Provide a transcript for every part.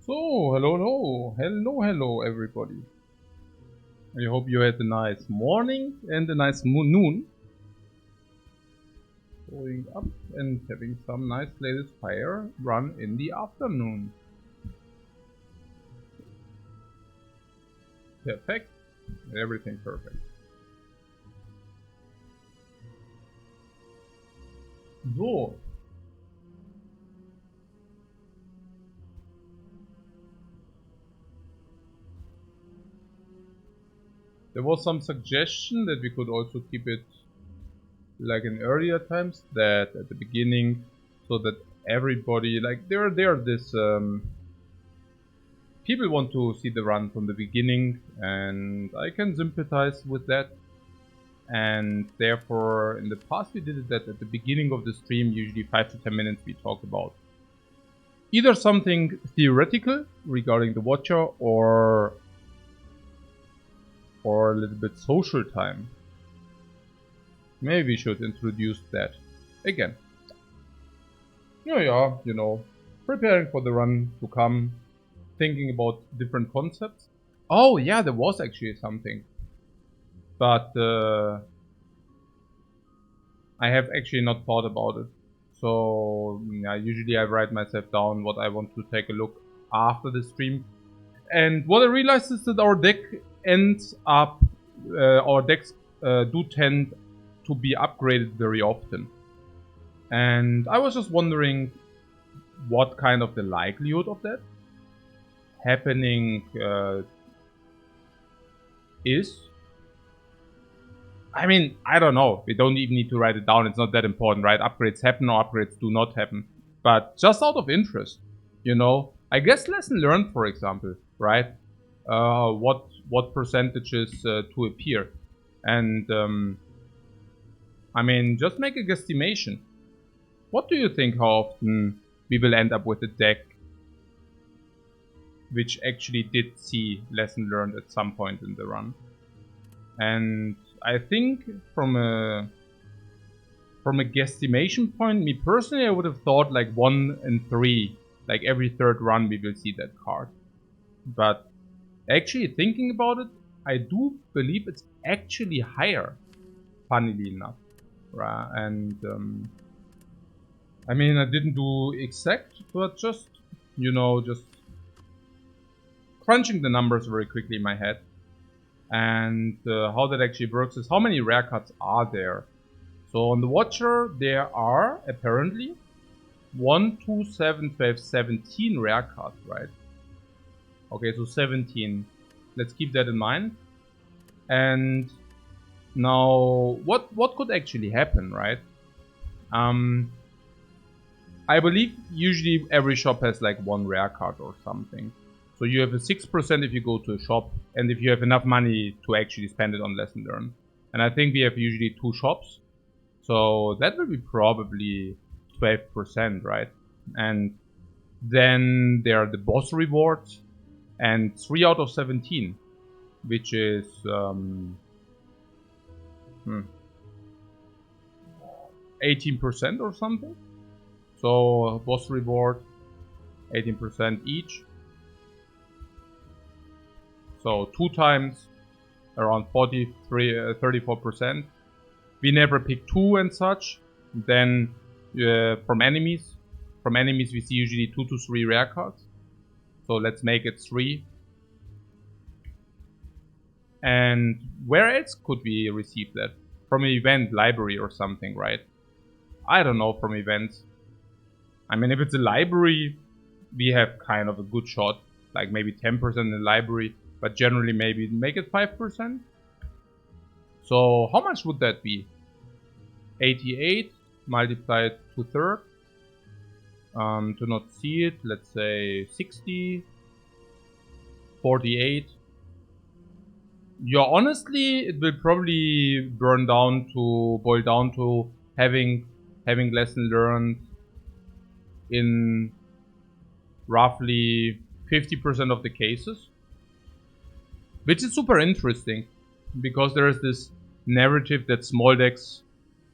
So, hello everybody. I hope you had a nice morning and a nice noon. Going up and having some nice latest Spire run in the afternoon. Perfect. Everything perfect. So. There was some suggestion that we could also keep it like in earlier times, that at the beginning, so that everybody, like there this people want to see the run from the beginning, and I can sympathize with that. And therefore, in the past we did it that at the beginning of the stream, usually 5 to 10 minutes, we talk about either something theoretical regarding the watcher or a little bit social time. Maybe we should introduce that again. Yeah, you know, preparing for the run to come, thinking about different concepts. Oh yeah, there was actually something. But I have actually not thought about it. So yeah, usually I write myself down what I want to take a look after the stream. And what I realized is that our deck ends up, our decks do tend to be upgraded very often. And I was just wondering what kind of the likelihood of that happening is. I mean, I don't know. We don't even need to write it down. It's not that important, right? Upgrades happen or upgrades do not happen. But just out of interest, you know, I guess lesson learned, for example, right? What percentages to appear. And I mean, just make a guesstimation. What do you think how often we will end up with a deck which actually did see lesson learned at some point in the run? And I think from a guesstimation point, me personally, I would have thought like 1 and 3, like every third run we will see that card. But actually thinking about it, I do believe it's actually higher, funnily enough. Right? And I mean, I didn't do exact, but just, you know, just crunching the numbers very quickly in my head. And how that actually works is how many rare cards are there. So on the Watcher, there are apparently 1, 2, 7, 12, 17 rare cards, right? Okay, so 17. Let's keep that in mind. And now, what could actually happen, right? I believe usually every shop has like 1 rare card or something. So you have a 6% if you go to a shop, and if you have enough money to actually spend it on lesson learn. And I think we have usually 2 shops. So that will be probably 12%, right? And then there are the boss rewards, and 3 out of 17, which is 18% or something. So boss reward, 18% each. So 2 times, around 34%. We never pick 2 and such. Then from enemies we see usually 2 to 3 rare cards. So let's make it 3. And where else could we receive that? From an event, library or something, right? I don't know, from events. I mean, if it's a library, we have kind of a good shot. Like maybe 10% in the library. But generally maybe make it 5%. So how much would that be? 88 multiplied to third. To not see it, let's say 60. 48. Yeah, honestly, it will probably boil down to having lesson learned in roughly 50% of the cases. Which is super interesting, because there is this narrative that small decks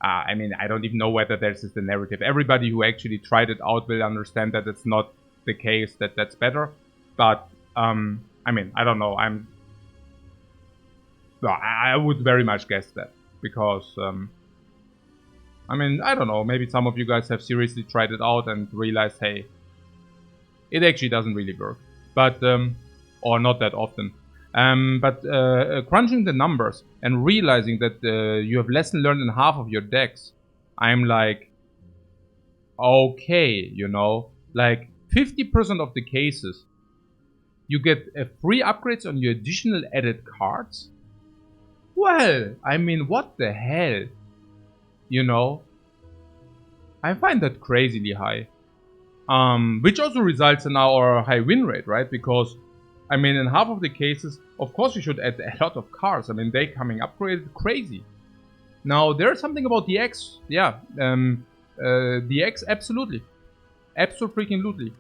I mean, I don't even know whether this is the narrative. Everybody who actually tried it out will understand that it's not the case, that that's better. But, I mean, I don't know. I would very much guess that. Because, I mean, I don't know. Maybe some of you guys have seriously tried it out and realized, hey, it actually doesn't really work. But, or not that often. But crunching the numbers and realizing that you have lesson learned in half of your decks, I'm like, okay, you know, like 50% of the cases, you get free upgrades on your additional added cards. Well, I mean, what the hell? You know, I find that crazily high. Which also results in our high win rate, right? Because, I mean, in half of the cases, of course you should add a lot of cards. I mean, they coming upgraded crazy. Now, there's something about the X. Yeah, the X, absolutely. Absolutely.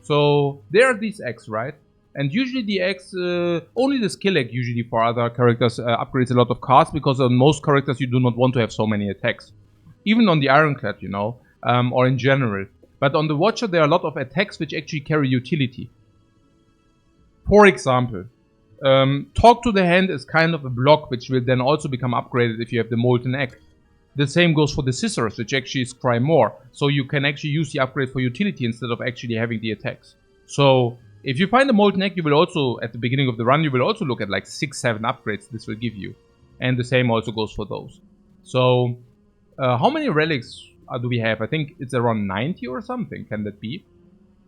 So, there are these X, right? And usually the X, only the skill egg usually for other characters upgrades a lot of cards, because on most characters you do not want to have so many attacks. Even on the Ironclad, you know, or in general. But on the Watcher there are a lot of attacks which actually carry utility. For example, Talk to the Hand is kind of a block which will then also become upgraded if you have the Molten Egg. The same goes for the Scissors, which actually scry more. So you can actually use the upgrade for utility instead of actually having the attacks. So if you find the Molten Egg, you will also, at the beginning of the run, you will also look at like 6-7 upgrades this will give you. And the same also goes for those. So how many relics do we have? I think it's around 90 or something. Can that be?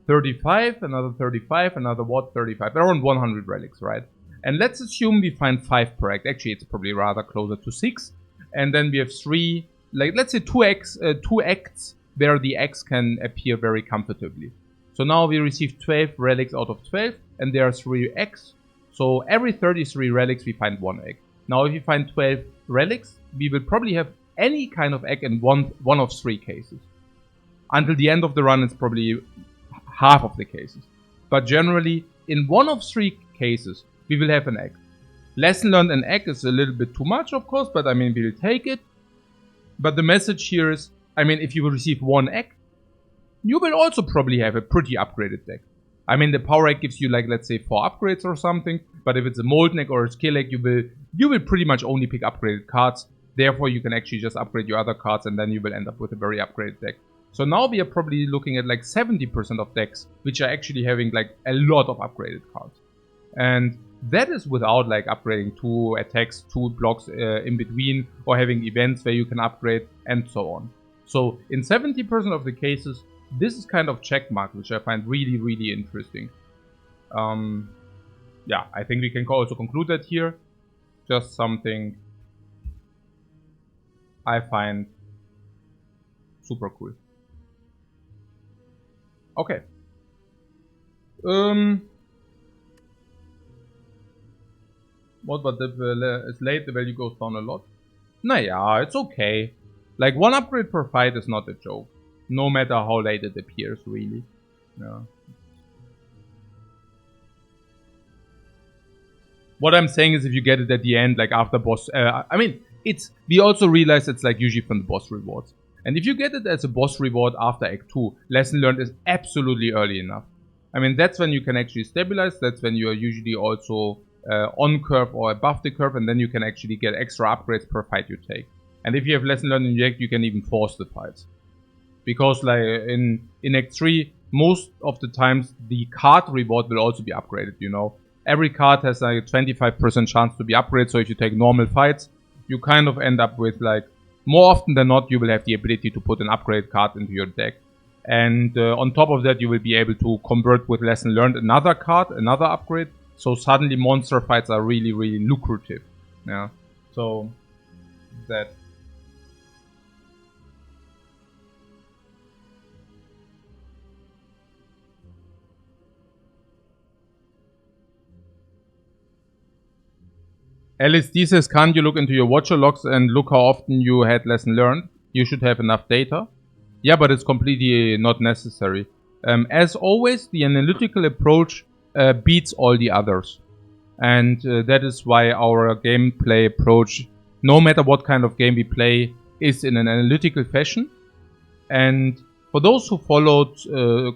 35, another 35, another what? 35. Around 100 relics, right? And let's assume we find 5 per act. Actually, it's probably rather closer to 6. And then we have 3, like let's say 2 acts where the X can appear very comfortably. So now we receive 12 relics out of 12, and there are 3 X. So every 33 relics we find 1 egg. Now if you find 12 relics, we will probably have any kind of egg in one of 3 cases. Until the end of the run, it's probably half of the cases. But generally, in 1 of 3 cases, we will have an egg. Lesson learned, an egg is a little bit too much, of course, but I mean, we will take it. But the message here is, I mean, if you will receive 1 egg, you will also probably have a pretty upgraded deck. I mean, the power egg gives you, like, let's say 4 upgrades or something. But if it's a molten egg or a skill egg, you will pretty much only pick upgraded cards. Therefore, you can actually just upgrade your other cards, and then you will end up with a very upgraded deck. So now we are probably looking at like 70% of decks which are actually having like a lot of upgraded cards. And that is without like upgrading 2 attacks, 2 blocks in between, or having events where you can upgrade, and so on. So in 70% of the cases, this is kind of checkmark, which I find really, really interesting. Yeah, I think we can also conclude that here. Just something I find super cool. Okay. What, but it's late, the value goes down a lot? Naja, it's okay. Like 1 upgrade per fight is not a joke. No matter how late it appears, really. Yeah. What I'm saying is if you get it at the end, like after boss... I mean, we also realize it's like usually from the boss rewards. And if you get it as a boss reward after Act 2, Lesson Learned is absolutely early enough. I mean, that's when you can actually stabilize. That's when you are usually also on curve or above the curve. And then you can actually get extra upgrades per fight you take. And if you have Lesson Learned in your deck, you can even force the fights. Because like in Act 3, most of the times the card reward will also be upgraded, you know. Every card has like a 25% chance to be upgraded. So if you take normal fights, you kind of end up with like, more often than not, you will have the ability to put an upgrade card into your deck. And on top of that, you will be able to convert with Lesson Learned another card, another upgrade. So suddenly monster fights are really, really lucrative. Yeah. So that. LSD says, can't you look into your Watcher logs and look how often you had Lesson Learned? You should have enough data. Yeah, but it's completely not necessary. As always, the analytical approach beats all the others. And that is why our gameplay approach, no matter what kind of game we play, is in an analytical fashion. And for those who followed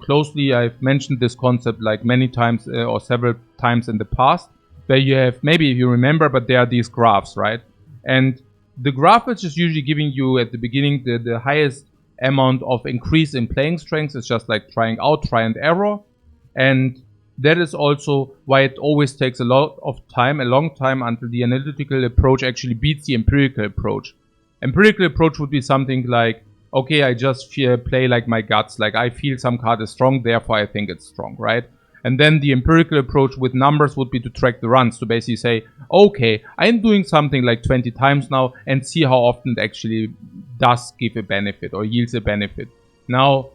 closely, I've mentioned this concept like many times or several times in the past, where you have, maybe if you remember, but there are these graphs, right? And the graph which is usually giving you at the beginning the highest amount of increase in playing strength is just like trying out, try and error. And that is also why it always takes a long time until the analytical approach actually beats the empirical approach. Empirical approach would be something like, okay, I just play like my guts, like I feel some card is strong, therefore I think it's strong, right? And then the empirical approach with numbers would be to track the runs, to basically say, okay, I'm doing something like 20 times now and see how often it actually does give a benefit or yields a benefit. Now,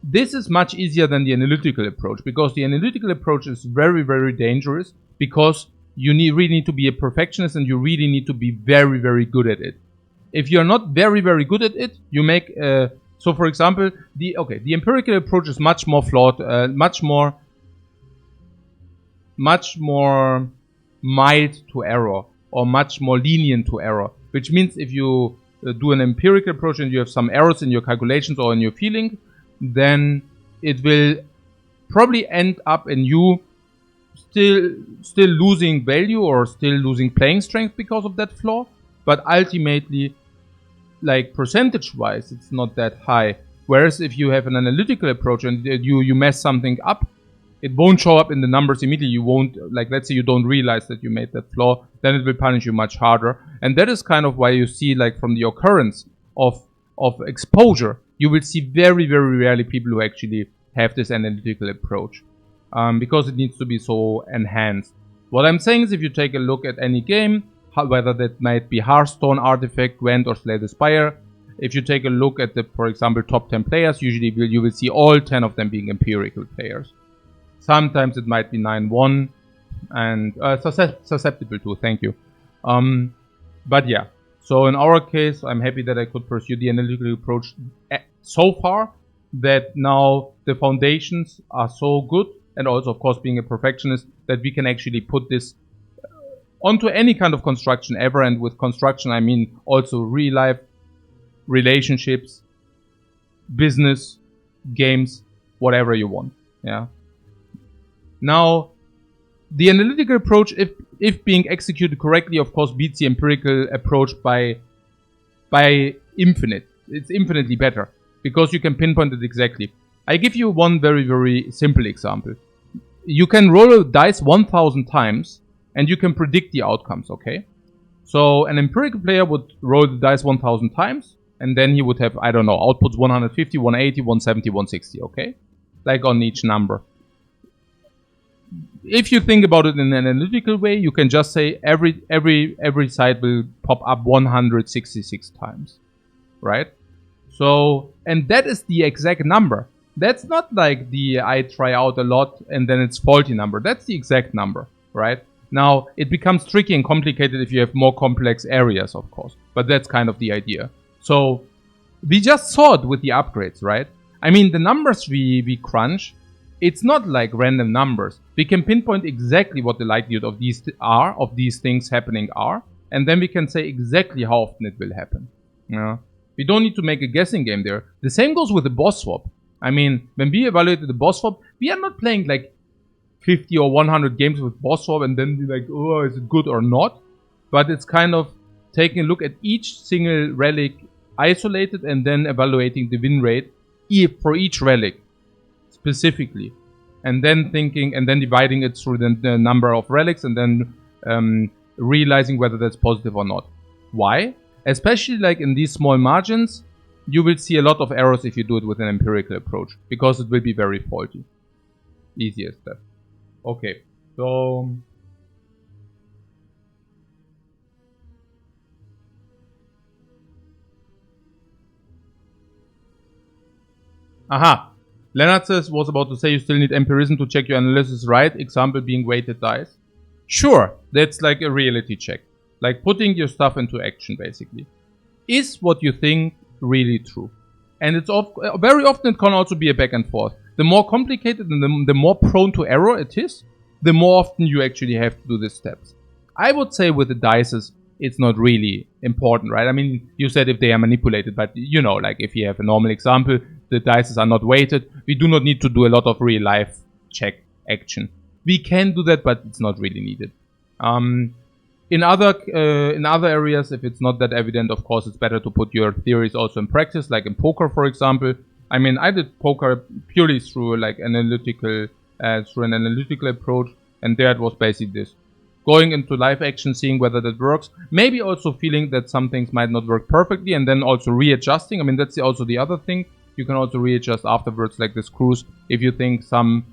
this is much easier than the analytical approach, because the analytical approach is very, very dangerous, because you really need to be a perfectionist and you really need to be very, very good at it. If you're not very, very good at it, you make so for example, the empirical approach is much more flawed, much more mild to error, or much more lenient to error, which means if you do an empirical approach and you have some errors in your calculations or in your feeling, then it will probably end up in you still losing value or still losing playing strength because of that flaw, but ultimately, like percentage wise, it's not that high. Whereas if you have an analytical approach and you mess something up, it won't show up in the numbers immediately. You won't, like, let's say you don't realize that you made that flaw, then it will punish you much harder. And that is kind of why you see, like, from the occurrence of exposure, you will see very, very rarely people who actually have this analytical approach, because it needs to be so enhanced. What I'm saying is, if you take a look at any game, whether that might be Hearthstone, Artifact, Gwent, or Slay the Spire, if you take a look at the, for example, top 10 players, usually you will see all 10 of them being empirical players. Sometimes it might be 9-1 and susceptible to, thank you. But yeah, so in our case, I'm happy that I could pursue the analytical approach so far, that now the foundations are so good, and also of course being a perfectionist, that we can actually put this onto any kind of construction ever. And with construction I mean also real life, relationships, business, games, whatever you want. Yeah. Now, the analytical approach, if being executed correctly, of course beats the empirical approach by infinite. It's infinitely better, because you can pinpoint it exactly. I give you one very, very simple example. You can roll a dice 1,000 times and you can predict the outcomes, okay? So an empirical player would roll the dice 1,000 times, and then he would have, I don't know, outputs 150, 180, 170, 160, okay? Like on each number. If you think about it in an analytical way, you can just say every side will pop up 166 times, right? So, and that is the exact number. That's not like the I try out a lot and then it's faulty number. That's the exact number, right? Now, it becomes tricky and complicated if you have more complex areas, of course. But that's kind of the idea. So, we just saw it with the upgrades, right? I mean, the numbers we crunch, it's not like random numbers. We can pinpoint exactly what the likelihood of these things happening are. And then we can say exactly how often it will happen. Yeah. We don't need to make a guessing game there. The same goes with the boss swap. I mean, when we evaluated the boss swap, we are not playing like 50 or 100 games with boss swap and then be like, oh, is it good or not? But it's kind of taking a look at each single relic isolated and then evaluating the win rate for each relic specifically. And then thinking, and then dividing it through the number of relics, and then realizing whether that's positive or not. Why? Especially like in these small margins, you will see a lot of errors if you do it with an empirical approach, because it will be very faulty. Easiest step. Okay, so aha. Leonard says, was about to say you still need empirism to check your analysis right, example being weighted dice. Sure, that's like a reality check. Like putting your stuff into action, basically. Is what you think really true? And it's very often it can also be a back and forth. The more complicated and the more prone to error it is, the more often you actually have to do these steps. I would say with the dices, it's not really important, right? I mean, you said if they are manipulated, but you know, like if you have a normal example, the dice are not weighted. We do not need to do a lot of real life check action. We can do that, but it's not really needed. In other areas, if it's not that evident, of course, it's better to put your theories also in practice, like in poker, for example. I mean, I did poker purely through like an analytical approach, and there it was basically this: going into live action, seeing whether that works, maybe also feeling that some things might not work perfectly, and then also readjusting. I mean, that's also the other thing. You can also readjust afterwards, like this cruise, if you think some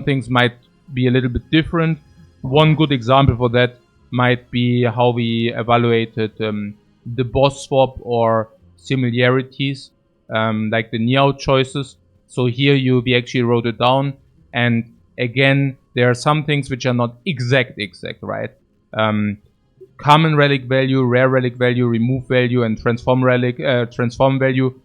things might be a little bit different. One good example for that might be how we evaluated the boss swap or similarities, like the Niao choices. So here we actually wrote it down, and again, there are some things which are not exact, right? Common relic value, rare relic value, remove value, and transform value.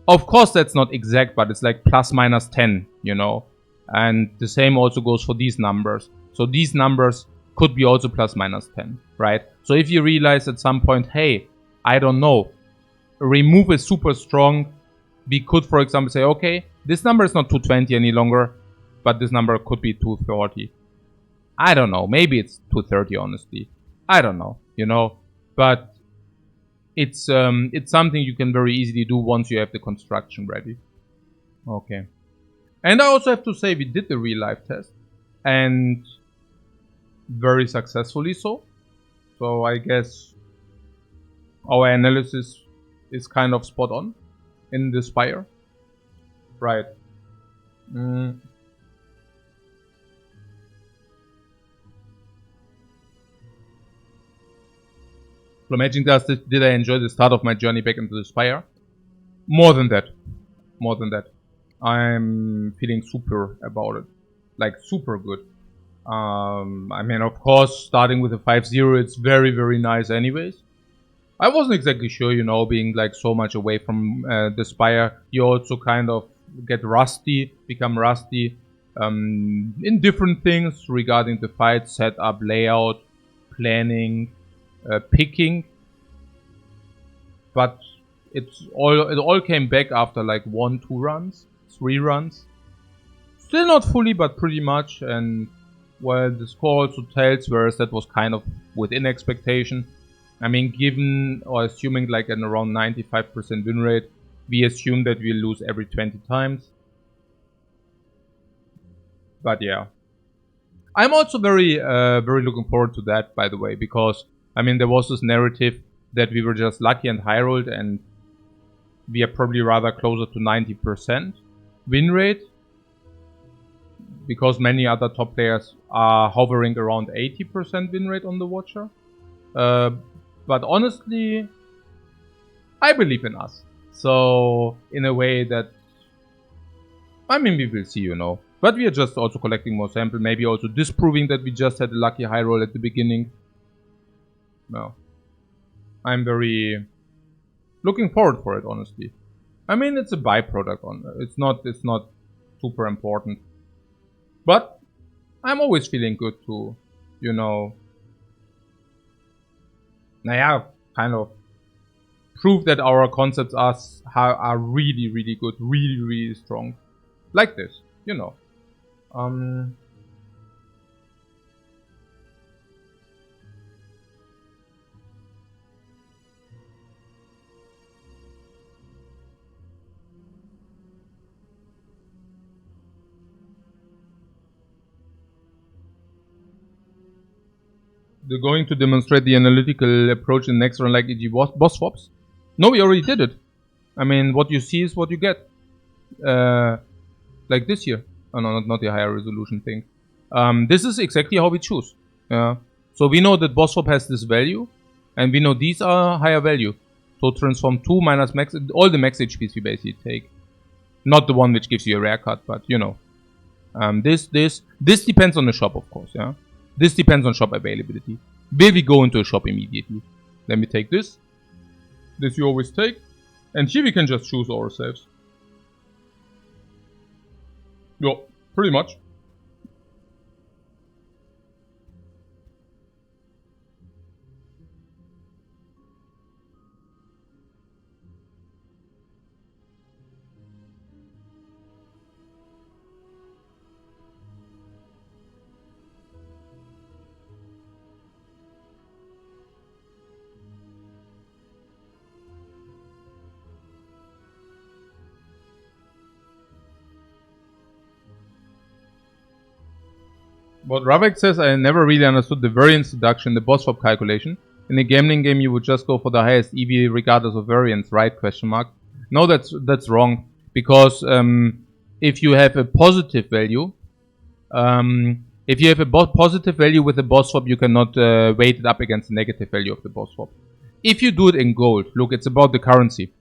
Of course, that's not exact, but it's like plus minus 10, you know. And the same also goes for these numbers. So these numbers could be also plus minus 10, right? So if you realize at some point, hey, I don't know, remove is super strong, we could, for example, say, okay, this number is not 220 any longer, but this number could be 230. I don't know. Maybe it's 230, honestly. I don't know, you know. But it's something you can very easily do once you have the construction ready. Okay. And I also have to say we did the real life test. And very successfully so. So I guess our analysis is kind of spot on in the Spire. Right. Imagine does did I enjoy the start of my journey back into the Spire? More than that. More than that. I'm feeling super about it. Like super good. I mean, of course, starting with a 5-0, it's very, very nice anyways. I wasn't exactly sure, you know, being like so much away from the Spire, you also kind of get rusty, become rusty in different things regarding the fight, setup, layout, planning, picking. But it all came back after like 1, 2 runs, 3 runs. Still not fully, but pretty much. And well, the score also tells, whereas that was kind of within expectation. I mean, given or assuming like an around 95% win rate, we assume that we'll lose every 20 times. But yeah. I'm also very looking forward to that, by the way, because, I mean, there was this narrative that we were just lucky and high rolled, and we are probably rather closer to 90% win rate, because many other top players are hovering around 80% win rate on the Watcher. But honestly, I believe in us. So, in a way that, I mean, we will see, you know. But we are just also collecting more samples, maybe also disproving that we just had a lucky high roll at the beginning. No. I'm very looking forward for it, honestly. I mean, it's a byproduct. It's not super important. But I'm always feeling good to, you know, kind of prove that our concepts are really, really good, really, really strong. Like this, you know. They're going to demonstrate the analytical approach in the next round, like e.g. boss swaps. No, we already did it. I mean, what you see is what you get. Like this here. Oh no, not the higher resolution thing. This is exactly how we choose. So we know that boss swap has this value, and we know these are higher value. So transform 2 minus max, all the max HPs we basically take. Not the one which gives you a rare cut, but you know. This depends on the shop, of course, yeah. This depends on shop availability. Will we go into a shop immediately? Let me take this. This you always take. And here we can just choose ourselves. Yeah, pretty much. What Ravek says, I never really understood the variance deduction in the boss swap calculation. In a gambling game, you would just go for the highest EV regardless of variance, right? Question mark. No, that's wrong. Because if you have a positive value, if you have a positive value with a boss swap, you cannot weight it up against the negative value of the boss swap. If you do it in gold, look, it's about the currency.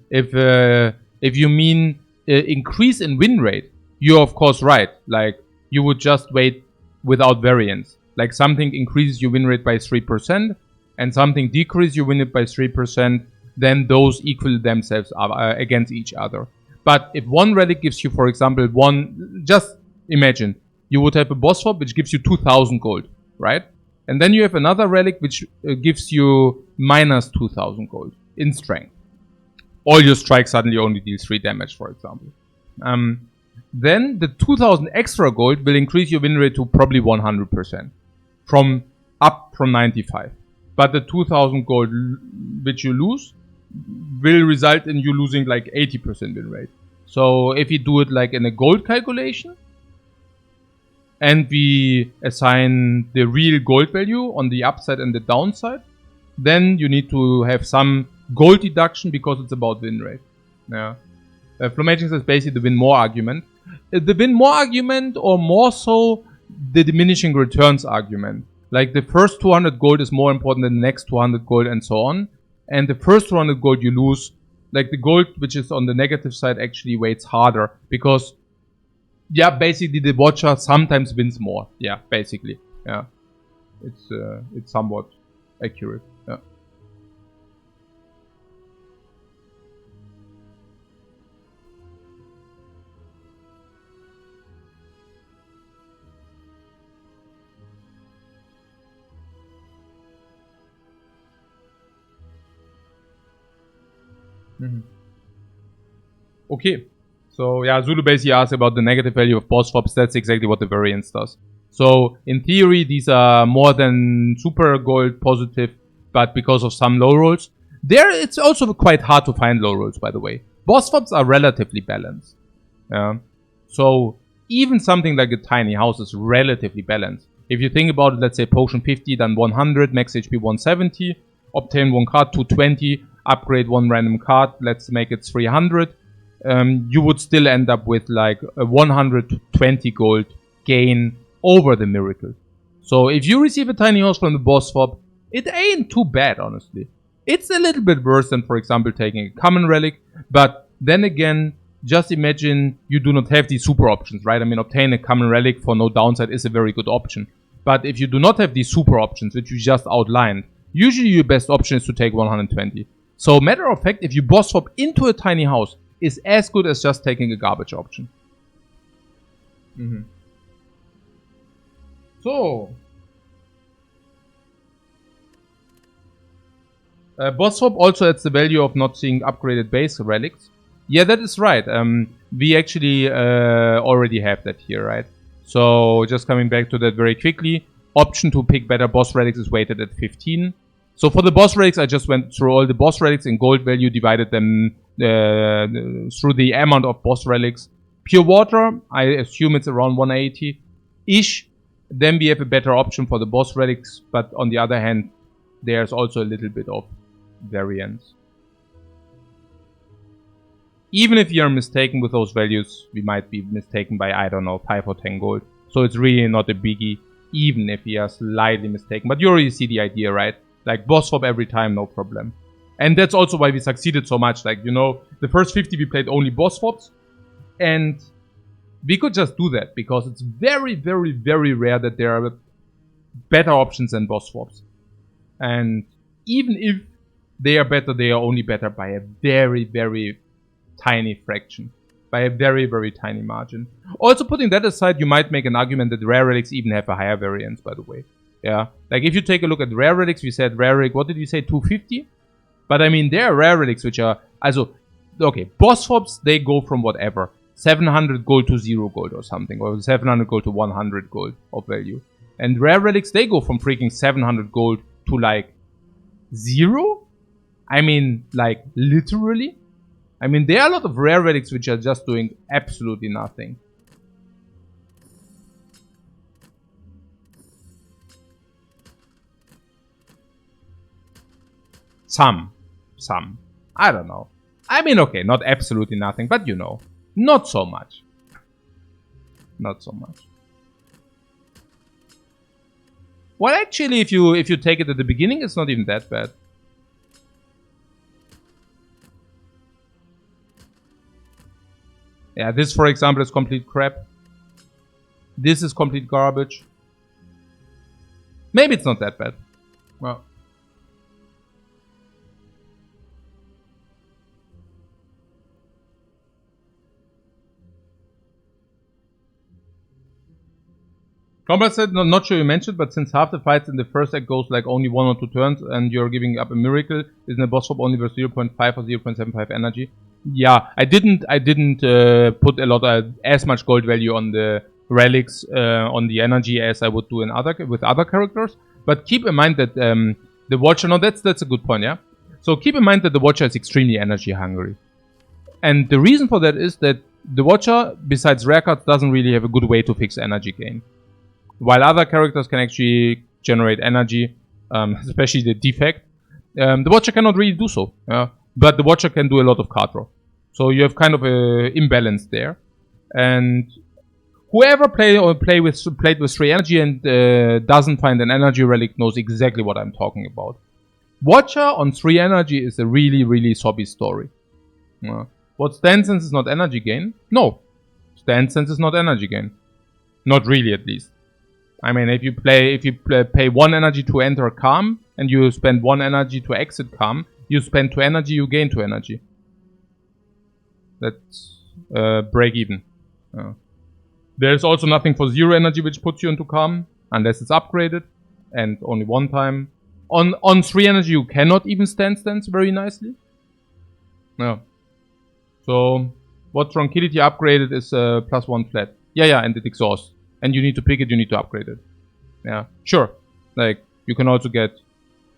If you mean increase in win rate, you're of course right. Like, you would just weight without variance. Like, something increases your win rate by 3%, and something decreases your win rate by 3%, then those equal themselves against each other. But if one relic gives you, for example, just imagine, you would have a boss swap which gives you 2000 gold, right? And then you have another relic which gives you minus 2000 gold in strength. All your strikes suddenly only deal 3 damage, for example. Then the 2000 extra gold will increase your win rate to probably 100%. From 95. But the 2000 gold which you lose will result in you losing like 80% win rate. So if you do it like in a gold calculation, and we assign the real gold value on the upside and the downside, then you need to have some gold deduction because it's about win rate. Yeah. Flomaging says basically the win more argument. The win more argument, or more so the diminishing returns argument. Like, the first 200 gold is more important than the next 200 gold and so on. And the first 200 gold you lose, like the gold which is on the negative side actually weights harder. Because, yeah, basically the watcher sometimes wins more. Yeah, basically. Yeah. It's somewhat accurate. Yeah. Okay, so yeah, Zulu basically asked about the negative value of boss swaps. That's exactly what the variance does. So in theory, these are more than super gold positive, but because of some low rolls, it's also quite hard to find low rolls, by the way. Boss swaps are relatively balanced. So even something like a tiny house is relatively balanced. If you think about it, let's say potion 50, then 100, max HP 170, obtain 1 card 220, upgrade 1 random card, let's make it 300. You would still end up with like a 120 gold gain over the miracle. So if you receive a tiny house from the boss swap, it ain't too bad, honestly. It's a little bit worse than, for example, taking a common relic. But then again, just imagine you do not have these super options, right? I mean, obtain a common relic for no downside is a very good option. But if you do not have these super options, which you just outlined, usually your best option is to take 120. So matter of fact, if you boss swap into a tiny house, is as good as just taking a garbage option. So, boss swap also adds the value of not seeing upgraded base relics. Yeah, that is right. We actually already have that here, right? So, just coming back to that very quickly. Option to pick better boss relics is weighted at 15. So for the boss relics, I just went through all the boss relics in gold value, divided them through the amount of boss relics. Pure water, I assume it's around 180-ish. Then we have a better option for the boss relics, but on the other hand, there's also a little bit of variance. Even if you are mistaken with those values, we might be mistaken by, I don't know, 5 or 10 gold. So it's really not a biggie, even if we are slightly mistaken. But you already see the idea, right? Like, boss swap every time, no problem. And that's also why we succeeded so much. Like, you know, the first 50 we played only boss swaps. And we could just do that because it's very, very, very rare that there are better options than boss swaps. And even if they are better, they are only better by a very, very tiny fraction. By a very, very tiny margin. Also, putting that aside, you might make an argument that rare relics even have a higher variance, by the way. Yeah, like if you take a look at rare relics, we said rare relic, what did we say, 250? But I mean, there are rare relics which are, okay, boss swaps, they go from whatever, 700 gold to 0 gold or something, or 700 gold to 100 gold of value. And rare relics, they go from freaking 700 gold to like 0? I mean, like, literally? I mean, there are a lot of rare relics which are just doing absolutely nothing. Some. I don't know. I mean, okay, not absolutely nothing, but you know. Not so much. Not so much. Well, actually, if you take it at the beginning, it's not even that bad. Yeah, this, for example, is complete crap. This is complete garbage. Maybe it's not that bad. Well. Combat said, not sure you mentioned, but since half the fights in the first act goes like only 1 or 2 turns and you're giving up a miracle, isn't a boss swap only worth 0.5 or 0.75 energy? Yeah, I didn't put a lot as much gold value on the relics on the energy as I would do with other characters. But keep in mind that the Watcher, no, that's a good point, yeah. So keep in mind that the Watcher is extremely energy hungry, and the reason for that is that the Watcher, besides rare cards, doesn't really have a good way to fix energy gain. While other characters can actually generate energy, especially the defect, the Watcher cannot really do so. But the Watcher can do a lot of card draw. So you have kind of an imbalance there. And whoever played with 3 energy and doesn't find an energy relic knows exactly what I'm talking about. Watcher on 3 energy is a really, really sobby story. What Stand Sense is not energy gain? No. Stand Sense is not energy gain. Not really, at least. I mean, if you pay 1 energy to enter Calm, and you spend 1 energy to exit Calm, you spend 2 energy, you gain 2 energy. That's break even. There's also nothing for 0 energy which puts you into Calm, unless it's upgraded, and only 1 time. On 3 energy you cannot even stand stance very nicely. Yeah. So, what Tranquility upgraded is +1 flat. Yeah, and it exhausts. And you need to pick it, you need to upgrade it. Yeah, sure. Like, you can also get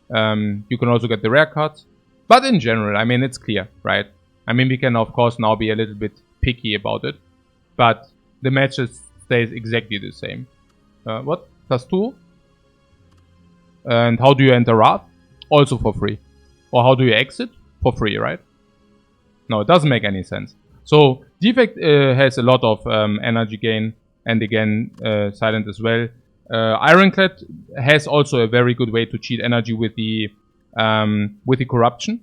the rare cards. But in general, I mean, it's clear, right? I mean, we can, of course, now be a little bit picky about it. But the matches stays exactly the same. What? +2? And how do you enter Wrath? Also for free. Or how do you exit? For free, right? No, it doesn't make any sense. So, Defect has a lot of energy gain. And again, Silent as well. Ironclad has also a very good way to cheat energy with the corruption.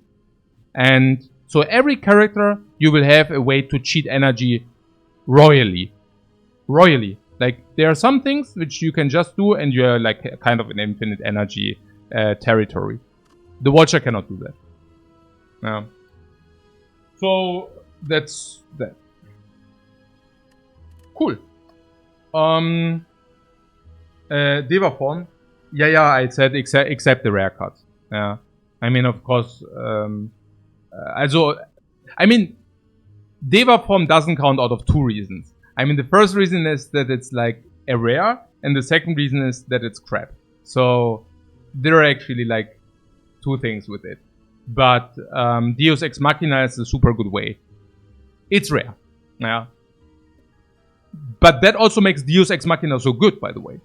And so every character, you will have a way to cheat energy royally. Like, there are some things which you can just do and you're like kind of in infinite energy territory. The Watcher cannot do that. So, that's that. Cool. Deva form. Yeah, I said except the rare cards. Yeah. I mean, of course, I mean, Deva form doesn't count out of 2 reasons. I mean, the first reason is that it's like a rare, and the second reason is that it's crap. So, there are actually like 2 things with it. But Deus Ex Machina is a super good way. It's rare. Yeah. But that also makes Deus Ex Machina so good, by the way.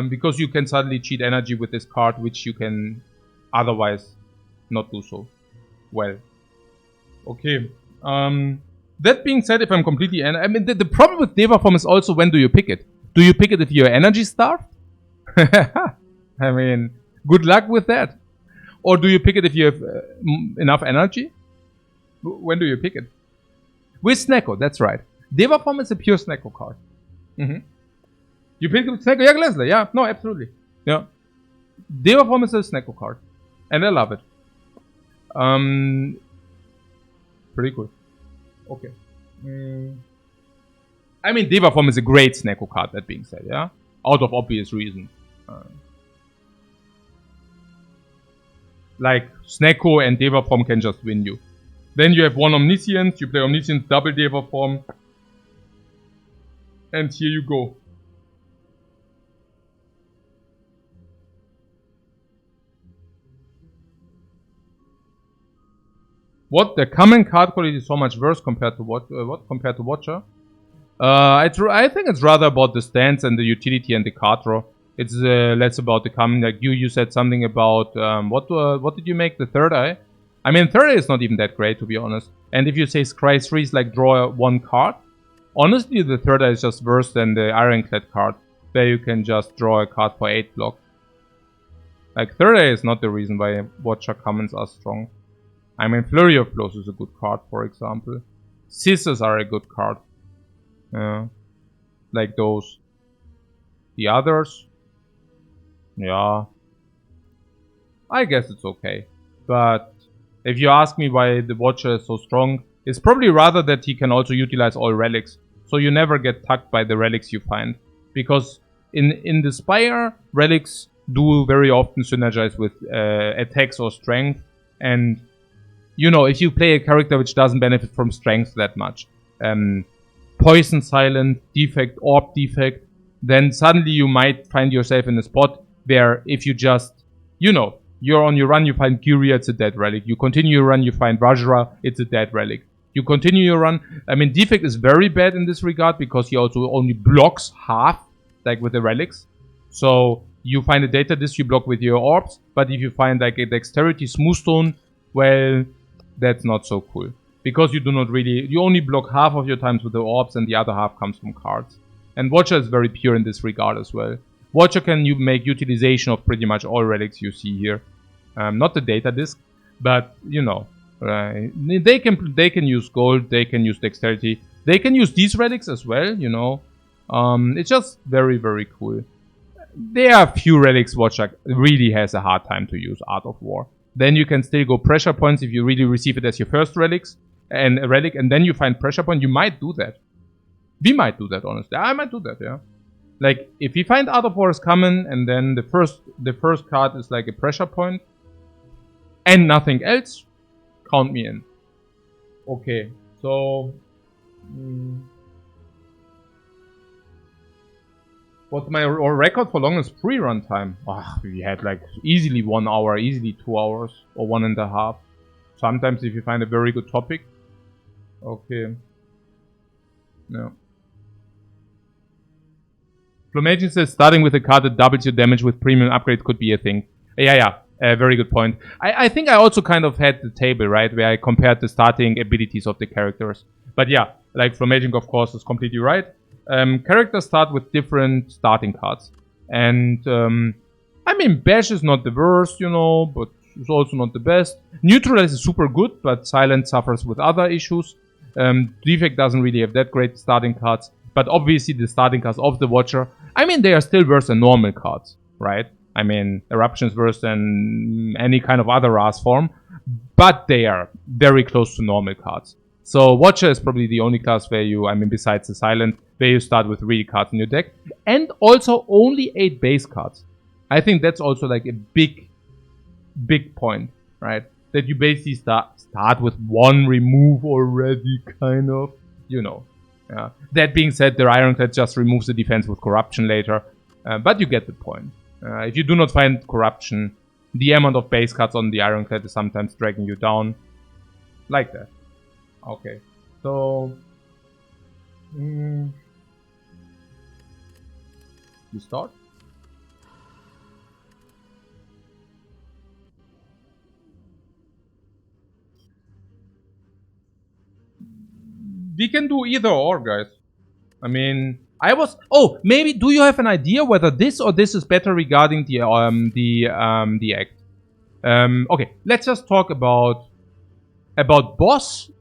Because you can suddenly cheat energy with this card, which you can otherwise not do so well. Okay. That being said, if I'm completely... I mean, the problem with Deva form is also when do you pick it? Do you pick it if you're energy starved? I mean, good luck with that. Or do you pick it if you have enough energy? When do you pick it? With Snecko, that's right. Deva form is a pure Snecko card. You pick it with Snecko? Yeah, Leslie. Yeah, no, absolutely. Yeah. Deva form is a Snecko card. And I love it. Pretty cool. Okay. I mean, Deva form is a great Snecko card, that being said, yeah? Out of obvious reasons. Like, Snecko and Deva form can just win you. Then you have 1 Omniscience, you play Omniscience, double Deva form. And here you go. What? The common card quality is so much worse compared to what? Compared to Watcher? I think it's rather about the stance and the utility and the card draw. It's less about the common. Like you said something about what did you make the third eye? I mean, third eye is not even that great, to be honest. And if you say Scry 3 is like draw one card, honestly, the third eye is just worse than the Ironclad card, where you can just draw a card for 8 block. Like, third eye is not the reason why Watcher commons are strong. I mean, Flurry of Blows is a good card, for example. Scissors are a good card. Yeah. Like those. The others? Yeah. I guess it's okay. But if you ask me why the Watcher is so strong, it's probably rather that he can also utilize all relics. So you never get tucked by the relics you find. Because in the Spire, relics do very often synergize with attacks or strength. And, you know, if you play a character which doesn't benefit from strength that much, Poison Silent, Defect, Orb Defect, then suddenly you might find yourself in a spot where if you just, you know, you're on your run, you find Kyria, it's a dead relic. You continue your run, you find Vajra, it's a dead relic. You continue your run. I mean, Defect is very bad in this regard because he also only blocks half, like with the relics. So you find a data disc, you block with your orbs. But if you find like a Dexterity Smoothstone, well, that's not so cool. Because you do not really, you only block half of your times with the orbs and the other half comes from cards. And Watcher is very pure in this regard as well. Watcher can make utilization of pretty much all relics you see here. Not the data disc, but you know, they can use gold, they can use dexterity, they can use these relics as well. You know, it's just very, very cool. There are few relics Watcher really has a hard time to use Art of War. Then you can still go pressure points if you really receive it as your first relics and a relic, and then you find pressure point. You might do that. We might do that, honestly. I might do that, yeah. Like, if we find Art of War is common, and then the first card is like a pressure point, and nothing else, count me in. Okay, so... what's my record for longest free run time? We had like easily 1 hour, easily 2 hours, or 1.5. Sometimes if you find a very good topic. Okay. No. Flomaging says starting with a card that doubles your damage with premium upgrade could be a thing. Yeah. Very good point. I think I also kind of had the table, right, where I compared the starting abilities of the characters. But yeah, like Flomaging, of course, is completely right. Characters start with different starting cards. And, I mean, Bash is not the worst, you know, but it's also not the best. Neutralize is super good, but Silent suffers with other issues. Defect doesn't really have that great starting cards. But obviously the starting cards of the Watcher, I mean, they are still worse than normal cards, right? I mean, Eruption is worse than any kind of other Wrath form. But they are very close to normal cards. So Watcher is probably the only class where you, I mean, besides the Silent, where you start with 3 cards in your deck. And also only 8 base cards. I think that's also like a big point, right? That you basically start with 1 remove already, kind of, you know. That being said, the Ironclad just removes the defense with Corruption later. But you get the point. If you do not find Corruption, the amount of base cards on the Ironclad is sometimes dragging you down. Like that. Okay. So... you start? We can do either or, guys. I mean, maybe do you have an idea whether this or this is better regarding the act? Okay, let's just talk about boss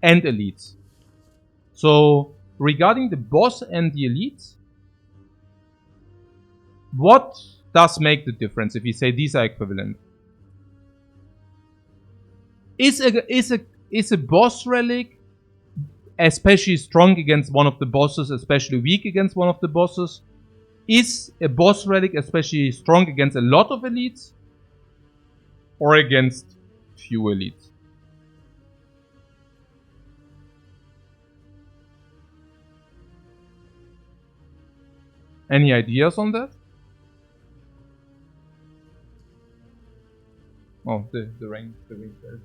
and elites. So regarding the boss and the elites, what does make the difference if you say these are equivalent? Is a boss relic especially strong against one of the bosses, especially weak against one of the bosses? Is a boss relic especially strong against a lot of elites? Or against few elites? Any ideas on that? Oh, the ring there.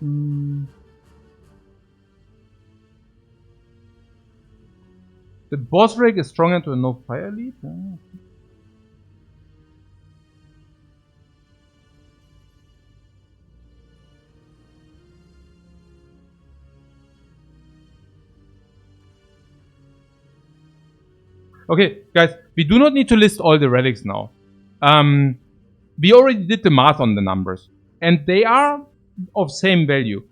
The boss relic is stronger to a no fire lead? Okay, guys, we do not need to list all the relics now. We already did the math on the numbers, and they are of same value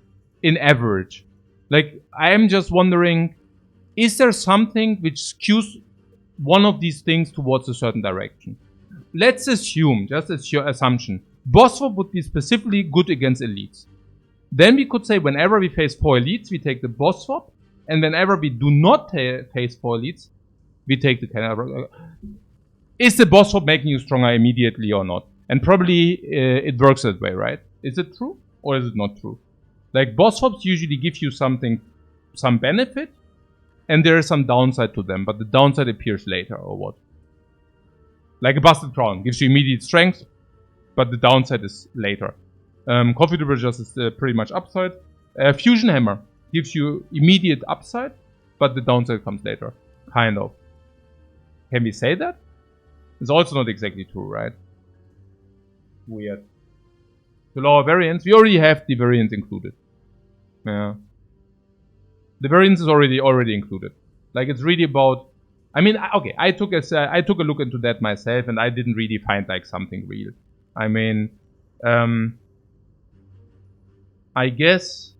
in average. Like, I am just wondering, is there something which skews one of these things towards a certain direction? Let's assume, just as your assumption, boss swap would be specifically good against elites. Then we could say whenever we face 4 elites, we take the boss swap, and whenever we do not face 4 elites, we take the cannon. Is the boss swap making you stronger immediately or not? And probably it works that way, right? Is it true or is it not true? Like, boss swaps usually give you something, some benefit, and there is some downside to them, but the downside appears later, or what? Like a busted crown gives you immediate strength, but the downside is later. Coffee just is pretty much upside. Fusion hammer gives you immediate upside, but the downside comes later, kind of. Can we say that? It's also not exactly true, right? Weird. To lower variance, we already have the variance included. Yeah. The variance is already included. Like, it's really about... I mean, okay, I took a look into that myself, and I didn't really find, like, something real. I mean, I guess...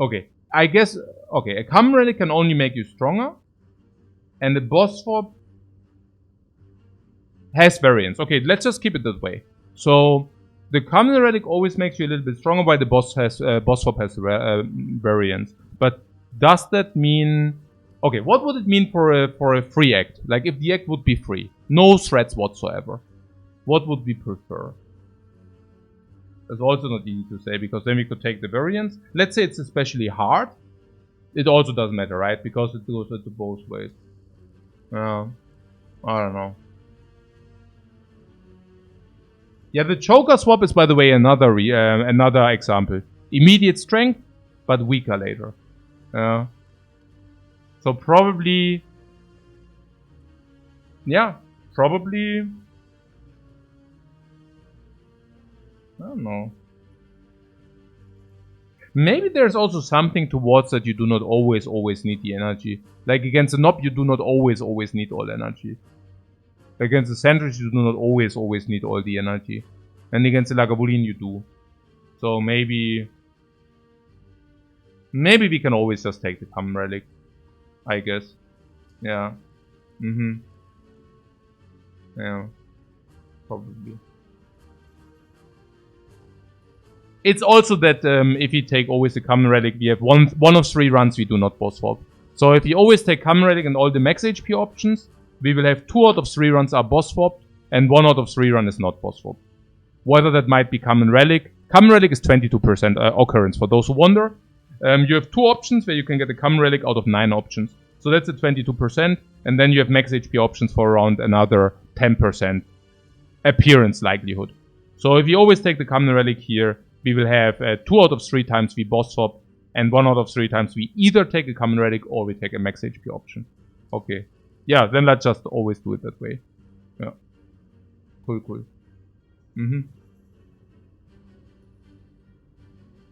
Okay, a common relic can only make you stronger, and the boss swap has variance. Okay, let's just keep it that way. So, the common relic always makes you a little bit stronger, while the boss swap has variance. But does that mean... Okay, what would it mean for a free act? Like, if the act would be free, no threats whatsoever, what would we prefer? That's also not easy to say, because then we could take the variance. Let's say it's especially hard. It also doesn't matter, right? Because it goes into both ways. I don't know. Yeah, the Joker swap is, by the way, another example. Immediate strength, but weaker later. So probably... Yeah, probably... I don't know. Maybe there's also something towards that you do not always need the energy. Like, against the Nob, you do not always need all energy. Against the Sentries, you do not always need all the energy. And against the Lagavulin, you do. So maybe we can always just take the Common Relic. I guess. Yeah. Yeah. Probably. It's also that if we take always the Common Relic, we have one of 3 runs we do not boss swap. So if we always take Common Relic and all the max HP options, we will have 2 out of 3 runs are boss swapped, and 1 out of 3 run is not boss swapped. Whether that might be Common Relic. Common Relic is 22% occurrence, for those who wonder. You have 2 options where you can get a Common Relic out of 9 options. So that's a 22%, and then you have max HP options for around another 10% appearance likelihood. So if you always take the Common Relic here, we will have 2 out of 3 times we boss swap, and 1 out of 3 times we either take a Common Relic or we take a max HP option. Okay. Yeah, then let's just always do it that way. Yeah. Cool.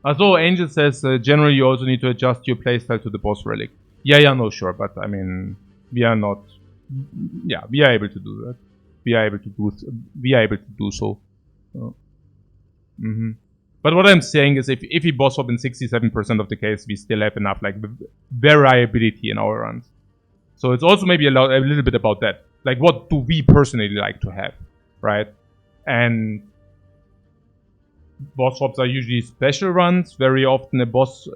Also, Angel says, generally you also need to adjust your playstyle to the boss relic. Yeah, no, sure, but I mean, we are not... Yeah, we are able to do that. We are able to do so. But what I'm saying is, if we boss swap in 67% of the case, we still have enough, like, variability in our runs. So it's also maybe a little bit about that. Like, what do we personally like to have, right? And boss swaps are usually special runs. Very often a boss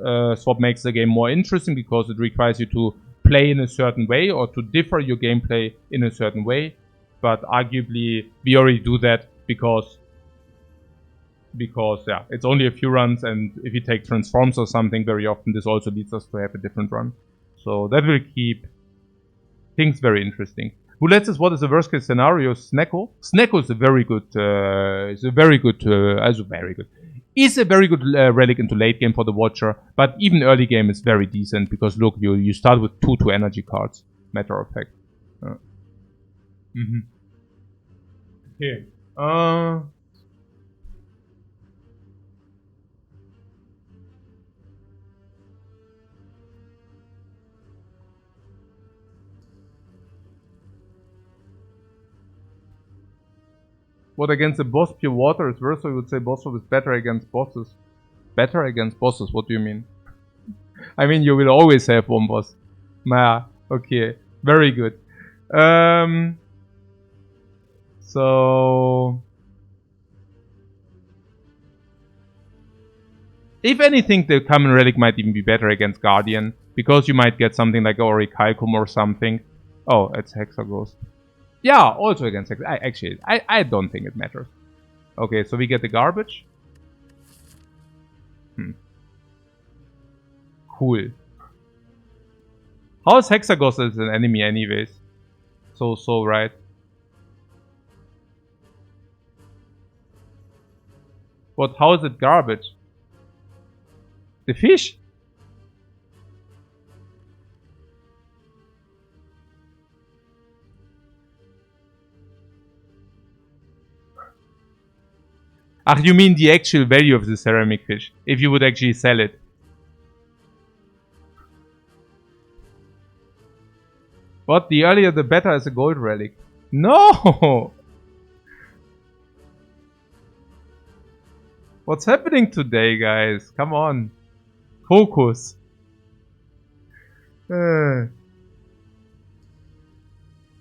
swap makes the game more interesting because it requires you to play in a certain way or to differ your gameplay in a certain way. But arguably, we already do that because yeah, it's only a few runs, and if you take transforms or something, very often this also leads us to have a different run. So that will keep things very interesting. Bullets is what is the worst case scenario? Snecko? Snecko is a very good, Is a very good relic into late game for the Watcher, but even early game is very decent because look, you start with 2 energy cards. Matter of fact. Okay. What against the boss pure water is worse, so I would say boss swap is better against bosses. Better against bosses, what do you mean? I mean, you will always have one boss. Nah, okay. Very good. So... If anything, the common relic might even be better against Guardian, because you might get something like Orichalcum or something. Oh, it's Hexaghost. Yeah, also against Hexaghost. I don't think it matters. Okay, so we get the garbage. Cool. How is Hexaghost as an enemy anyways? So, right? But how is it garbage? The fish? Ah, you mean the actual value of the ceramic fish, if you would actually sell it. What? The earlier the better as a gold relic. No! What's happening today, guys? Come on. Focus.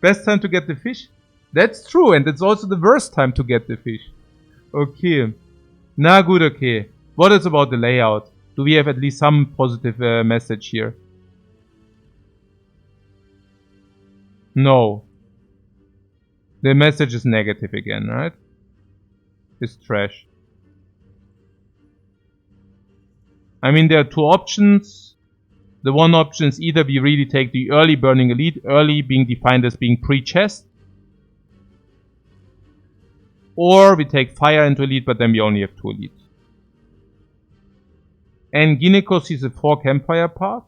Best time to get the fish? That's true, and it's also the worst time to get the fish. Okay. Na good, okay. What is about the layout? Do we have at least some positive message here? No. The message is negative again, right? It's trash. I mean, there are 2 options. The one option is either we really take the early burning elite, early being defined as being pre-chest, or we take fire into elite, but then we only have 2 elites. And Gineko sees a 4 campfire path.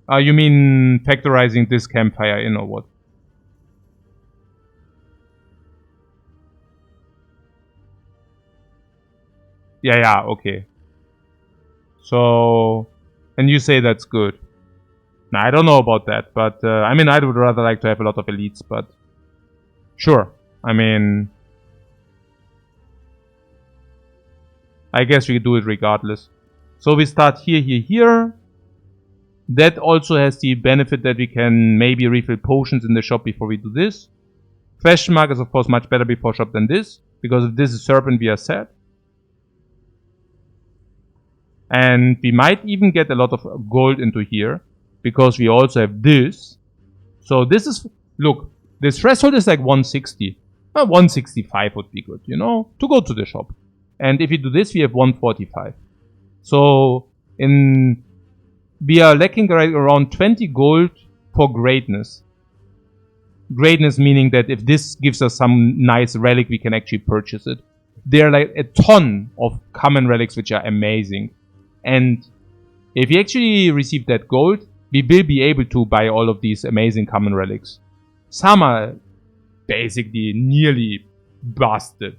You mean factorizing this campfire in or what? Yeah, okay. So, and you say that's good. Now, I don't know about that, but I mean, I would rather like to have a lot of elites, but sure. I mean, I guess we do it regardless. So we start here. That also has the benefit that we can maybe refill potions in the shop before we do this. Question mark is of course much better before shop than this, because if this is Serpent we are set. And we might even get a lot of gold into here, because we also have this. So this is, look, this threshold is like 160. 165 would be good, you know, to go to the shop. And if we do this, we have 145. So we are lacking around 20 gold for greatness. Greatness meaning that if this gives us some nice relic, we can actually purchase it. There are like a ton of common relics which are amazing. And if we actually receive that gold, we will be able to buy all of these amazing common relics. Some are basically nearly busted.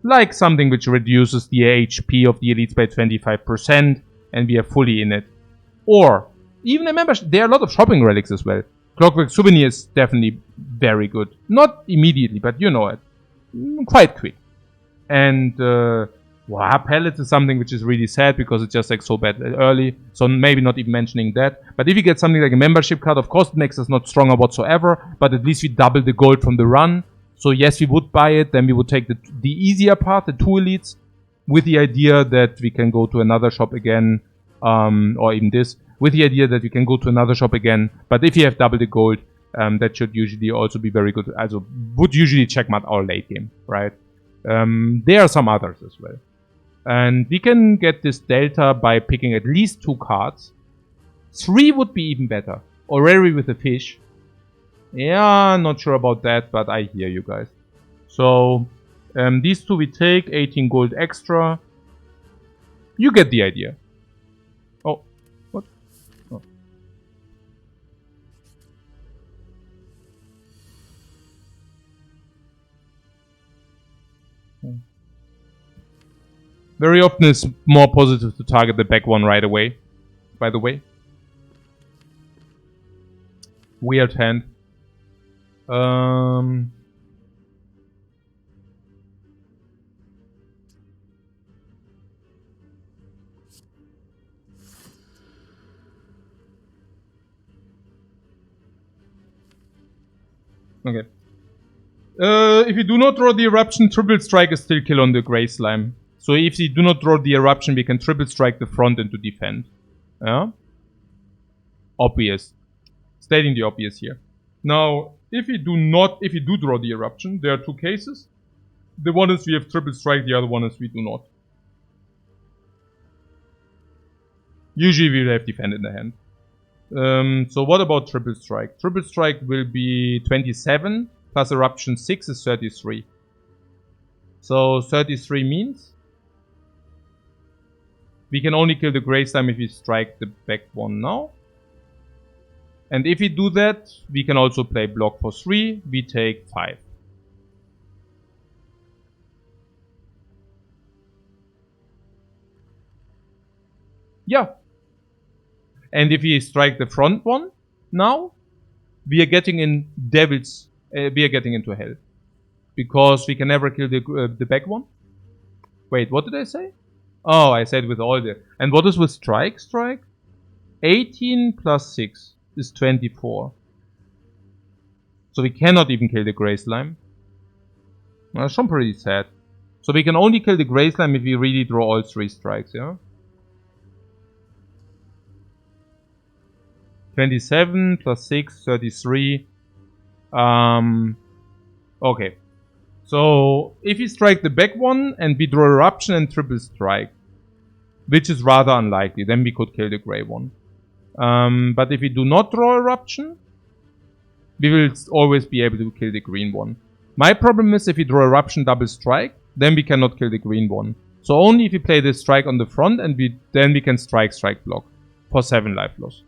Like something which reduces the HP of the elites by 25%, and we are fully in it. Or, even a membership, there are a lot of shopping relics as well. Clockwork Souvenir is definitely very good. Not immediately, but you know it. Quite quick. And, pellets is something which is really sad because it's just like so bad early. So maybe not even mentioning that. But if you get something like a membership card, of course it makes us not stronger whatsoever. But at least we double the gold from the run. So yes, we would buy it. Then we would take the easier part, the 2 elites. With the idea that we can go to another shop again. Or even this. With the idea that we can go to another shop again. But if you have double the gold, that should usually also be very good. Also, would usually checkmate our late game, right? There are some others as well. And we can get this delta by picking at least 2 cards. 3 would be even better. Orrery with a fish. Yeah, not sure about that, but I hear you guys. So, these two we take, 18 gold extra. You get the idea. Oh, what? Oh. Very often it's more positive to target the back one right away, by the way. Weird hand. Okay. If you do not draw the eruption, triple strike is still kill on the gray slime. So if you do not draw the eruption, we can triple strike the front and to defend. Yeah? Obvious. Stating the obvious here. Now, if you do draw the eruption, there are two cases. The one is we have triple strike, the other one is we do not. Usually we will have defend in the hand. So what about triple strike? Triple strike will be 27 plus eruption 6 is 33. So 33 means we can only kill the gray slime if we strike the back one now. And if we do that, we can also play block for 3. We take 5. Yeah. And if we strike the front one now, we are getting in devil's. We are getting into hell. Because we can never kill the back one. Wait, what did I say? Oh, I said with all the... And what is with strike? 18 plus 6 is 24. So we cannot even kill the gray slime. That's some pretty sad. So we can only kill the gray slime if we really draw all 3 strikes, yeah? 27 plus 6, 33. Okay. So if we strike the back one and we draw eruption and triple strike, which is rather unlikely, then we could kill the gray one. But if we do not draw eruption, we will always be able to kill the green one. My problem is if we draw eruption double strike, then we cannot kill the green one. So only if we play this strike on the front and then we can strike block for 7 life loss.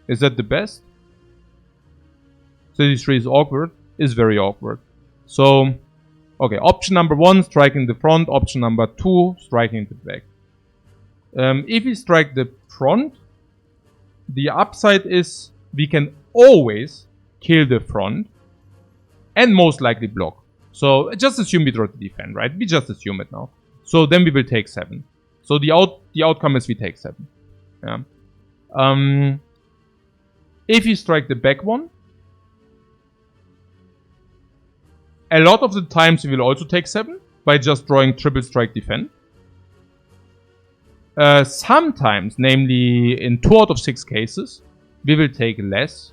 Is that the best? 33 is awkward. Is very awkward. So, okay, option number 1, striking the front. Option number 2, striking the back. If we strike the front, the upside is we can always kill the front and most likely block. So just assume we draw the defend, right? We just assume it now. So then we will take 7. So the outcome is we take 7. Yeah. If you strike the back one, a lot of the times we will also take 7 by just drawing triple strike defend. Sometimes, namely in 2 out of 6 cases, we will take less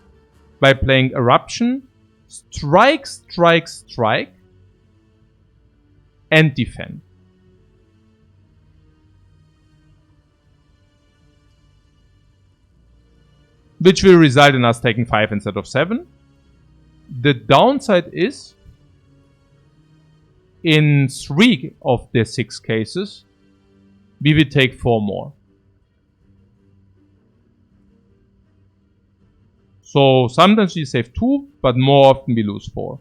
by playing eruption, strike, strike, strike, and defend. Which will result in us taking 5 instead of 7. The downside is, in 3 of the 6 cases, we will take 4 more. So sometimes we save 2, but more often we lose 4.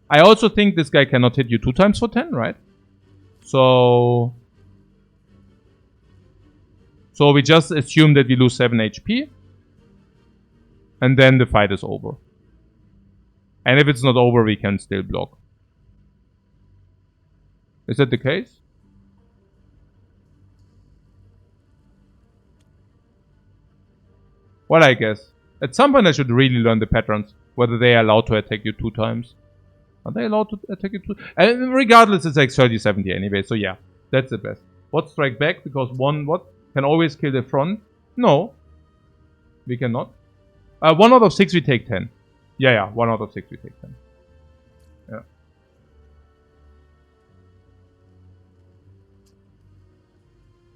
I also think this guy cannot hit you 2 times for 10, right? So we just assume that we lose 7 HP. And then the fight is over. And if it's not over, we can still block. Is that the case? Well, I guess. At some point I should really learn the patterns. Whether they are allowed to attack you 2 times. Are they allowed to attack you 2? And regardless, it's like 30-70 anyway. So yeah, that's the best. What strike back? Because one can always kill the front. No. We cannot. 1 out of 6 we take 10. Yeah, 1 out of 6 we take 10. Yeah.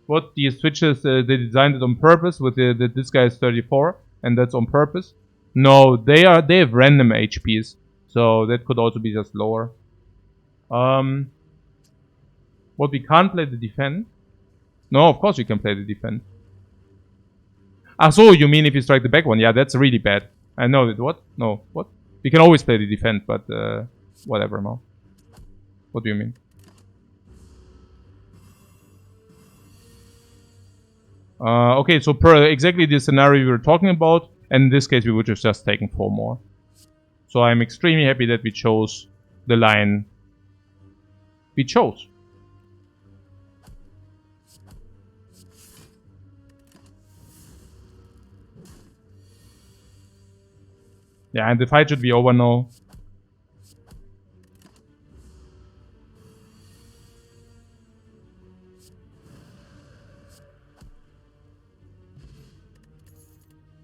What these switches, they designed it on purpose with this guy is 34, and that's on purpose. No, they have random HPs, so that could also be just lower. What we can't play the defend? No, of course you can play the defend. Ah, so you mean if you strike the back one? Yeah, that's really bad. I know that. What? No, what? We can always play the defend, but whatever, no. What do you mean? Okay, so per exactly the scenario we were talking about, and in this case we would have just taken 4 more. So I'm extremely happy that we chose the line we chose. Yeah, and the fight should be over now.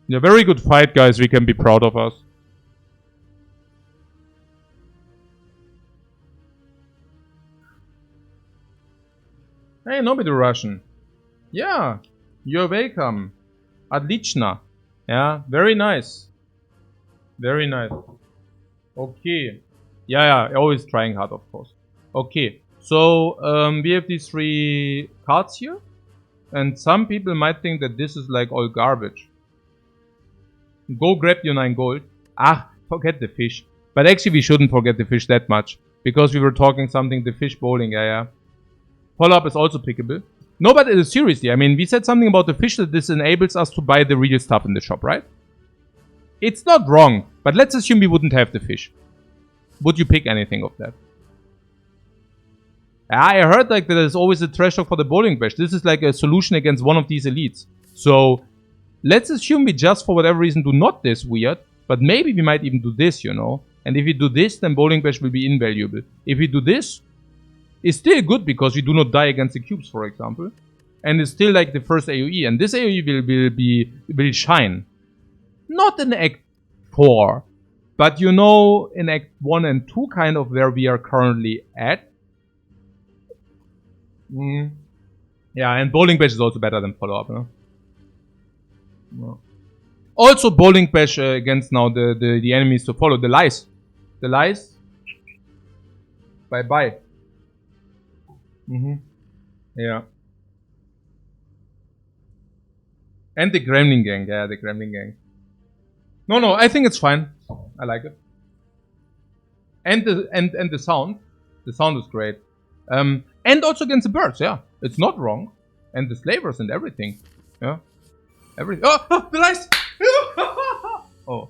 Yeah, very good fight, guys. We can be proud of us. Hey, nobody Russian. Yeah, you're welcome. Отлично. Yeah, very nice. Very nice. Okay. Yeah, always trying hard, of course. Okay, so we have these 3 cards here. And some people might think that this is like all garbage. Go grab your 9 gold. Ah, forget the fish. But actually we shouldn't forget the fish that much. Because we were talking something, the fish bowling, yeah. Follow-up is also pickable. No, but seriously, I mean, we said something about the fish that this enables us to buy the real stuff in the shop, right? It's not wrong, but let's assume we wouldn't have the fish. Would you pick anything of that? I heard like that there's always a threshold for the bowling bash. This is like a solution against one of these elites. So, let's assume we just for whatever reason do not this weird, but maybe we might even do this, you know. And if we do this, then bowling bash will be invaluable. If we do this, it's still good because we do not die against the cubes, for example. And it's still like the first AoE. And this AoE will shine. Not in Act 4. But you know, in Act 1 and 2, kind of where we are currently at. Yeah, and bowling bash is also better than follow-up, no? No. Also bowling bash against now the enemies to follow. The lies. The lies. Bye-bye. Yeah. And the Gremlin Gang. Yeah, the Gremlin Gang. No, I think it's fine. I like it. And the sound. The sound is great. And also against the birds, yeah. It's not wrong. And the slavers and everything. Yeah. Everything. Oh, the lice! Oh.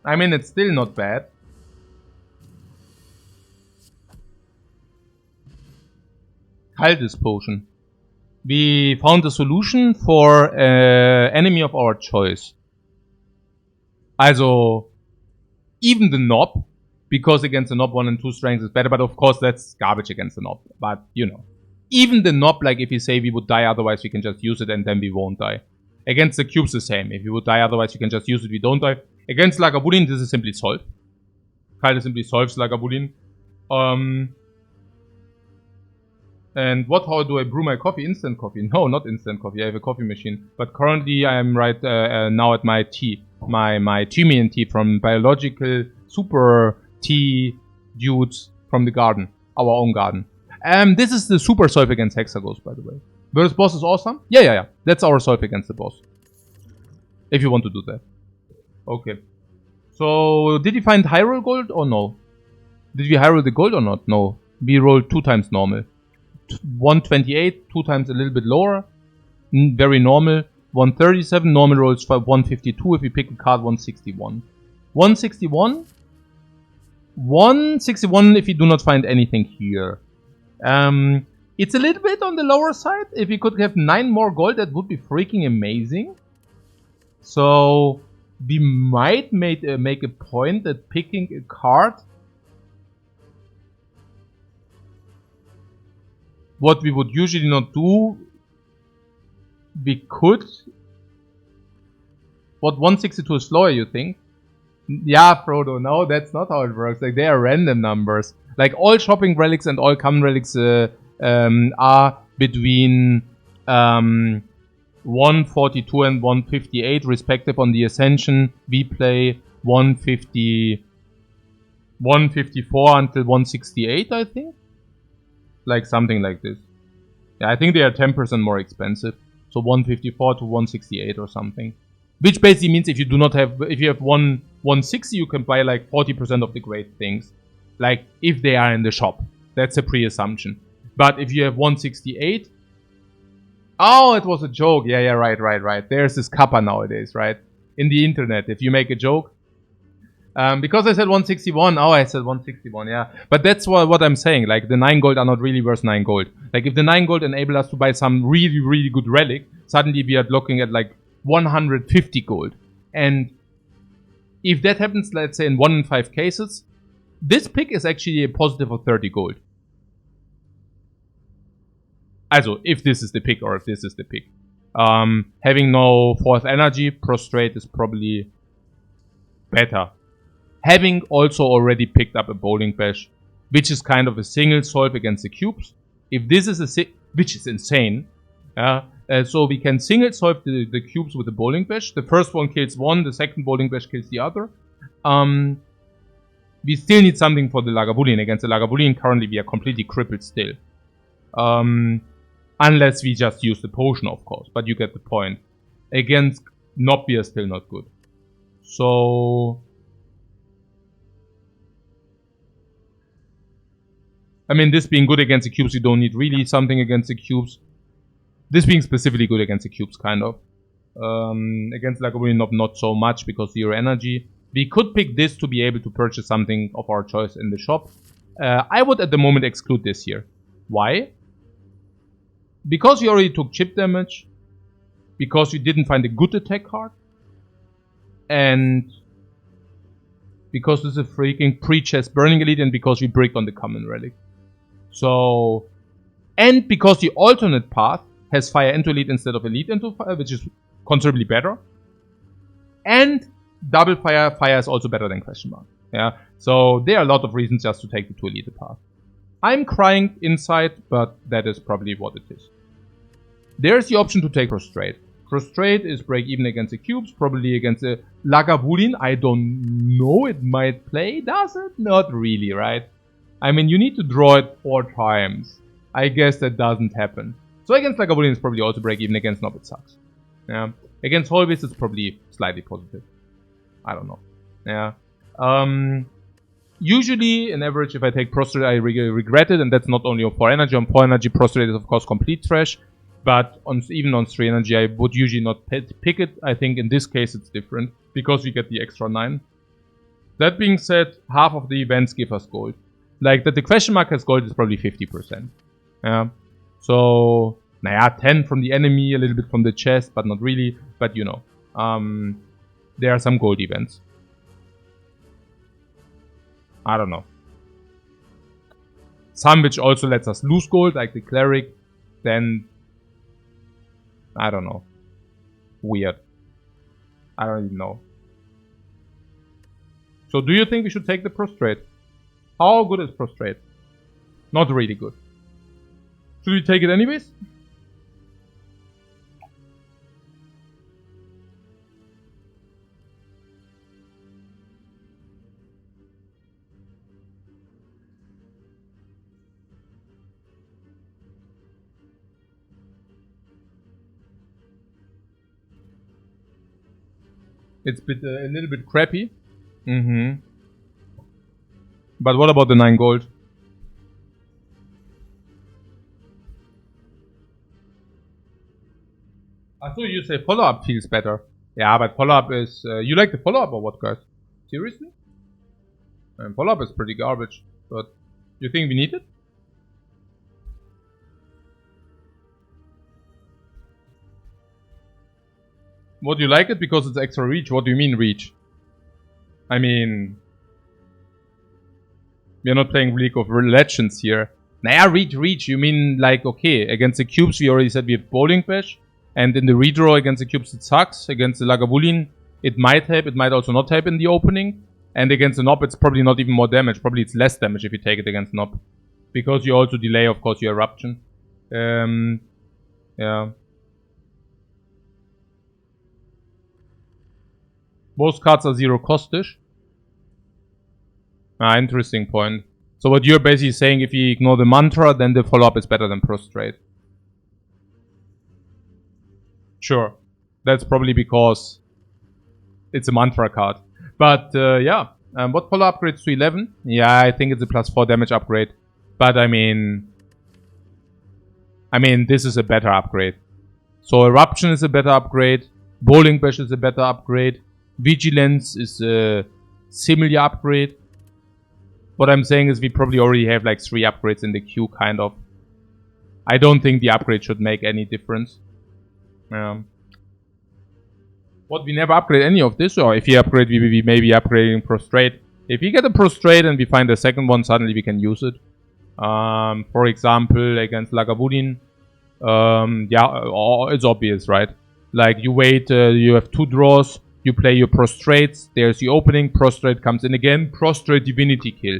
I mean, it's still not bad. Cultist potion. We found a solution for enemy of our choice. Also, even the knob, because against the knob 1 and 2 strength is better, but of course that's garbage against the knob. But, you know. Even the knob, like if you say we would die otherwise, we can just use it and then we won't die. Against the cubes the same. If you would die otherwise, you can just use it, we don't die. Against Lagavulin, this is simply solved. Kyle simply solves Lagavulin. And how do I brew my coffee? Instant coffee? No, not instant coffee. I have a coffee machine. But currently I am right now at my tea. My Thymian tea from biological super tea dudes from the garden. Our own garden. This is the super solve against Hexagos, by the way. Versus boss is awesome? Yeah. That's our solve against the boss. If you want to do that. Okay. So, did you find Hyrule Gold or no? Did we Hyrule the Gold or not? No. We rolled 2 times normal. 128, 2 times a little bit lower. Very normal. 137, normal rolls for 152. If we pick a card, 161. 161? 161 if you do not find anything here. It's a little bit on the lower side. If we could have 9 more gold, that would be freaking amazing. So, we might make a point at picking a card. What we would usually not do, we could What, 162 is slower, you think? Yeah, Frodo, no, that's not how it works. Like, they are random numbers. Like, all shopping relics and all common relics are between 142 and 158, respective. On the Ascension, we play 154 until 168, I think? Like, something like this. Yeah, I think they are 10% more expensive. So 154 to 168 or something. Which basically means if you do not have, if you have 160, you can buy like 40% of the great things. Like, if they are in the shop. That's a pre-assumption. But if you have 168... Oh, it was a joke. Yeah, right. There's this kappa nowadays, right? In the internet, if you make a joke. Because I said 161. Oh, I said 161, yeah. But that's what I'm saying. Like, the 9 gold are not really worth 9 gold. Like, if the 9 gold enable us to buy some really, really good relic, suddenly we are looking at like 150 gold. And if that happens, let's say in 1 in 5 cases, this pick is actually a positive of 30 gold. Also, if this is the pick or if this is the pick. Having no 4th energy, prostrate is probably better. Having also already picked up a bowling bash, which is kind of a single solve against the cubes. If this is which is insane. So we can single solve the cubes with the bowling bash. The first one kills one, the second bowling bash kills the other. We still need something for the Lagavulin. Against the Lagavulin, currently we are completely crippled still. Unless we just use the potion, of course. But you get the point. Against Nob, we are still not good. So... I mean, this being good against the cubes, you don't need really something against the cubes. This being specifically good against the cubes, kind of. Against Lagavulin, not so much, because 0 energy. We could pick this to be able to purchase something of our choice in the shop. I would at the moment exclude this here. Why? Because you already took chip damage. Because you didn't find a good attack card. And because this is a freaking pre-chest burning elite, and because we brick on the common relic. So, and because the alternate path has fire into elite instead of elite into fire, which is considerably better. And double fire is also better than question mark. Yeah, so there are a lot of reasons just to take the 2 elite path. I'm crying inside, but that is probably what it is. There's the option to take prostrate. Prostrate is break even against the cubes, probably against the Lagavulin. I don't know, it might play, does it? Not really, right? I mean, you need to draw it 4 times. I guess that doesn't happen. So against Lagavulin it's probably also break even, against Nob it sucks. Yeah. Against Holvis it's probably slightly positive. I don't know. Yeah. Usually, in average, if I take prostrate, I regret it, and that's not only on 4 energy. On 4 energy, prostrate is of course complete trash. But even on 3 energy, I would usually not pick it. I think in this case it's different, because we get the extra 9. That being said, half of the events give us gold. Like, that the question mark has gold is probably 50%. Yeah. So, 10 from the enemy, a little bit from the chest, but not really. But you know, there are some gold events. I don't know. Some which also lets us lose gold, like the cleric. Then, I don't know. Weird. I don't even know. So do you think we should take the prostrate? How good is prostrate? Not really good. Should we take it anyways? It's a little bit crappy. But what about the 9 gold? I thought you say follow-up feels better. Yeah, but follow-up is... you like the follow-up or what, guys? Seriously? Follow-up is pretty garbage. But you think we need it? What, do you like it because it's extra reach? What do you mean reach? I mean... we are not playing League of Legends here. Nah, reach. You mean like, okay, against the cubes we already said we have Bowling Bash. And in the redraw against the cubes it sucks. Against the Lagavulin, It might help, it might also not help in the opening. And against the Nob, it's probably not even more damage. Probably it's less damage if you take it against Nob. Because you also delay, of course, your eruption. Yeah. Both cards are 0 costish. Interesting point. So what you're basically saying, if you ignore the mantra, then the follow-up is better than prostrate. Sure. That's probably because it's a mantra card. But yeah. What follow upgrades to 11? Yeah, I think it's a +4 damage upgrade. But I mean, this is a better upgrade. So Eruption is a better upgrade. Bowling Bash is a better upgrade. Vigilance is a similar upgrade. What I'm saying is we probably already have like 3 upgrades in the queue, kind of. I don't think the upgrade should make any difference. What, we never upgrade any of this? Or if you upgrade, we may be upgrading Prostrate. If we get a Prostrate and we find a second one, suddenly we can use it. For example, against Lagavulin. Yeah, it's obvious, right? Like, you wait, you have 2 draws. You play your Prostrates, there's the opening, Prostrate comes in again, Prostrate Divinity kill.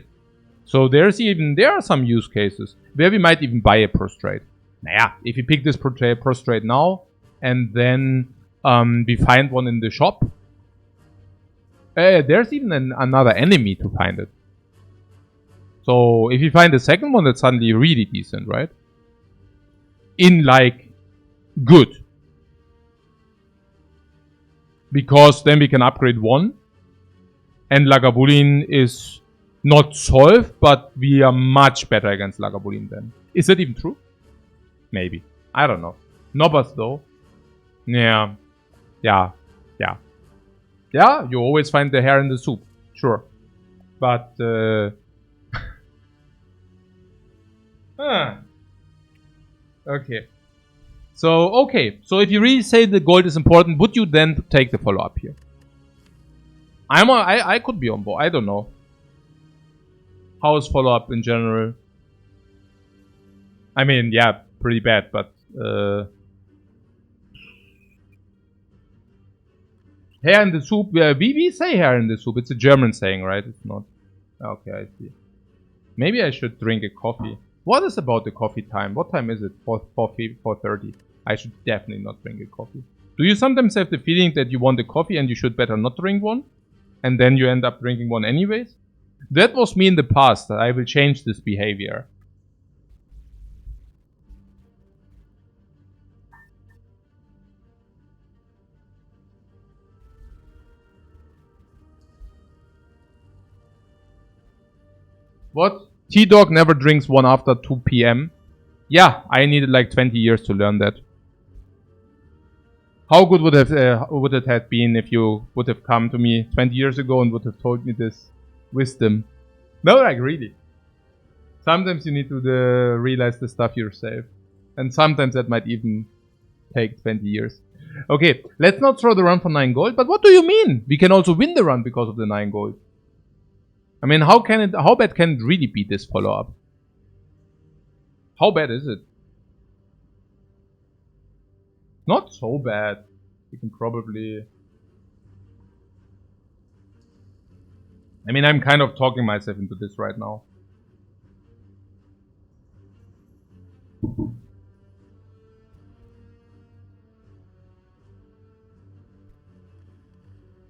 So there are some use cases where we might even buy a Prostrate. Naja, if you pick this Prostrate now, and then we find one in the shop, there's even another enemy to find it. So if you find a second one, that's suddenly really decent, right? In like, good. Because then we can upgrade 1. And Lagavulin is not solved, but we are much better against Lagavulin then. Is that even true? Maybe. I don't know. Nobbers though. Yeah. Yeah. Yeah. Yeah, you always find the hair in the soup. Sure. But, okay. So, okay. So if you really say the gold is important, would you then take the follow-up here? I could be on board. I don't know. How is follow-up in general? I mean, yeah, pretty bad, but... hair in the soup. We say hair in the soup. It's a German saying, right? It's not... Okay, I see. Maybe I should drink a coffee. What is about the coffee time? What time is it? 4:30. I should definitely not drink a coffee. Do you sometimes have the feeling that you want a coffee and you should better not drink one? And then you end up drinking one anyways? That was me in the past. I will change this behavior. What? T-Dog never drinks one after 2 PM. Yeah, I needed like 20 years to learn that. How good would it have been if you would have come to me 20 years ago and would have told me this wisdom? No, like really. Sometimes you need to realize the stuff yourself. And sometimes that might even take 20 years. Okay, let's not throw the run for 9 gold. But what do you mean? We can also win the run because of the 9 gold. I mean, how bad can it really be, this follow-up? How bad is it? Not so bad. You can probably... I mean, I'm kind of talking myself into this right now.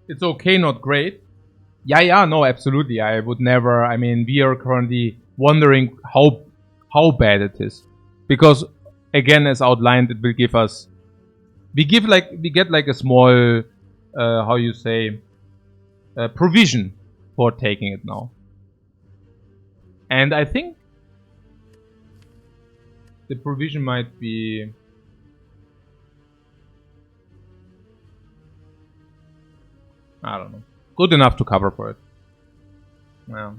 It's okay, not great. Yeah, no, absolutely. I would never... I mean, we are currently wondering how bad it is. Because, again, as outlined, it will give us... We get like a small, how you say, provision for taking it now. And I think the provision might be... I don't know. Good enough to cover for it. Yeah.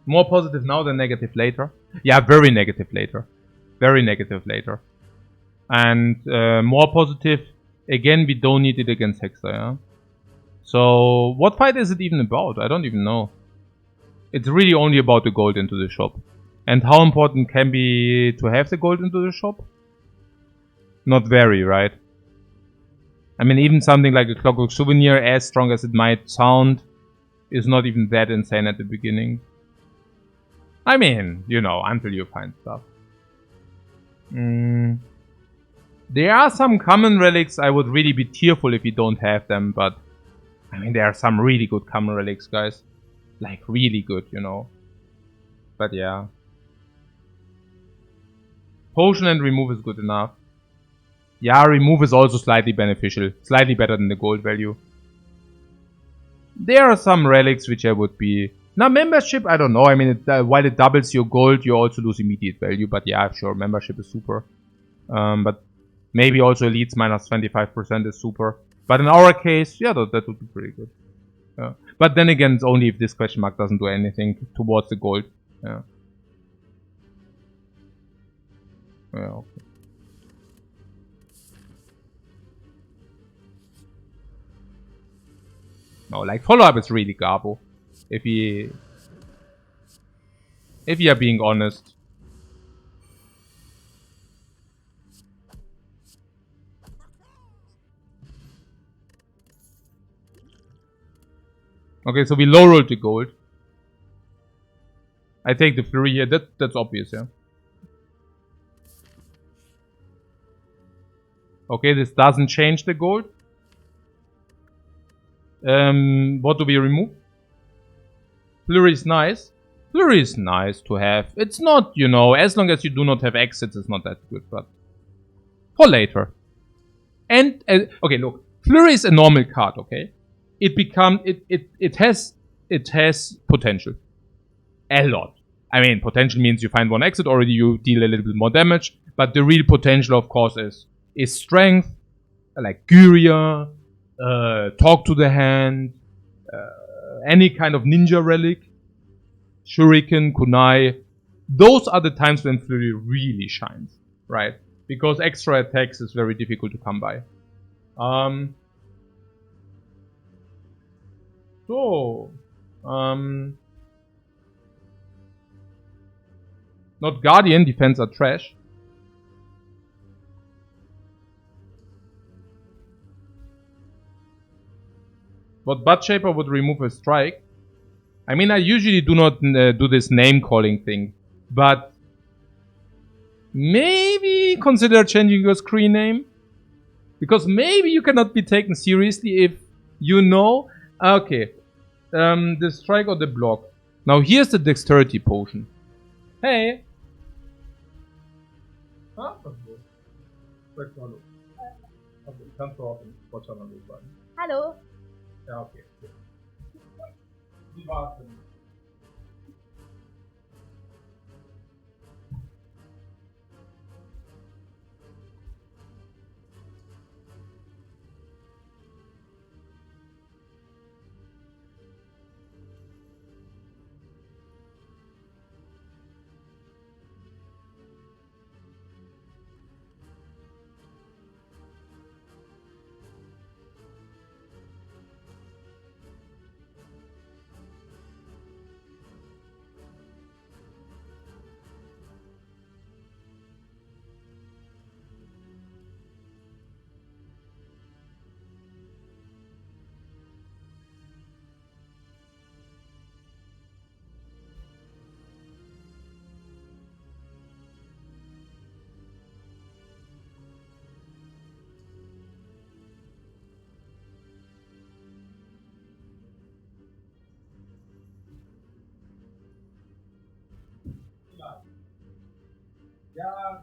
More positive now than negative later. Yeah, very negative later. Very negative later. And more positive, again, we don't need it against Hexer, yeah? So, what fight is it even about? I don't even know. It's really only about the gold into the shop. And how important can be to have the gold into the shop? not very, right? I mean, even something like a Clockwork Souvenir, as strong as it might sound, is not even that insane at the beginning. I mean, you know, until you find stuff. There are some common relics. I would really be tearful if you don't have them, but I mean, there are some really good common relics, guys. Like, really good, you know. But yeah. Potion and remove is good enough. Yeah, remove is also slightly beneficial. Slightly better than the gold value. There are some relics which I would be... Now, membership, I don't know. I mean, while it doubles your gold, you also lose immediate value. But yeah, sure, membership is super. But maybe also elites minus 25% is super. But in our case, yeah, that would be pretty good. Yeah. But then again, it's only if this question mark doesn't do anything towards the gold. Yeah. Yeah, okay. No, like, follow-up is really garbo. If you are being honest. Okay, so we low rolled the gold. I take the flurry here. That's obvious, yeah. Okay, this doesn't change the gold. What do we remove? Flurry is nice. Flurry is nice to have. It's not, you know, as long as you do not have exits, it's not that good, but for later. And okay, look, Flurry is a normal card, okay? It has potential. A lot. I mean, potential means you find one exit already, you deal a little bit more damage, but the real potential, of course, is strength, like Gyria, talk to the hand, any kind of ninja relic, shuriken, kunai. Those are the times when Flurry really shines, right? Because extra attacks is very difficult to come by. Not Guardian, defense are trash. What Butt Shaper would remove a strike. I mean, I usually do not do this name calling thing, but maybe consider changing your screen name, because maybe you cannot be taken seriously if you know. Okay, the strike or the block. Now here's the dexterity potion. Hey. Huh? Hallo. Ja, okay. Wie war's denn? Ja.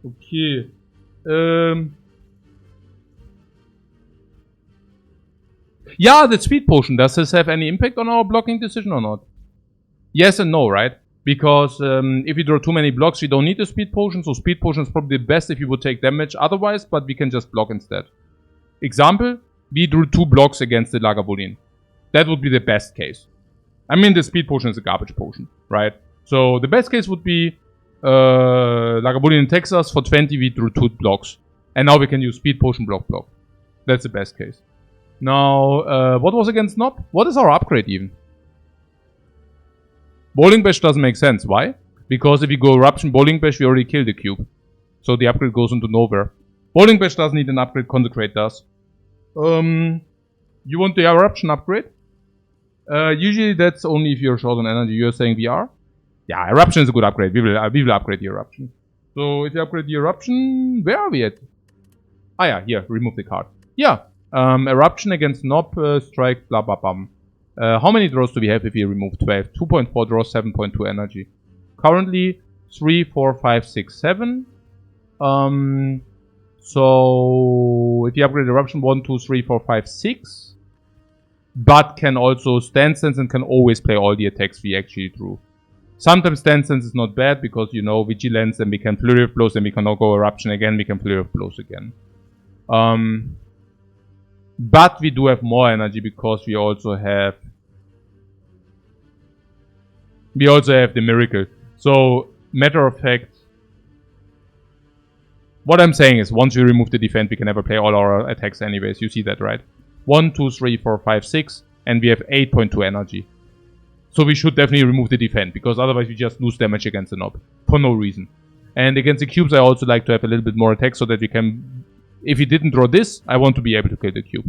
Okay. Yeah, the speed potion. Does this have any impact on our blocking decision or not? Yes and no, right? Because if you draw too many blocks, you don't need the speed potion. So speed potion is probably the best if you would take damage otherwise, but we can just block instead. Example, we drew 2 blocks against the Lagavulin. That would be the best case. I mean, the speed potion is a garbage potion, right? So the best case would be Lagavulin attacks us for 20, we drew 2 blocks. And now we can use speed potion block. That's the best case. Now, what was against Nob? What is our upgrade even? Bowling Bash doesn't make sense. Why? Because if you go Eruption, Bowling Bash, we already killed the cube. So the upgrade goes into nowhere. Bowling Bash doesn't need an upgrade, Consecrate does. You want the Eruption upgrade? Usually that's only if you're short on energy. You're saying we are? Yeah, Eruption is a good upgrade. We will upgrade the Eruption. So if you upgrade the Eruption, where are we at? Ah yeah, here, remove the card. Yeah, Eruption against Nob, strike, blah blah blah. How many draws do we have if we remove 12? 2.4 draws, 7.2 energy. Currently, 3, 4, 5, 6, 7. So if you upgrade Eruption, 1, 2, 3, 4, 5, 6. But can also stand sense and can always play all the attacks we actually drew. Sometimes stand sense is not bad because, you know, Vigilance, then we can Flurry of Blows, then we can now go Eruption again, we can Flurry of Blows again. But we do have more energy because we also have the Miracle. So, matter of fact, what I'm saying is, once we remove the defense, we can never play all our attacks anyways. You see that, right? 1, 2, 3, 4, 5, 6, and we have 8.2 energy. So we should definitely remove the defense, because otherwise we just lose damage against the Nob. For no reason. And against the cubes, I also like to have a little bit more attack so that we can... If he didn't draw this, I want to be able to kill the cube.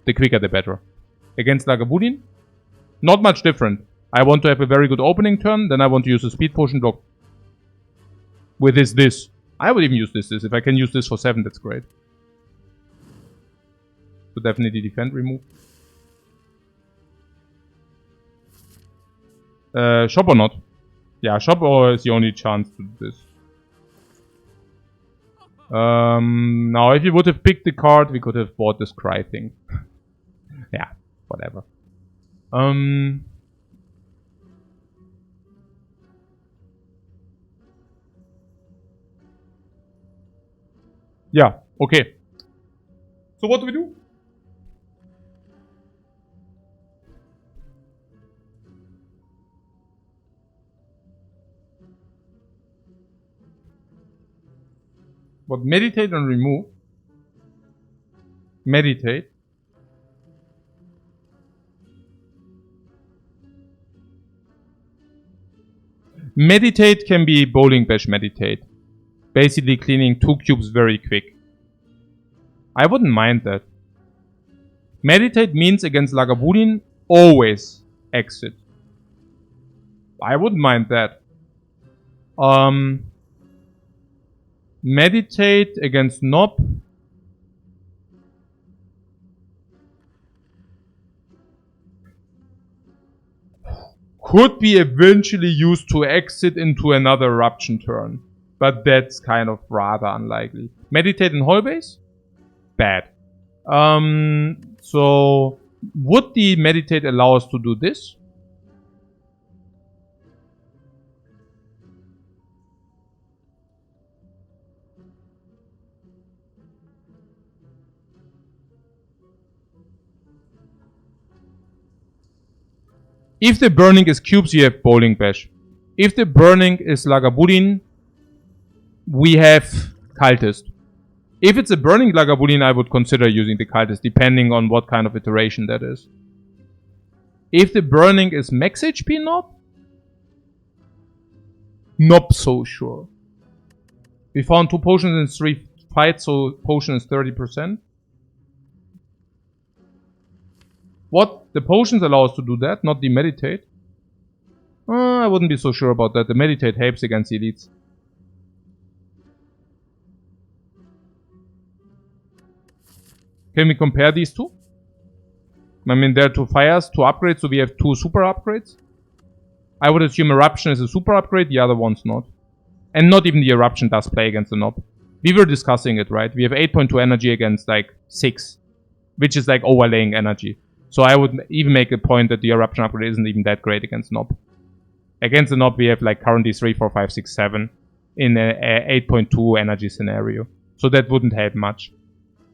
The quicker the better. Against Lagavulin, not much different. I want to have a very good opening turn, then I want to use a speed potion block. With this. I would even use this. If I can use this for 7, that's great. So definitely defend remove. Shop or not? Yeah, shop or is the only chance to do this. Now if you would have picked the card, we could have bought this cry thing. Yeah, whatever. Yeah, okay. So what do we do? What, meditate and remove? Meditate. Meditate can be Bowling Bash meditate. Basically cleaning 2 cubes very quick. I wouldn't mind that. Meditate means against Lagavulin, always exit. I wouldn't mind that. Meditate against Nob. Could be eventually used to exit into another Eruption turn. But that's kind of rather unlikely. Meditate in Hall Base? Bad. So would the Meditate allow us to do this? If the burning is cubes, you have Bowling Bash. If the burning is Lagavulin, we have Cultist. If it's a burning Lagavulin, I would consider using the Cultist, depending on what kind of iteration that is. If the burning is max HP Nob, not so sure. We found 2 potions in 3 fights, so potion is 30%. What? The potions allow us to do that, not the meditate. I wouldn't be so sure about that. The meditate helps against the elites. Can we compare these two? I mean, there are 2 fires, 2 upgrades, so we have 2 super upgrades. I would assume Eruption is a super upgrade, the other one's not. And not even the Eruption does play against the Nob. We were discussing it, right? We have 8.2 energy against like 6. Which is like overlaying energy. So I would even make a point that the Eruption upgrade isn't even that great against Nob. Against the Nob we have like currently 3, 4, 5, 6, 7 in a 8.2 energy scenario. So that wouldn't help much.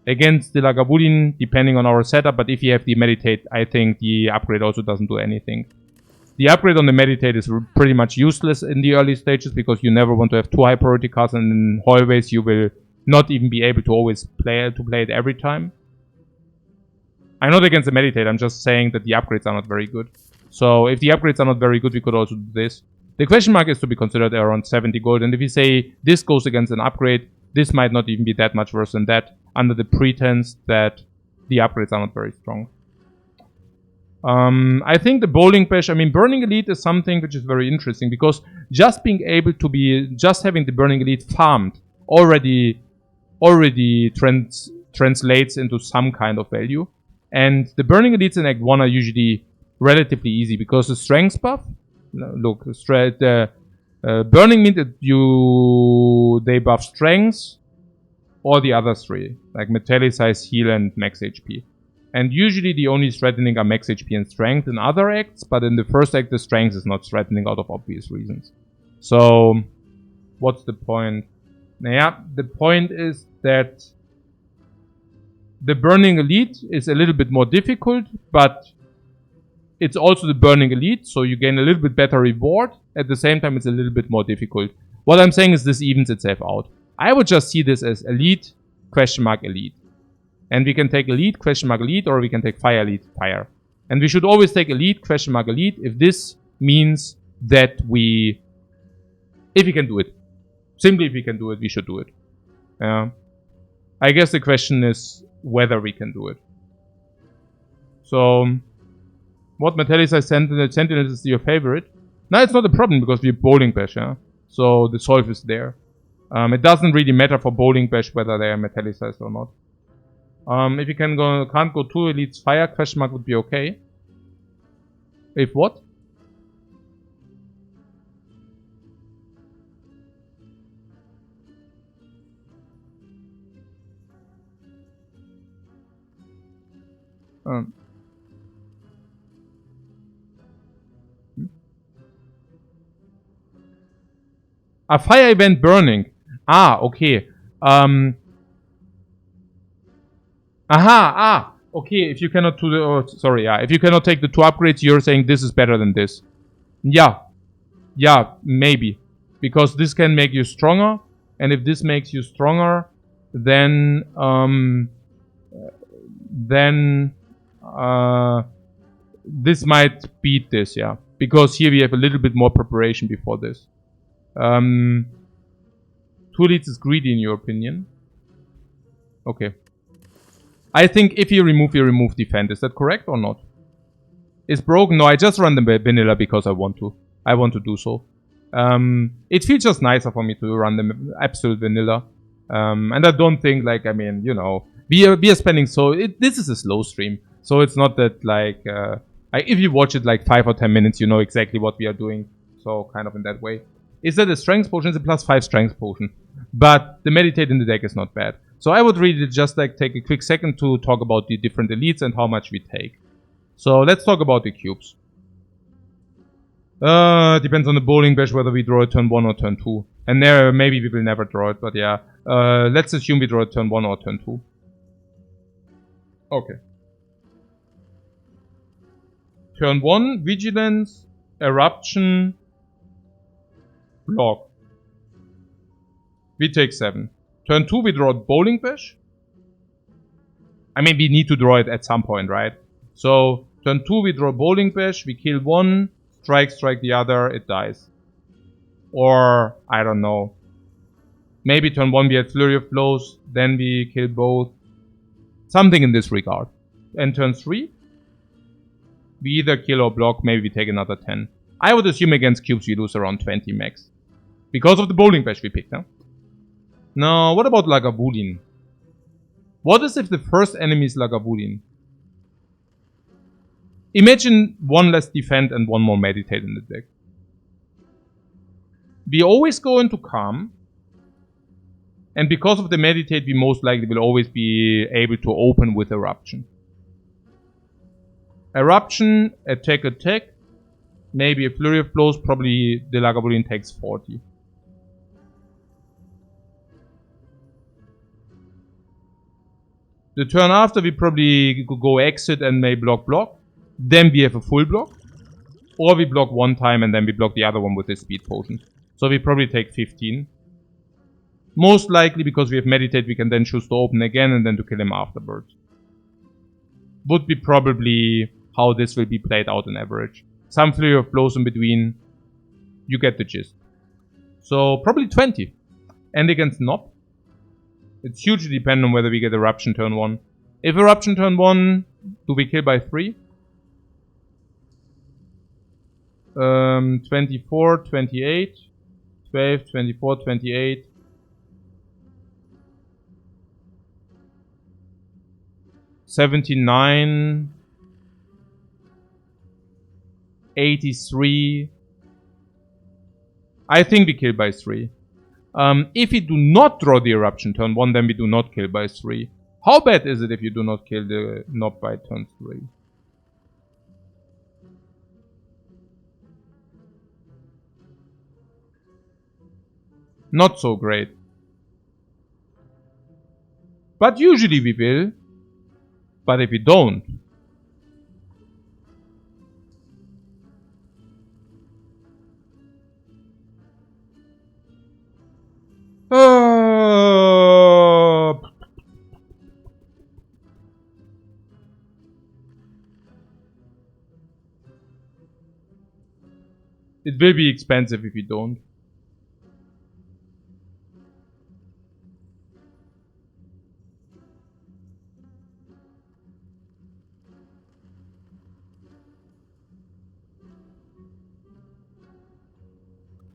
Against the Lagavulin, depending on our setup, but if you have the Meditate, I think the upgrade also doesn't do anything. The upgrade on the Meditate is pretty much useless in the early stages because you never want to have 2 high priority cards, and in hallways you will not even be able to always play it every time. I'm not against the meditate, I'm just saying that the upgrades are not very good. So if the upgrades are not very good, we could also do this. The question mark is to be considered around 70 gold, and if you say this goes against an upgrade, this might not even be that much worse than that, under the pretense that the upgrades are not very strong. I think the bowling bash, I mean, Burning Elite is something which is very interesting, because just being able to be, just having the Burning Elite farmed already translates into some kind of value. And the Burning Elites in Act 1 are usually relatively easy, because the strength buff, look, Burning means that they buff strength or the other three, like Metallicize, Heal, and Max HP. And usually the only threatening are Max HP and Strength in other acts, but in the first act the Strength is not threatening out of obvious reasons. So, what's the point? Yeah, the point is that the Burning Elite is a little bit more difficult, but it's also the Burning Elite, so you gain a little bit better reward. At the same time, it's a little bit more difficult. What I'm saying is this evens itself out. I would just see this as Elite, question mark Elite. And we can take Elite, question mark Elite, or we can take Fire Elite, Fire. And we should always take Elite, question mark Elite, if this means that if we can do it. Simply if we can do it, we should do it. I guess the question is whether we can do it. So, what Metallicize Sentinel is your favorite? No, it's not a problem because we have Bowling Bash, yeah? So the solve is there. It doesn't really matter for Bowling Bash whether they are Metallicized or not. If you can't go 2 Elites Fire, question mark would be okay. If what? A fire event burning. Ah, okay. Okay, if you cannot do the... if you cannot take the 2 upgrades, you're saying this is better than this. Yeah. Yeah, maybe. Because this can make you stronger. And if this makes you stronger, then... this might beat this, yeah. Because here we have a little bit more preparation before this. 2 leads is greedy in your opinion. Okay. I think if you remove defend. Is that correct or not? Is broken? No, I just run the vanilla because I want to. I want to do so. It feels just nicer for me to run the absolute vanilla. And I don't think, like, I mean, you know, we are spending so... this is a slow stream. So it's not that, like, if you watch it like 5 or 10 minutes, you know exactly what we are doing. So, kind of in that way. Is that a strength potion? It's a +5 strength potion. But the meditate in the deck is not bad. So I would really just like take a quick second to talk about the different elites and how much we take. So let's talk about the cubes. Depends on the bowling bash whether we draw it turn 1 or turn 2. And there maybe we will never draw it, but yeah. Let's assume we draw it turn 1 or turn 2. Okay. Turn 1, Vigilance, Eruption, Block. We take 7. Turn 2, we draw Bowling Bash. I mean, we need to draw it at some point, right? So, turn 2, we draw Bowling Bash. We kill 1, strike the other, it dies. Or, I don't know. Maybe turn 1 we had Flurry of Blows, then we kill both. Something in this regard. And turn 3, we either kill or block, maybe we take another 10. I would assume against cubes we lose around 20 max. Because of the Bowling Bash we picked, huh? Now, what about Lagavulin? What is if the first enemy is Lagavulin? Imagine 1 less defend and 1 more meditate in the deck. We always go into calm. And because of the meditate, we most likely will always be able to open with eruption. Eruption, attack. Maybe a flurry of blows, probably the Lagavulin takes 40. The turn after, we probably go exit and may block. Then we have a full block. Or we block 1 time and then we block the other one with the speed potion. So we probably take 15. Most likely because we have meditate, we can then choose to open again and then to kill him afterwards. would be probably how this will be played out on average. Some flurry of blows in between. You get the gist. So probably 20. And against Nob, it's hugely dependent on whether we get Eruption turn 1. If Eruption turn 1, do we kill by 3? 24, 28, 12, 24, 28. 79, 83. I think we kill by 3. If we do not draw the Eruption turn 1, then we do not kill by 3. How bad is it if you do not kill the Nob by turn 3? Not so great. But usually we will. But if we don't... It will be expensive if we don't.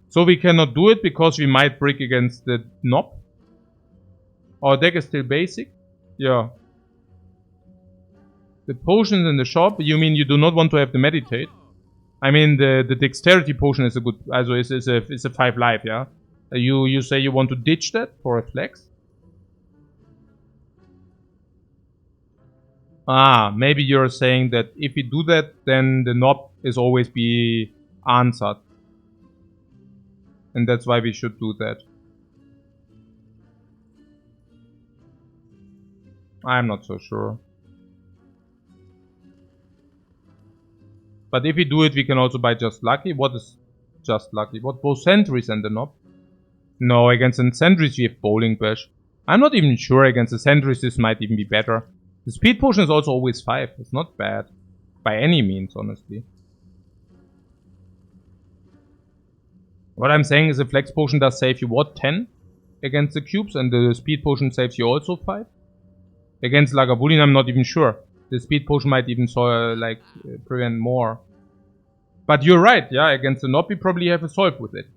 So we cannot do it because we might brick against the Nob. Our deck is still basic. Yeah. The potions in the shop, you mean you do not want to have the meditate? I mean the dexterity potion is a good, also is a 5 life, yeah? You say you want to ditch that for a flex? Ah, maybe you're saying that if we do that, then the Nob is always be answered. And that's why we should do that. I'm not so sure. But if we do it, we can also buy Just Lucky. What is Just Lucky? What, both Sentries and the Nob? No, against the Sentries we have Bowling Bash. I'm not even sure against the Sentries this might even be better. The Speed Potion is also always 5. It's not bad. By any means, honestly. What I'm saying is the Flex Potion does save you what, 10? Against the cubes, and the Speed Potion saves you also 5? Against Lagavulin I'm not even sure. The Speed Potion might even prevent more. But you're right, yeah, against the Nob we probably have a solve with it.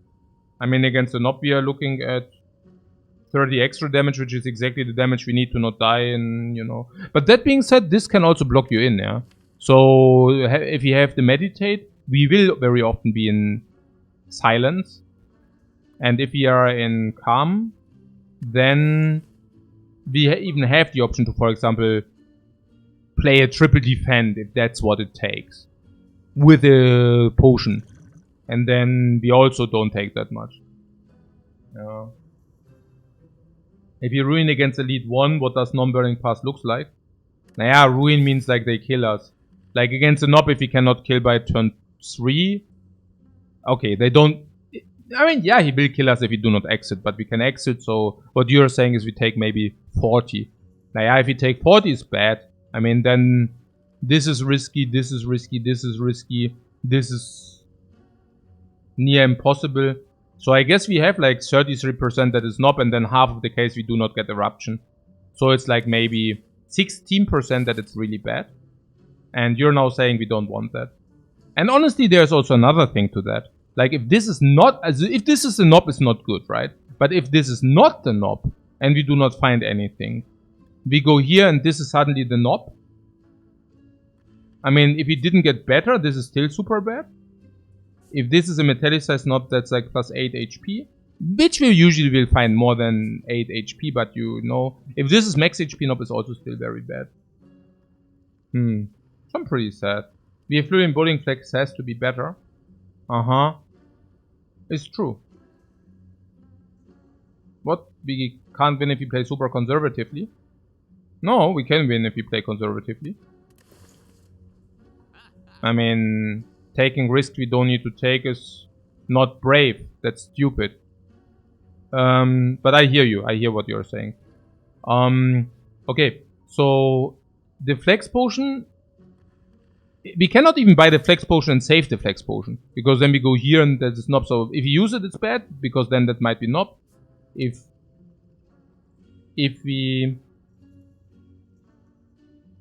I mean, against the Nob we are looking at 30 extra damage, which is exactly the damage we need to not die and, you know. But that being said, this can also block you in, yeah. So, if you have the Meditate, we will very often be in Silence. And if we are in Calm, then we even have the option to, for example, play a triple defend if that's what it takes. With a potion. And then we also don't take that much. Yeah. If you ruin against Elite 1, what does non-burning pass looks like? Naja, ruin means like they kill us. Like against the Nob, if we cannot kill by turn 3. Okay, they don't... I mean, yeah, he will kill us if we do not exit, but we can exit, so... What you're saying is we take maybe 40. Naja, if we take 40 is bad. I mean, then... This is risky, this is risky, this is risky. This is... near impossible. So I guess we have like 33% that is Nob, and then half of the case we do not get Eruption. So it's like maybe 16% that it's really bad. And you're now saying we don't want that. And honestly, there's also another thing to that. Like if this is not, if this is the Nob, it's not good, right? But if this is not the Nob, and we do not find anything, we go here and this is suddenly the Nob. I mean, if it didn't get better, this is still super bad. If this is a metallicized Nob, that's like plus 8 HP. Which we usually will find more than 8 HP, but you know. If this is max HP Nob, it's also still very bad. I'm pretty sad. The Effluent Bowling Flex has to be better. It's true. What? We can't win if we play super conservatively? No, we can win if we play conservatively. I mean... Taking risks we don't need to take is not brave. That's stupid. But I hear you. I hear what you're saying. Okay. So The flex potion, we cannot even buy the flex potion and save the flex potion, because then we go here and there's this knob. So if you use it, it's bad, because then that might be knob. If we...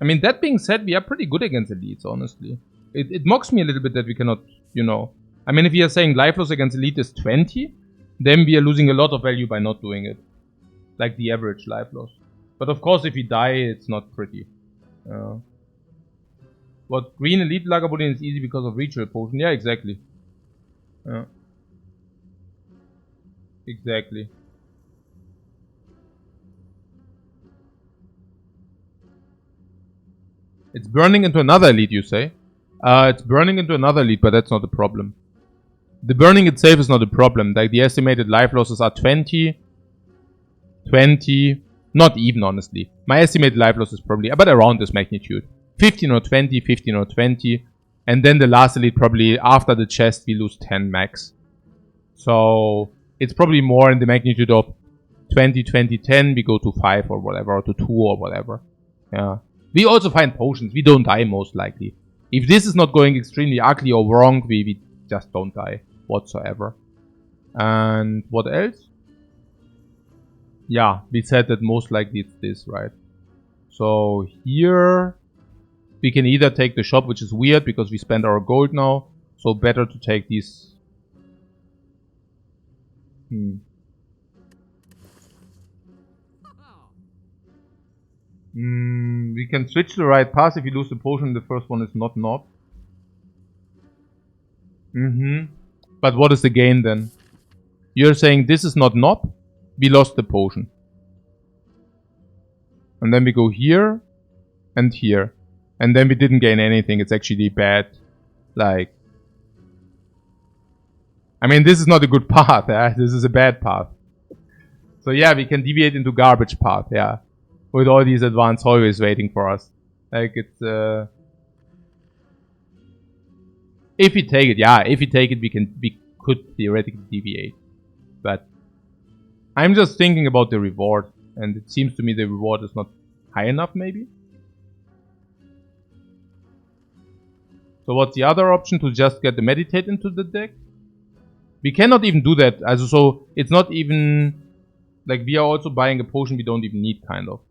I mean, that being said, we are pretty good against elites, honestly. It mocks me a little bit that we cannot, you know... I mean, if we are saying life loss against elite is 20, then we are losing a lot of value by not doing it. Like the average life loss. But of course, if we die, it's not pretty. What green elite Lagavulin is easy because of ritual potion. Yeah, exactly. Exactly. It's burning into another elite, you say? It's burning into another elite, but that's not the problem. The burning itself is not a problem. Like, the estimated life losses are 20, 20, not even, honestly. My estimated life loss is probably about around this magnitude. 15 or 20, 15 or 20. And then the last elite, probably after the chest, we lose 10 max. So, it's probably more in the magnitude of 20, 20, 10. We go to 5 or whatever, or to 2 or whatever. Yeah. We also find potions. We don't die, most likely. If this is not going extremely ugly or wrong, we just don't die whatsoever. And what else? Yeah, we said that most likely it's this, right? So here we can either take the shop, which is weird because we spend our gold now. So better to take these. We can switch the right path if you lose the potion. The first one is not knob. But what is the gain then? You're saying this is not knob. We lost the potion. And then we go here and here. And then we didn't gain anything. It's actually bad. Like... I mean, this is not a good path. This is a bad path. So yeah, we can deviate into garbage path. Yeah. With all these advanced hallways waiting for us. Like, it's... If we take it, yeah. If we take it, we could theoretically deviate. But... I'm just thinking about the reward. And it seems to me the reward is not high enough, maybe? So what's the other option? To just get the meditate into the deck? We cannot even do that. So it's not even... Like, we are also buying a potion we don't even need, kind of.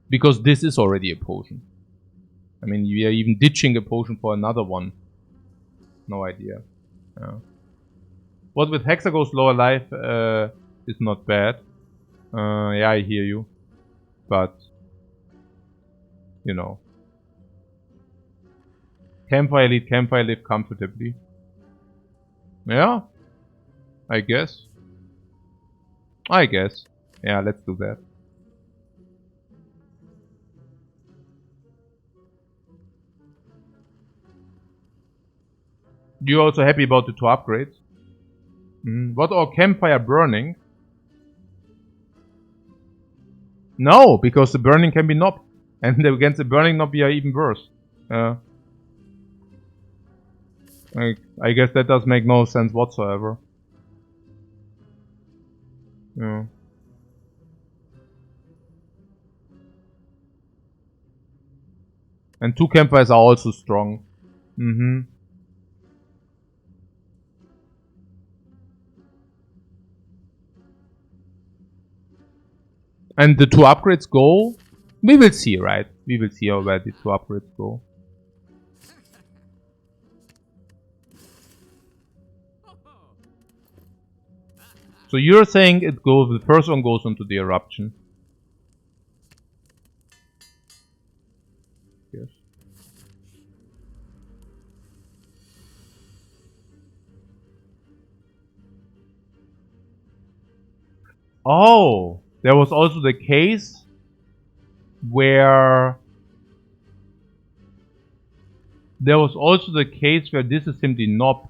Because this is already a potion. I mean, we are even ditching a potion for another one. No idea. Yeah. What with Hexagon's lower life is not bad. Yeah, I hear you. But, you know. Campfire live comfortably. Yeah. I guess. Yeah, let's do that. You also happy about the 2 upgrades? What are campfire burning? No, because the burning can be knob. And against the burning knob we are even worse. I guess that does make no sense whatsoever. Yeah. And 2 campfires are also strong. And the 2 upgrades go? We will see, right? We will see how where the 2 upgrades go. So you're saying it goes, the first one goes into the eruption. Yes. Oh, there was also the case where this is simply knob.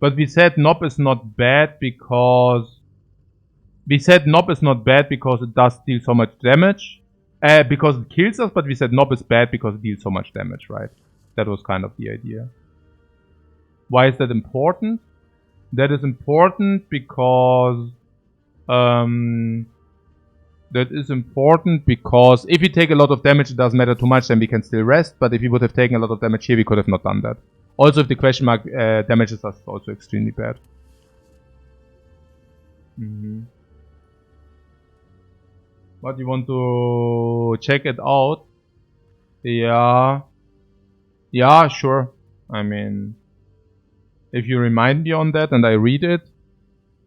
But we said knob is not bad because it does deal so much damage. Because it kills us, but we said knob is bad because it deals so much damage, right? That was kind of the idea. Why is that important? That is important because That is important because if we take a lot of damage, it doesn't matter too much, then we can still rest. But if we would have taken a lot of damage here, we could have not done that. Also, if the question mark damages us, it's also extremely bad. But you want to check it out? Yeah. Yeah, sure. I mean, if you remind me on that and I read it,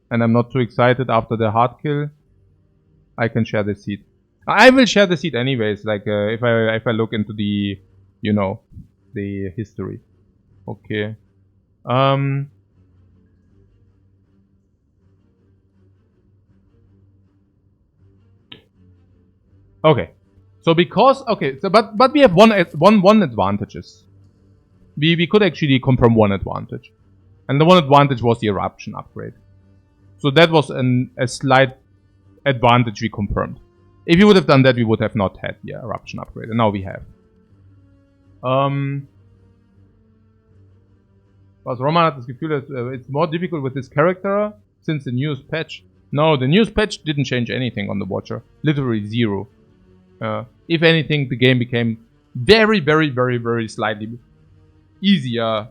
and I'm not too excited after the hard kill, I can share the seed. I will share the seed anyways, like if I look into the, you know, the history. Okay. Okay. So because but we have one advantages. We could actually confirm one advantage, and the one advantage was the eruption upgrade. So that was a slight advantage we confirmed. If you would have done that, we would have not had the eruption upgrade, and now we have. Was Roman hat das Gefühl, that it's more difficult with this character since the newest patch? No, the newest patch didn't change anything on the Watcher. Literally zero. If anything, the game became very, very, very, very slightly easier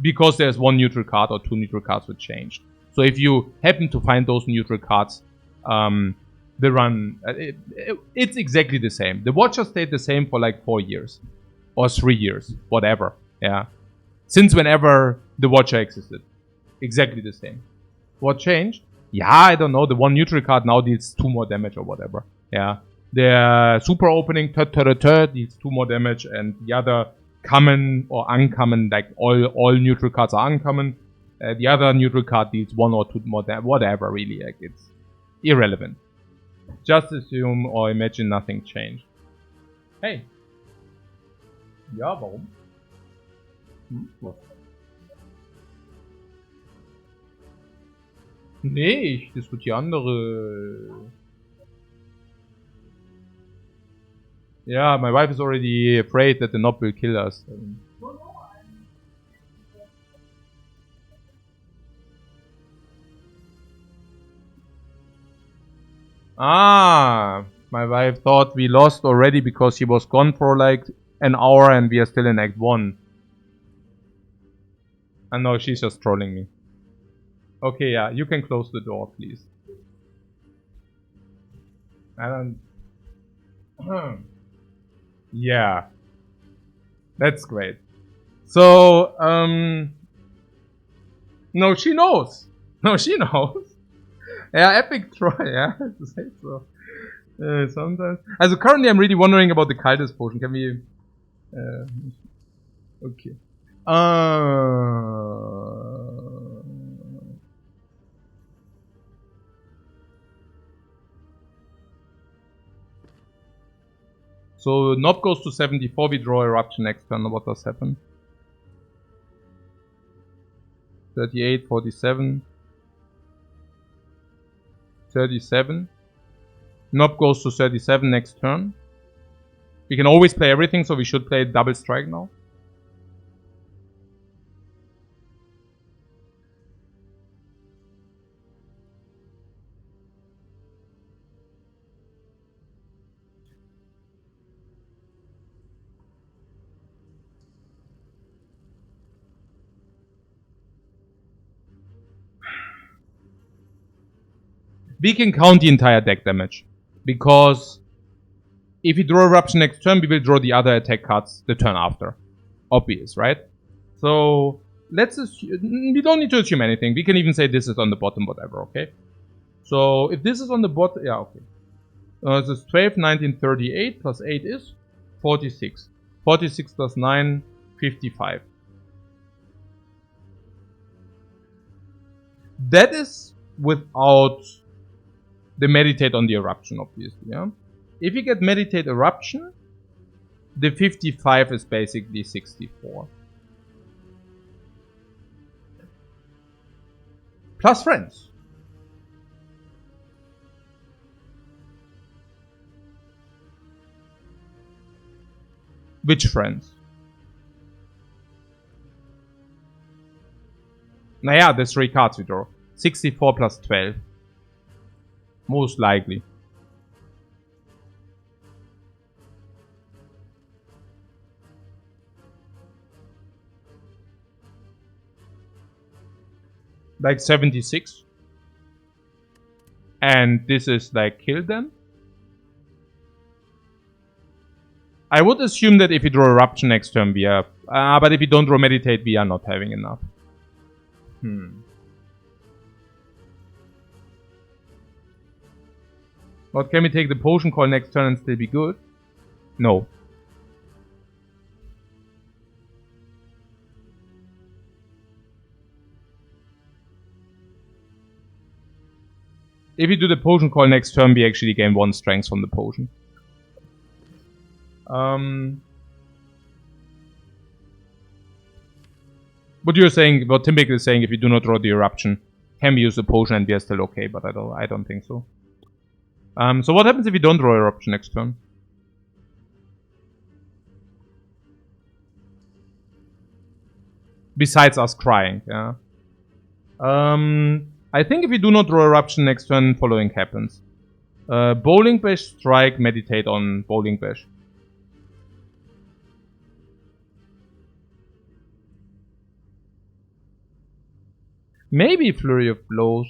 because there's one neutral card or two neutral cards that changed. So if you happen to find those neutral cards, the run, it's exactly the same. The Watcher stayed the same for like 4 years or 3 years, whatever. Yeah, since whenever the Watcher existed, exactly the same. What changed? Yeah, I don't know. The one neutral card now deals 2 more damage or whatever. Yeah, the super opening deals 2 more damage, and the other common or uncommon, like all neutral cards are uncommon. The other neutral card deals 1 or 2 more damage, whatever. Really, like it's irrelevant. Just assume or imagine nothing changed. Hey. Ja, warum? Was? Nee, ich diskutiere andere. Yeah, my wife is already afraid that the knob will kill us. Ah, my wife thought we lost already because she was gone for like an hour and we are still in Act 1. And no, she's just trolling me. Okay, yeah, you can close the door, please. I don't... Yeah. That's great. So, no, she knows. No, she knows. Yeah, epic troll, yeah, to say so. Sometimes. Also, currently I'm really wondering about the Cultist potion. Can we... okay. So, knob goes to 74, we draw Eruption next turn. What does happen? 38, 47. 37. Knob goes to 37 next turn. We can always play everything, so we should play double strike now. We can count the entire deck damage, because if we draw Eruption next turn, we will draw the other attack cards the turn after. Obvious, right? So, let's assume, we don't need to assume anything. We can even say this is on the bottom, whatever, okay? So, if this is on the bottom, yeah, okay. This is 12, 19, 38, plus 8 is 46. 46 plus 9, 55. That is without the meditate on the eruption, obviously, yeah? If you get meditate eruption, the 55 is basically 64. Plus friends. Which friends? Naja, the 3 cards we draw. 64 plus 12. Most likely. like 76. And this is like killed then. I would assume that if you draw Eruption next turn, we are... but if you don't draw Meditate, we are not having enough. But can we take the Potion Call next turn and still be good? No. If you do the Potion Call next turn, we actually gain 1 strength from the potion. What you're saying, what Timbic is saying, if you do not draw the Eruption, can we use the potion and we are still okay, but I don't think so. So what happens if you don't draw Eruption next turn? Besides us crying, yeah. I think if you do not draw Eruption next turn, following happens. Bowling Bash, Strike, Meditate on Bowling Bash. Maybe Flurry of Blows.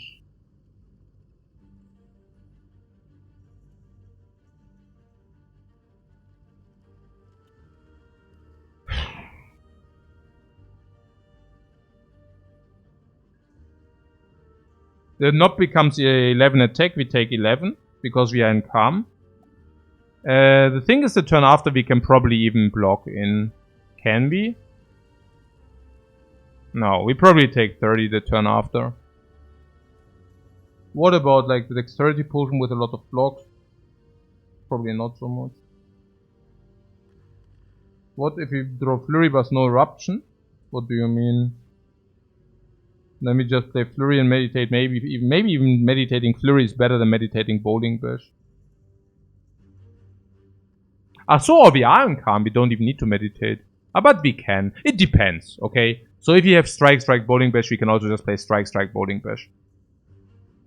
The knob becomes 11 attack, we take 11, because we are in calm. The thing is, the turn after we can probably even block in. Can we? No, we probably take 30 the turn after. What about like the Dexterity Potion with a lot of blocks? Probably not so much. What if we draw Flurry but no Eruption? What do you mean? Let me just play Flurry and Meditate. Maybe even meditating Flurry is better than meditating Bowling Bash. So we are in calm, we don't even need to meditate. But we can. It depends, okay? So if you have Strike, Strike, Bowling Bash, we can also just play Strike, Strike, Bowling Bash.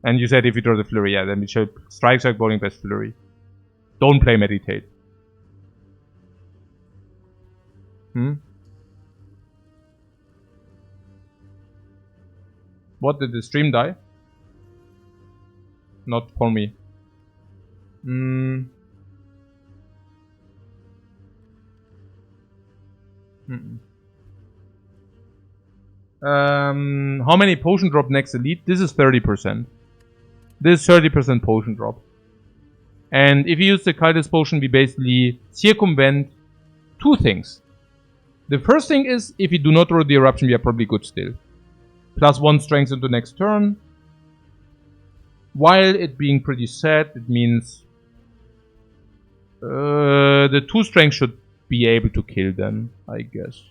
And you said if you draw the Flurry, yeah, then we should Strike, Strike, Bowling Bash, Flurry. Don't play Meditate. What, did the stream die? Not for me. How many potion drop next elite? This is 30%. This is 30% potion drop. And if you use the Cultist potion, we basically circumvent 2 things. The first thing is, if you do not draw the Eruption, we are probably good still. Plus 1 strength into next turn. While it being pretty sad, it means the 2 strength should be able to kill them, I guess.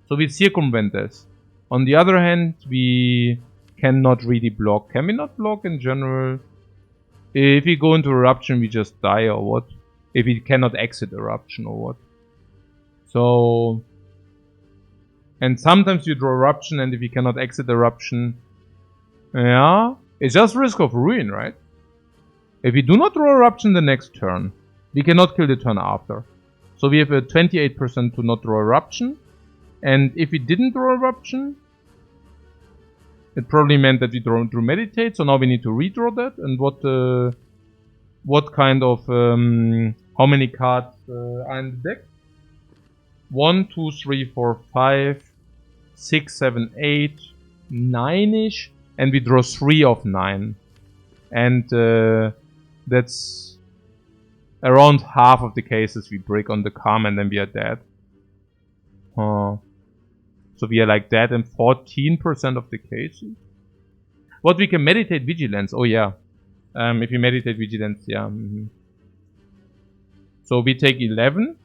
So we circumvent this. On the other hand, we cannot really block. Can we not block in general? If we go into Eruption, we just die or what? If we cannot exit Eruption or what? So... And sometimes you draw Eruption, and if you cannot exit Eruption... Yeah... It's just risk of ruin, right? If we do not draw Eruption the next turn, we cannot kill the turn after. So we have a 28% to not draw Eruption. And if we didn't draw Eruption, it probably meant that we drew Meditate. So now we need to redraw that. And what kind of... how many cards are in the deck? 1, 2, 3, 4, 5, 6, 7, 8, 9-ish. And we draw 3 of 9. And that's around half of the cases we break on the calm and then we are dead. So we are like dead in 14% of the cases. What we can meditate Vigilance. Oh yeah. If you meditate Vigilance, yeah. So we take 11.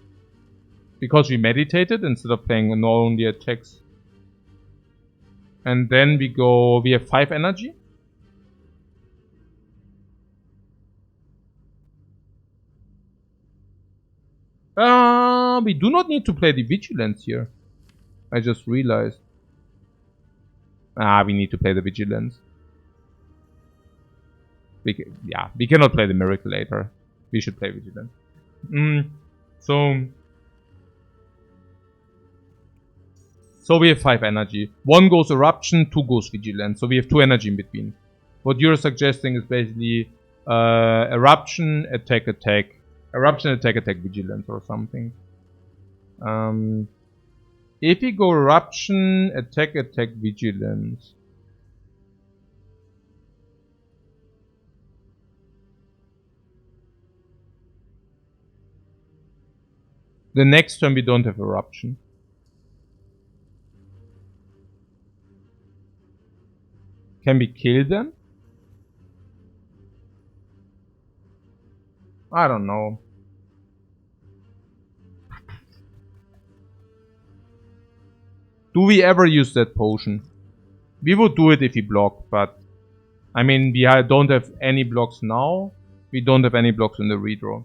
Because we meditated instead of playing only attacks. And then we go, we have 5 energy. We do not need to play the Vigilance here. I just realized. We need to play the Vigilance. We cannot play the Miracle later. We should play Vigilance. So we have 5 energy. 1 goes Eruption, 2 goes Vigilance. So we have 2 energy in between. What you're suggesting is basically Eruption, attack, attack. Eruption, attack, attack, Vigilance or something. If we go Eruption, attack, attack, Vigilance. The next turn we don't have Eruption. Can we kill them? I don't know. Do we ever use that potion? We would do it if we block, but I mean, we don't have any blocks now. We don't have any blocks in the redraw.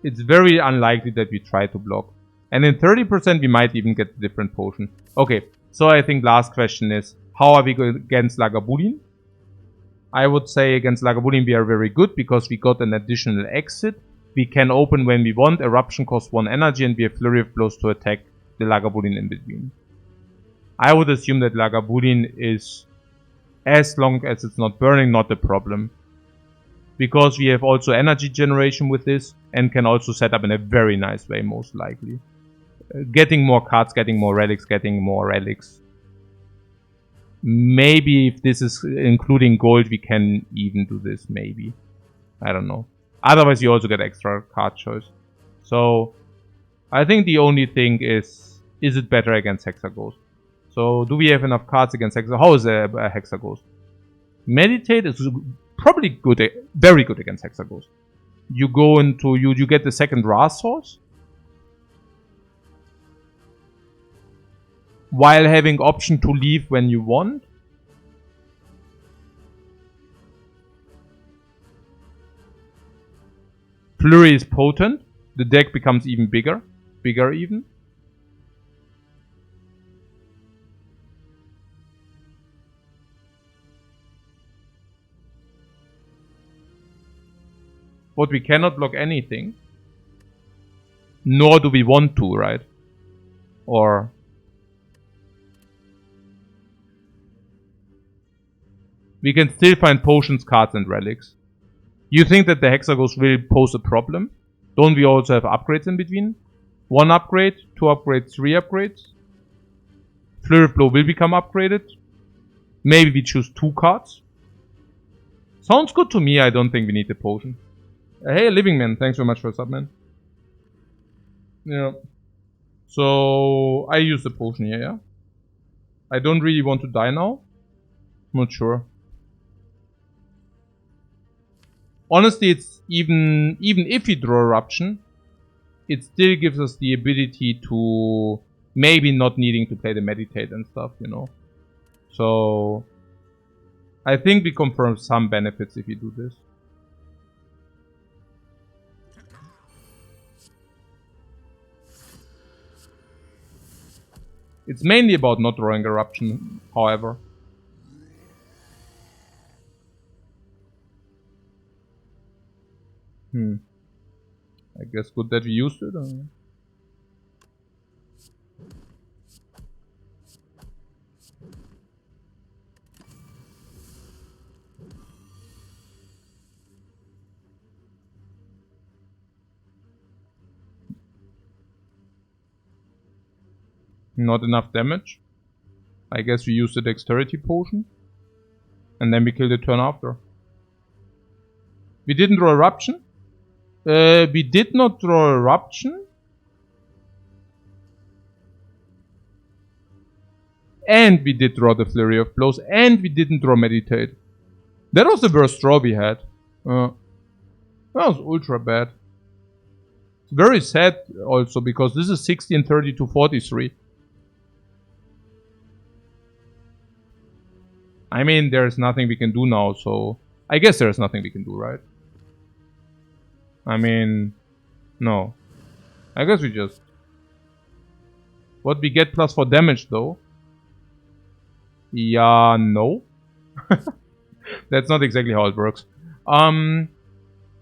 It's very unlikely that we try to block. And in 30% we might even get a different potion. Okay, so I think last question is, how are we going against Lagavulin? I would say against Lagavulin we are very good because we got an additional exit. We can open when we want, Eruption costs 1 energy and we have Flurry of Blows to attack the Lagavulin in between. I would assume that Lagavulin is, as long as it's not burning, not a problem. Because we have also energy generation with this and can also set up in a very nice way, most likely. Getting more cards, getting more relics, getting more relics. Maybe if this is including gold, we can even do this, maybe. I don't know. Otherwise, you also get extra card choice. So, I think the only thing is it better against Hexaghost? So, do we have enough cards against Hexaghost? How is a Hexaghost? Meditate is probably good, very good against Hexaghost. You go into, you get the second Ra source. While having option to leave when you want. Flurry is potent. The deck becomes even bigger. Bigger even. But we cannot block anything. Nor do we want to, right? Or... we can still find potions, cards, and relics. You think that the Hexaghost will pose a problem? Don't we also have upgrades in between? 1 upgrade, 2 upgrades, 3 upgrades. Flurry of Blow will become upgraded. Maybe we choose 2 cards. Sounds good to me. I don't think we need the potion. Hey, Living Man, thanks very much for the sub, man. Yeah. So, I use the potion here, yeah? I don't really want to die now. Not sure. Honestly, it's even if we draw Eruption, it still gives us the ability to maybe not needing to play the Meditate and stuff, you know. So, I think we confirm some benefits if you do this. It's mainly about not drawing Eruption, however. I guess good that we used it. Not enough damage. I guess we use the Dexterity Potion. And then we kill the turn after. We didn't draw Eruption. We did not draw Eruption. And we did draw the Flurry of Blows. And we didn't draw Meditate. That was the worst draw we had. That was ultra bad. It's very sad also because this is 60 and 30 to 43. I mean, there's nothing we can do now, so... I guess there's nothing we can do, right? I mean... No. I guess we just... What we get plus 4 damage, though? Yeah, no. That's not exactly how it works.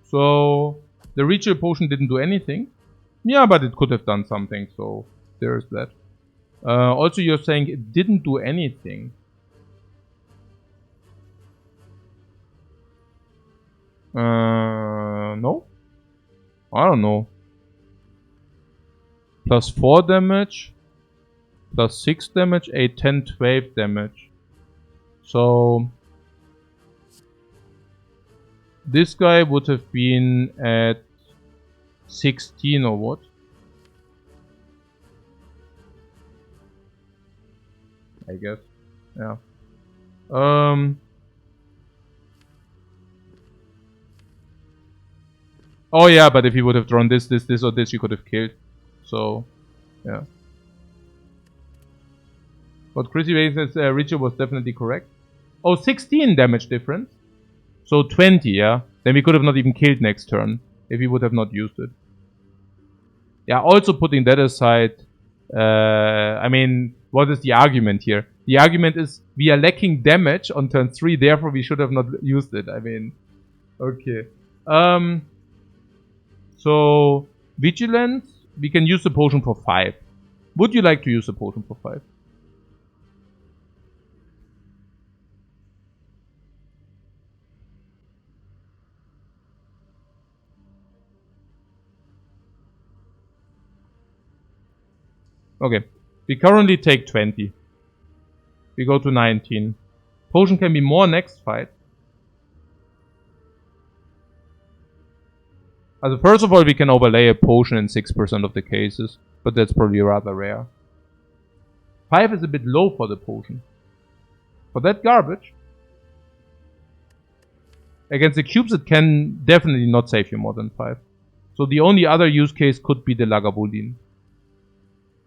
So... The Ritual Potion didn't do anything. Yeah, but it could have done something, so... There's that. Also, you're saying it didn't do anything. No? I don't know. Plus 4 damage. Plus 6 damage. 8, 10, 12 damage. So... this guy would have been at 16 or what? I guess. Yeah. Oh yeah, but if he would have drawn this, or this, you could have killed. So, yeah. What Chrissy says, Richard was definitely correct. Oh, 16 damage difference. So 20, yeah? Then we could have not even killed next turn, if we would have not used it. Yeah, also putting that aside, I mean, what is the argument here? The argument is, we are lacking damage on turn 3, therefore we should have not used it. I mean, okay. So, Vigilance, we can use the potion for 5. Would you like to use the potion for 5? Okay. We currently take 20. We go to 19. Potion can be more next fight. First of all, we can overlay a potion in 6% of the cases, but that's probably rather rare. 5 is a bit low for the potion. For that garbage, against the cubes it can definitely not save you more than 5. So the only other use case could be the Lagavulin.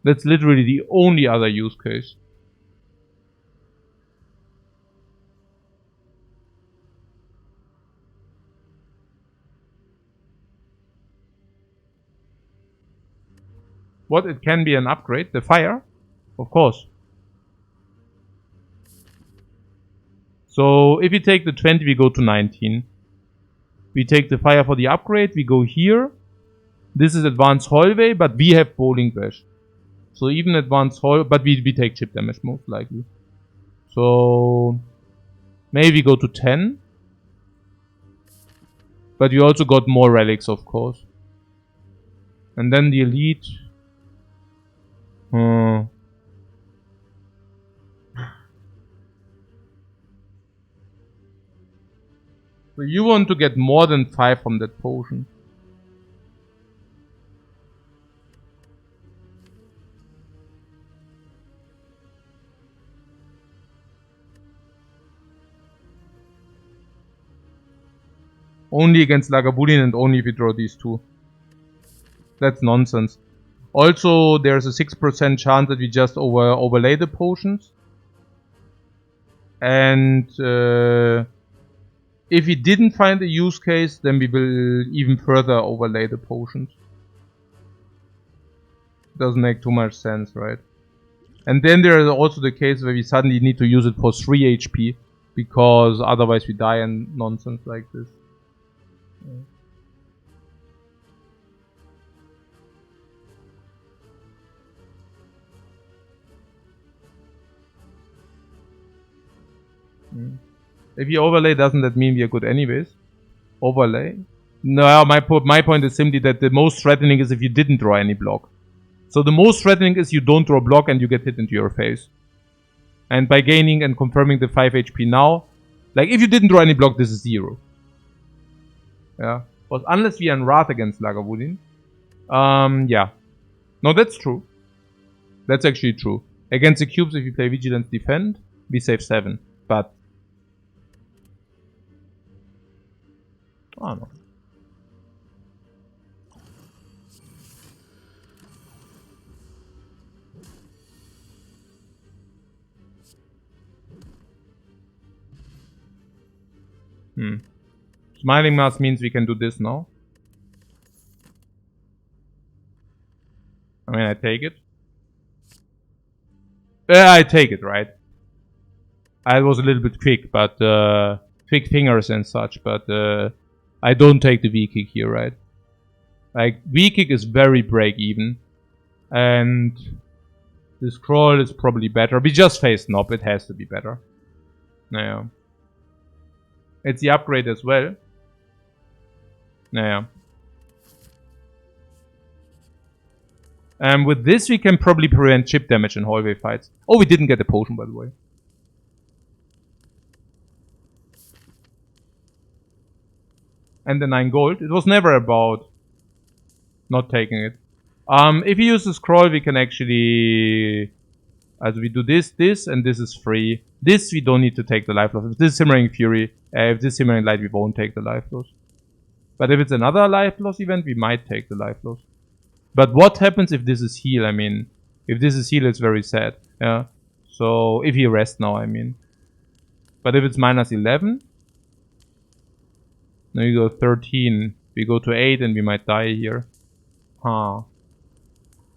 That's literally the only other use case. What? It can be an upgrade? The fire? Of course. So if we take the 20, we go to 19. We take the fire for the upgrade, we go here. This is advanced hallway, but we have bowling bash. So even advanced hall, but we take chip damage most likely. So maybe go to 10. But you also got more relics, of course. And then the elite. So you want to get more than 5 from that potion. Only against Lagavulin and only if you draw these two. That's nonsense. Also, there's a 6% chance that we just overlay the potions. And if we didn't find a use case, then we will even further overlay the potions. Doesn't make too much sense, right? And then there is also the case where we suddenly need to use it for 3 HP. Because otherwise we die and nonsense like this. If you overlay, doesn't that mean we are good anyways? Overlay? No, my point is simply that the most threatening is if you didn't draw any block. So the most threatening is you don't draw block and you get hit into your face. And by gaining and confirming the 5 HP now, like if you didn't draw any block, this is 0. Yeah. But unless we are in Wrath against Lagavulin. Yeah. No, that's true. That's actually true. Against the cubes, if you play Vigilance Defend, we save 7. But I don't know. Smiling Mask means we can do this now. I mean, I take it. I take it, right? I was a little bit quick, but quick fingers and such, but I don't take the V-kick here, right? Like, V-kick is very break-even. And The scroll is probably better. We just faced Nob. It has to be better. Yeah. It's the upgrade as well. Yeah. With this, we can probably prevent chip damage in hallway fights. Oh, we didn't get a potion, by the way. And the 9 gold. It was never about not taking it. If you use the scroll, we can actually... As we do this, and this is free. This, we don't need to take the life loss. If this is Simmering Fury, if this is Simmering Light, we won't take the life loss. But if it's another life loss event, we might take the life loss. But what happens if this is heal? I mean, if this is heal, it's very sad. Yeah. So, if you rest now, I mean. But if it's minus 11, then you go 13. We go to 8 and we might die here. Huh.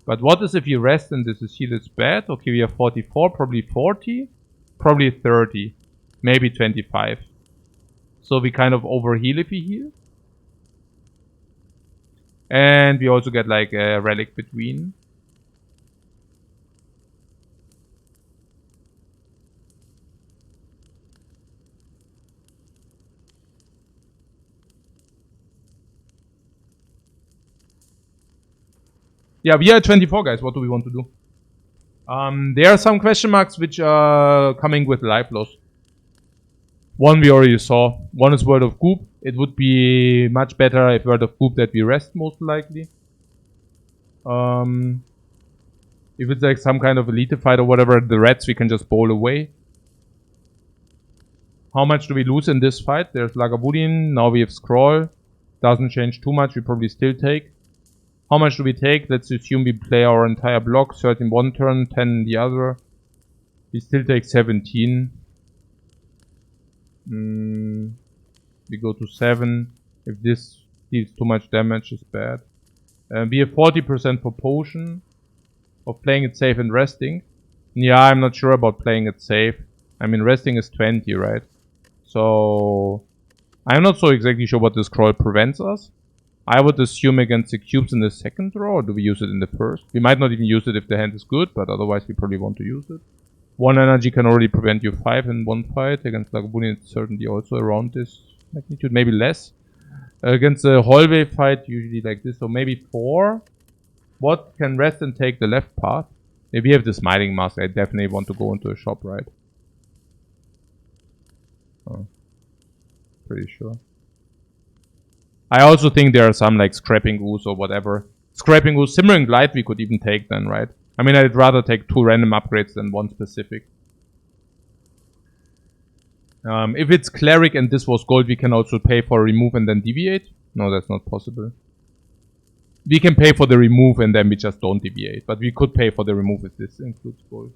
But what is if you rest and this is heal? It's bad. Okay, we have 44, probably 40, probably 30, maybe 25. So we kind of overheal if we heal. And we also get like a relic between. Yeah, we are at 24, guys. What do we want to do? There are some question marks which are coming with life loss. One we already saw. One is World of Goop. It would be much better if World of Goop that we rest, most likely. If it's like some kind of elite fight or whatever, the rats we can just bowl away. How much do we lose in this fight? There's Lagavulin. Now we have Scroll. Doesn't change too much. We probably still take. How much do we take? Let's assume we play our entire block. 13 one turn, 10 the other. We still take 17. We go to 7. If this deals too much damage, it's bad. We have 40% for potion. Of playing it safe and resting. Yeah, I'm not sure about playing it safe. I mean, resting is 20, right? So... I'm not so exactly sure what this scroll prevents us. I would assume against the cubes in the second draw, or do we use it in the first? We might not even use it if the hand is good, but otherwise we probably want to use it. 1 energy can already prevent you 5 in one fight. Against Lagavulin, it's certainly also around this magnitude, maybe less. Against the hallway fight, usually like this, so maybe 4. What can rest and take the left path? If we have the Smiling Mask, I definitely want to go into a shop, right? Oh, pretty sure. I also think there are some like Scrapping Ooze or whatever. Scrapping Ooze, Simmering Light we could even take then, right? I mean, I'd rather take 2 random upgrades than 1 specific. If it's Cleric and this was gold, we can also pay for remove and then deviate. No, that's not possible. We can pay for the remove and then we just don't deviate. But we could pay for the remove if this includes gold.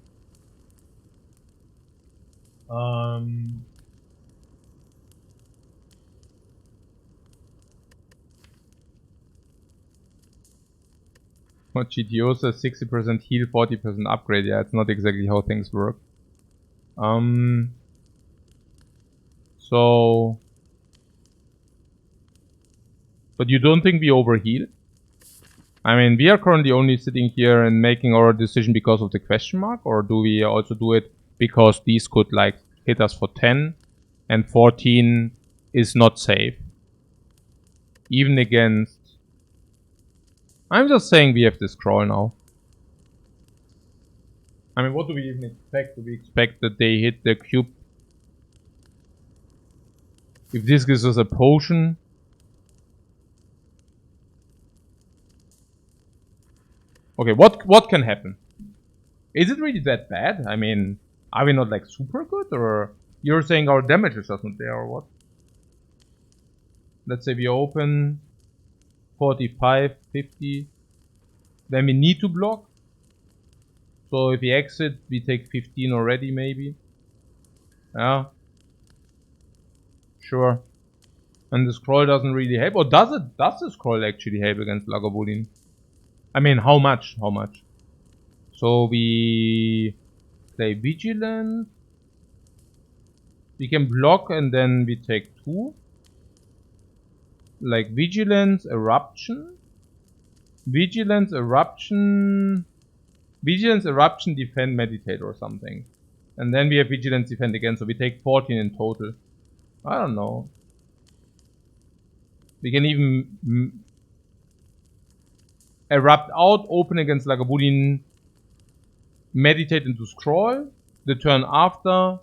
What GTO says 60% heal, 40% upgrade. Yeah, it's not exactly how things work. So... But you don't think we overheal? I mean, we are currently only sitting here and making our decision because of the question mark, or do we also do it because these could like hit us for 10 and 14 is not safe? Even against... I'm just saying we have this scroll now. I mean, what do we even expect? Do we expect that they hit the cube? If this gives us a potion... Okay, what can happen? Is it really that bad? I mean, are we not like super good? Or you're saying our damage is not there or what? Let's say we open 45, 50. Then we need to block. So if we exit, we take 15 already maybe. Yeah. Sure. And the scroll doesn't really help. Or does it? Does the scroll actually help against Lagavulin? I mean, how much? How much? So we play Vigilant. We can block and then we take 2. Like Vigilance, Eruption. Vigilance, Eruption. Vigilance, Eruption, Defend, Meditate or something. And then we have Vigilance, Defend again, so we take 14 in total. I don't know. We can even Erupt out, open against Lagavulin, Meditate into Scroll. The turn after,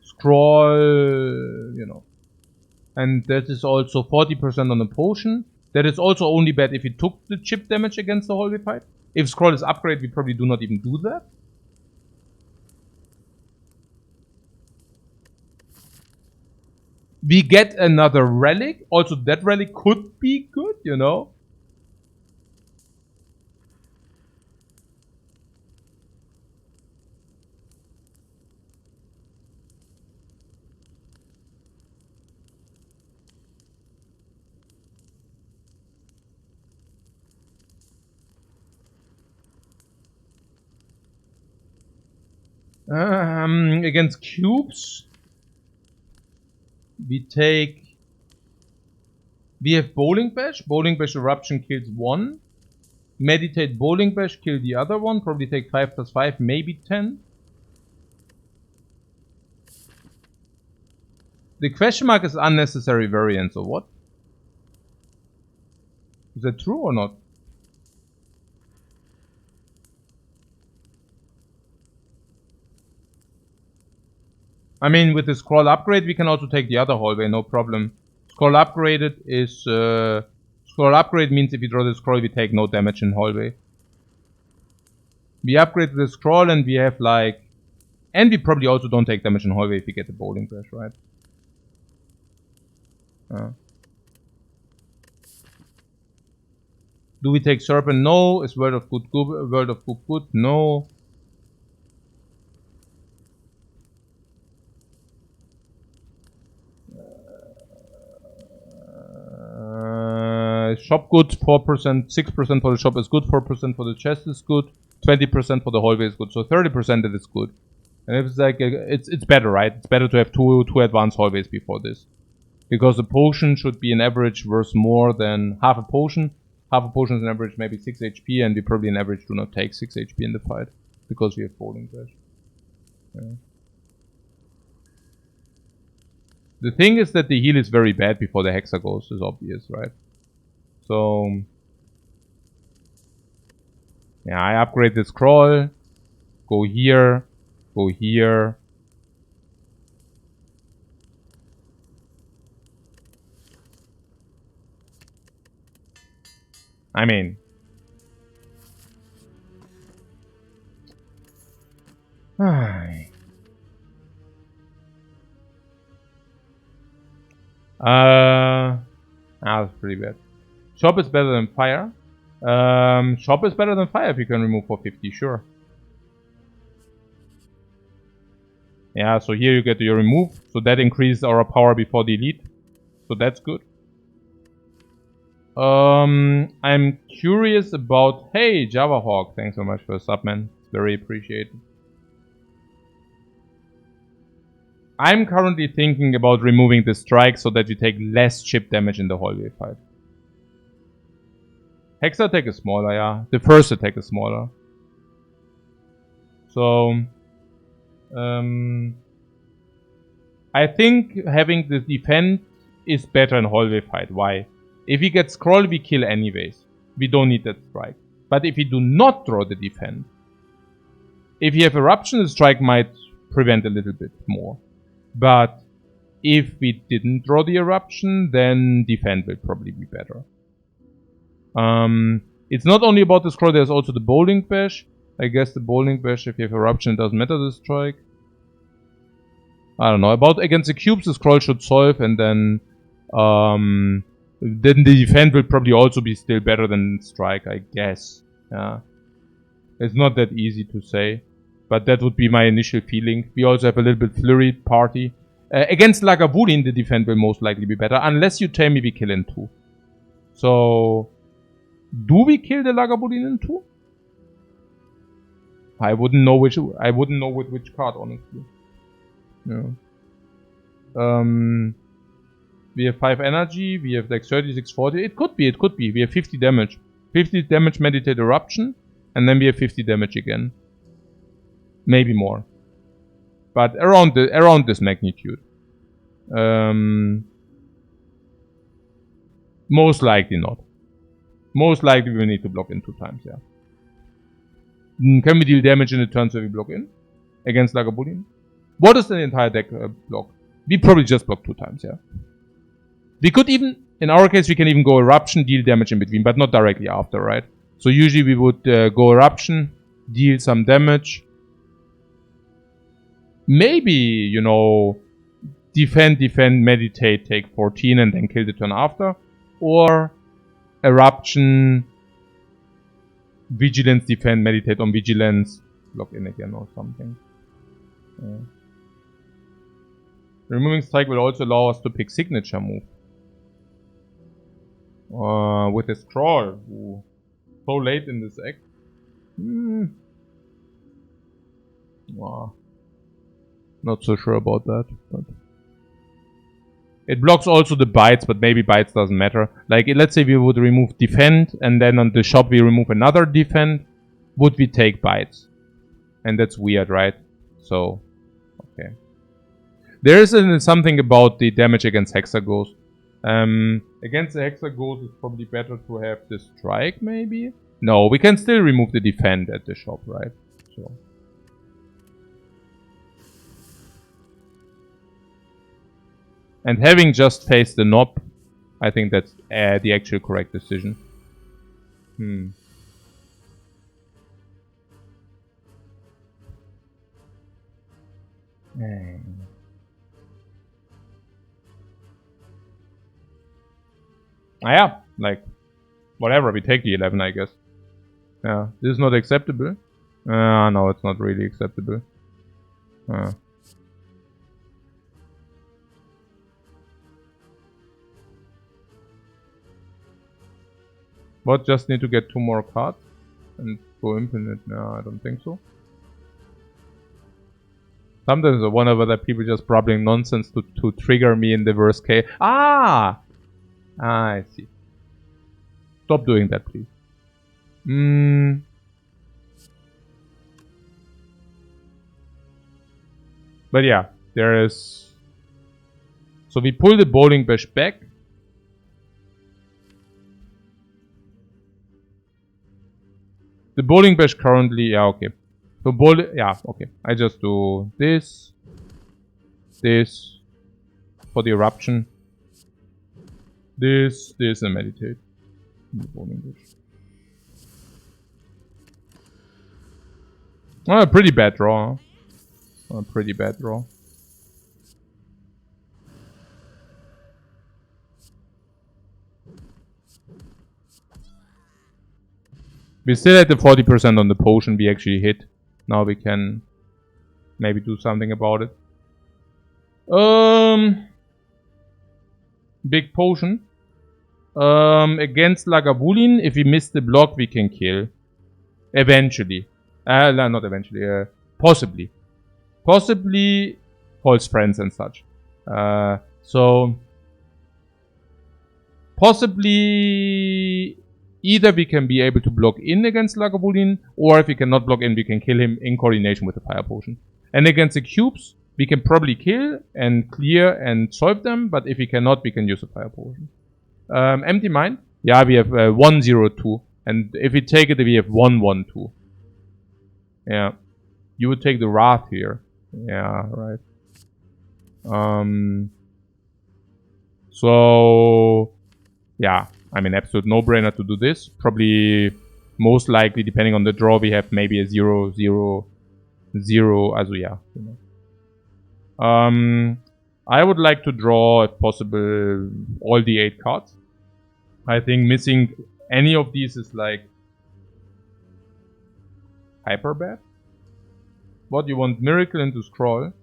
Scroll, you know. And that is also 40% on the potion. That is also only bad if we took the chip damage against the hallway fight. If Scroll is upgraded, we probably do not even do that. We get another Relic. Also, that Relic could be good, you know. Against cubes, we have Bowling Bash. Bowling Bash Eruption kills one. Meditate Bowling Bash, kill the other one. Probably take 5 plus 5, maybe 10. The question mark is unnecessary variance, or what? Is that true or not? I mean, with the scroll upgrade, we can also take the other hallway, no problem. Scroll upgraded is... scroll upgrade means if you draw the scroll, we take no damage in hallway. We upgrade the scroll and we have like... And we probably also don't take damage in hallway if we get the Bowling Bash, right? Do we take Serpent? No. Is World of Good good? World of Good good? No. Shop good, 4%, 6% for the shop is good, 4% for the chest is good, 20% for the hallway is good, so 30% it is good. And if it's like, it's better, right? It's better to have two advanced hallways before this. Because the potion should be an average worth more than half a potion. Half a potion is an average maybe 6 HP, and we probably on average do not take 6 HP in the fight. Because we have Bowling Bash. Yeah. The thing is that the heal is very bad before the Hexa goes, is obvious, right? So... yeah, I upgrade the scroll. Go here. Go here. I mean... that's pretty bad. Shop is better than fire. Shop is better than fire if you can remove 450, sure. Yeah, so here you get your remove. So that increases our power before the elite. So that's good. I'm curious about... Hey, Java Hawk, thanks so much for the sub, man. It's very appreciated. I'm currently thinking about removing the strike so that you take less chip damage in the hallway fight. Hex attack is smaller, yeah. The first attack is smaller. So... I think having the defend is better in hallway fight. Why? If we get scroll, we kill anyways. We don't need that strike. But if we do not draw the defend, if you have eruption, the strike might prevent a little bit more. But if we didn't draw the eruption, then defend will probably be better. It's not only about the scroll, there's also the Bowling Bash. I guess the Bowling Bash, if you have eruption, it doesn't matter the strike. I don't know. Against the cubes, the scroll should solve, and then the defend will probably also be still better than strike, I guess. Yeah, it's not that easy to say, but that would be my initial feeling. We also have a little bit flurry party against Lagavulin. The defend will most likely be better, unless you tell me we kill in 2. So, do we kill the Lagavulin in 2? I wouldn't know which. I wouldn't know with which card, honestly. Yeah. We have 5 energy. We have like 36, 40. It could be. We have 50 damage. 50 damage meditate eruption. And then we have 50 damage again. Maybe more. But around this magnitude. Most likely not. Most likely we need to block in 2 times, yeah. Can we deal damage in the turns where we block in? Against Lagavulin? What is the entire deck block? We probably just block 2 times, yeah. We could even, in our case, we can even go Eruption, deal damage in between, but not directly after, right? So usually we would go Eruption, deal some damage. Maybe, you know, defend, meditate, take 14 and then kill the turn after. Or Eruption, Vigilance, defend, meditate on Vigilance, block in again or something. Yeah. Removing Strike will also allow us to pick Signature move. With a Scroll. Ooh. So late in this act. Wow. Not so sure about that. But it blocks also the bites, but maybe bites doesn't matter. Like, let's say we would remove defend, and then on the shop we remove another defend. Would we take bites? And that's weird, right? So, okay. There is something about the damage against Hexaghost. Against the Hexaghost, it's probably better to have the strike, maybe? No, we can still remove the defend at the shop, right? So. And having just faced the knob, I think that's the actual correct decision. Yeah, like, whatever, we take the 11, I guess. Yeah, this is not acceptable. No, it's not really acceptable. What, just need to get 2 more cards and go infinite? No, I don't think so. Sometimes I wonder whether people just brabbling nonsense to trigger me in the worst case. I see. Stop doing that, please. But yeah, there is... So we pull the bowling bash back. The bowling bash currently... Yeah, okay. So yeah, okay. I just do this. This. For the eruption. This, and meditate. The bowling bash. Pretty bad draw. Pretty bad draw. We still had the 40% on the potion we actually hit. Now we can maybe do something about it. Big potion. Against Lagavulin, if we miss the block, we can kill. Eventually. No, not eventually. Possibly. Possibly false friends and such. So possibly either we can be able to block in against Lagavulin, or if we cannot block in, we can kill him in coordination with the fire potion. And against the cubes, we can probably kill and clear and solve them, but if we cannot, we can use the fire potion. Empty mind? Yeah, we have 1, 0, 2. And if we take it, we have 1, 1, 2. Yeah. You would take the Wrath here. Yeah, right. So, yeah. I mean, absolute no-brainer to do this. Probably, most likely, depending on the draw, we have maybe a 0, 0, 0 Azuya. You know. I would like to draw, if possible, all the 8 cards. I think missing any of these is like hyper bad. What, you want Miracle into Scroll?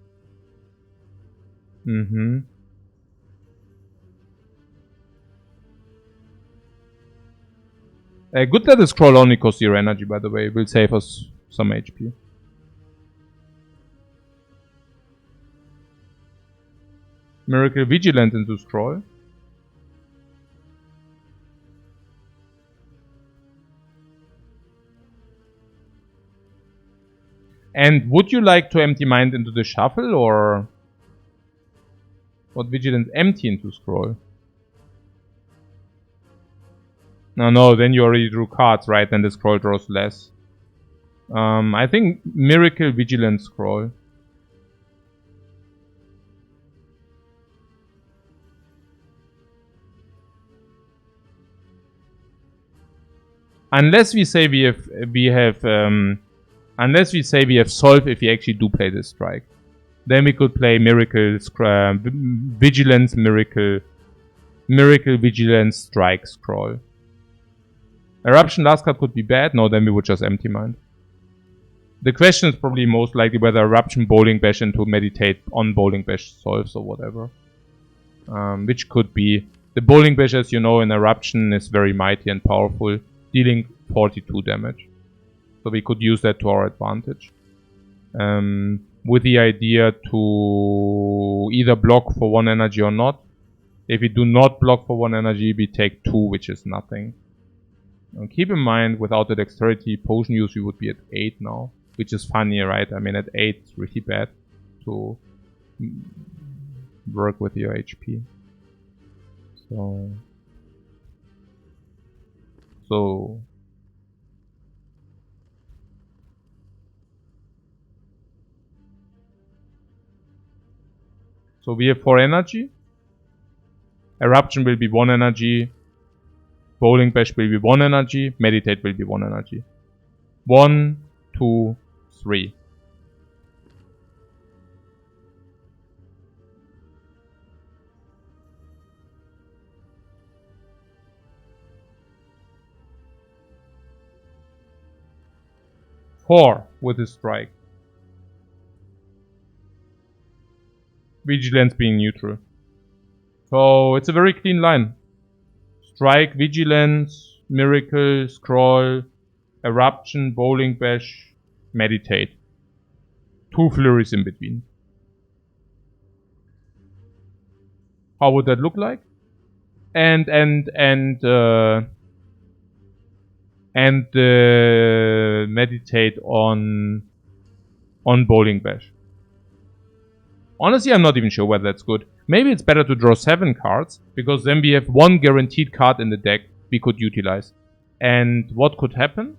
Good that the Scroll only costs 0 energy, by the way. It will save us some HP. Miracle Vigilant into Scroll. And would you like to empty mind into the shuffle, or what vigilance empty into scroll? No, then you already drew cards, right? Then the scroll draws less. I think miracle vigilance scroll. Unless we say we have unless we say we have solve if we actually do play this strike. Then we could play miracle, vigilance, miracle, vigilance, strike, scroll. Eruption last card could be bad. No, then we would just empty mind. The question is probably most likely whether Eruption Bowling Bash into Meditate on Bowling Bash solves or whatever. Which could be. The Bowling Bash, as you know, in Eruption is very mighty and powerful, dealing 42 damage. So we could use that to our advantage. With the idea to either block for 1 energy or not. If we do not block for 1 energy, we take 2, which is nothing. And keep in mind, without the dexterity potion use, we would be at 8 now. Which is funny, right? I mean, at 8, it's really bad to work with your HP. So we have 4 energy. Eruption will be 1 energy. Bowling Bash will be 1 energy. Meditate will be 1 energy. 1, 2, 3. Four with a strike. Vigilance being neutral. So it's a very clean line. Strike, vigilance, miracle, scroll, eruption, bowling bash, meditate. 2 flurries in between. How would that look like? And meditate on bowling bash. Honestly, I'm not even sure whether that's good. Maybe it's better to draw 7 cards, because then we have 1 guaranteed card in the deck we could utilize. And what could happen?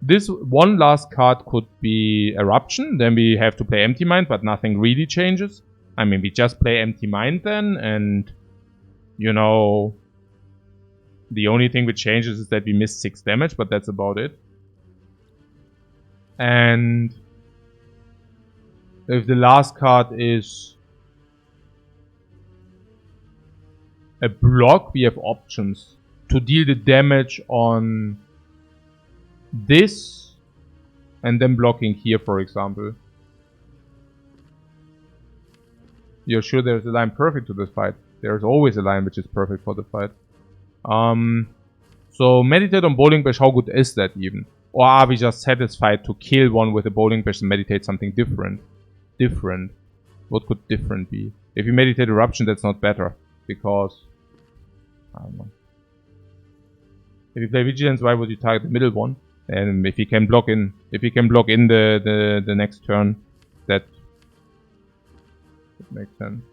This one last card could be Eruption, then we have to play Empty Mind, but nothing really changes. I mean, we just play Empty Mind then, and, you know, the only thing which changes is that we missed 6 damage, but that's about it. And if the last card is a block, we have options to deal the damage on this and then blocking here, for example. You're sure there's a line perfect to this fight? There's always a line which is perfect for the fight. So meditate on bowling bash, how good is that even? Or are we just satisfied to kill one with a bowling bash and meditate something different? What could different be? If you meditate eruption, that's not better, because I don't know. If you play vigilance, why would you target the middle one? And if you can block in, the next turn, that makes sense.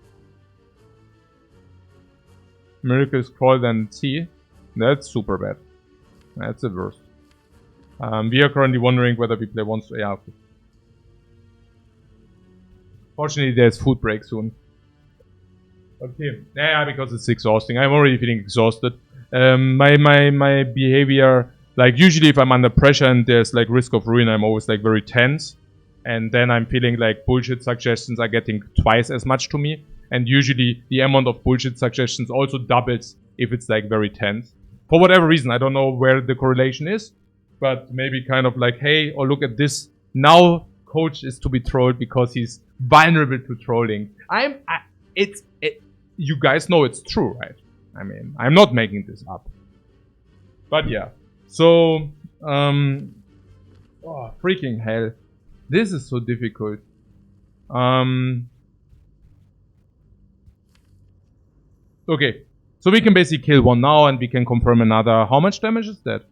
Miracle Scroll then C. That's super bad. That's the worst. We are currently wondering whether we play once. Yeah, okay. Fortunately, there's food break soon. Okay. Yeah, because it's exhausting. I'm already feeling exhausted. My behavior, like usually if I'm under pressure and there's like risk of ruin, I'm always like very tense. And then I'm feeling like bullshit suggestions are getting twice as much to me. And usually the amount of bullshit suggestions also doubles if it's like very tense. For whatever reason, I don't know where the correlation is. But maybe kind of like, hey, or look at this. Now coach is to be trolled because he's vulnerable to trolling. You guys know it's true, right? I mean, I'm not making this up. But yeah. So, oh, freaking hell. This is so difficult. Okay. So we can basically kill one now and we can confirm another. How much damage is that?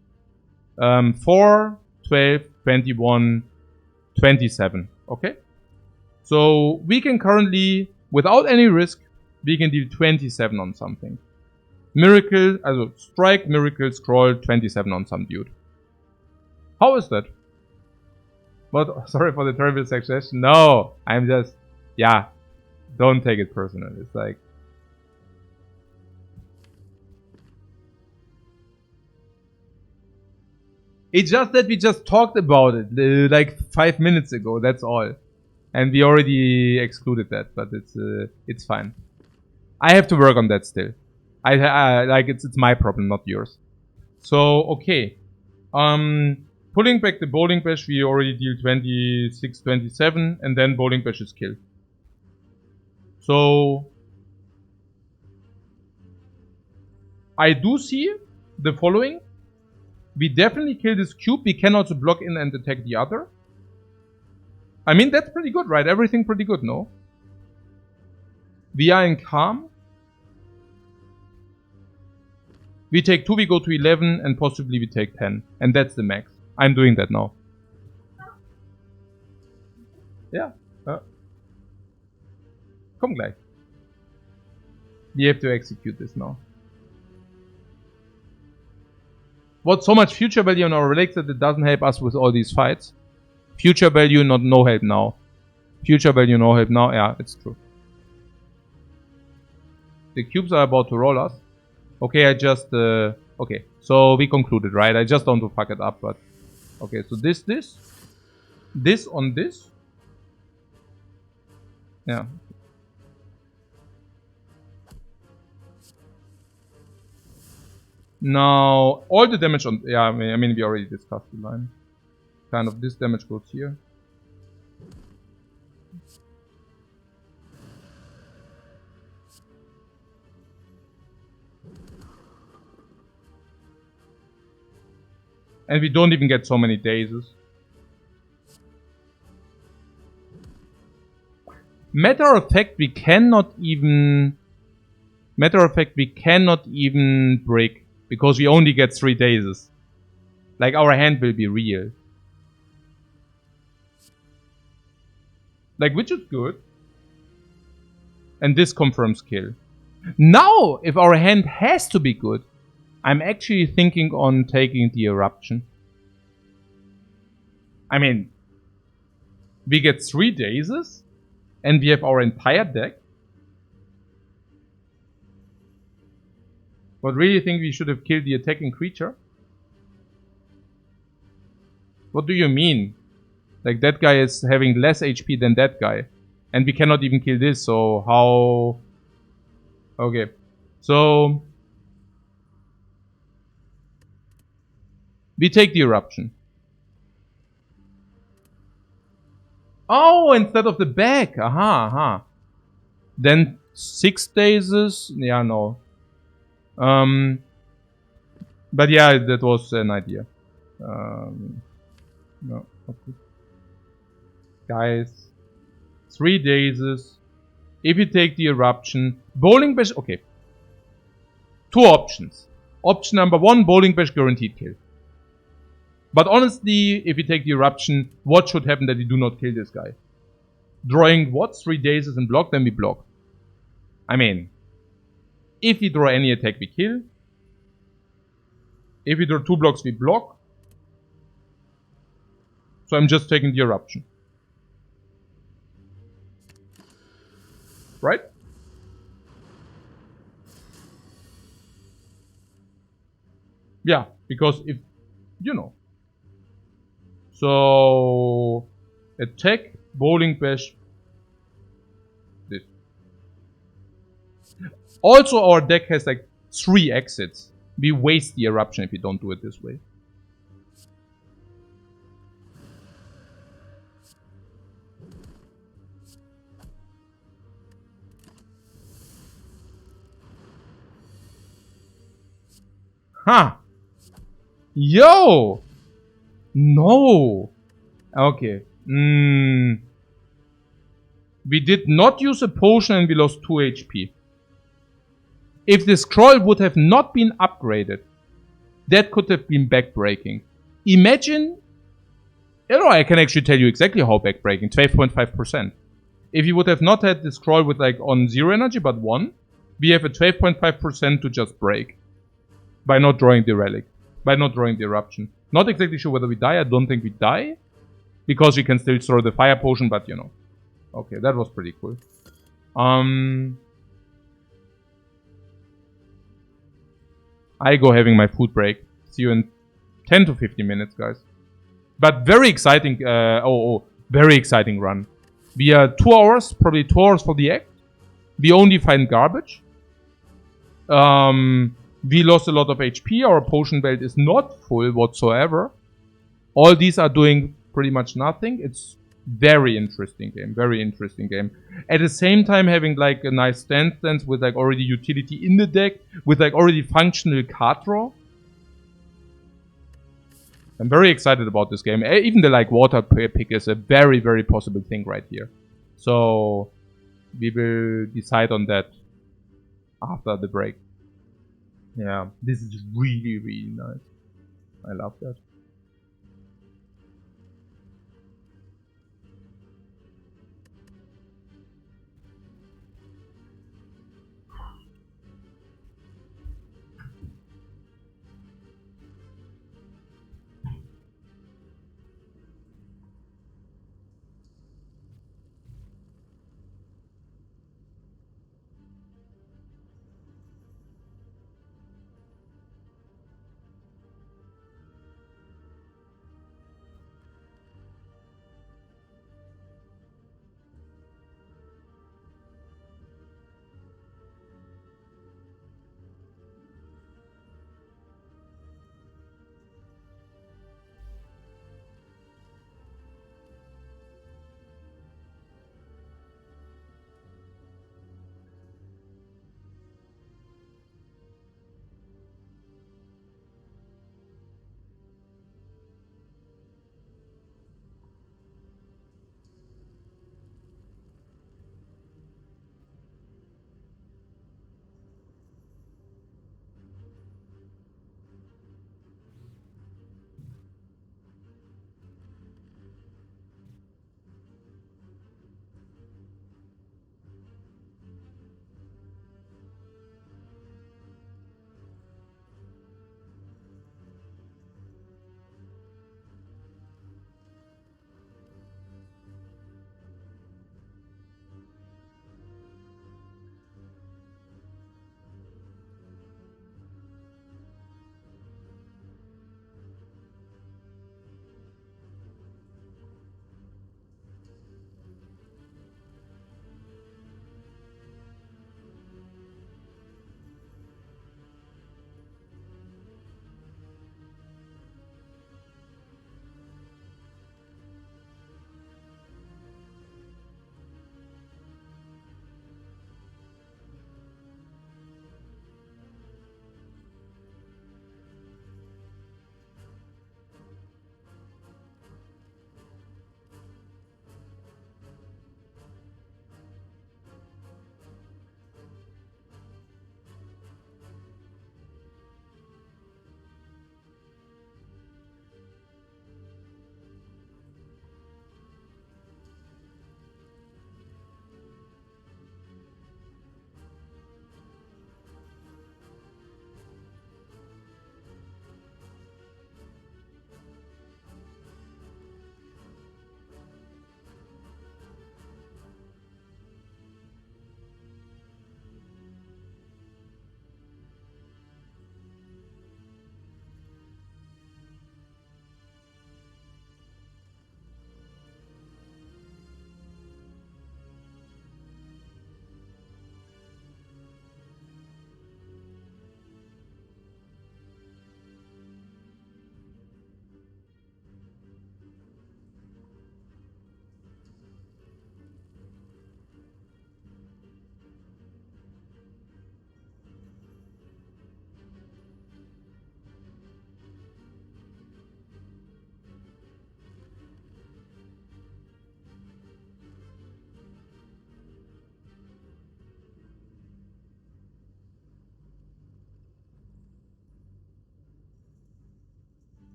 4, 12, 21, 27. Okay? So we can currently, without any risk, we can deal 27 on something. Miracle, also strike, miracle, scroll, 27 on some dude. How is that? But sorry for the terrible suggestion. No, I'm just, yeah, don't take it personal. It's like, it's just that we just talked about it like 5 minutes ago. That's all, and we already excluded that. But it's fine. I have to work on that still. I like it's my problem, not yours. So okay, pulling back the bowling bash, we already deal 26, 27, and then bowling bash is killed. So I do see the following. We definitely kill this cube. We can also block in and attack the other. I mean, that's pretty good, right? Everything pretty good, no? We are in calm. We take 2, we go to 11, and possibly we take 10. And that's the max. I'm doing that now. Yeah. Komm gleich. We have to execute this now. What's so much future value on our relics that it doesn't help us with all these fights? Future value, not no help now. Future value, no help now. Yeah, it's true. The cubes are about to roll us. Okay, I just... okay, so we concluded, right? I just don't want to fuck it up, but... Okay, so this on this. Yeah. Now, all the damage on... Yeah, I mean, we already discussed the line. Kind of this damage goes here. And we don't even get so many dazes. Matter of fact, we cannot even break. Because we only get 3 dazes. Like, our hand will be real. Like, which is good. And this confirms kill. Now, if our hand has to be good, I'm actually thinking on taking the eruption. I mean, we get 3 dazes, and we have our entire deck. But really think we should have killed the attacking creature? What do you mean? Like, that guy is having less HP than that guy. And we cannot even kill this, so how... Okay. So... we take the eruption. Oh, instead of the back. Aha. Then 6 dazes. Yeah, no. But yeah, that was an idea. No, okay. Guys, 3 dazes. If you take the eruption, bowling bash. Okay. 2 options. Option number 1, bowling bash guaranteed kill. But honestly, if you take the eruption, what should happen that we do not kill this guy? Drawing what? 3 dazes and block, then we block. I mean, if we draw any attack, we kill. If we draw 2 blocks, we block. So I'm just taking the eruption. Right? Yeah, because if, you know. So, attack, bowling bash. This. Also, our deck has like 3 exits. We waste the eruption if we don't do it this way. Huh. Yo! No! Okay. We did not use a potion and we lost 2 HP. If the scroll would have not been upgraded, that could have been backbreaking. Imagine You know, I can actually tell you exactly how backbreaking, 12.5%. If you would have not had this scroll with like on 0 energy but 1, we have a 12.5% to just break. By not drawing the relic. By not drawing the eruption. Not exactly sure whether we die. I don't think we die. Because we can still throw the fire potion, but you know. Okay, that was pretty cool. I go having my food break. See you in 10 to 15 minutes, guys. But very exciting, very exciting run. We are 2 hours, probably 2 hours for the act. We only find garbage. We lost a lot of HP. Our potion belt is not full whatsoever. All these are doing pretty much nothing. It's very interesting game. Very interesting game. At the same time, having like a nice stance with like already utility in the deck, with like already functional card draw. I'm very excited about this game. Even the like water pick is a very, very possible thing right here. So we will decide on that after the break. Yeah, this is really, really nice. I love that.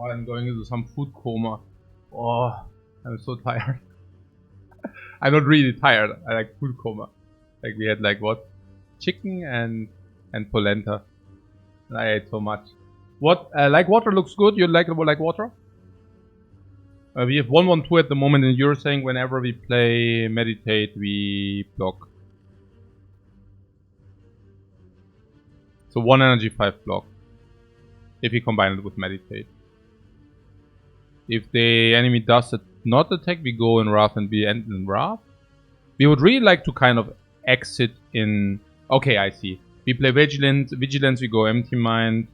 Oh, I'm going into some food coma. Oh, I'm so tired. I'm not really tired. I like food coma. Like we had like what? Chicken and polenta. And I ate so much. What? Like water looks good. You like water? We have 1-1-2 at the moment, and you're saying whenever we play meditate, we block. So 1 energy, 5 block. If you combine it with meditate. If the enemy does not attack, we go in Wrath and we end in Wrath. We would really like to kind of exit in... Okay, I see. We play Vigilance, we go Empty Mind.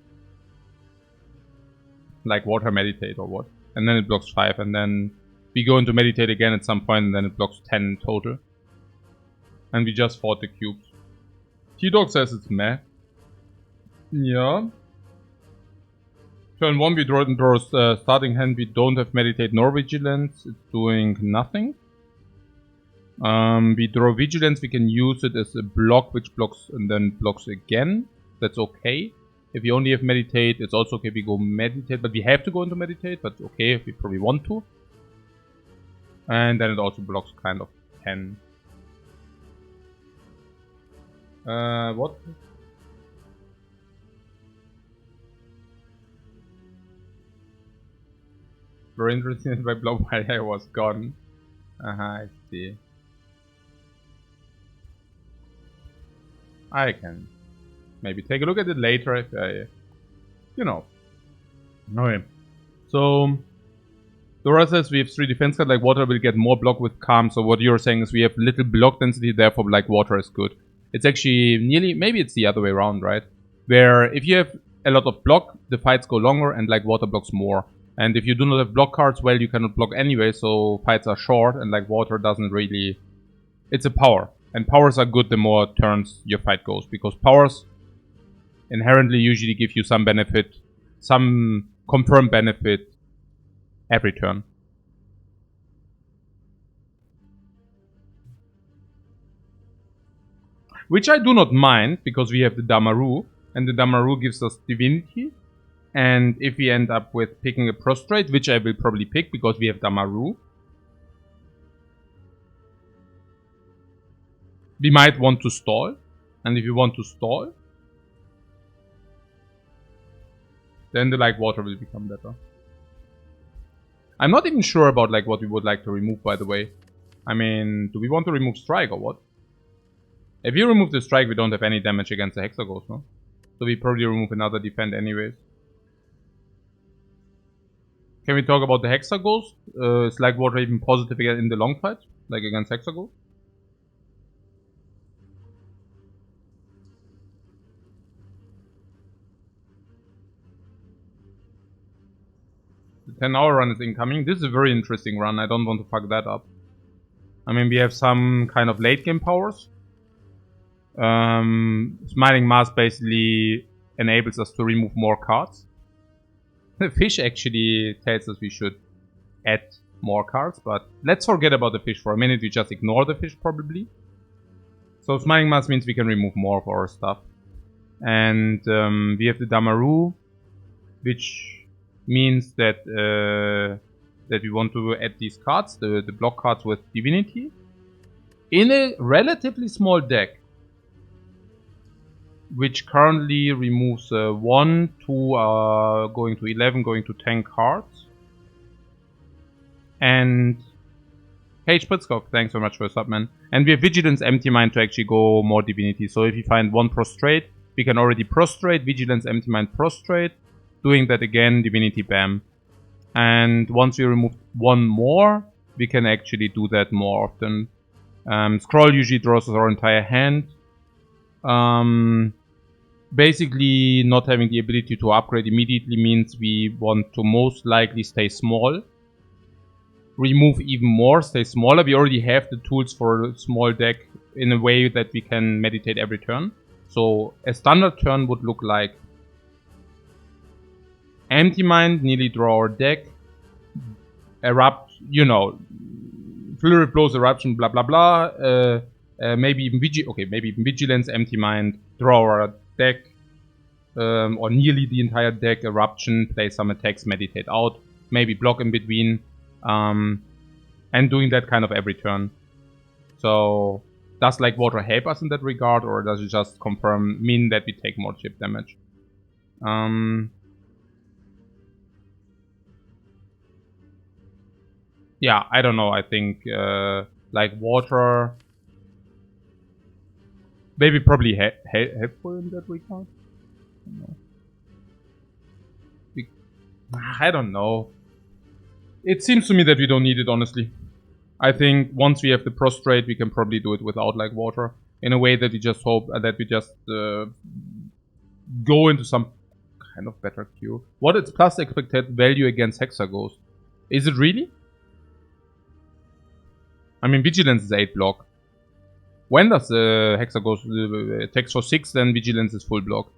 Like Water Meditate or what. And then it blocks 5, and then we go into Meditate again at some point, and then it blocks 10 total. And we just fought the cubes. T-Dog says it's meh. Yeah. Turn 1 we draw starting hand, we don't have Meditate nor Vigilance, it's doing nothing. We draw Vigilance, we can use it as a block which blocks and then blocks again. That's okay. If we only have Meditate, it's also okay if we go Meditate, but we have to go into Meditate, but okay if we probably want to. And then it also blocks kind of 10. What? Very interesting if I block while I was gone. I see. I can maybe take a look at it later if I, you know. Okay. So, Dora says we have 3 defense cards, like water will get more block with calm. So what you're saying is we have little block density, therefore like water is good. It's actually nearly, maybe it's the other way around, right? Where if you have a lot of block, the fights go longer and like water blocks more. And if you do not have block cards, well, you cannot block anyway, so fights are short, and like water doesn't really... It's a power. And powers are good the more turns your fight goes, because powers inherently usually give you some benefit, some confirmed benefit every turn. Which I do not mind, because we have the Damaru, and the Damaru gives us divinity. And if we end up with picking a prostrate, which I will probably pick because we have Damaru, we might want to stall. And if you want to stall, then the like water will become better. I'm not even sure about like what we would like to remove, by the way. I mean, do we want to remove strike or what? If you remove the strike, we don't have any damage against the Hexaghost, no? So we probably remove another defend anyways. Can we talk about the Hexaghost? Is like water even positive again in the long fight? Like against Hexaghost? The 10-hour run is incoming. This is a very interesting run. I don't want to fuck that up. I mean, we have some kind of late game powers. Smiling Mass basically enables us to remove more cards. The fish actually tells us we should add more cards, but let's forget about the fish for a minute. We just ignore the fish probably. So Smiling Mass means we can remove more of our stuff. And we have the Damaru, which means that that we want to add these cards, the block cards with divinity, in a relatively small deck, which currently removes 1, 2, going to 11, going to 10 cards. And hey, Spritzkopf, thanks so much for the sub, man. And we have Vigilance, Empty Mind to actually go more divinity. So if you find 1 prostrate, we can already prostrate, Vigilance, Empty Mind, prostrate. Doing that again, divinity, bam. And once we remove 1 more, we can actually do that more often. Scroll usually draws us our entire hand. Basically, not having the ability to upgrade immediately means we want to most likely stay small. Remove even more, stay smaller. We already have the tools for a small deck in a way that we can meditate every turn. So a standard turn would look like Empty Mind, nearly draw our deck, Erupt, you know, Flurry of Blows, Eruption, blah blah blah. Maybe even maybe even Vigilance, Empty Mind, draw our deck, or nearly the entire deck, Eruption, play some attacks, meditate out, maybe block in between, and doing that kind of every turn. So does like water help us in that regard, or does it just mean that we take more chip damage? Yeah, I don't know. I think like water maybe probably helpful in that regard. I don't know. It seems to me that we don't need it, honestly. I think once we have the prostrate, we can probably do it without like water. In a way that we just hope that we just go into some kind of better queue. What is plus expected value against Hexaghost? Is it really? I mean, Vigilance is 8 block. When does the Hexaghost attacks for 6, then Vigilance is full block.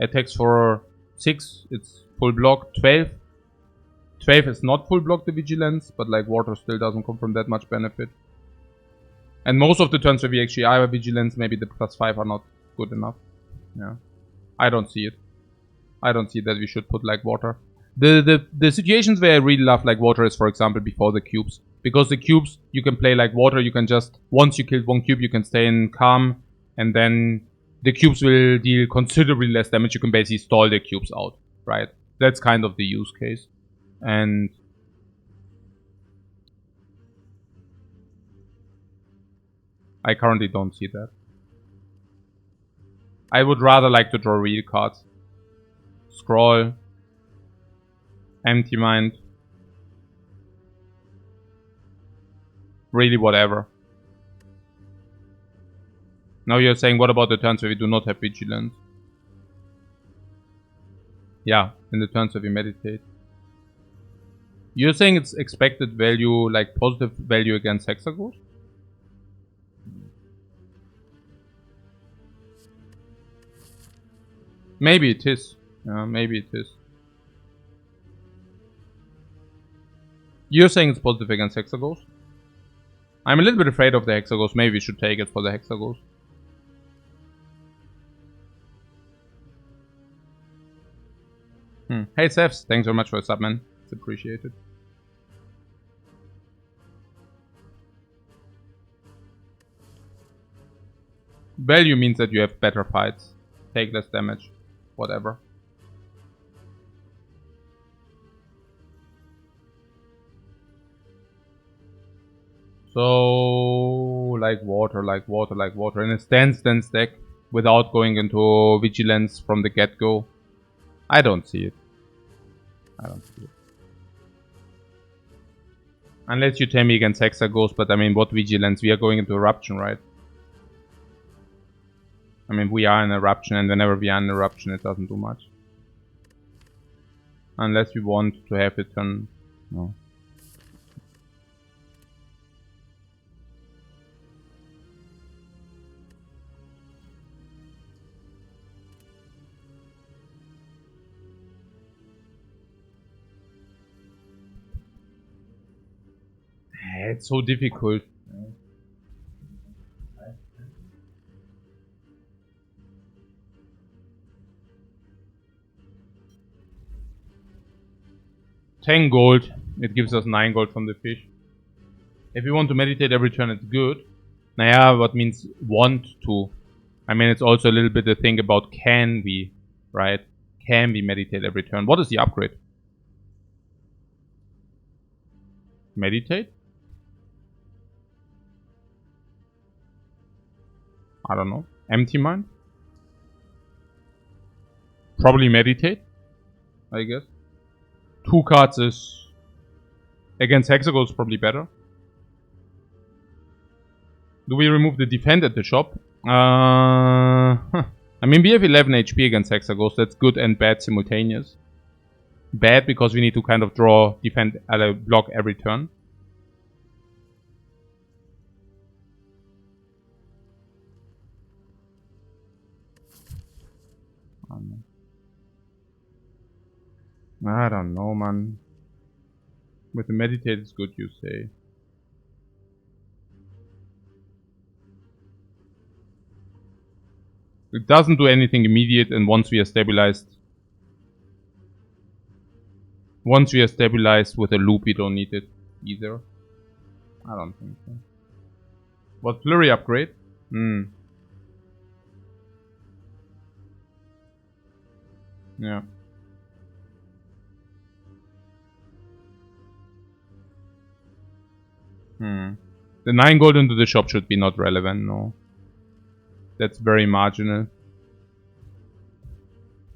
Attacks for 6, it's full block. 12. 12 is not full block the Vigilance, but like water still doesn't come from that much benefit. And most of the turns where we actually are Vigilance, maybe the +5 are not good enough. Yeah. I don't see it. I don't see that we should put like water. The situations where I really love like water is, for example, before the cubes. Because the cubes, you can play like water, you can just, once you kill one cube, you can stay in calm, and then the cubes will deal considerably less damage. You can basically stall the cubes out, right? That's kind of the use case. And I currently don't see that. I would rather like to draw real cards. Scroll. Empty Mind. Really whatever. Now you're saying, what about the turns where we do not have Vigilance? Yeah, in the turns where we meditate. You're saying it's expected value, like positive value against Hexaghost? Maybe it is. Maybe it is. You're saying it's positive against Hexaghost? I'm a little bit afraid of the Hexaghost. Maybe we should take it for the Hexaghost. Hey Sevs, thanks very much for the sub, man. It's appreciated. Value means that you have better fights. Take less damage. Whatever. So, like water. In a stance deck, without going into Vigilance from the get-go. I don't see it. Unless you tell me against Hexaghost, but I mean, what Vigilance? We are going into Eruption, right? I mean, we are in Eruption, and whenever we are in Eruption, it doesn't do much. Unless we want to have it turn... No. It's so difficult. $10 gold. It gives us 9 gold from the fish. If we want to meditate every turn, it's good. Naja, what means want to? I mean, it's also a little bit a thing about can we, right? Can we meditate every turn? What is the upgrade? Meditate? I don't know. Empty Mind? Probably meditate, I guess. 2 cards is... Against Hexaghost is probably better. Do we remove the defend at the shop? I mean, we have 11 HP against Hexaghost. That's good and bad simultaneous. Bad because we need to kind of draw, defend, block every turn. I don't know, man. With the meditate, it's good, you say. It doesn't do anything immediate, and once we are stabilized with a loop, we don't need it either. I don't think so. What flurry upgrade? Yeah. The 9 gold into the shop should be not relevant, no. That's very marginal.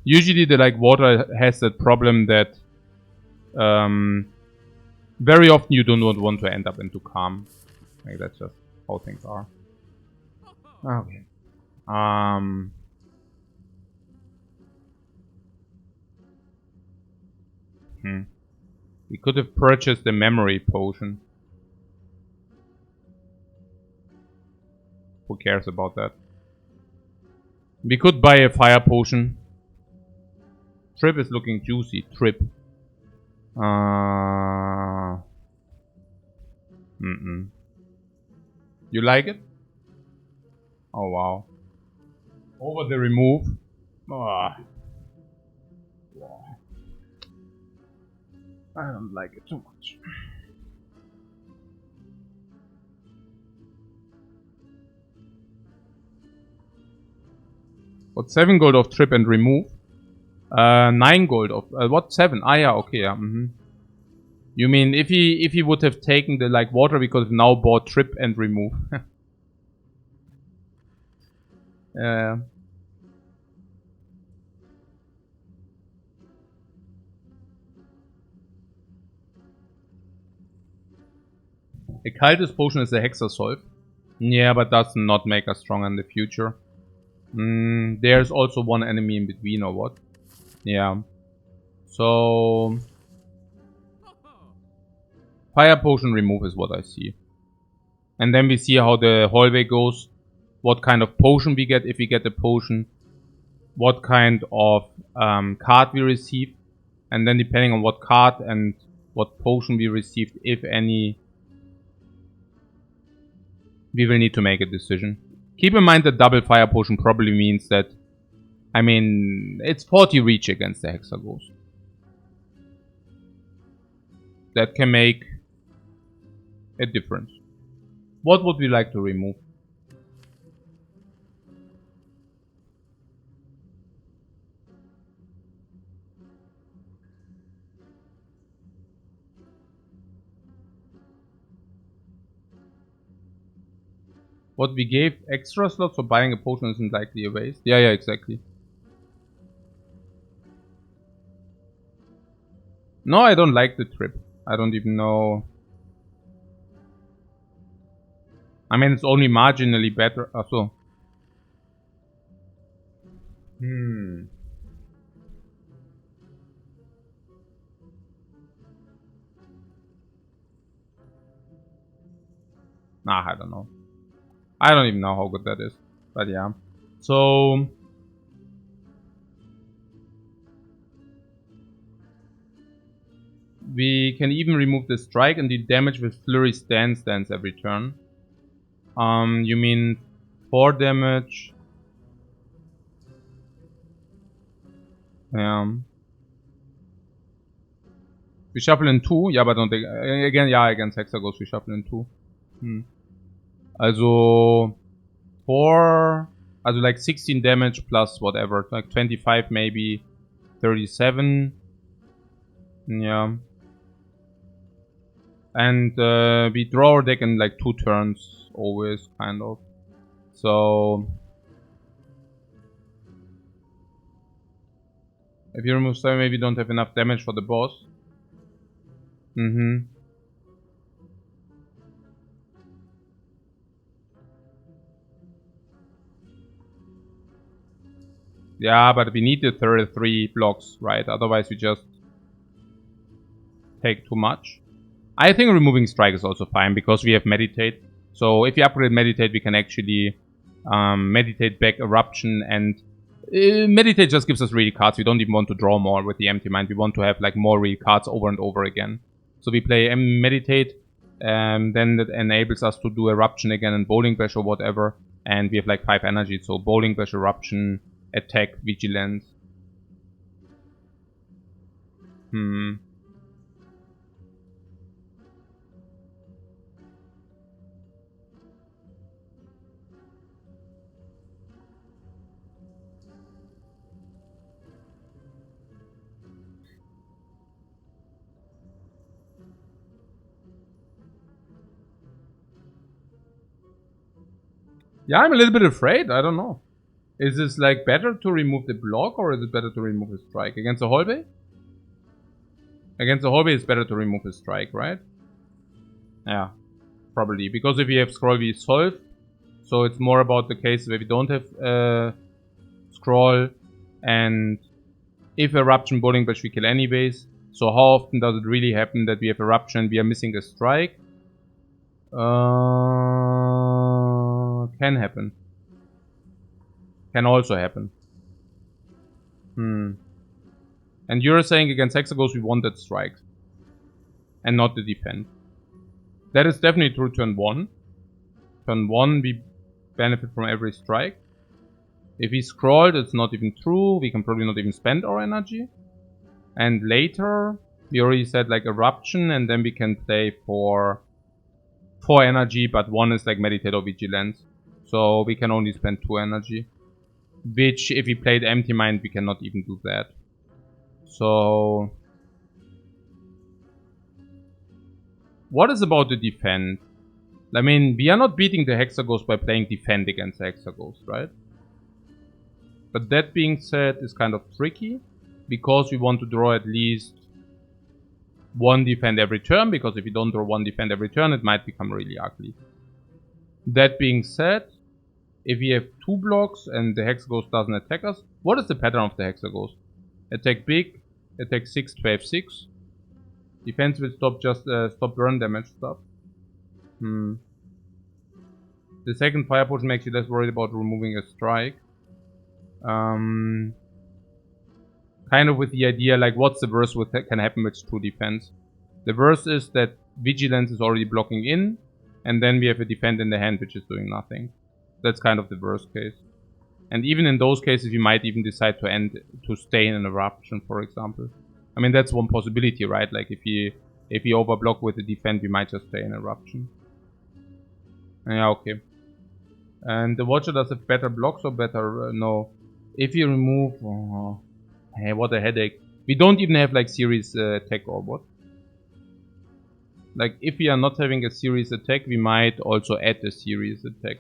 Usually the water has that problem that very often you do not want to end up into calm. That's just how things are. Okay. We could have purchased a memory potion. Who cares about that? We could buy a fire potion. Trip is looking juicy. Trip. You like it? Oh wow. Over the remove. I don't like it too much. What 7 gold of trip and remove? 9 gold of what 7? Ah yeah, okay, yeah. You mean if he would have taken the water, because now bought trip and remove. A cultist potion is a hexasolve. Yeah, but does not make us stronger in the future. There's also one enemy in between, or what? Yeah. So fire potion remove is what I see. And then we see how the hallway goes. What kind of potion we get if we get a potion. What kind of card we receive. And then depending on what card and what potion we received, if any, we will need to make a decision. Keep in mind that double fire potion probably means that, I mean, it's 40 reach against the Hexaghost. That can make a difference. What would we like to remove? What we gave extra slots for buying a potion isn't likely a waste. Yeah, exactly. No, I don't like the trip. I don't even know. I mean, it's only marginally better. So. Nah, I don't know. I don't even know how good that is. But yeah. So we can even remove the strike and deal damage with flurry stance every turn. You mean 4 damage? Yeah. We shuffle in 2, yeah, but don't think again. Yeah, against Hexaghost we shuffle in 2. Also 4, also like 16 damage plus whatever, like 25 maybe, 37. Yeah. And we draw our deck in like 2 turns always, kind of. So if you remove 7, maybe you don't have enough damage for the boss. Yeah, but we need the 33 blocks, right? Otherwise we just take too much. I think removing strike is also fine because we have meditate. So if you upgrade meditate, we can actually meditate back eruption, and meditate just gives us real cards. We don't even want to draw more with the empty mind. We want to have like more real cards over and over again. So we play meditate, then that enables us to do eruption again and bowling bash or whatever. And we have like 5 energy, so Bowling Bash, Eruption, Attack, Vigilance. Yeah, I'm a little bit afraid. I don't know. Is this like better to remove the block or is it better to remove the strike? Against the hallway? Against the hallway, it's better to remove the strike, right? Yeah, probably. Because if we have scroll, we solve. So it's more about the case where we don't have scroll. And if eruption, Bowling Bash, we kill anyways. So how often does it really happen that we have eruption and we are missing a strike? Can happen. Can also happen. And you're saying against Hexagons we wanted strikes. And not the defend. That is definitely true turn 1. Turn 1 we benefit from every strike. If we scrolled, it's not even true. We can probably not even spend our energy. And later, we already said like eruption, and then we can play for 4 energy, but 1 is like meditate or vigilance. So we can only spend 2 energy. Which, if we played empty mind, we cannot even do that. So what is about the defend? I mean, we are not beating the Hexagons by playing defend against the Hexagons, right? But that being said, is kind of tricky. Because we want to draw at least 1 defend every turn. Because if you don't draw 1 defend every turn, it might become really ugly. That being said, if we have 2 blocks and the Hexagons doesn't attack us, what is the pattern of the Hexagons? Attack big, attack 6, 12, 6. Defense will stop just stop burn damage stuff. The second fire potion makes you less worried about removing a strike. Kind of with the idea like what's the worst that can happen with 2 defense. The worst is that vigilance is already blocking in, and then we have a defend in the hand which is doing nothing. That's kind of the worst case. And even in those cases, you might even decide to stay in an eruption, for example. I mean, that's one possibility, right? Like if you overblock with the defend, we might just stay in eruption. Yeah, okay. And the Watcher does have better blocks or better no. If you remove, hey, what a headache. We don't even have like series attack or what. Like if we are not having a series attack, we might also add a series attack.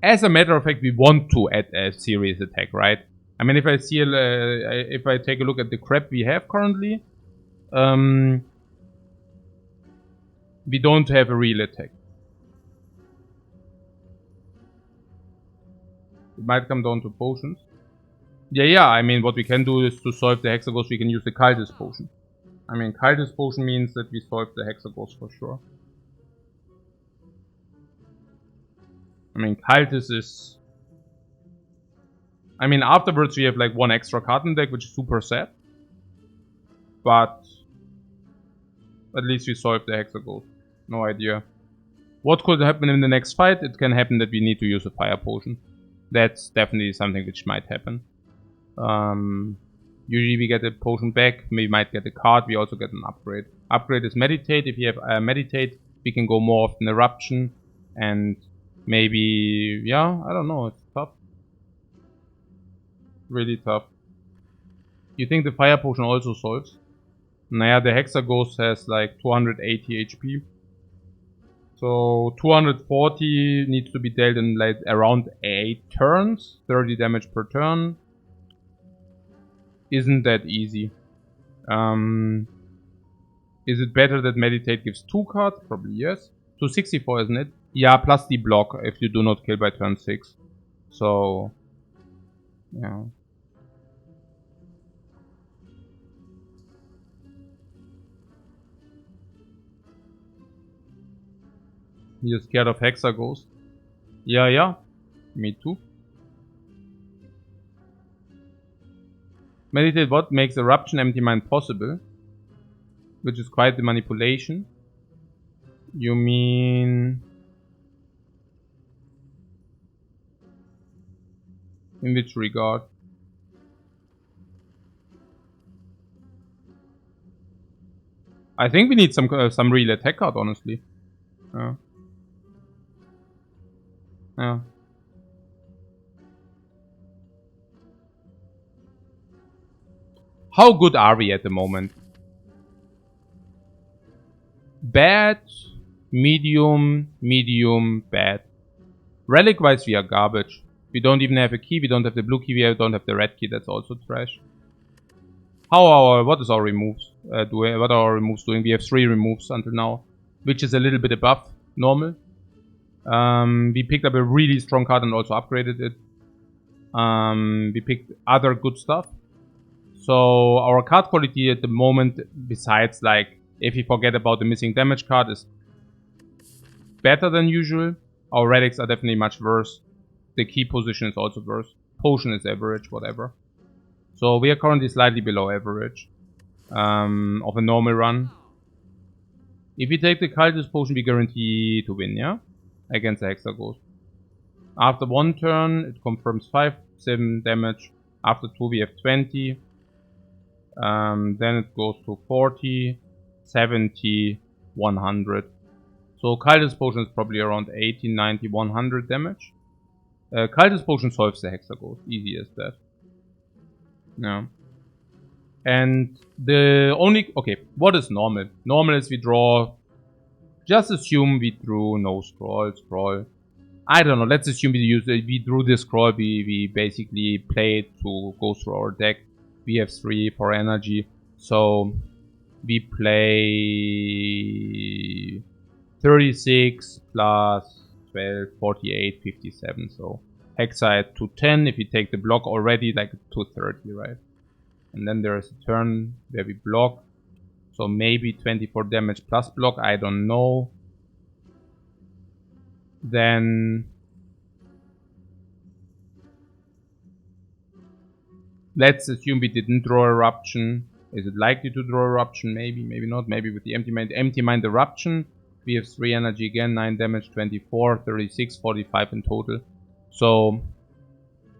As a matter of fact, we want to add a series attack, right? I mean, if I see, if I take a look at the crap we have currently, we don't have a real attack. It might come down to potions. Yeah, I mean, what we can do is to solve the Hexagons, we can use the Cultist potion. I mean, Cultist potion means that we solve the Hexagons for sure. I mean, Cultist is... I mean, afterwards we have like 1 extra card in deck, which is super sad. But... at least we solved the Hexagons. No idea. What could happen in the next fight? It can happen that we need to use a fire potion. That's definitely something which might happen. Usually we get a potion back, we might get a card, we also get an upgrade. Upgrade is meditate. If you have meditate, we can go more often eruption. And maybe, yeah, I don't know, it's tough. Really tough. You think the fire potion also solves? Naja, the Hexagons has like 280 HP. So 240 needs to be dealt in like around 8 turns, 30 damage per turn. Isn't that easy. Is it better that meditate gives 2 cards? Probably yes. 264, isn't it? Yeah, plus the block if you do not kill by turn 6. So, yeah. You're scared of Hexagons? Yeah. Me too. Meditate what makes eruption empty mind possible, which is quite the manipulation. You mean in which regard? I think we need some real attack card, honestly. Yeah. Yeah. How good are we at the moment? Bad, medium, medium, bad. Relic wise, we are garbage. We don't even have a key. We don't have the blue key. We don't have the red key. That's also trash. What is our removes? What are our removes doing? We have 3 removes until now, which is a little bit above normal. We picked up a really strong card and also upgraded it. We picked other good stuff. So our card quality at the moment, besides like if we forget about the missing damage card, is better than usual. Our relics are definitely much worse. The key position is also worse. Potion is average, whatever. So we are currently slightly below average of a normal run. If we take the Cultist Potion, we guarantee to win, yeah? Against the Hexaghost. After 1 turn, it confirms 5-7 damage. After 2, we have 20. Then it goes to 40, 70, 100. So Cultist Potion is probably around 80, 90, 100 damage. Cultist Potion solves the Hexaghost. Easy as that. Yeah. And the only... Okay, what is normal? Normal is we draw... Just assume we drew no scroll. I don't know, let's assume we drew this scroll, we basically played to go through our deck. We have 3 for energy, so we play 36 plus 12, 48, 57, so Hexa at 210, if we take the block already, like 230, right? And then there's a turn where we block, so maybe 24 damage plus block, I don't know. Then let's assume we didn't draw Eruption. Is it likely to draw Eruption? Maybe, maybe not. Maybe with the Empty Mind Eruption. We have 3 energy again, 9 damage, 24, 36, 45 in total. So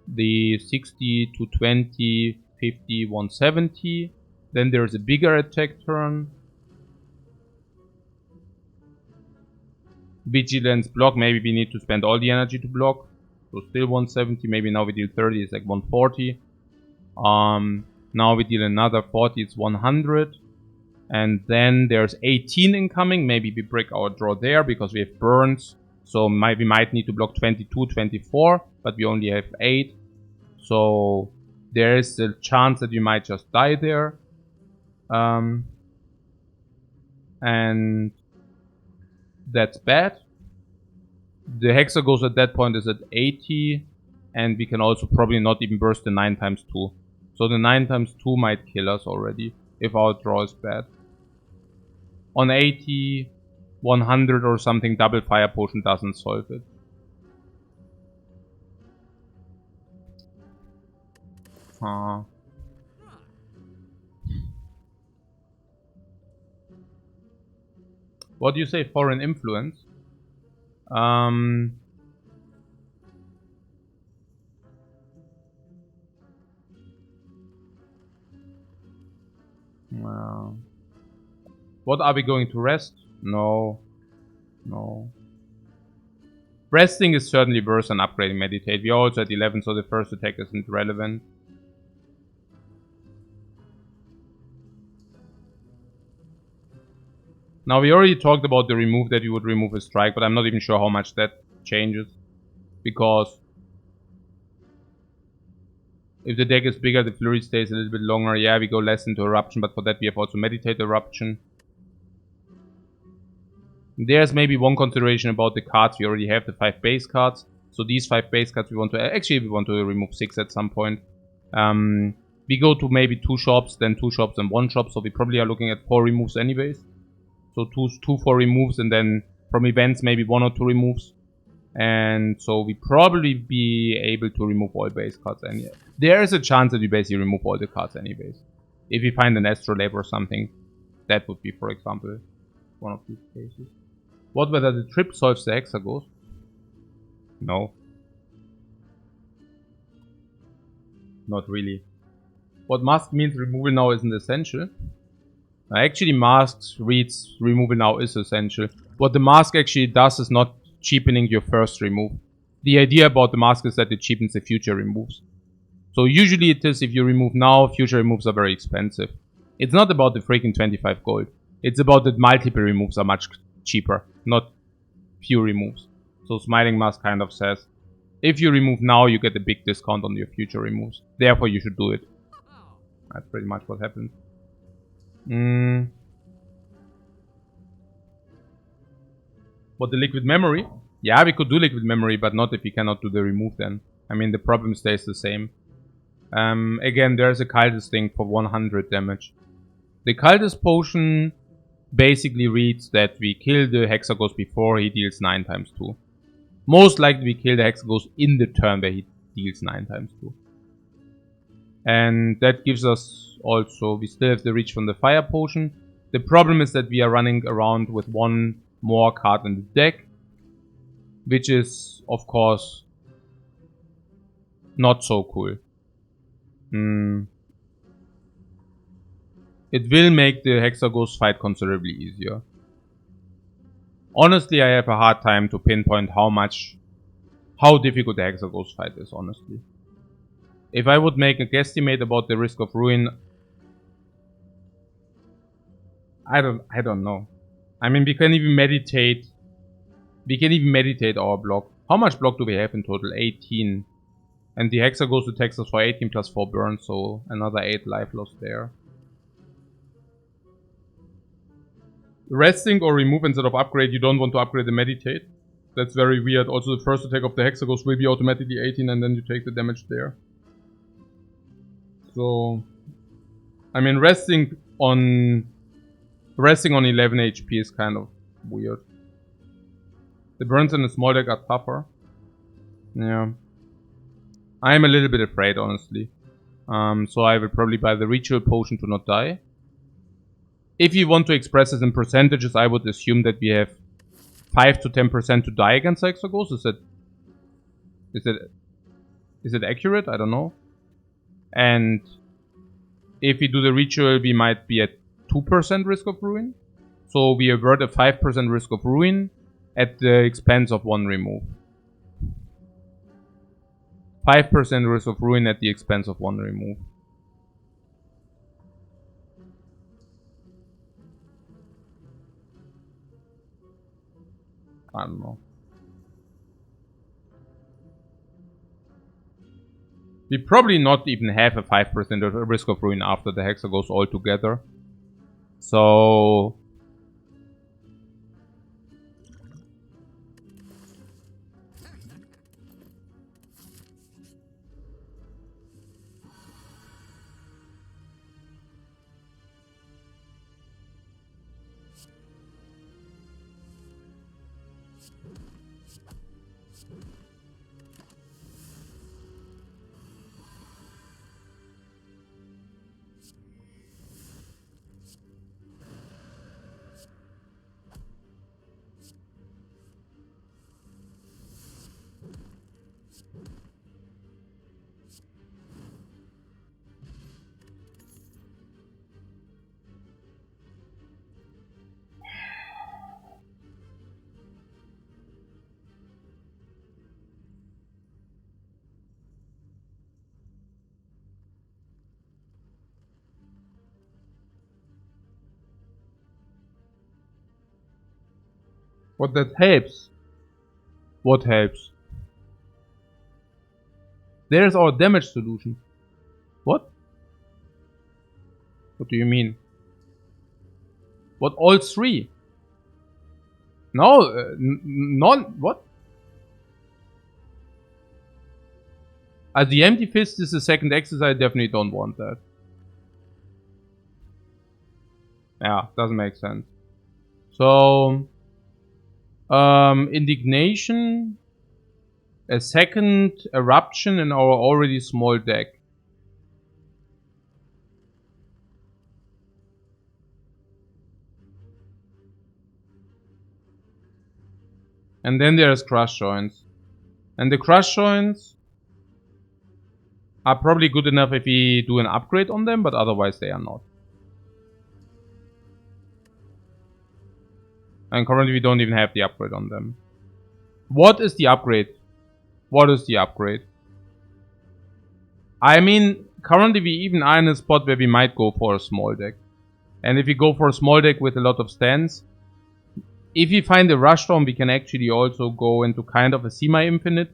the 60 to 20, 50, 170. Then there's a bigger attack turn. Vigilance block, maybe we need to spend all the energy to block. So still 170, maybe now we deal 30, it's like 140. Now we deal another 40, it's 100. And then there's 18 incoming, maybe we break our draw there because we have burns. So we might need to block 22, 24, but we only have 8. So there is a chance that we might just die there. And that's bad. The Hexaghost at that point is at 80, and we can also probably not even burst the 9 times 2. So the 9 times 2 might kill us already, if our draw is bad. On 80, 100 or something, double Fire Potion doesn't solve it. What do you say, foreign influence? Well, what are we going to rest? No. No. Resting is certainly worse than upgrading Meditate. We are also at 11, so the first attack isn't relevant. Now, we already talked about the remove, that you would remove a strike, but I'm not even sure how much that changes. Because if the deck is bigger, the flurry stays a little bit longer. Yeah, we go less into Eruption, but for that we have also Meditate Eruption. There's maybe one consideration about the cards. We already have the 5 base cards. So these 5 base cards we want to... Actually, we want to remove 6 at some point. We go to maybe 2 shops, then 2 shops and 1 shop. So we probably are looking at 4 removes anyways. So 2 for removes, and then from events maybe 1 or 2 removes. And so we probably be able to remove all base cards There is a chance that we basically remove all the cards anyways. If we find an astrolabe or something, that would be, for example, one of these cases. What whether the trip solves the hexagons? No. Not really. What mask means removal now isn't essential. Actually, masks reads removal now is essential. What the mask actually does is not cheapening your first remove. The idea about the mask is that it cheapens the future removes. So usually it is if you remove now, future removes are very expensive. It's not about the freaking 25 gold. It's about that multiple removes are much cheaper, not few removes. So Smiling Mask kind of says, if you remove now, you get a big discount on your future removes. Therefore, you should do it. That's pretty much what happens. But the liquid memory? Yeah, we could do liquid memory, but not if we cannot do the remove then. I mean, the problem stays the same. Again, there's a Cultist thing for 100 damage. The Cultist potion basically reads that we kill the Hexagons before he deals 9 times 2. Most likely we kill the Hexagons in the turn where he deals 9 times 2. And that gives us also, we still have the reach from the fire potion. The problem is that we are running around with one more card in the deck, which is, of course, not so cool. It will make the Hexagons fight considerably easier. Honestly, I have a hard time to pinpoint how difficult the Hexagons fight is, honestly. If I would make a guesstimate about the risk of ruin, I don't know. I mean, we can even meditate our block. How much block do we have in total? 18. And the Hexagons attacks us for 18 plus 4 burn, so another 8 life loss there. Resting or remove instead of upgrade, you don't want to upgrade the meditate. That's very weird. Also, the first attack of the Hexagons will be automatically 18 and then you take the damage there. So, I mean, resting on 11 HP is kind of weird. The burns in the small deck are tougher. Yeah. I'm a little bit afraid, honestly. So I will probably buy the ritual potion to not die. If you want to express this in percentages, I would assume that we have 5 to 10% to die against Hexagons. Is it accurate? I don't know. And if we do the ritual, we might be at 2% risk of ruin. So we avert a 5% risk of ruin at the expense of 1 remove. 5% risk of ruin at the expense of 1 remove. I don't know. We probably not even have a 5% risk of ruin after the Hexa goes all together. So... What that helps? What helps? There's our damage solution. What? What do you mean? What, all 3? No, none. What? The empty fist is the second exercise. I definitely don't want that. Yeah, doesn't make sense. So, indignation, a second eruption in our already small deck. And then there's crush joints. And the crush joints are probably good enough if we do an upgrade on them, but otherwise they are not. And currently we don't even have the upgrade on them. What is the upgrade? What is the upgrade? I mean, currently we even are in a spot where we might go for a small deck. And if we go for a small deck with a lot of stands, if we find a rush storm, we can actually also go into kind of a semi-infinite.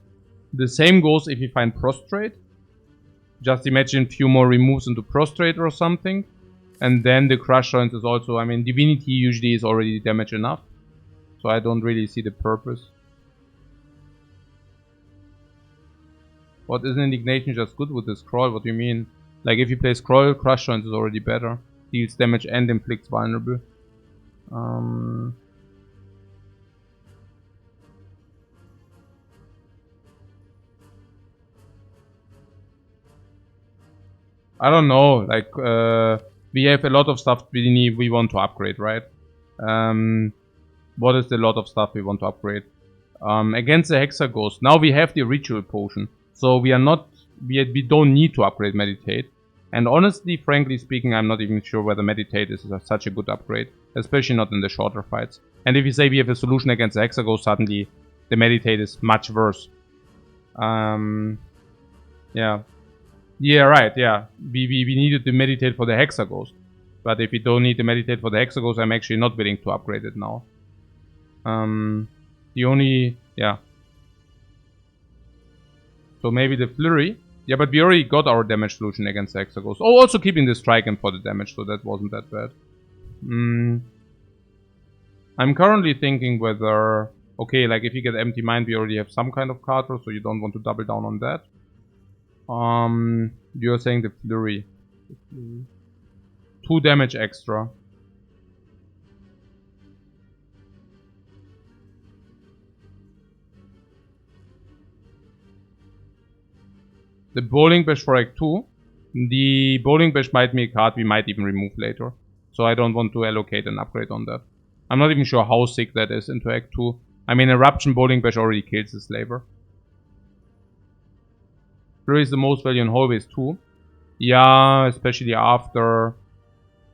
The same goes if we find prostrate. Just imagine a few more removes into prostrate or something. And then the crush joints is also, I mean, divinity usually is already damage enough. So I don't really see the purpose. What is an indignation just good with the scroll? What do you mean? Like if you play scroll, crush joints is already better. Deals damage and inflicts vulnerable. I don't know, like, we have a lot of stuff we want to upgrade, right? What is the lot of stuff we want to upgrade? Against the Hexa Ghost, now we have the Ritual Potion, so we don't need to upgrade Meditate. And honestly, frankly speaking, I'm not even sure whether Meditate is such a good upgrade, especially not in the shorter fights. And if you say we have a solution against the Hexa Ghost, suddenly the Meditate is much worse. Yeah. Yeah, right, yeah. We needed to meditate for the Hexa Ghost. But if we don't need to meditate for the Hexa Ghost, I'm actually not willing to upgrade it now. The only... yeah. So maybe the Flurry. Yeah, but we already got our damage solution against the Hexa Ghost. Oh, also keeping the Strike in for the damage, so that wasn't that bad. I'm currently thinking whether... okay, like if you get Empty Mind, we already have some kind of card draw, so you don't want to double down on that. You're saying the Flurry. 2 damage extra. The Bowling Bash for Act 2. The Bowling Bash might be a card we might even remove later. So I don't want to allocate an upgrade on that. I'm not even sure how sick that is into Act 2. I mean, Eruption Bowling Bash already kills the Slaver. Flurry is the most value in hallways too. Yeah, especially after...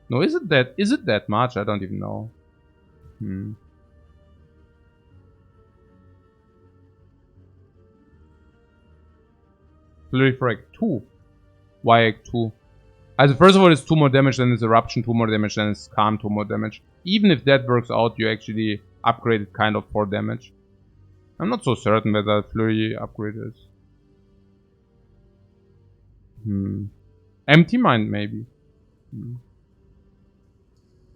no, is it that much? I don't even know. Flurry for Act 2. Why Act 2? Also, first of all, it's 2 more damage, then it's Eruption 2 more damage, then it's Calm 2 more damage. Even if that works out, you actually upgraded kind of 4 damage. I'm not so certain whether Flurry upgrade is. Empty Mind, maybe.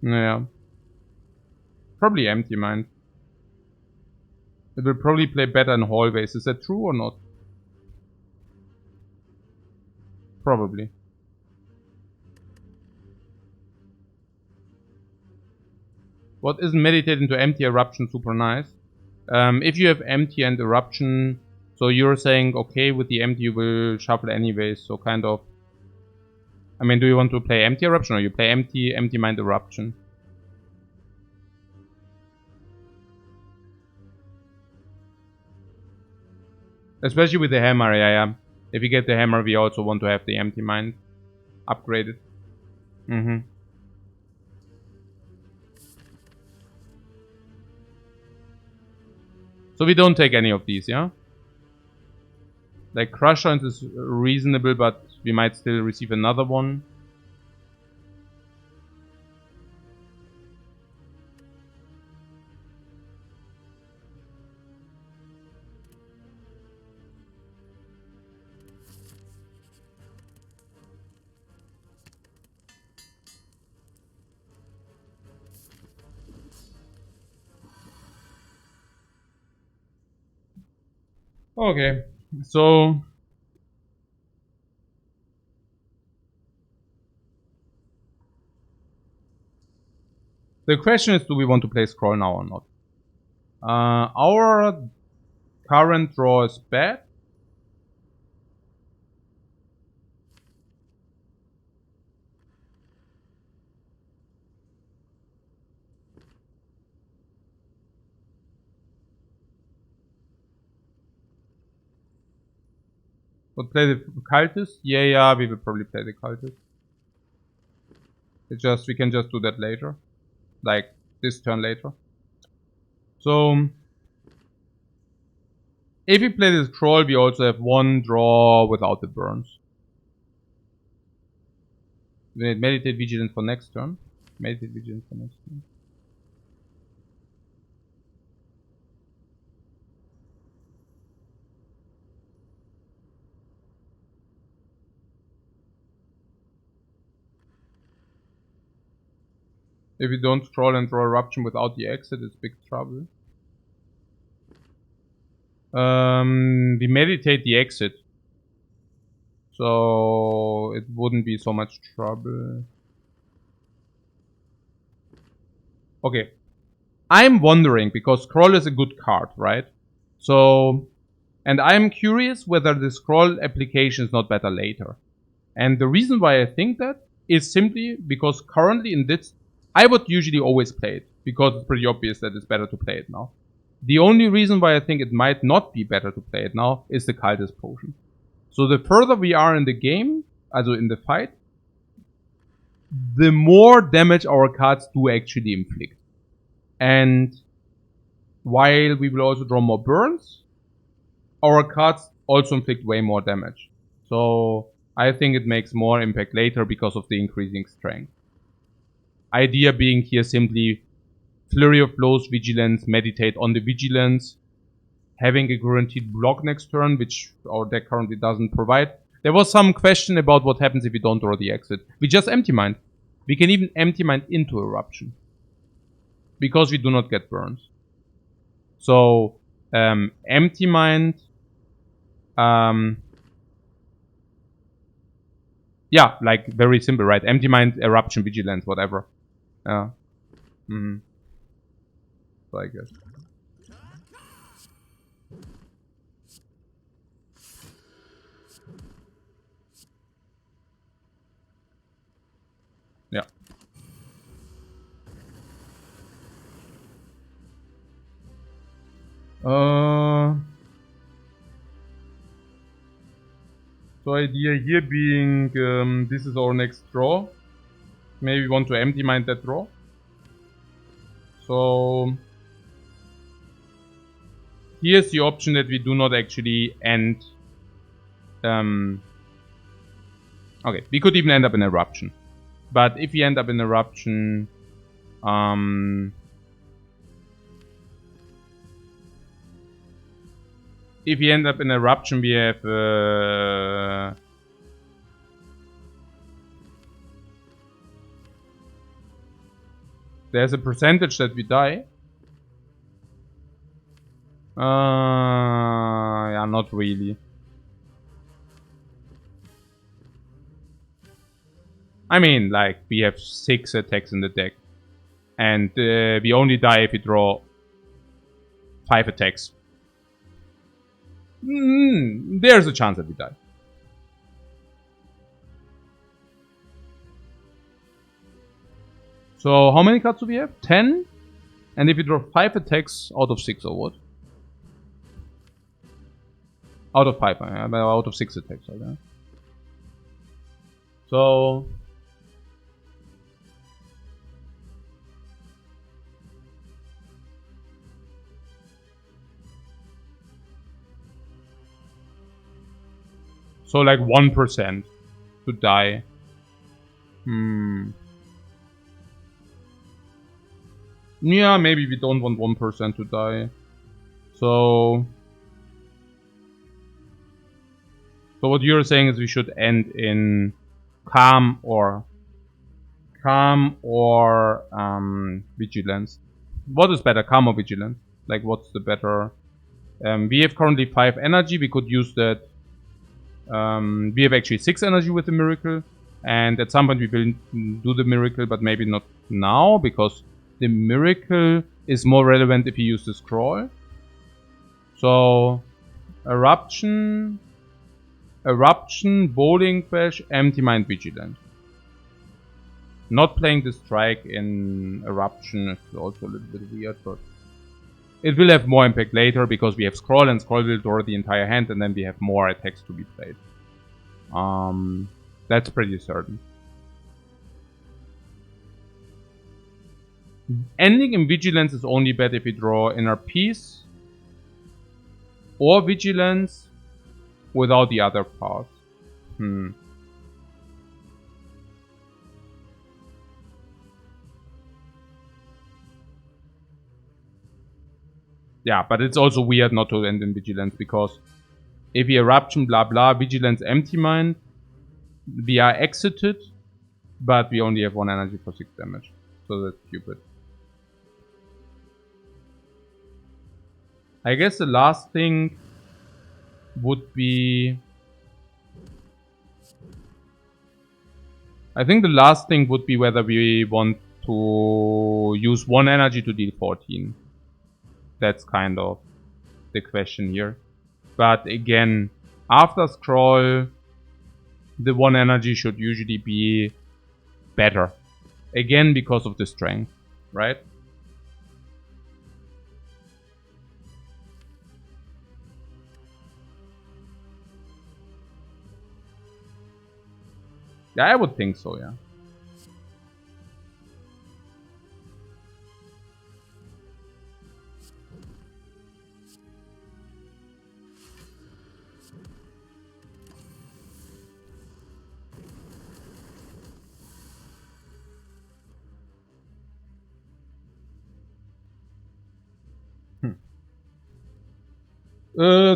Yeah. Probably Empty Mind. It will probably play better in hallways. Is that true or not? Probably. What isn't Meditate into Empty Eruption super nice? If you have Empty and Eruption, so you're saying, okay, with the Empty you will shuffle anyways, so kind of... I mean, do you want to play Empty Eruption or you play Empty Mind Eruption? Especially with the Hammer, yeah. If you get the Hammer, we also want to have the Empty Mind upgraded. So we don't take any of these, yeah? Like, Crush Joints is reasonable, but we might still receive another one. Okay, so... the question is, do we want to play Scroll now or not? Our current draw is bad. We'll play the cultist. Yeah, we will probably play the cultist. We can just do that later. Like, this turn later. So, if we play this troll, we also have one draw without the burns. We meditate vigilance for next turn. Meditate vigilance for next turn. If we don't troll and draw eruption without the exit, it's big trouble. We meditate the exit. So it wouldn't be so much trouble. Okay. I'm wondering, because scroll is a good card, right? So, and I'm curious whether the scroll application is not better later. And the reason why I think that is simply because currently in this, I would usually always play it, because it's pretty obvious that it's better to play it now. The only reason why I think it might not be better to play it now is the cultist potion. So the further we are in the game, also in the fight, the more damage our cards do actually inflict. And while we will also draw more burns, our cards also inflict way more damage. So I think it makes more impact later because of the increasing strength. Idea being here simply flurry of blows, vigilance, meditate on the vigilance, having a guaranteed block next turn, which our deck currently doesn't provide. There was some question about what happens if we don't draw the exit. We just empty mind. We can even empty mind into eruption, because we do not get burns. So empty mind, yeah, like very simple, right? Empty mind, eruption, vigilance, whatever. Yeah. So I guess. Yeah. So idea here being, this is our next draw. Maybe we want to empty mind that draw. So here's the option that we do not actually end. Okay, we could even end up in eruption. But if we end up in eruption, if we end up in eruption, we have there's a percentage that we die. Yeah, not really. I mean, like, we have 6 attacks in the deck. And we only die if we draw 5 attacks. There's a chance that we die. So, how many cards do we have? 10? And if we draw 5 attacks out of 6 or what? Out of 5, out of 6 attacks, okay. So... So like 1% to die. Yeah, maybe we don't want 1% to die. So what you're saying is we should end in calm or vigilance. What is better, calm or vigilance? Like, what's the better? We have currently 5 energy. We could use that. We have actually 6 energy with the miracle, and at some point we will do the miracle, but maybe not now, because the miracle is more relevant if you use the scroll. So eruption, bowling crash, empty mind, vigilant. Not playing the strike in eruption is also a little bit weird, but It will have more impact later because we have Scroll, and Scroll will draw the entire hand, and then we have more attacks to be played. That's pretty certain. Ending in Vigilance is only bad if we draw Inner Peace or Vigilance without the other part. Yeah, but it's also weird not to end in Vigilance, because if we Eruption, blah blah, Vigilance, Empty Mind, we are exited, but we only have 1 energy for 6 damage. So that's stupid. I guess the last thing would be... I think the last thing would be whether we want to use 1 energy to deal 14. That's kind of the question here. But again, after Scroll, the 1 energy should usually be better. Again, because of the strength, right? Yeah, I would think so, yeah.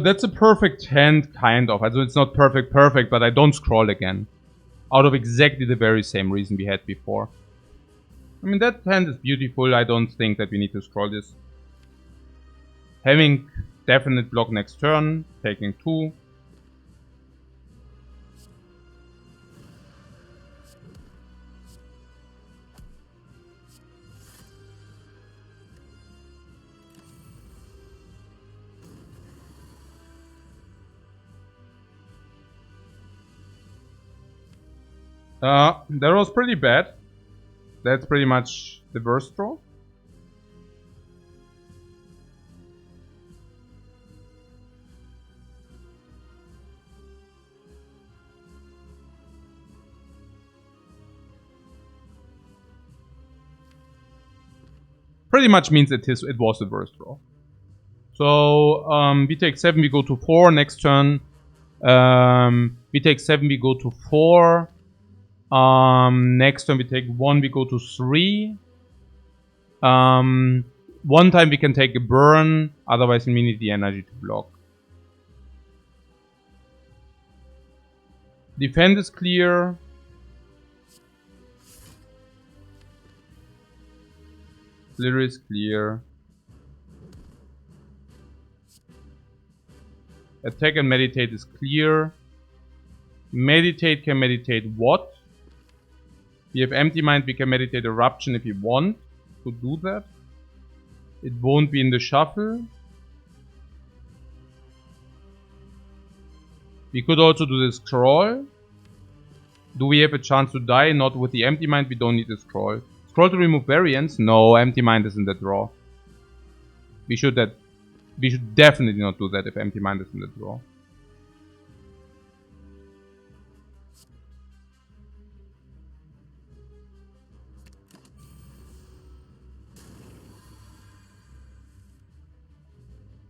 That's a perfect hand, kind of. Also, it's not perfect, but I don't scroll again. Out of exactly the very same reason we had before. I mean, that hand is beautiful. I don't think that we need to scroll this. Having definite block next turn, taking 2. That was pretty bad. That's pretty much the worst draw. Pretty much means it was the worst draw. So we take 7, we go to 4 next turn. We take 7, we go to 4. Next turn we take 1, we go to 3. One time we can take a burn, otherwise we need the energy to block. Defend is clear. Clear is clear. Attack and meditate is clear. Meditate can meditate what? We have Empty Mind, we can meditate Eruption if we want to do that. It won't be in the shuffle. We could also do the Scroll. Do we have a chance to die? Not with the Empty Mind, we don't need the Scroll. Scroll to remove variants? No, Empty Mind is in the draw. We should definitely not do that if Empty Mind is in the draw.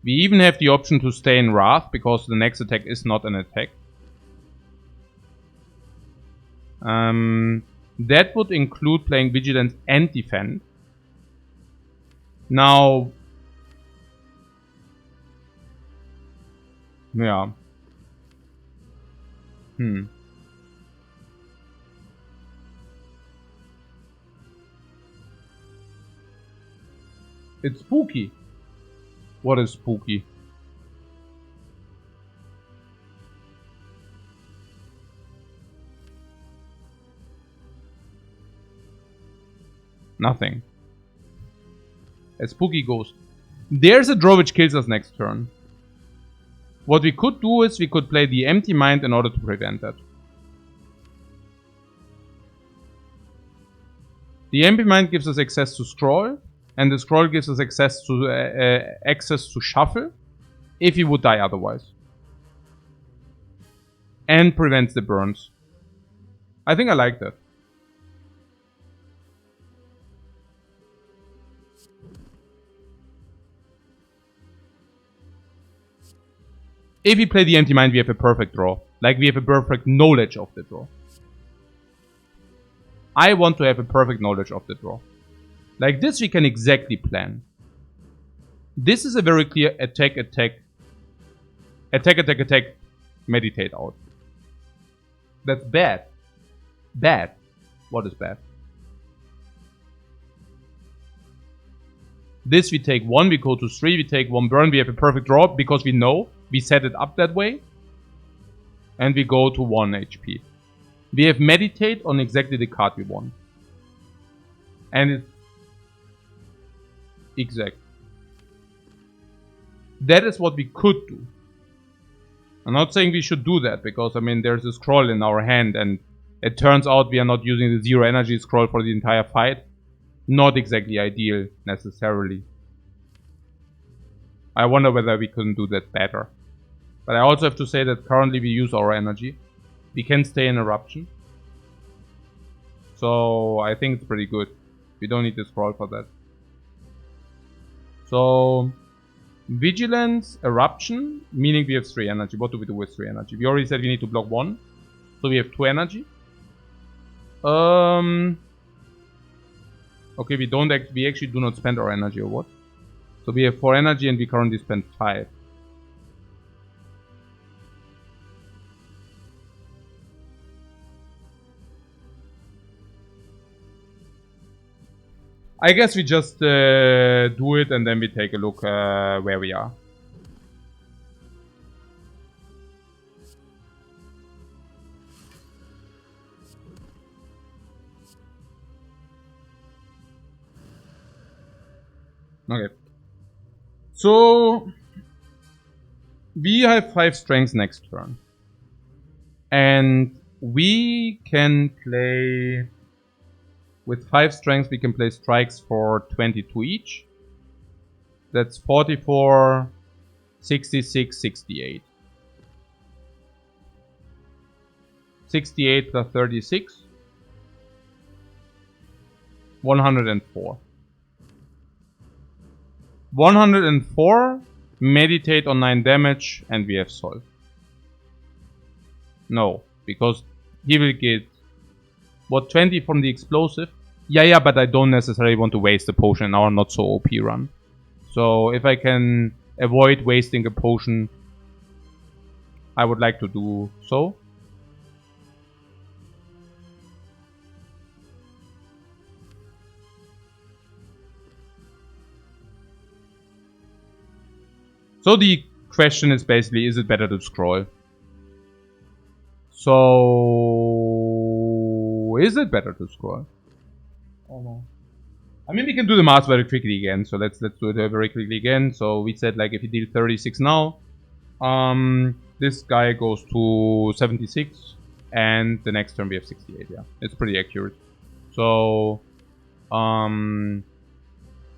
We even have the option to stay in Wrath, because the next attack is not an attack. That would include playing Vigilance and Defend. Now... yeah. It's spooky. What is spooky? Nothing. A spooky ghost. There's a draw which kills us next turn. What we could do is we could play the Empty Mind in order to prevent that. The Empty Mind gives us access to Scroll, And the scroll gives us access to shuffle if he would die otherwise. And prevents the burns. I think I like that. If we play the Empty Mind, we have a perfect draw. Like, we have a perfect knowledge of the draw. I want to have a perfect knowledge of the draw. Like this we can exactly plan. This is a very clear attack, meditate out. That's bad. Bad. What is bad? This we take 1, we go to 3, we take 1 burn, we have a perfect draw because we know we set it up that way. And we go to 1 HP. We have meditate on exactly the card we want. And it's exact. That is what we could do. I'm not saying we should do that because, I mean, there's a scroll in our hand and it turns out we are not using the 0 energy scroll for the entire fight. Not exactly ideal, necessarily. I wonder whether we couldn't do that better. But I also have to say that currently we use our energy. We can stay in eruption. So I think it's pretty good. We don't need the scroll for that. So vigilance, eruption, meaning we have 3 energy. What do we do with 3 energy? We already said we need to block 1. So we have 2 energy. Okay, we actually do not spend our energy or what? So we have 4 energy and we currently spend 5. I guess we just do it and then we take a look where we are. Okay. So we have 5 strengths next turn. And we can play... With 5 strengths, we can play strikes for 22 each. That's 44, 66, 68. 68 plus 36. 104. 104, meditate on 9 damage, and we have solved. No, because he will get... What, 20 from the explosive? Yeah, but I don't necessarily want to waste a potion in our not so OP run. So if I can avoid wasting a potion, I would like to do so. So the question is basically, is it better to scroll? So... Is it better to scroll? Oh no. I mean, we can do the math very quickly again. So let's do it very quickly again. So we said, like, if you deal 36 now, this guy goes to 76, and the next turn we have 68. Yeah, it's pretty accurate. So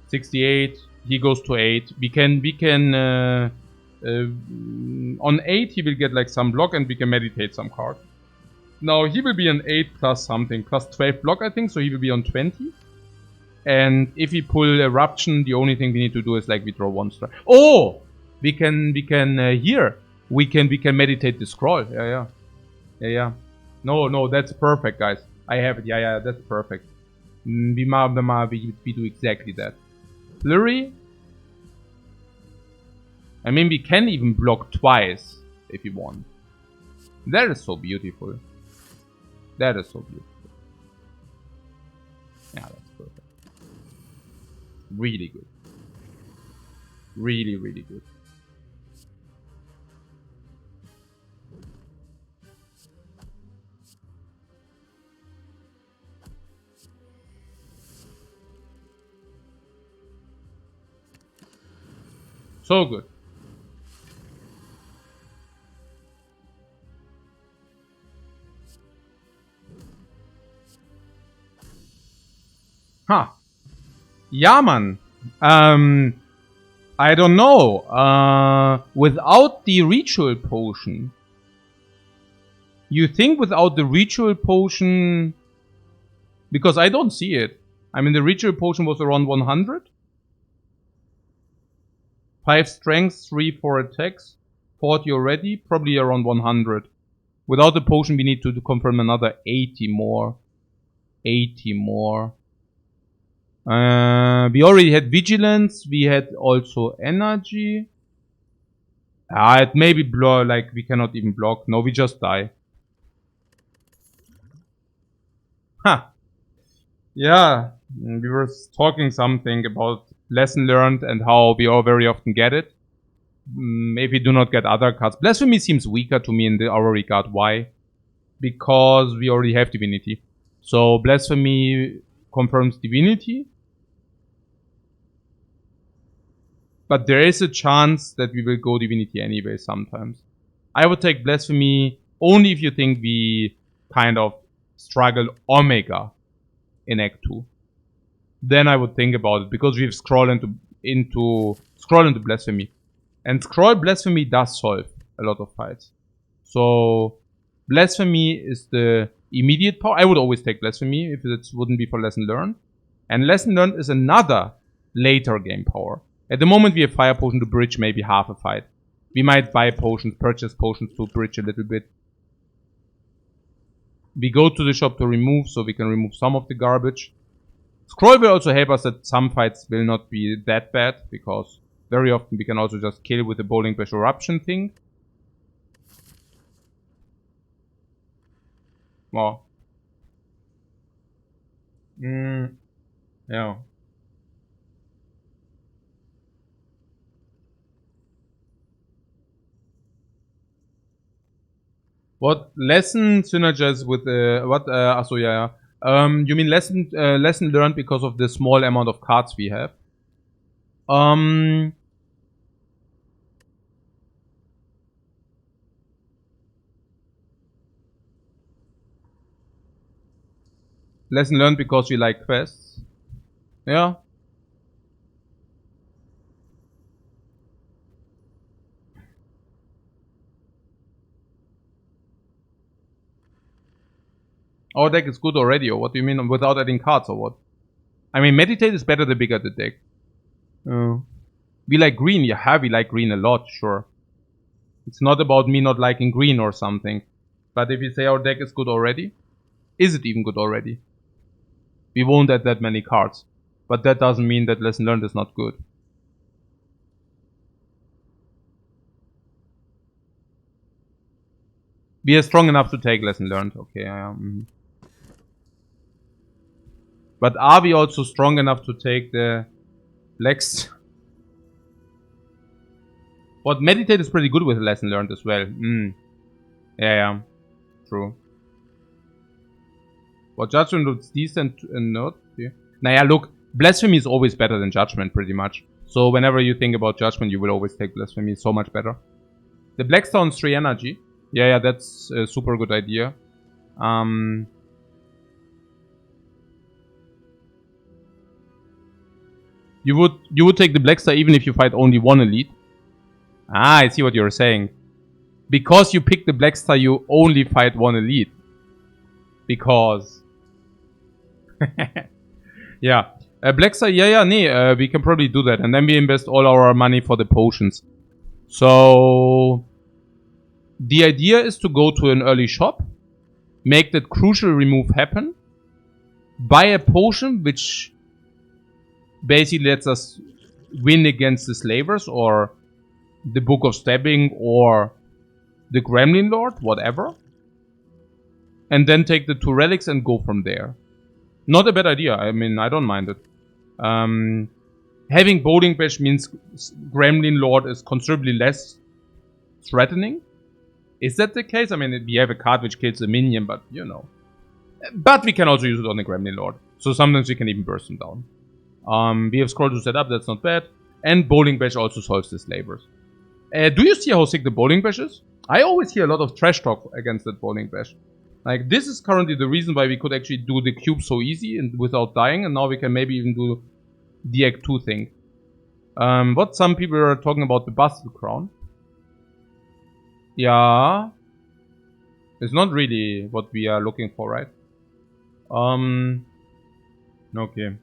68, he goes to 8. We can on 8 he will get like some block, and we can meditate some card. Now he will be on 8 plus something, plus 12 block, I think, so he will be on 20. And if we pull eruption, the only thing we need to do is like we draw 1 star. Oh, we can here we can meditate the scroll. Yeah. No, that's perfect, guys. I have it. Yeah, that's perfect. We do exactly that. Flurry. I mean, we can even block twice if you want. That is so beautiful. That is so beautiful. Yeah, that's perfect. Really good. Really, really good. So good. Ha. Ja, Mann. I don't know. Without the ritual potion. You think without the ritual potion... Because I don't see it. I mean, the ritual potion was around 100. 5 strength, 3 for attacks. 40 already, probably around 100. Without the potion, we need to confirm another 80 more. 80 more. We already had vigilance. We had also energy. It may be blur, like we cannot even block. No, we just die. Huh. Yeah, we were talking something about lesson learned and how we all very often get it. If we do not get other cards. Blasphemy seems weaker to me in our regard. Why? Because we already have Divinity. So Blasphemy confirms Divinity. But there is a chance that we will go Divinity anyway sometimes. I would take Blasphemy only if you think we kind of struggle Omega in Act 2. Then I would think about it, because we've scrolled into Blasphemy. And Scroll Blasphemy does solve a lot of fights. So Blasphemy is the immediate power. I would always take Blasphemy if it wouldn't be for Lesson Learned. And Lesson Learned is another later game power. At the moment we have Fire Potion to bridge maybe half a fight. We might buy potions, purchase potions to bridge a little bit. We go to the shop to remove, so we can remove some of the garbage. Scroll will also help us that some fights will not be that bad, because very often we can also just kill with the Bowling Bash Eruption thing. Wow. Yeah. What lesson synergize with what? So yeah. You mean lesson learned because of the small amount of cards we have? Lesson learned because we like quests. Yeah. Our deck is good already, or what do you mean? Without adding cards, or what? I mean, Meditate is better the bigger the deck. We like green, yeah, we like green a lot, sure. It's not about me not liking green or something. But if you say our deck is good already, is it even good already? We won't add that many cards. But that doesn't mean that Lesson Learned is not good. We are strong enough to take Lesson Learned, okay. But are we also strong enough to take the Lex? What, Meditate is pretty good with Lesson Learned as well. Yeah, true. What, Judgment looks decent and not? Yeah. Naja, look, Blasphemy is always better than Judgment, pretty much. So whenever you think about Judgment, you will always take Blasphemy. So much better. The Blackstone's 3 energy. Yeah, that's a super good idea. You would take the Blackstar even if you fight only one elite. I see what you're saying. Because you pick the Blackstar, you only fight one elite. Because... yeah. Blackstar, nee, we can probably do that. And then we invest all our money for the potions. So... the idea is to go to an early shop. Make that crucial remove happen. Buy a potion which... basically lets us win against the slavers, or the Book of Stabbing, or the Gremlin Lord, whatever. And then take the 2 relics and go from there. Not a bad idea, I mean, I don't mind it. Having Bowling Bash means Gremlin Lord is considerably less threatening. Is that the case? I mean, we have a card which kills a minion, but you know. But we can also use it on the Gremlin Lord. So sometimes we can even burst him down. We have Scroll to set up, that's not bad. And Bowling Bash also solves the slavers. Do you see how sick the Bowling Bash is? I always hear a lot of trash talk against that Bowling Bash. Like, this is currently the reason why we could actually do the cube so easy and without dying. And now we can maybe even do the Act 2 thing. What some people are talking about the Bustle Crown. Yeah. It's not really what we are looking for, right? Okay.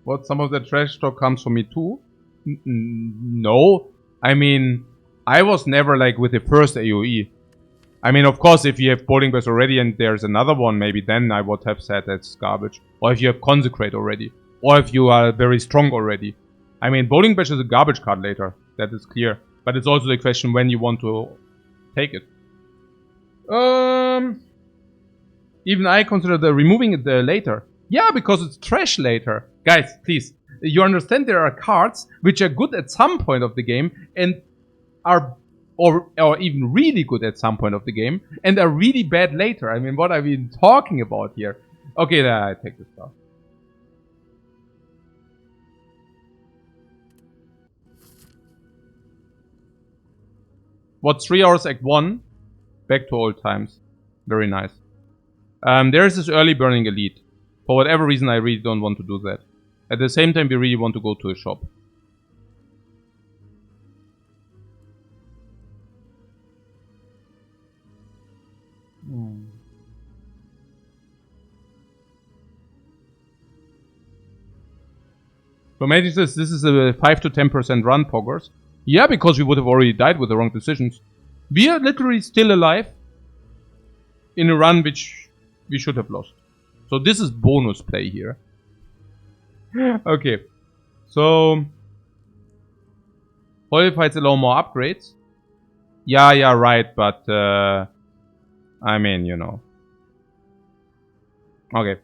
What, some of the trash talk comes from me too? No. I mean, I was never like with the first AoE. I mean, of course, if you have Bowling Bash already and there's another one, maybe then I would have said that's garbage. Or if you have Consecrate already. Or if you are very strong already. I mean, Bowling Bash is a garbage card later. That is clear. But it's also the question when you want to take it. Even I consider removing it later. Yeah, because it's trash later. Guys, please. You understand there are cards which are good at some point of the game and are or even really good at some point of the game and are really bad later. I mean, what are we talking about here? Okay, I take this stuff. What, 3 hours Act 1? Back to old times. Very nice. There is this early burning elite. For whatever reason, I really don't want to do that. At the same time, we really want to go to a shop. So Magic says this is a 5 to 10% run, Poggers. Yeah, because we would have already died with the wrong decisions. We are literally still alive in a run which we should have lost. So this is bonus play here. Okay. So Holy Fights allow more upgrades. Yeah, right, but I mean, you know. Okay.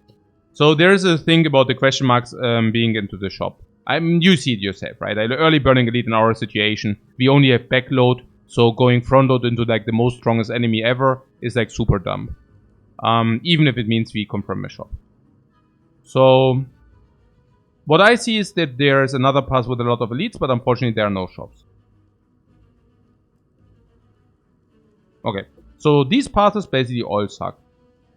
So there's a thing about the question marks being into the shop. You see it yourself, right? Early burning elite in our situation, we only have backload, so going front load into like the most strongest enemy ever is like super dumb. Even if it means we confirm a shop. So what I see is that there's another pass with a lot of elites, but unfortunately there are no shops. Okay, so these passes basically all suck.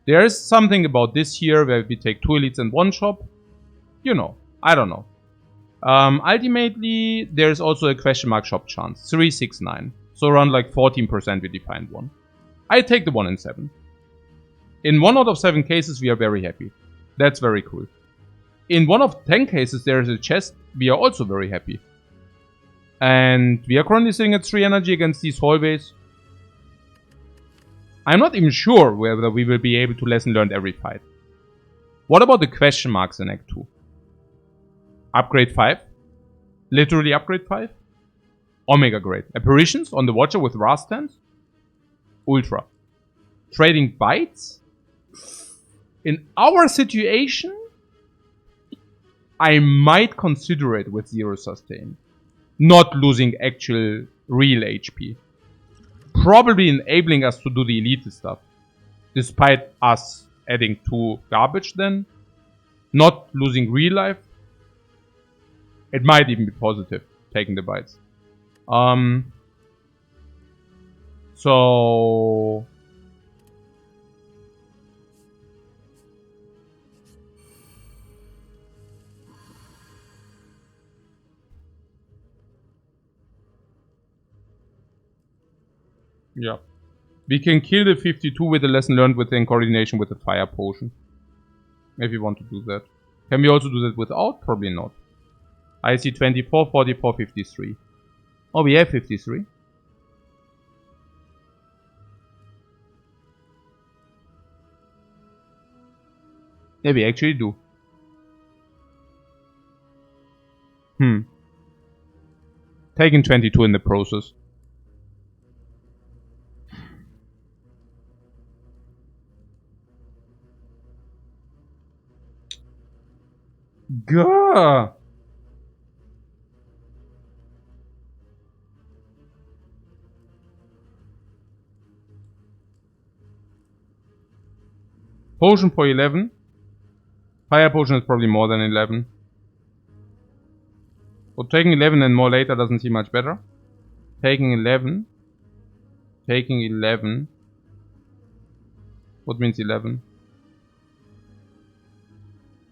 There is something about this here where we take 2 elites and 1 shop. You know, I don't know. Ultimately, there's also a question mark shop chance. 3, 6, 9. So around like 14% we defined one. I take the 1 in 7. In 1 out of 7 cases, we are very happy. That's very cool. In 1 of 10 cases, there is a chest. We are also very happy. And we are currently sitting at 3 energy against these hallways. I'm not even sure whether we will be able to lesson learn every fight. What about the question marks in Act 2? Upgrade 5? Literally upgrade 5? Omega grade. Apparitions on the Watcher with Rastans? Ultra. Trading bites? In our situation, I might consider it with 0 sustain. Not losing actual real HP. Probably enabling us to do the elite stuff. Despite us adding 2 garbage then. Not losing real life. It might even be positive, taking the bites. So yeah. We can kill the 52 with the lesson learned within coordination with the fire potion. If you want to do that. Can we also do that without? Probably not. I see 24, 44, 53. Oh, we have 53. Yeah, we actually do. Taking 22 in the process. Gah! Potion for 11. Fire potion is probably more than 11. So taking 11 and more later doesn't seem much better. Taking 11. Taking 11. What means 11?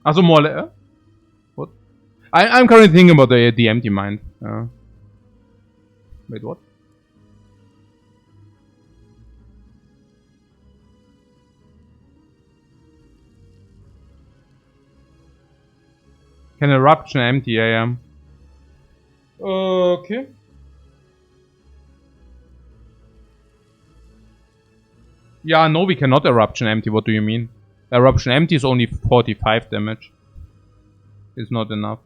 Also more... what? I'm currently thinking about the empty mind. Wait, what? Can eruption empty? Yeah. Okay. Yeah, no, we cannot eruption empty. What do you mean? Eruption empty is only 45 damage. It's not enough.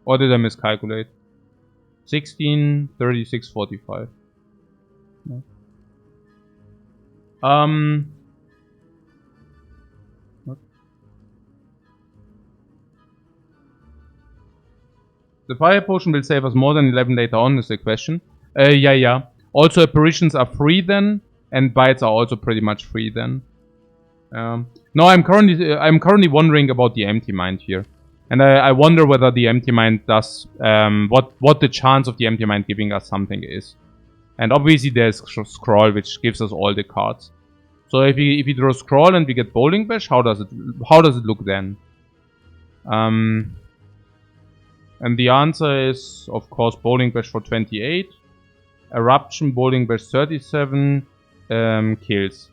Or did I miscalculate? 16, 36, 45. No. What? The fire potion will save us more than 11 later on, is the question. Yeah. Also, apparitions are free then, and bites are also pretty much free then. No, I'm currently wondering about the empty mind here, and I wonder whether the empty mind does what the chance of the empty mind giving us something is. And obviously there's scroll, which gives us all the cards. So if we draw scroll and we get bowling bash, how does it look then? And the answer is, of course, bowling bash for 28, eruption, bowling bash 37, kills.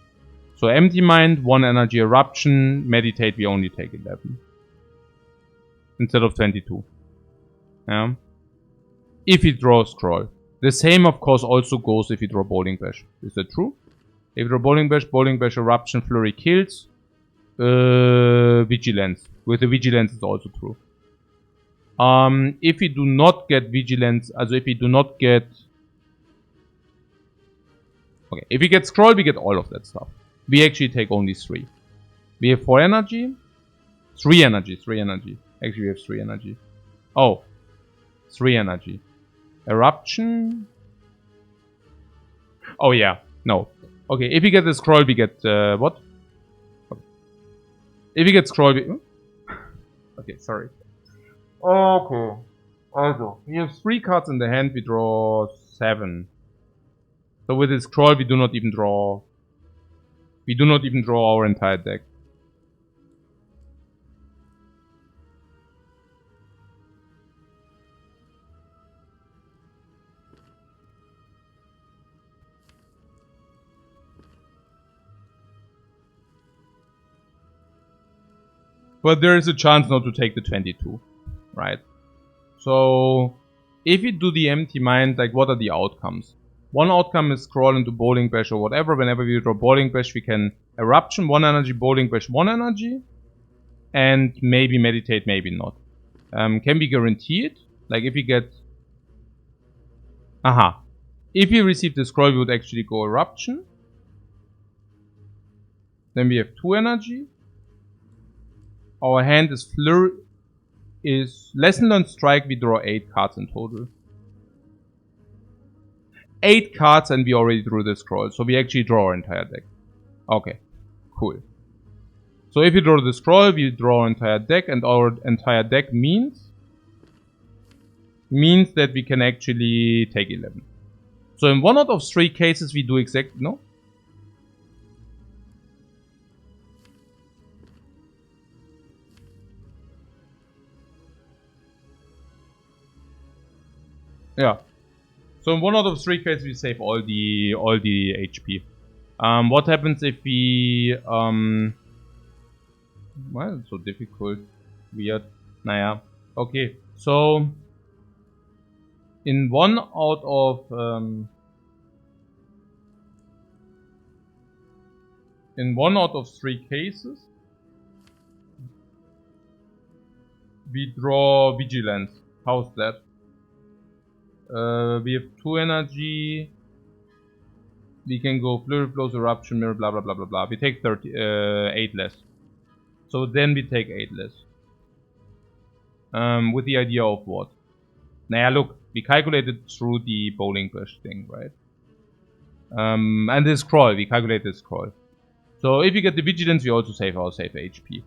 So empty mind, 1 energy eruption, meditate, we only take 11. Instead of 22. Yeah. If we draw scroll. The same, of course, also goes if you draw bowling bash. Is that true? If you draw bowling bash, eruption, flurry kills. Vigilance. With the vigilance, it's also true. If we do not get vigilance, also if we do not get... Okay, if we get scroll, we get all of that stuff. We actually take only 3. We have 4 energy. 3 energy. Actually, we have 3 energy. Oh. 3 energy. Eruption. Oh yeah. No. Okay, if we get the scroll, we get what? Okay. If we get scroll, we... Okay, sorry. Okay. Also, we have 3 cards in the hand, we draw 7. So with the scroll, we do not even draw... We do not even draw our entire deck. But there is a chance not to take the 22, right? So, if we do the empty mind, like what are the outcomes? One outcome is scroll into bowling bash or whatever. Whenever we draw bowling bash, we can eruption 1 energy, bowling bash 1 energy, and maybe meditate, maybe not. Can we guarantee it? Like if we get... Aha. If we receive the scroll, we would actually go eruption. Then we have 2 energy. Our hand is lesson learned strike, we draw 8 cards in total. 8 cards and we already drew the scroll, so we actually draw our entire deck. Okay, cool. So if you draw the scroll, we draw our entire deck, and our entire deck means that we can actually take 11. So in 1 out of 3 cases we do no? Yeah. So in 1 out of 3 cases we save all the HP. What happens if we well, it's so difficult. Weird. Naja. Okay. So in 1 out of in 1 out of 3 cases we draw vigilance. How's that? We have 2 energy. We can go flurry blows, eruption, mirror, blah blah blah blah blah. We take 8 less. So then we take 8 less. With the idea of what? Naja, look, we calculated through the bowling bash thing, right? And the scroll, we calculated the scroll. So if we get the vigilance, we also save our save HP.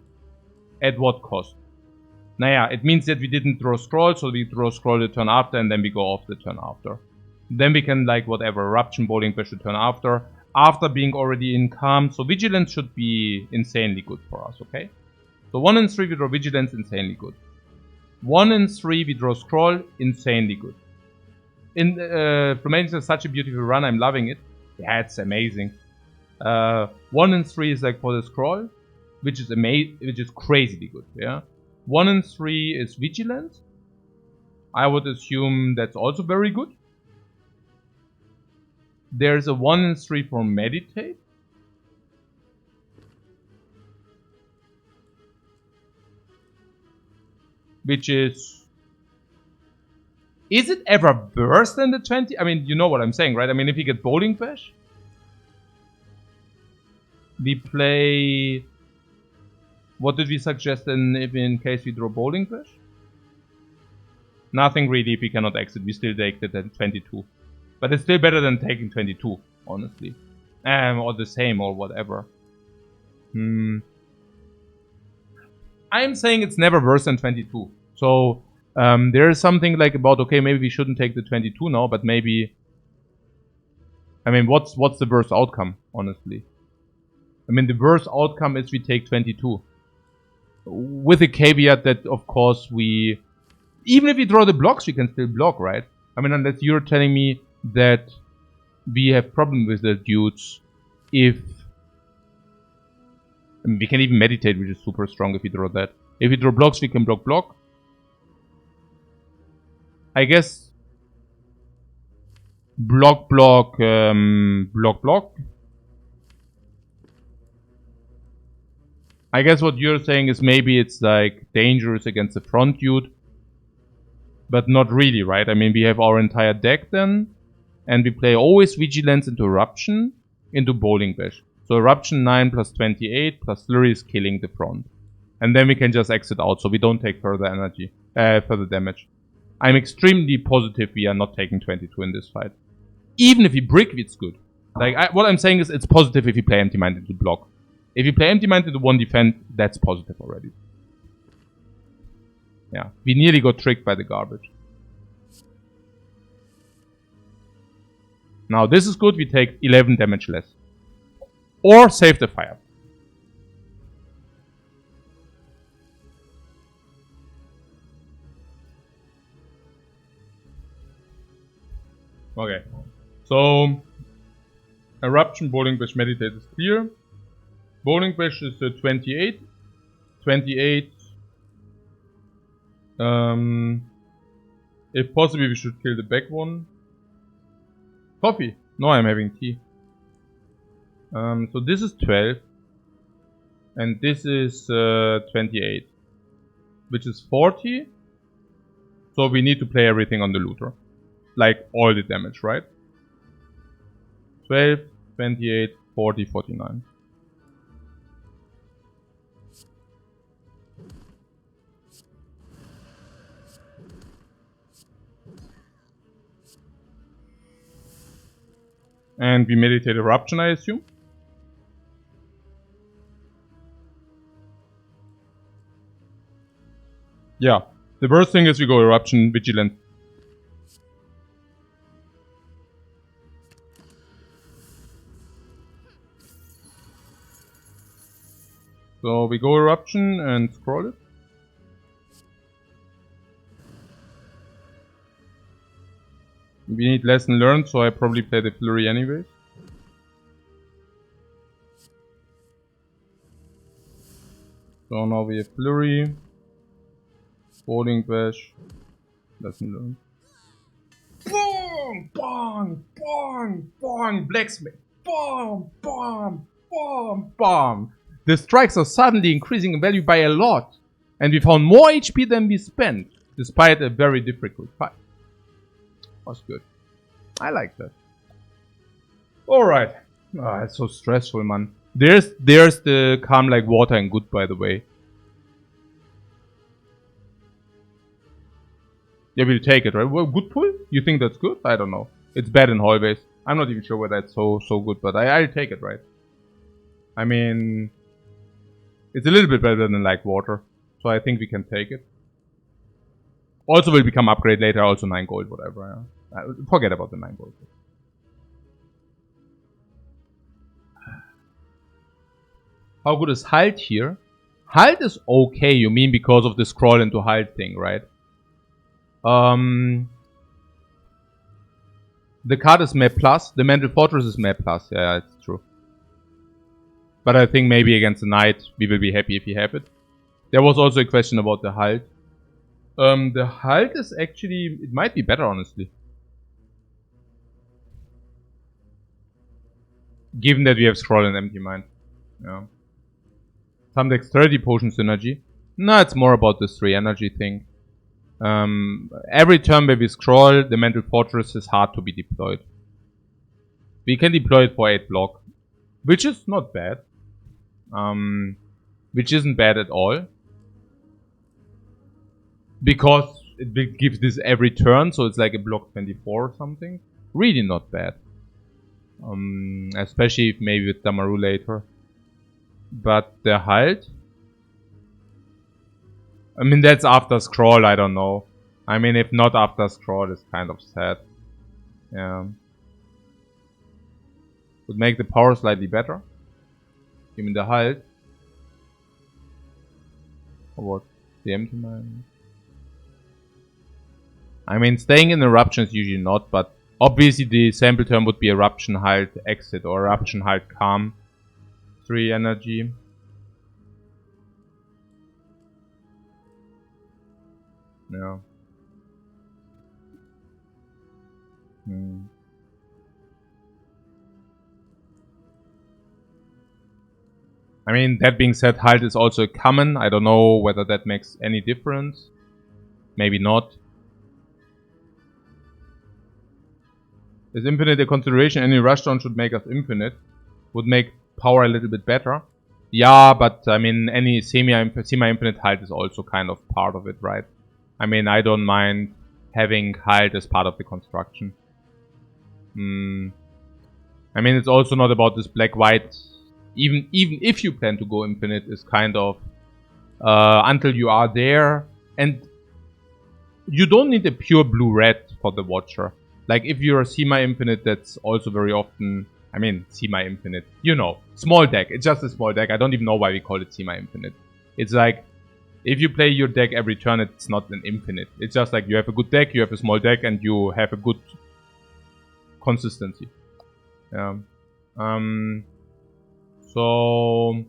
At what cost? Naja, it means that we didn't draw scroll, so we draw scroll the turn after, and then we go off the turn after. Then we can, like, whatever, eruption, bowling bash the turn after being already in calm. So vigilance should be insanely good for us, okay? So 1 and 3 we draw vigilance, insanely good. 1 and 3 we draw scroll, insanely good. Fluminense is such a beautiful run, I'm loving it. Yeah, it's amazing. 1 and 3 is like for the scroll, which is crazily good, yeah? 1 and 3 is vigilance. I would assume that's also very good. There's a 1 and 3 for meditate. Which is it ever worse than the 20? I mean, you know what I'm saying, right? I mean, if you get bowling bash, we play... What did we suggest in case we draw bowling bash? Nothing really if we cannot exit. We still take the 22. But it's still better than taking 22, honestly. Or the same, or whatever. I'm saying it's never worse than 22. So, there is something like about, okay, maybe we shouldn't take the 22 now, but maybe... I mean, what's the worst outcome, honestly? I mean, the worst outcome is we take 22. With the caveat that, of course, we... Even if we draw the blocks, we can still block, right? I mean, unless you're telling me that we have problem with the dudes if... I mean, we can even meditate, which is super strong if we draw that. If we draw blocks, we can block. I guess... Block. I guess what you're saying is maybe it's like dangerous against the front dude. But not really, right? I mean, we have our entire deck then. And we play always Vigilance into Eruption, into Bowling Bash. So Eruption 9 plus 28 plus Flurry is killing the front. And then we can just exit out, so we don't take further damage. I'm extremely positive we are not taking 22 in this fight. Even if we brick, it's good. Like, what I'm saying is it's positive if you play Empty Mind into block. If you play Empty Mind into 1 defend, that's positive already. Yeah, we nearly got tricked by the garbage. Now this is good, we take 11 damage less. Or save the fire. Okay, so Eruption, Bowling Bash, Meditate is clear. Bowling Bash is 28. 28. If possible, we should kill the back one. Coffee. No, I'm having tea. So this is 12. And this is 28. Which is 40. So we need to play everything on the looter. Like all the damage, right? 12, 28, 40, 49. And we meditate Eruption, I assume. Yeah. The worst thing is we go Eruption, Vigilant. So we go Eruption and scroll it. We need lesson learned, so I probably play the Flurry anyways. So now we have Flurry, Bowling Bash, lesson learned. Boom! Bong! Bong! Bong! Blacksmith! Bom! Bom! Bom! Bom! The strikes are suddenly increasing in value by a lot. And we found more HP than we spent, despite a very difficult fight. Was good. I like that. Alright. Oh, it's so stressful, man. There's the calm like water and good, by the way. Yeah, we'll take it, right? Well, good pull? You think that's good? I don't know. It's bad in hallways. I'm not even sure whether it's so good, but I'll take it, right? I mean... It's a little bit better than like water. So I think we can take it. Also will become upgrade later, also 9 gold, whatever. Yeah. Forget about the 9 gold. How good is Halt here? Halt is okay, you mean because of the scroll into Halt thing, right? The card is map plus, the Mental Fortress is map plus, yeah, it's true. But I think maybe against the Knight, we will be happy if we have it. There was also a question about the Halt. The Halt is actually, it might be better, honestly. Given that we have Scroll and Empty Mind. Yeah. Some Dexterity Potion synergy. No, it's more about this 3 energy thing. Every turn where we scroll, the Mental Fortress is hard to be deployed. We can deploy it for 8 block. Which is not bad. Which isn't bad at all. Because it gives this every turn, so it's like a block 24 or something. Really not bad. Especially if maybe with Damaru later. But the Halt? I mean, that's after scroll, I don't know. I mean, if not after scroll, it's kind of sad. Yeah. Would make the power slightly better. Give me the Halt. Or what? The Empty Mind? I mean, staying in Eruption is usually not, but obviously the sample term would be Eruption, Halt, Exit, or Eruption, Halt, Calm. 3 energy. Yeah. I mean, that being said, Halt is also a common. I don't know whether that makes any difference. Maybe not. Is infinite a consideration? Any rushdown should make us infinite. Would make power a little bit better. Yeah, but I mean, any semi-infinite Halt is also kind of part of it, right? I mean, I don't mind having Halt as part of the construction. I mean, it's also not about this black-white. Even if you plan to go infinite, is kind of until you are there. And you don't need a pure blue-red for the Watcher. Like, if you're semi-infinite, that's also very often... I mean, semi-infinite. You know, small deck. It's just a small deck. I don't even know why we call it semi-infinite. It's like, if you play your deck every turn, it's not an infinite. It's just like, you have a good deck, you have a small deck, and you have a good consistency. Yeah. So...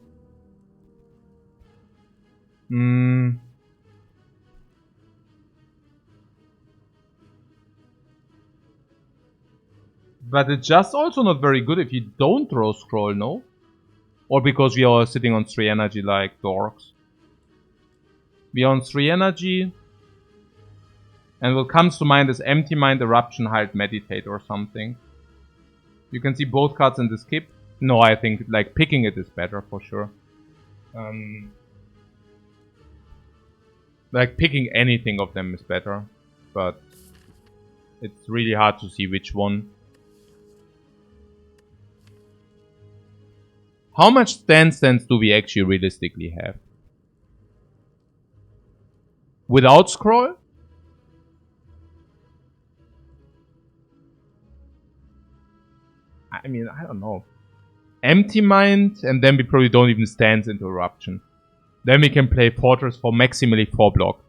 But it's just also not very good if you don't draw scroll, no? Or because we are sitting on 3 energy like dorks. We are on 3 energy. And what comes to mind is Empty Mind, Eruption, Halt, Meditate or something. You can see both cards in the skip. No, I think like picking it is better for sure. Like picking anything of them is better. But it's really hard to see which one. How much stance do we actually realistically have? Without scroll? I mean, I don't know. Empty Mind, and then we probably don't even stance into Eruption. Then we can play Fortress for maximally 4 block.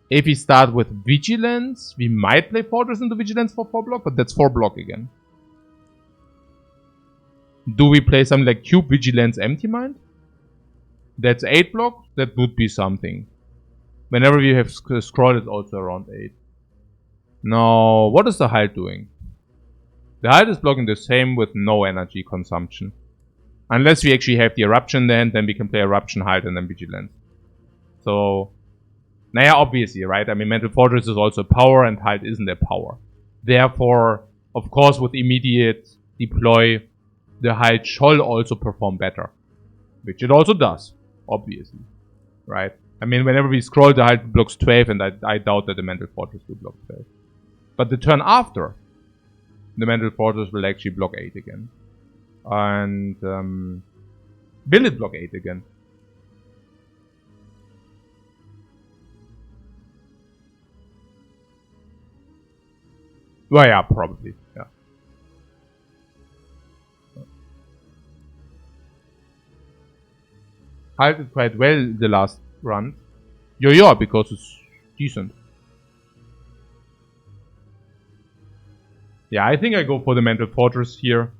If we start with Vigilance, we might play Fortress into Vigilance for 4 block, but that's 4 block again. Do we play something like Cube Vigilance Empty Mind? That's 8 block. That would be something. Whenever we have scroll, it's also around 8. Now, what is the Halt doing? The Halt is blocking the same with no energy consumption. Unless we actually have the Eruption then we can play Eruption, Halt, and then Vigilance. So, naja, obviously, right? I mean, Mental Fortress is also a power and Halt isn't a power. Therefore, of course, with immediate deploy, the Halt shall also perform better. Which it also does, obviously. Right? I mean, whenever we scroll, the Halt blocks 12, and I doubt that the Mental Fortress will block 12. But the turn after, the Mental Fortress will actually block 8 again. And, will it block 8 again? Well, yeah, probably. Yeah. Held it quite well the last run. Yo, because it's decent. Yeah, I think I go for the Mental Fortress here.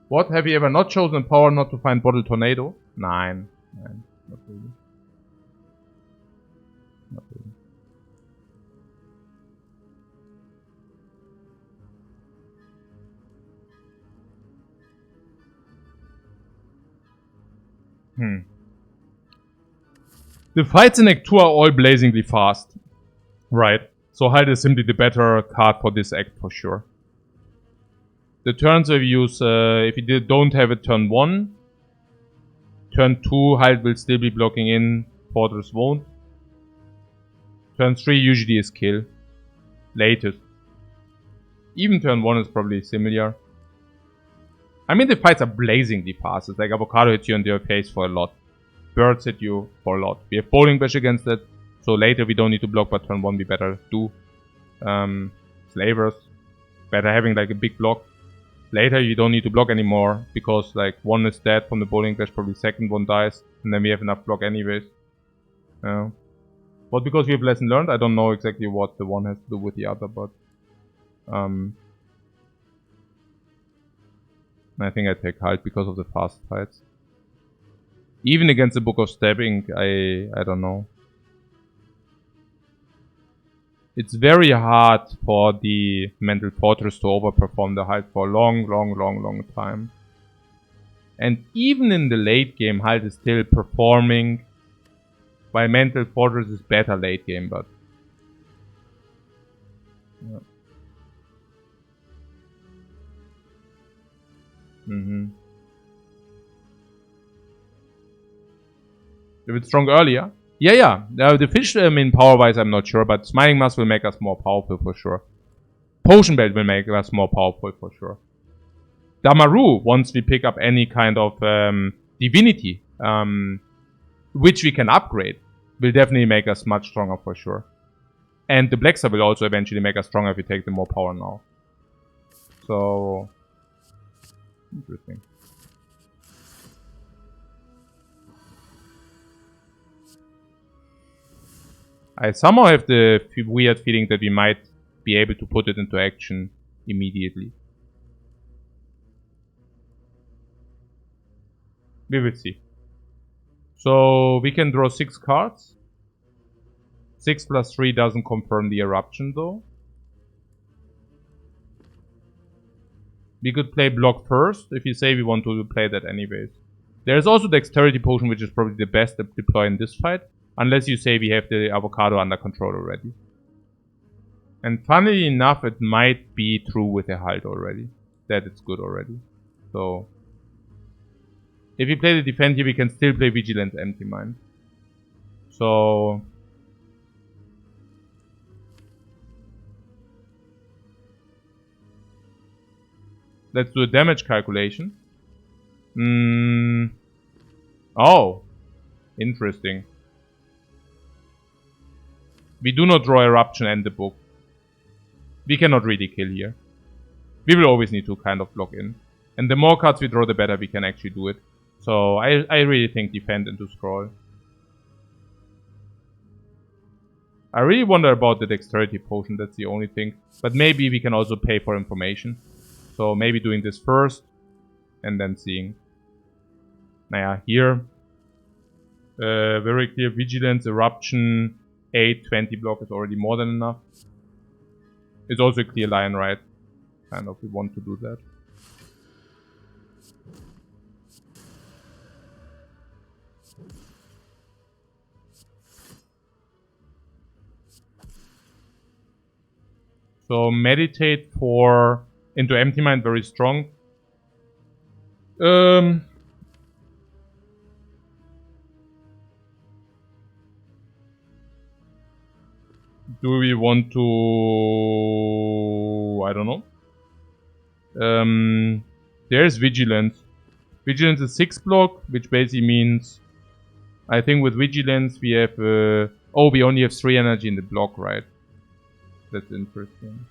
What? Have you ever not chosen power not to find Bottle Tornado? Nine. Not really. Not really. The fights in Act 2 are all blazingly fast. Right. So Halt is simply the better card for this act for sure. The turns we use, if you don't have it turn 1, turn 2 Halt will still be blocking in, Fortress won't. Turn 3 usually is kill. Latest. Even turn 1 is probably similar. I mean the fights are blazingly fast. It's like Avocado hits you on your face for a lot. Birds hit you for a lot. We have Bowling Bash against it. So later we don't need to block, but turn 1 we better do. Slavers. Better having like a big block. Later you don't need to block anymore, because like one is dead from the Bowling Bash, probably second one dies, and then we have enough block anyways. But because we have lesson learned, I don't know exactly what the one has to do with the other, but I think I take Halt because of the fast fights. Even against the Book of Stabbing, I don't know. It's very hard for the Mental Fortress to overperform the Halt for a long time. And even in the late game, Halt is still performing, while Mental Fortress is better late game, but... Yeah. If it's strong earlier? Yeah. The fish, power-wise, I'm not sure, but Smiling Mask will make us more powerful for sure. Potion Belt will make us more powerful for sure. Damaru, once we pick up any kind of divinity, which we can upgrade, will definitely make us much stronger for sure. And the Black Star will also eventually make us stronger if we take the more power now. So... interesting. I somehow have the weird feeling that we might be able to put it into action immediately. We will see. So we can draw 6 cards. 6 plus 3 doesn't confirm the eruption though. We could play block first if you say we want to play that anyways. There's also Dexterity Potion, which is probably the best to deploy in this fight. Unless you say we have the Avocado under control already. And funnily enough, it might be true with the Halt already. That it's good already. So... if we play the defend here, we can still play Vigilance Empty Mind. So... let's do a damage calculation. Oh. Interesting. We do not draw Eruption and the book. We cannot really kill here. We will always need to kind of block in. And the more cards we draw, the better we can actually do it. So I really think defend into scroll. I really wonder about the Dexterity Potion, that's the only thing. But maybe we can also pay for information. So maybe doing this first. And then seeing. Naja, here. Very clear Vigilance, Eruption, 8, 20 block is already more than enough. It's also a clear line, right? Kind of, we want to do that. So meditate for into Empty Mind, very strong. Do we want to... I don't know. There's Vigilance. Vigilance is 6 block, which basically means I think with Vigilance we have... oh, we only have 3 energy in the block, right? That's interesting.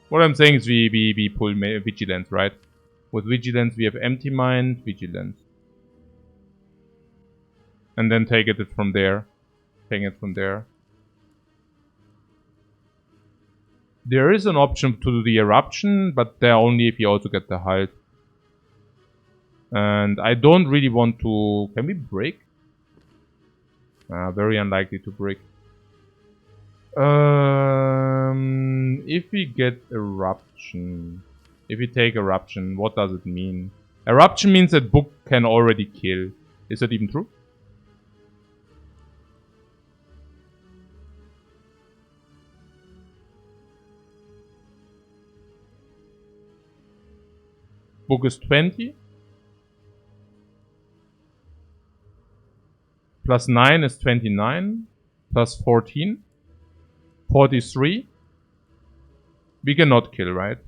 What I'm saying is we pull Vigilance, right? With Vigilance we have Empty Mind, Vigilance. And then take it from there. Take it from there. There is an option to do the Eruption, but there only if you also get the Halt. And I don't really want to... Can we break? Very unlikely to break. If we get Eruption... If we take Eruption, what does it mean? Eruption means that book can already kill. Is that even true? Book is 20. Plus 9 is 29. Plus 14. 43. We cannot kill, right?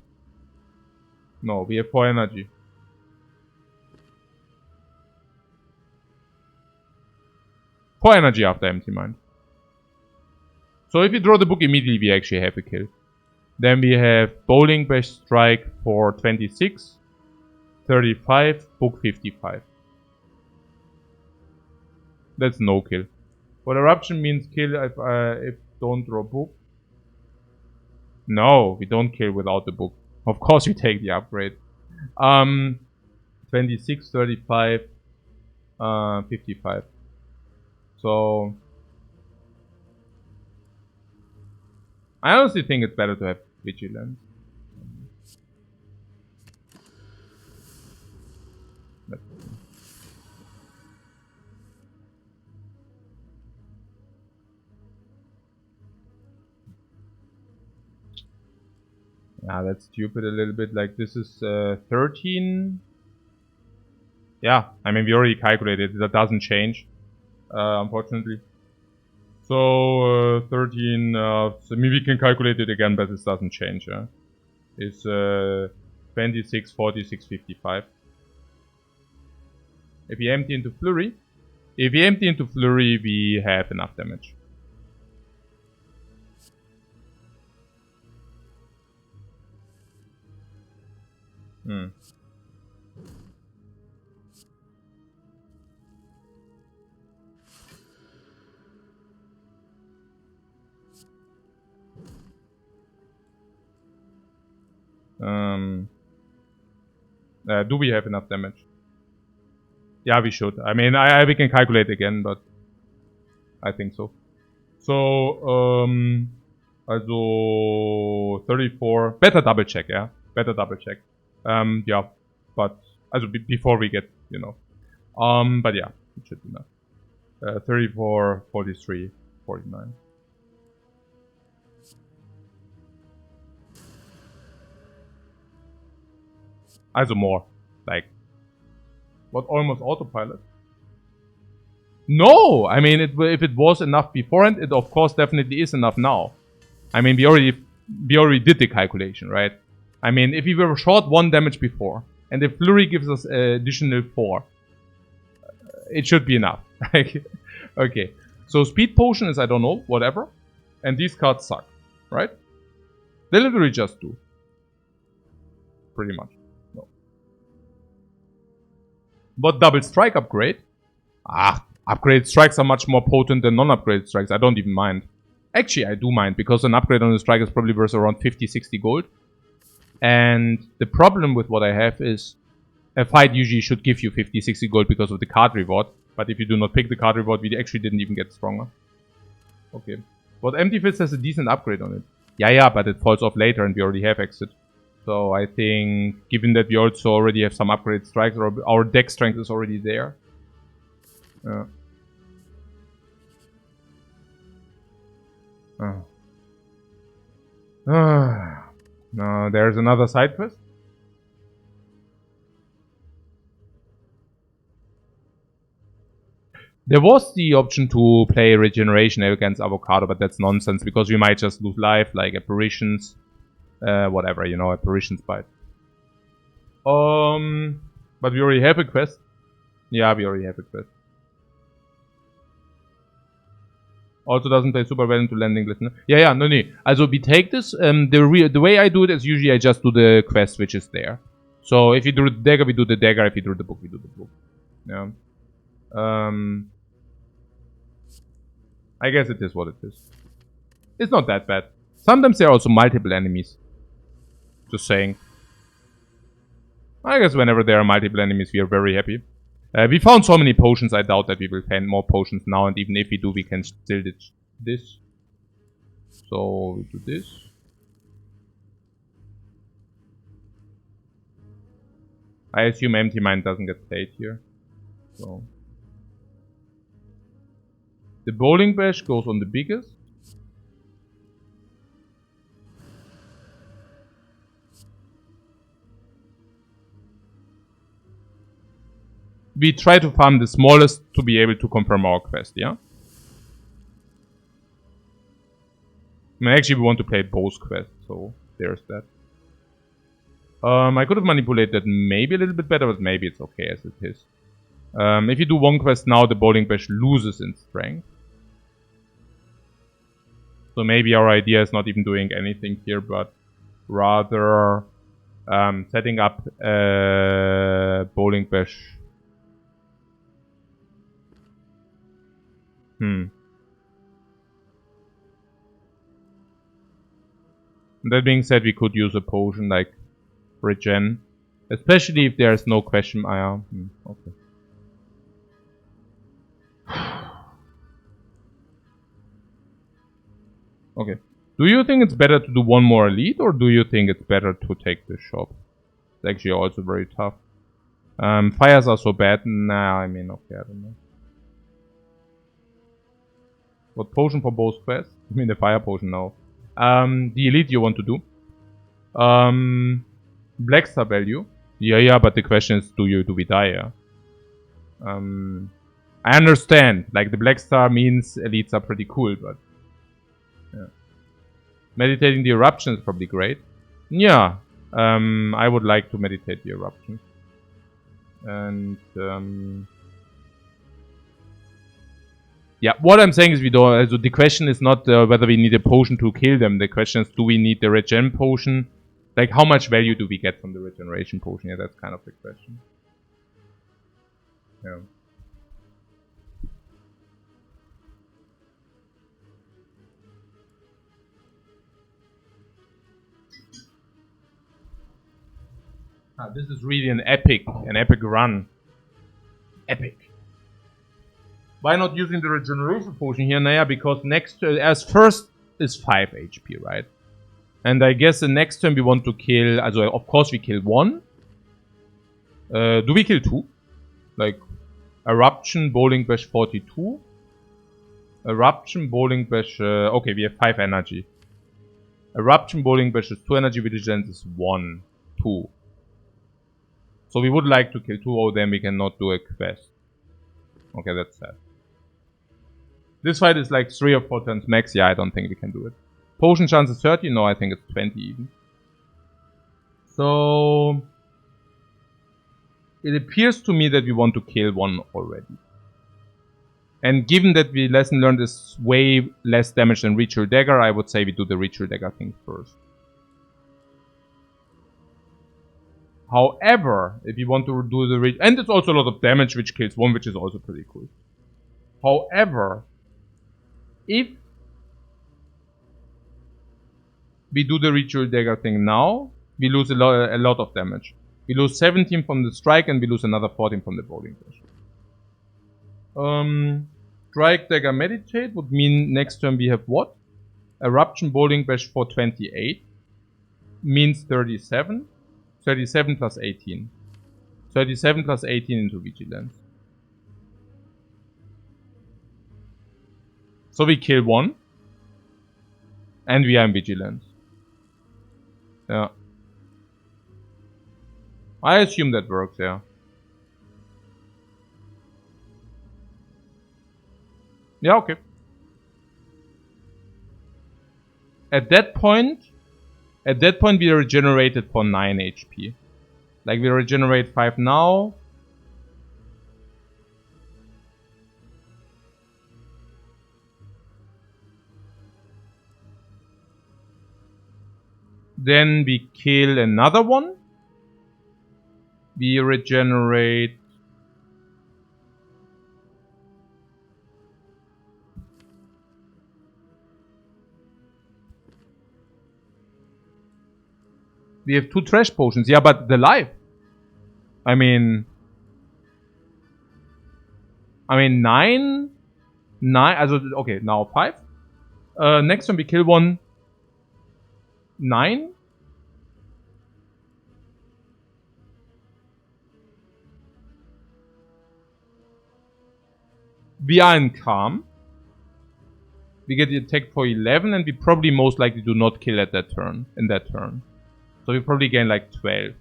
No, we have 4 energy. Four energy after Empty Mind. So if we draw the book immediately, we actually have a kill. Then we have Bowling Bash Strike for 26. 35, book 55. That's no kill. But Eruption means kill if don't draw book. No, we don't kill without the book. Of course we take the upgrade. 26, 35, 55. So I honestly think it's better to have Vigilance. Yeah, that's stupid a little bit. Like, this is 13. Yeah, I mean, we already calculated. That doesn't change, unfortunately. So, 13. So maybe we can calculate it again, but this doesn't change. Yeah? It's 26, 46, 55. If we empty into Flurry, we have enough damage. Hmm. Do we have enough damage? Yeah, we should. I mean, we can calculate again, but I think so. So, also 34. Better double check, yeah. Better double check. Yeah, but also before we get, you know. But yeah, it should be enough. 34, 43, 49. Also more, like, what, almost autopilot? No, I mean, if it was enough beforehand, it of course definitely is enough now. I mean, we already did the calculation, right? I mean, if we were short 1 damage before, and if Flurry gives us additional 4, it should be enough. Okay, so Speed Potion is, I don't know, whatever. And these cards suck, right? They literally just do. Pretty much. No. But Double Strike upgrade? Upgrade strikes are much more potent than non-upgrade strikes. I don't even mind. Actually, I do mind, because an upgrade on the strike is probably worth around 50-60 gold. And the problem with what I have is a fight usually should give you 50-60 gold because of the card reward. But if you do not pick the card reward, we actually didn't even get stronger. Okay. But Empty Fist has a decent upgrade on it. Yeah, but it falls off later and we already have Exit. So I think, given that we also already have some upgrade strikes, or our deck strength is already there. No, there's another side quest. There was the option to play Regeneration against Avocado, but that's nonsense because we might just lose life, like Apparitions, whatever, you know, Apparitions bite. But But we already have a quest. Yeah, we already have a quest. Also doesn't play super well into landing listener. Yeah, no. Also we take this. The way I do it is usually I just do the quest which is there. So if you do the dagger, we do the dagger. If you do the book, we do the book. Yeah. I guess it is what it is. It's not that bad. Sometimes there are also multiple enemies. Just saying. I guess whenever there are multiple enemies, we are very happy. We found so many potions, I doubt that we will find more potions now. And even if we do, we can still do this. So, we do this. I assume empty mind doesn't get played here. So. The bowling bash goes on the biggest. We try to farm the smallest to be able to confirm our quest, yeah? I mean, actually we want to play both quests, so there's that. I could have manipulated maybe a little bit better, but maybe it's okay as it is. If you do one quest now, the bowling bash loses in strength. So maybe our idea is not even doing anything here, but rather setting up bowling bash. That being said, we could use a potion like regen, especially if there is no question. Okay. Okay. Do you think it's better to do one more elite, or do you think it's better to take the shop? It's actually also very tough. Fires are so bad. Nah, I mean, okay, I don't know. What potion for both quests? I mean, the fire potion now. The elite you want to do. Black star value. Yeah, but the question is, do we die? Yeah. I understand. Like the black star means elites are pretty cool, but yeah. Meditating the eruption is probably great. Yeah. I would like to meditate the eruption. And yeah, what I'm saying is we don't. So the question is not whether we need a potion to kill them. The question is, do we need the regen potion? Like, how much value do we get from the regeneration potion? Yeah, that's kind of the question. Yeah. This is really an epic run. Epic. Why not using the regeneration potion here? Naya, because next as first is 5 HP, right? And I guess the next turn we want to kill. Also, of course we kill 1. Do we kill 2? Like eruption, bowling bash 42. Eruption, bowling bash. Okay, we have 5 energy. Eruption, bowling bash is 2 energy. Vigilance is 1, 2. So we would like to kill 2 of them. We cannot do a quest. Okay, that's sad. This fight is like 3 or 4 turns max. Yeah, I don't think we can do it. Potion chance is 30. No, I think it's 20 even. So it appears to me that we want to kill 1 already. And given that the lesson learned is way less damage than Ritual Dagger, I would say we do the Ritual Dagger thing first. However, if you want to do the and it's also a lot of damage which kills 1, which is also pretty cool. However, if we do the Ritual Dagger thing now, we lose a lot of damage. We lose 17 from the strike and we lose another 14 from the bowling bash. Strike, Dagger, Meditate would mean next turn we have what? Eruption, bowling bash for 28. Means 37. 37 plus 18. 37 plus 18 into Vigilance. So we kill 1. And we are in Vigilance. Yeah. I assume that works, yeah. Yeah, okay. At that point we are regenerated for 9 HP. Like we regenerate 5 now. Then we kill another one. We regenerate. We have 2 trash potions. Yeah, but the life. I mean 9. Also, okay, now 5. Next time we kill one. 9. We are in calm. We get the attack for 11, and we probably most likely do not kill at that turn. So we probably gain like 12.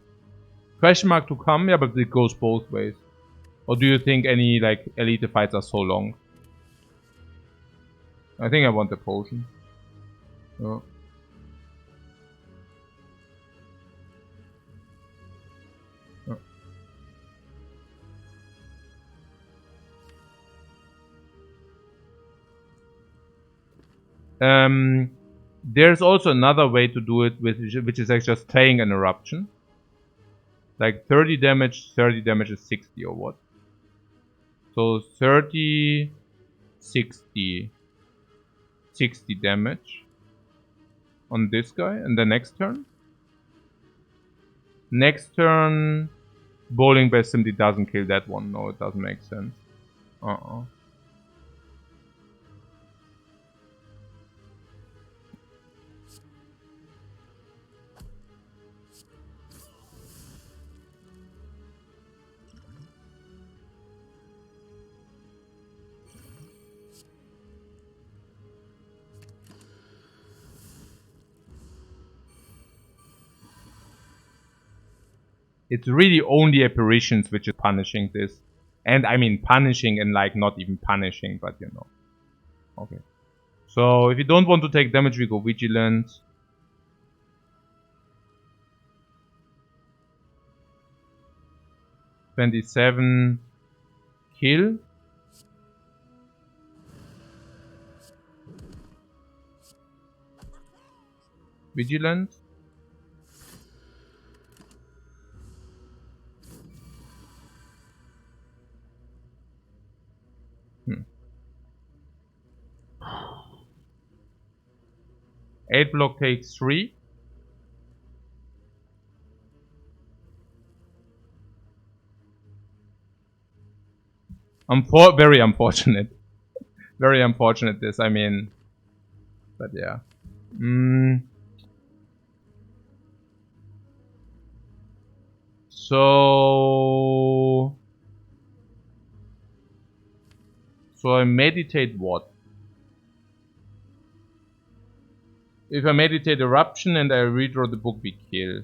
Question mark to come, yeah, but it goes both ways. Or do you think any like elite fights are so long? I think I want the potion. Oh. There's also another way to do it, which is actually just playing an eruption. Like 30 damage is 60 or what? So 30, 60 damage on this guy. And the next turn? Next turn, Bowling Best simply doesn't kill that one. No, it doesn't make sense. It's really only apparitions which is punishing this. And I mean punishing and like not even punishing, but you know. Okay. So if you don't want to take damage, we go vigilant. $27 kill. Vigilant. Eight block takes 3. Very unfortunate. Very unfortunate this, I mean. But yeah. So I meditate what? If I meditate eruption and I redraw the book, we kill.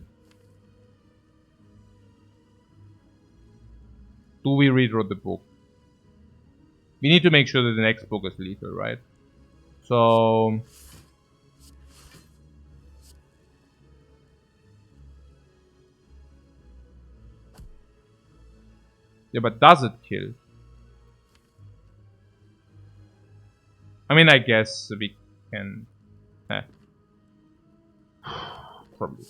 Do we redraw the book? We need to make sure that the next book is lethal, right? So yeah, but does it kill? I mean, I guess we can. Probably.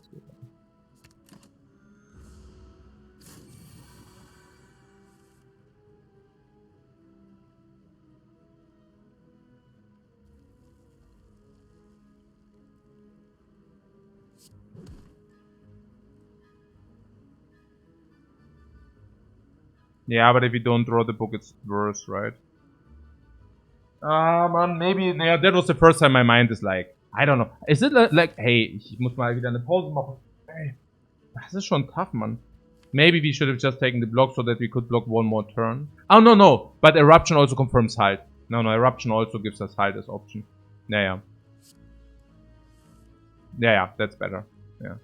Yeah, but if you don't draw the book, it's worse, right? Man, maybe, yeah, that was the first time my mind is like, I don't know. Is it like, hey, ich muss mal wieder eine Pause machen. Hey, das ist schon tough, man. Maybe we should have just taken the block so that we could block one more turn. Oh, no. But Eruption also confirms halt. No, Eruption also gives us halt as option. Yeah. Yeah, that's better. Yeah.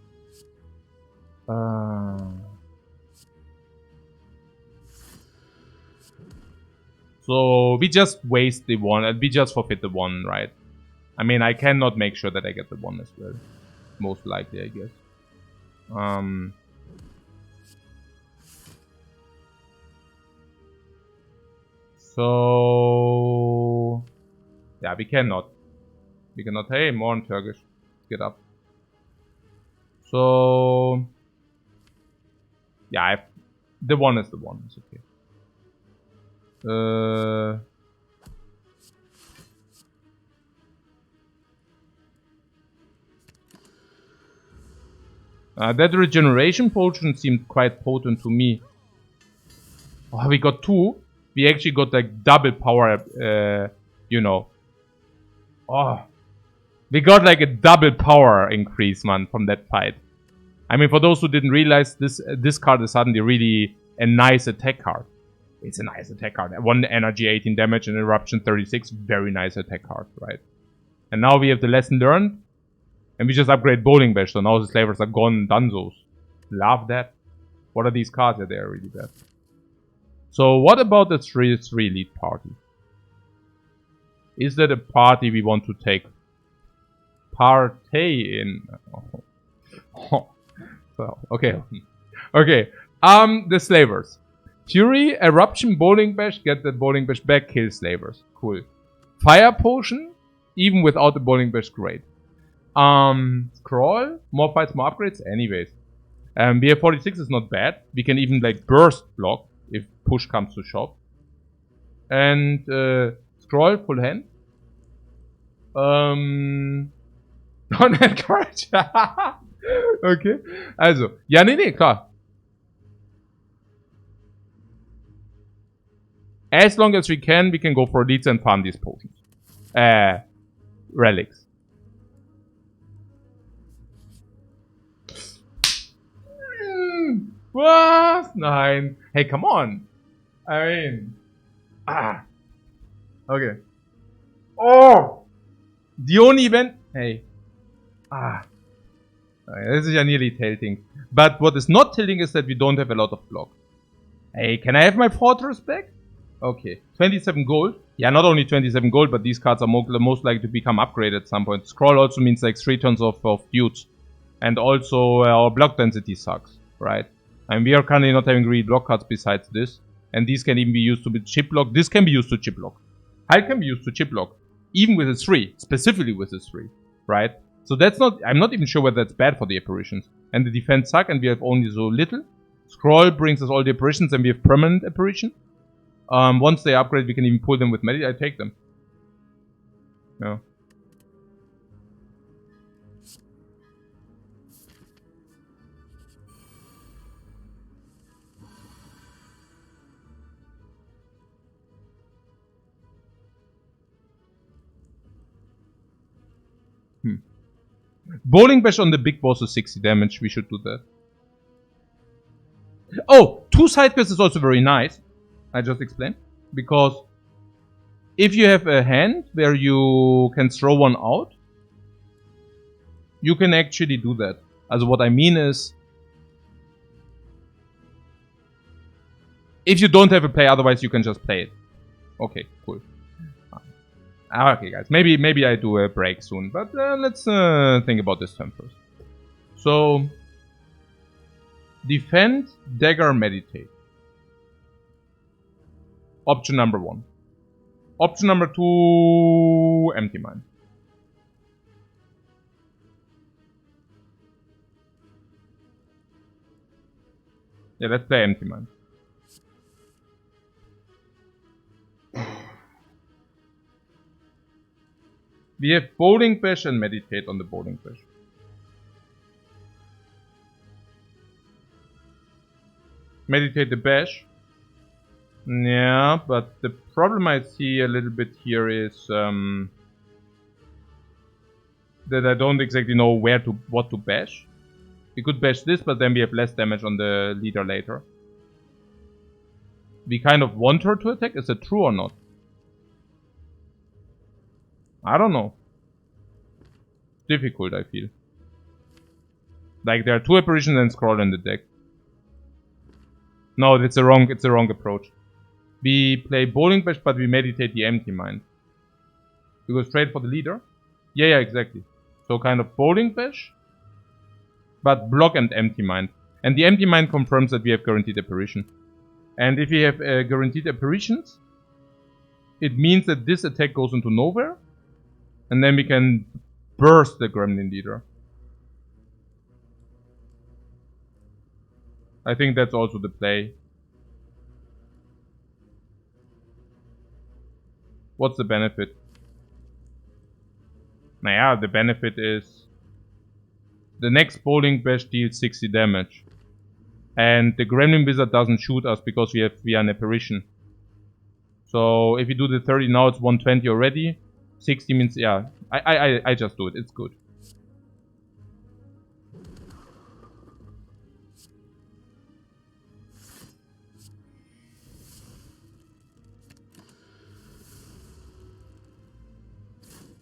So we just waste the 1, and we just forfeit the 1, right? I mean, I cannot make sure that I get the 1 as well. Most likely, I guess. So... yeah, we cannot. We cannot. Hey, more in Turkish. Get up. So... yeah, the one is the one. It's okay. That regeneration potion seemed quite potent to me. Oh, we got 2. We actually got like double power, you know. Oh. We got like a double power increase, man, from that fight. I mean, for those who didn't realize, this card is suddenly really a nice attack card. It's a nice attack card. 1 energy, 18 damage, and eruption 36. Very nice attack card, right? And now we have the lesson learned. And we just upgrade Bowling Bash, so now the slavers are gone dunzos. Love that. What are these cards? Yeah, they are really bad. So what about the 3-3 lead party? Is that a party we want to take partay in? Oh. So, okay. Okay. The slavers. Fury, Eruption, Bowling Bash, get the Bowling Bash back, kill slavers. Cool. Fire Potion, even without the Bowling Bash, great. Scroll, more fights, more upgrades. Anyways, BF46 is not bad. We can even like burst block if push comes to shove. And scroll, full hand. Don't encourage. Okay. Also, ja, nee, klar. As long as we can go for leads and farm these potions. Relics. Was? Nein. Hey, come on. I mean. Okay. Oh! The only event. Hey. Okay, this is ja nearly tilting. But what is not tilting is that we don't have a lot of block. Hey, can I have my fortress back? Okay. 27 gold. Yeah, not only 27 gold, but these cards are most likely to become upgraded at some point. Scroll also means like 3 turns of dudes. And also our block density sucks, right? And we are currently not having really block cards besides this. And these can even be used to chip block. This can be used to chip block. Hulk can be used to chip block. Even with a 3. Specifically with a 3. Right? So that's not... I'm not even sure whether that's bad for the apparitions. And the defense suck and we have only so little. Scroll brings us all the apparitions and we have permanent apparition. Once they upgrade we can even pull them with Medi. I take them. Yeah. Bowling Bash on the big boss is 60 damage. We should do that. Oh! 2 side quests is also very nice. I just explained. Because if you have a hand where you can throw one out, you can actually do that. Also what I mean is, if you don't have a play, otherwise you can just play it. Okay, cool. Okay, guys. Maybe I do a break soon, but let's think about this turn first. So, defend, dagger, meditate. Option number 1. Option number 2, empty mind. Yeah, let's play empty mind. We have Bowling Bash and Meditate on the Bowling Bash. Meditate the Bash. Yeah, but the problem I see a little bit here is that I don't exactly know what to bash. We could bash this, but then we have less damage on the leader later. We kind of want her to attack. Is that true or not? I don't know. Difficult, I feel. Like there are 2 apparitions and scroll in the deck. No, it's the wrong approach. We play Bowling Bash, but we meditate the empty mind. We go straight for the leader. Yeah, exactly. So kind of Bowling Bash, but block and empty mind. And the empty mind confirms that we have guaranteed apparition. And if we have guaranteed apparitions, it means that this attack goes into nowhere. And then we can burst the Gremlin Leader. I think that's also the play. What's the benefit? Naja, the benefit is the next Bowling Bash deals 60 damage. And the Gremlin Wizard doesn't shoot us because we are an apparition. So if you do the 30 now, it's 120 already. 60 means, yeah, I just do it. It's good.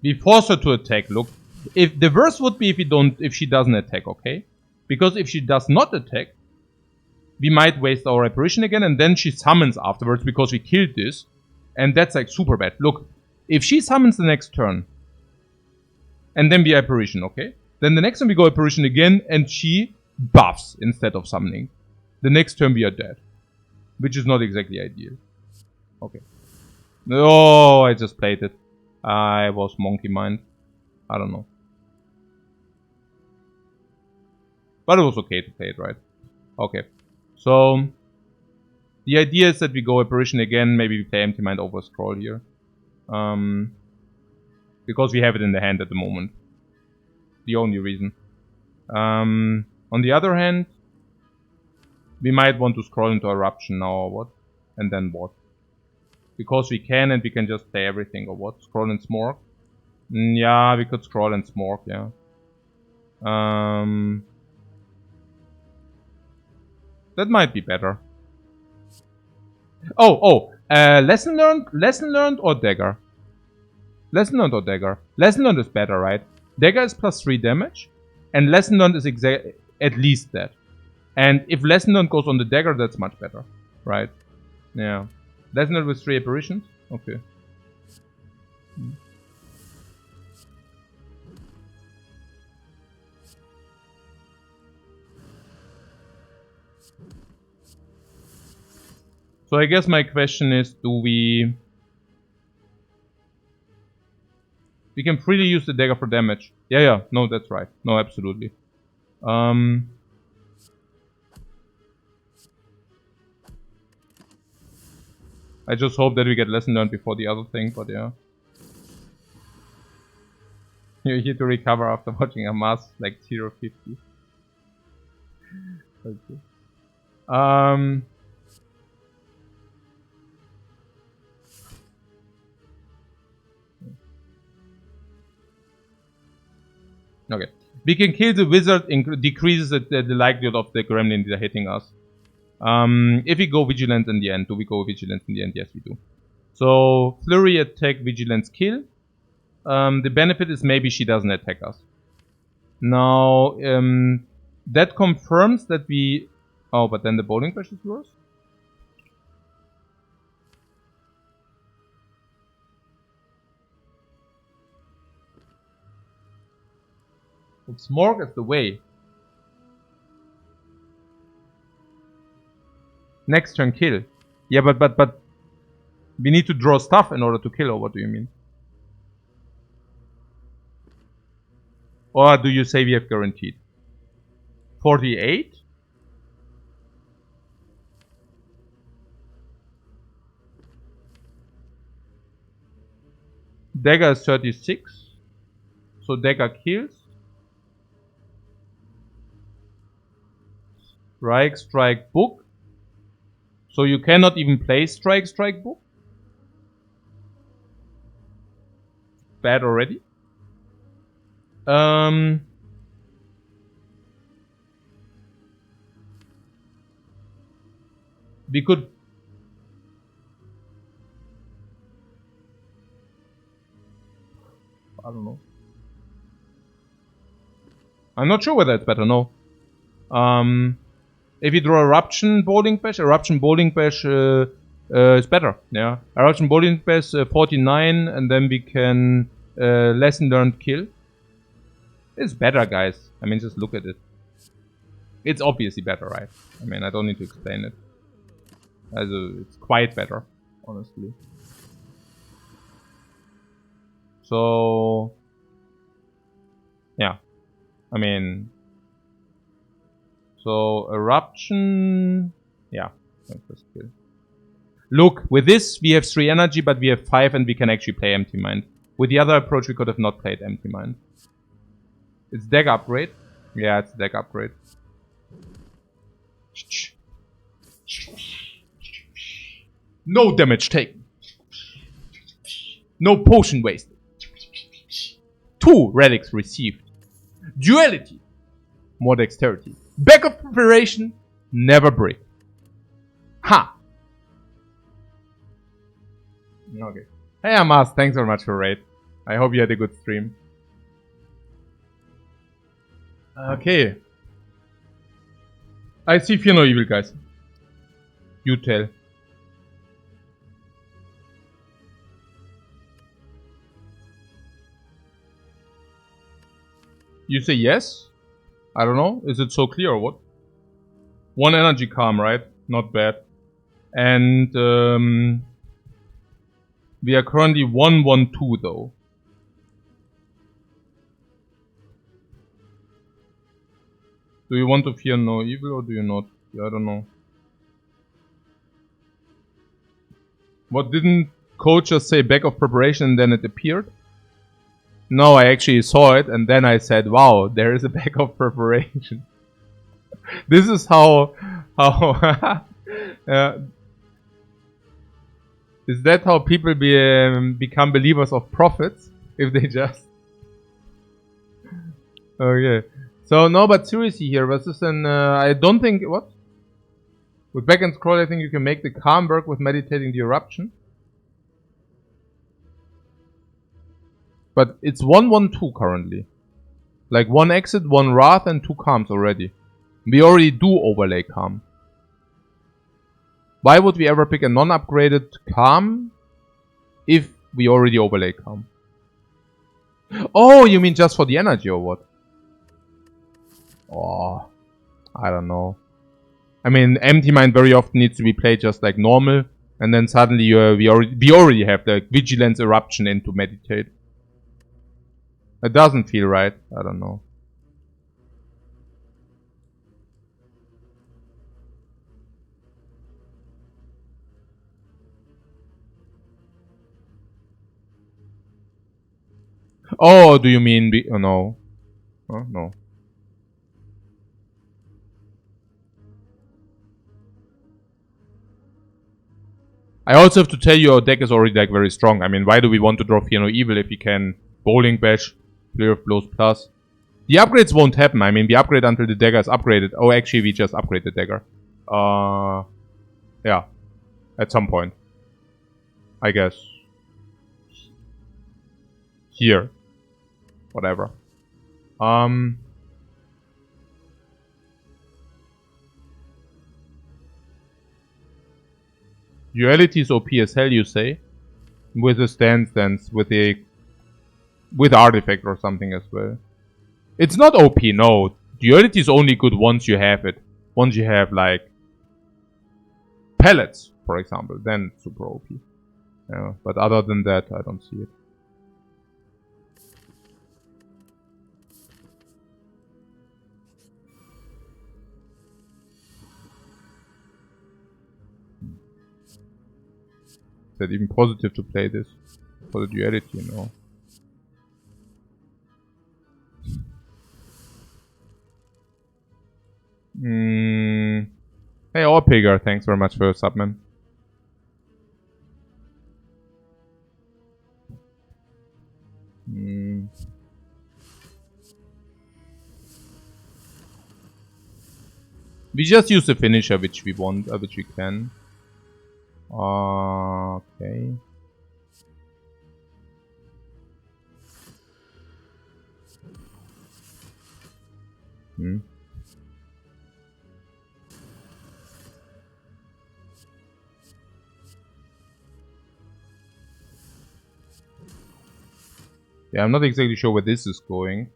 We force her to attack. Look, if the worst would be if she doesn't attack, okay? Because if she does not attack, we might waste our apparition again, and then she summons afterwards because we killed this, and that's like super bad. Look, if she summons the next turn, and then we apparition, okay? Then the next time we go apparition again, and she buffs instead of summoning. The next turn we are dead, which is not exactly ideal. Okay. Oh, I just played it. I was monkey mind. I don't know. But it was okay to play it, right? Okay. So, the idea is that we go apparition again. Maybe we play empty mind over scroll here. Because we have it in the hand at the moment. The only reason. On the other hand, we might want to scroll into eruption now or what? And then what? Because we can, and we can just play everything or what? Scroll and smork? Yeah, we could scroll and smork, yeah. That might be better. Lesson learned or dagger? Lesson learned or dagger? Lesson learned is better, right? Dagger is +3 damage, and lesson learned is at least that. And if lesson learned goes on the dagger, that's much better, right? Yeah. Lesson learned with 3 apparitions? Okay. So I guess my question is, do we can freely use the dagger for damage. Yeah, no, that's right. No, absolutely. I just hope that we get lesson learned before the other thing, but yeah. You're here to recover after watching a mass like 050. Okay. Okay. We can kill the wizard, decreases the likelihood of the gremlin hitting us. If we go vigilance in the end, do we go vigilance in the end? Yes, we do. So, flurry, attack, vigilance, kill. The benefit is maybe she doesn't attack us. Now, that confirms that we... Oh, but then the bowling bash is worse? It's Morg is the way. Next turn kill. Yeah, but we need to draw stuff in order to kill, or what do you mean? Or do you say we have guaranteed? 48? Dagger is 36. So dagger kills. Strike, book. So you cannot even play strike, book. Bad already. We could... I don't know. I'm not sure whether it's better, no. If you draw Eruption Bowling Bash is better, yeah. Eruption Bowling Bash 49, and then we can lesson learned kill. It's better, guys. I mean, just look at it. It's obviously better, right? I mean, I don't need to explain it. It's quite better, honestly. So yeah, I mean, so eruption, yeah, that's good. Look, with this we have 3 energy, but we have 5 and we can actually play Empty Mind. With the other approach we could have not played Empty Mind. It's deck upgrade. Yeah, it's deck upgrade. No damage taken. No potion wasted. 2 relics received. Duality. More dexterity. Back of preparation. Never break. Ha! Okay. Hey Amas, thanks very much for raid. I hope you had a good stream. Okay. I see Fear No Evil, guys. You tell. You say yes? I don't know. Is it so clear or what? 1 energy calm, right? Not bad. And we are currently 1-1-2 though. Do you want to Fear No Evil or do you not? I don't know. What, didn't coach just say back of preparation and then it appeared? No, I actually saw it and then I said, wow, there is a back of preparation. This is how is that how people become believers of prophets? If they just... Okay. So, no, but seriously here, was this an... I don't think... What? With back and scroll, I think you can make the calm work with meditating the eruption. But it's 1-1-2 currently. Like 1 exit, 1 wrath and 2 calms already. We already do overlay calm. Why would we ever pick a non-upgraded calm if we already overlay calm? Oh, you mean just for the energy or what? Oh, I don't know. I mean, Empty Mind very often needs to be played just like normal, and then suddenly we already have the Vigilance Eruption in to meditate. It doesn't feel right. I don't know. Oh, do you mean... Oh, no. Oh, no. I also have to tell you our deck is already like very strong. I mean, why do we want to draw Fear No Evil if we can Bowling Bash, Flare of Blows Plus? The upgrades won't happen. I mean, we upgrade until the dagger is upgraded. Oh, actually, we just upgrade the dagger. Yeah. At some point. I guess. Here. Whatever. Duality is OP as hell, you say? With a stance, with artifact or something as well. It's not OP, no. Duality is only good once you have it. Once you have, like, pellets, for example. Then it's super OP. Yeah, but other than that, I don't see it. Is that even positive to play this? For the duality, no. Hey, Orpigger, thanks very much for your sub, man. We just use the finisher, which we want, which we can. Okay. Yeah, I'm not exactly sure where this is going.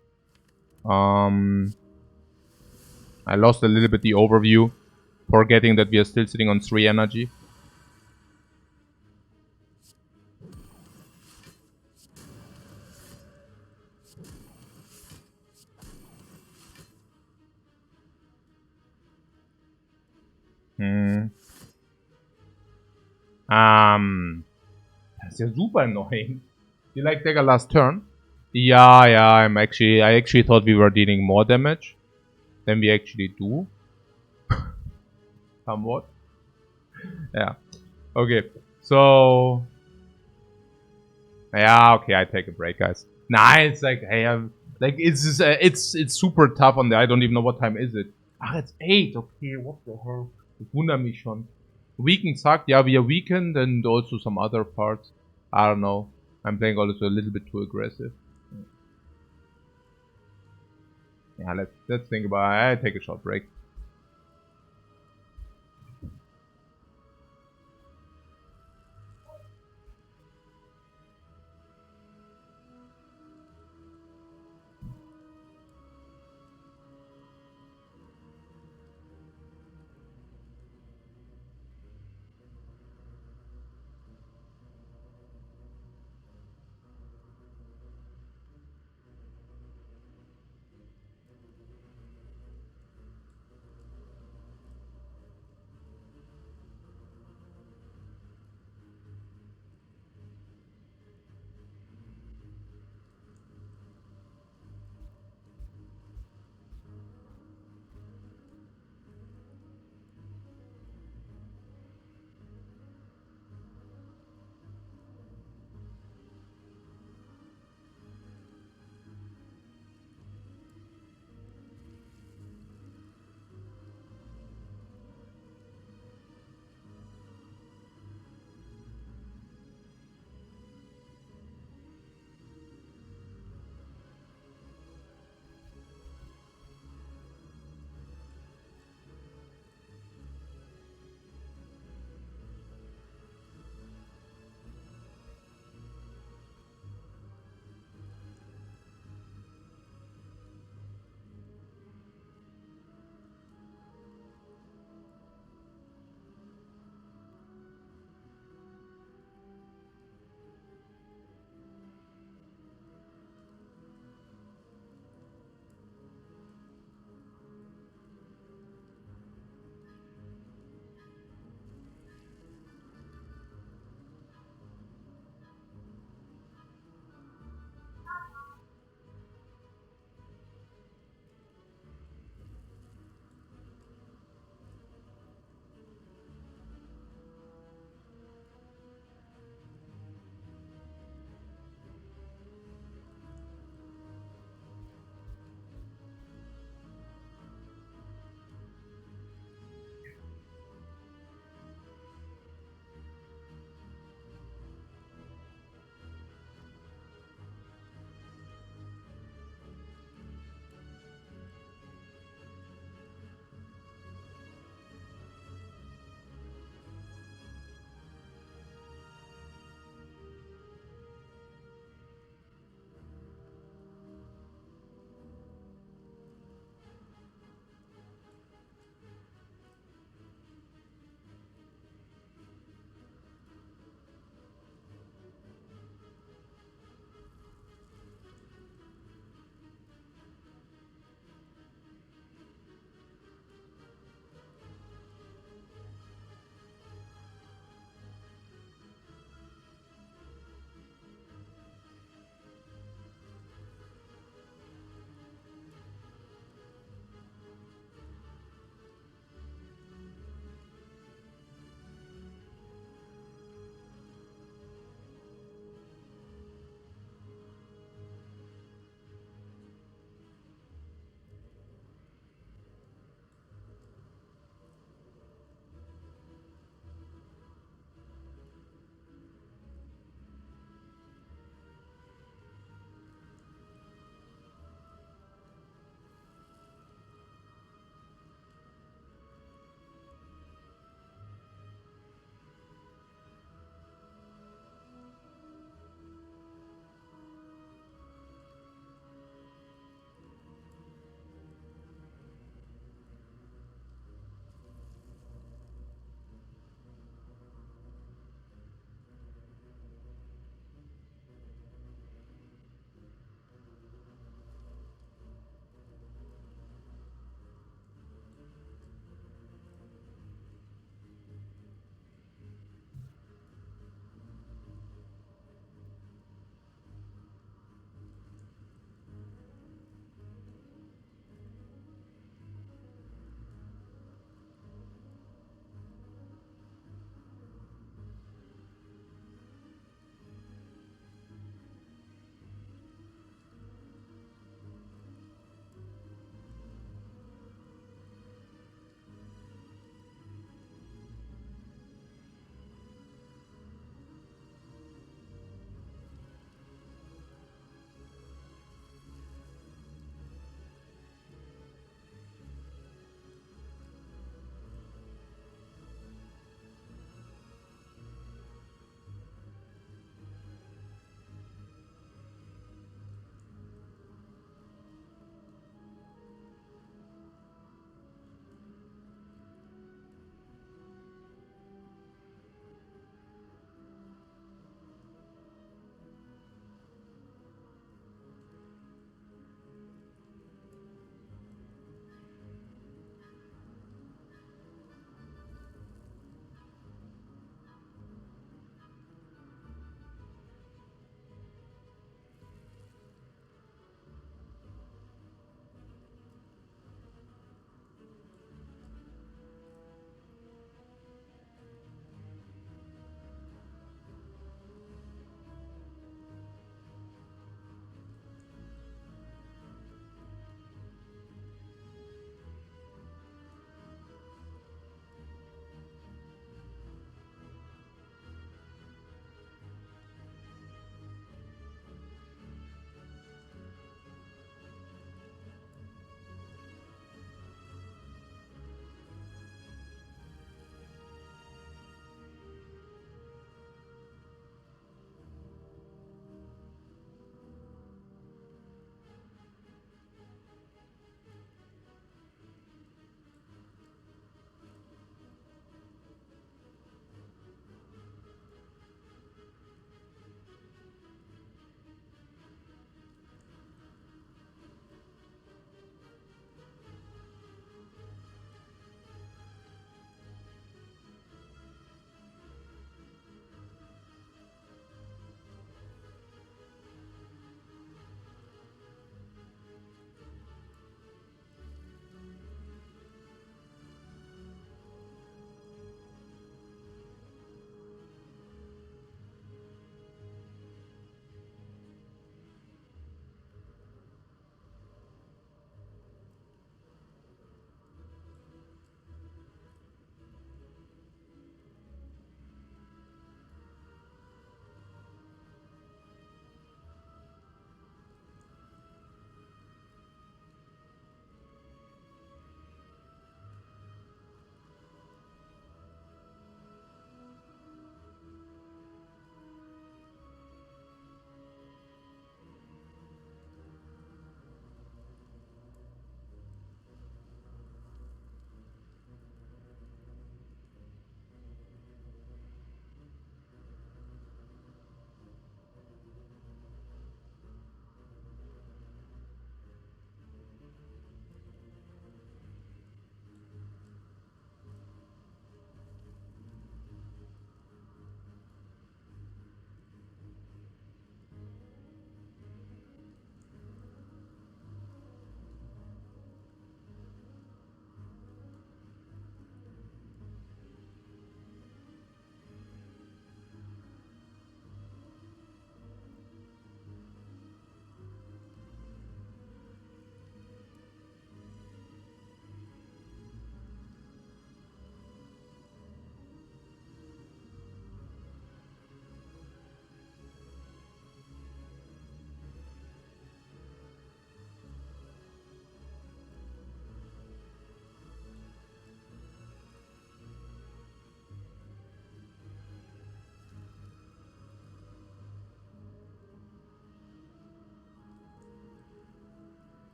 I lost a little bit the overview, forgetting that we are still sitting on 3 energy. That's ja super annoying. You like take a last turn? Yeah, I actually thought we were dealing more damage than we actually do. Somewhat. Yeah. Okay. So. Yeah, okay, I take a break, guys. Nah, it's like, hey, like, it's just, it's super tough on there. I don't even know what time is it. Ah, it's 8. Okay, what the hell? Ich wundere mich schon. Weekend sucked. Yeah, we are weakened and also some other parts. I don't know. I'm playing also a little bit too aggressive. Yeah, let's think about it. I take a short break.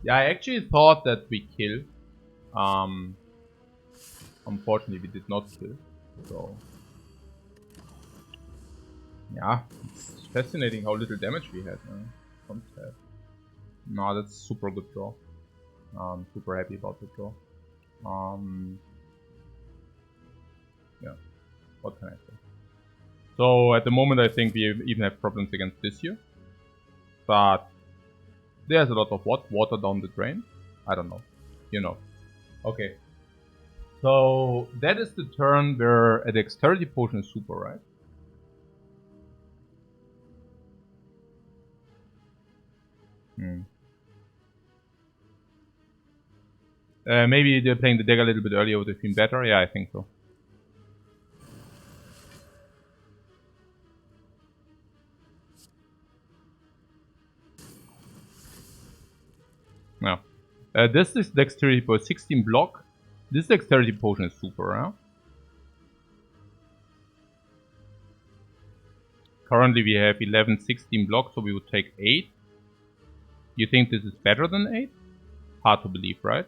Yeah, I actually thought that we kill. Unfortunately, we did not kill. So, yeah, it's fascinating how little damage we had. No, that's super good draw. Super happy about the draw. Yeah, what can I say? So at the moment, I think we even have problems against this here, but there's a lot of water down the drain. I don't know, you know. Okay. So that is the turn where a dexterity potion is super, right? Maybe they're playing the deck a little bit earlier would have been better. Yeah, I think so. No. This is dexterity for 16 block. This dexterity potion is super, huh? Currently we have 11, 16 blocks, so we would take 8. You think this is better than 8? Hard to believe, right?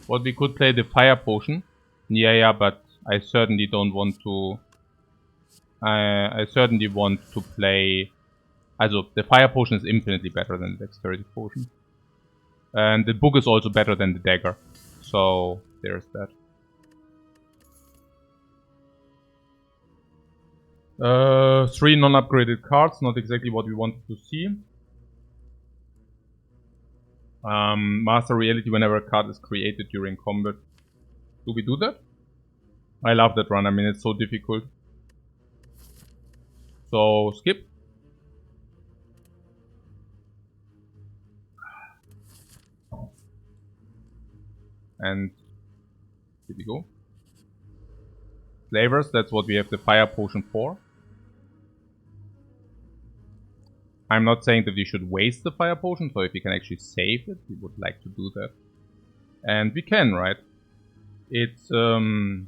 What we could play the fire potion. Yeah, but I certainly don't want to. I certainly want to play. Also, the fire potion is infinitely better than the dexterity potion. And the book is also better than the dagger. So, there's that. 3 non-upgraded cards, not exactly what we wanted to see. Master reality whenever a card is created during combat. Do we do that? I love that run, I mean it's so difficult. So, skip. And here we go. Flavors, that's what we have the fire potion for. I'm not saying that we should waste the fire potion, so if we can actually save it, we would like to do that. And we can, right? It's we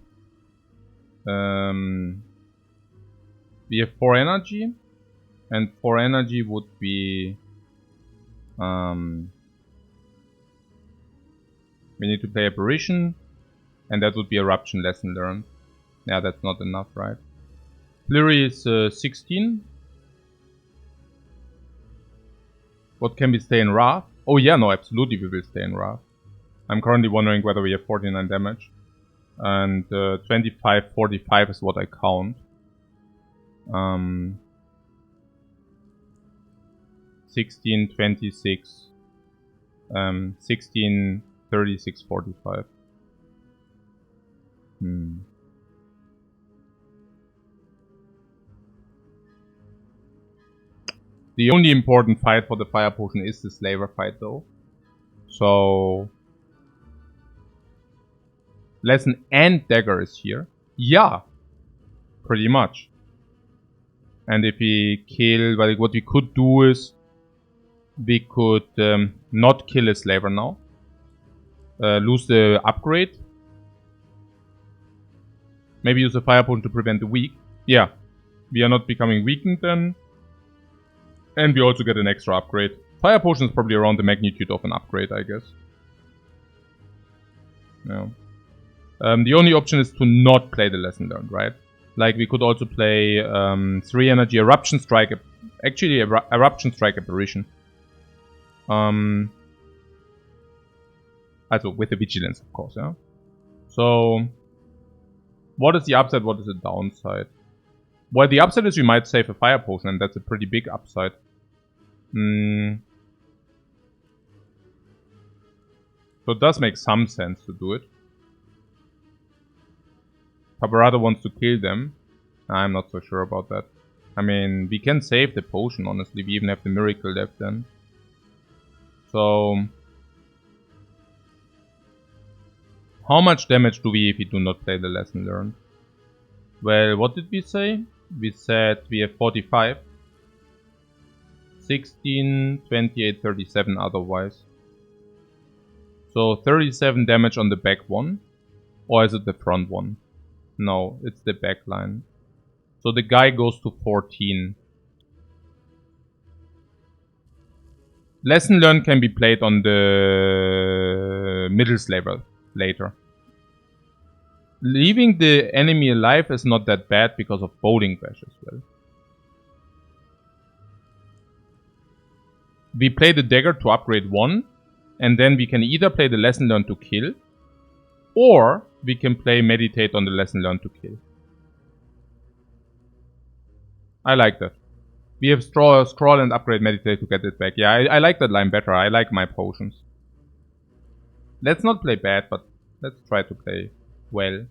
have 4 energy, and 4 energy would be we need to play apparition, and that would be eruption lesson learned. Yeah, that's not enough, right? Flurry is 16. What can we stay in Wrath? Oh yeah, no, absolutely we will stay in Wrath. I'm currently wondering whether we have 49 damage. And 25, 45 is what I count. 16, 26, 16, 36, 45. The only important fight for the fire potion is the slaver fight though. So lesson and dagger is here. Yeah, pretty much. And if we kill, like what we could do is we could not kill a slaver now. Lose the upgrade. Maybe use a fire potion to prevent the weak. Yeah, we are not becoming weakened then. And we also get an extra upgrade. Fire potion is probably around the magnitude of an upgrade, I guess. Yeah. The only option is to not play the lesson learned, right? Like we could also play 3 energy eruption strike. Actually, eruption strike apparition. Also with the vigilance, of course, yeah. So, what is the upside? What is the downside? Well, the upside is we might save a fire potion, and that's a pretty big upside. So it does make some sense to do it. Paparado wants to kill them. I'm not so sure about that. I mean, we can save the potion, honestly. We even have the miracle left then. So, how much damage do we if we do not play the lesson learned? Well, what did we say? We said we have 45. 16, 28, 37 otherwise. So 37 damage on the back one. Or is it the front one? No, it's the back line. So the guy goes to 14. Lesson learned can be played on the middle slaver later. Leaving the enemy alive is not that bad because of bowling bash as well. We play the dagger to upgrade 1, and then we can either play the lesson learned to kill, or we can play meditate on the lesson learned to kill. I like that. We have scroll and upgrade meditate to get it back. Yeah, I like that line better. I like my potions. Let's not play bad, but let's try to play well.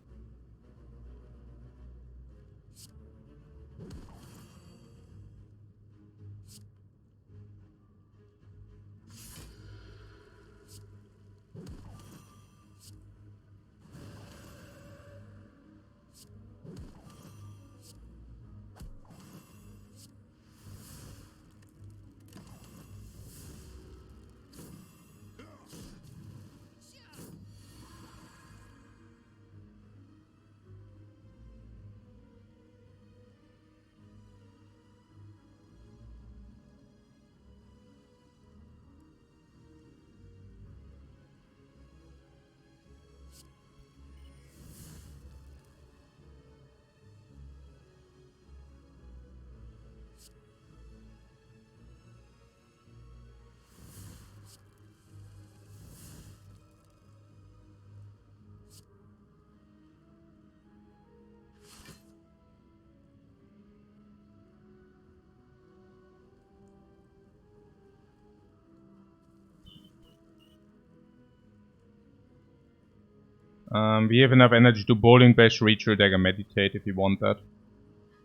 We have enough energy to bowling bash, ritual dagger, meditate if we want that.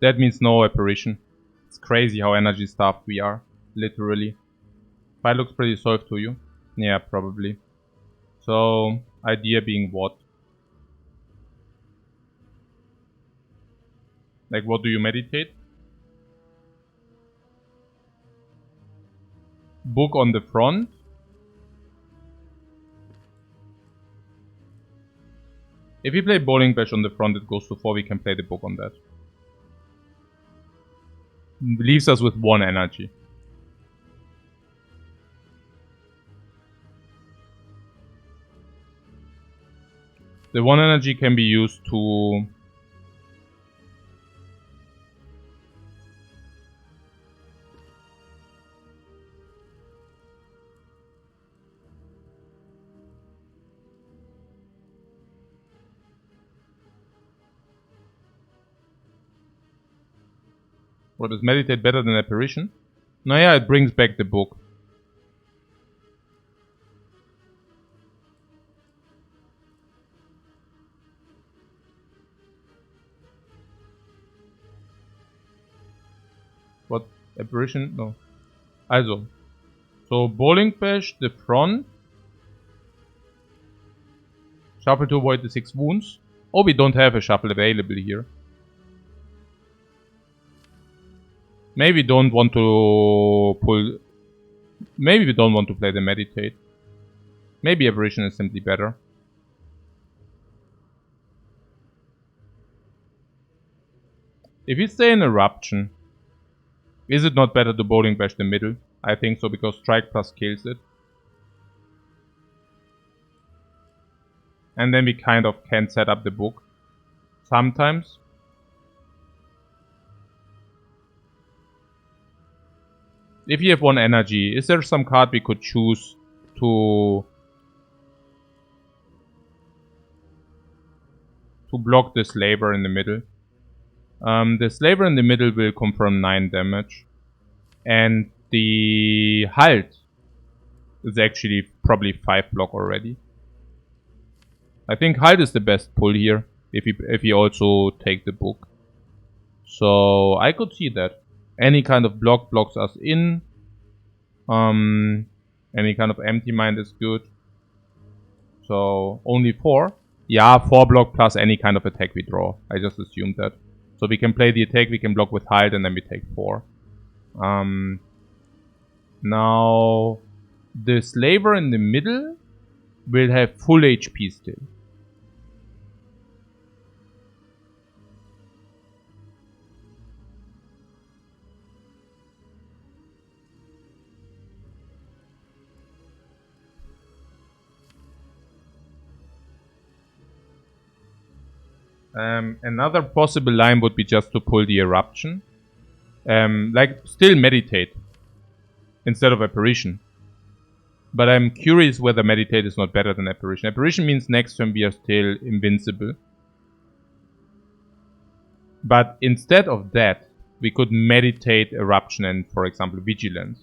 That means no apparition. It's crazy how energy starved we are, literally. Fight looks pretty solved to you. Yeah, probably. So, idea being what? Like, what do you meditate? Book on the front. If we play bowling bash on the front, it goes to 4, we can play the book on that. Leaves us with 1 energy. The 1 energy can be used to... What, is meditate better than apparition? No, yeah, it brings back the book. What, apparition? No. Also. So, bowling bash, the front. Shuffle to avoid the 6 wounds. Oh, we don't have a shuffle available here. Maybe we don't want to pull... Maybe we don't want to play the meditate. Maybe apparition is simply better. If we stay in eruption, is it not better to bowling bash the middle? I think so, because strike plus kills it. And then we kind of can set up the book. Sometimes. If you have 1 energy, is there some card we could choose to block the slaver in the middle? The slaver in the middle will confirm 9 damage. And the halt is actually probably 5 block already. I think halt is the best pull here, if we also take the book. So I could see that. Any kind of block blocks us in. Any kind of empty mind is good. So only 4. Yeah, 4 block plus any kind of attack we draw. I just assumed that. So we can play the attack, we can block with halt, and then we take 4. Now, the slaver in the middle will have full HP still. Another possible line would be just to pull the eruption. Like, still meditate instead of apparition. But I'm curious whether meditate is not better than apparition. Apparition means next turn we are still invincible. But instead of that, we could meditate eruption and, for example, vigilance.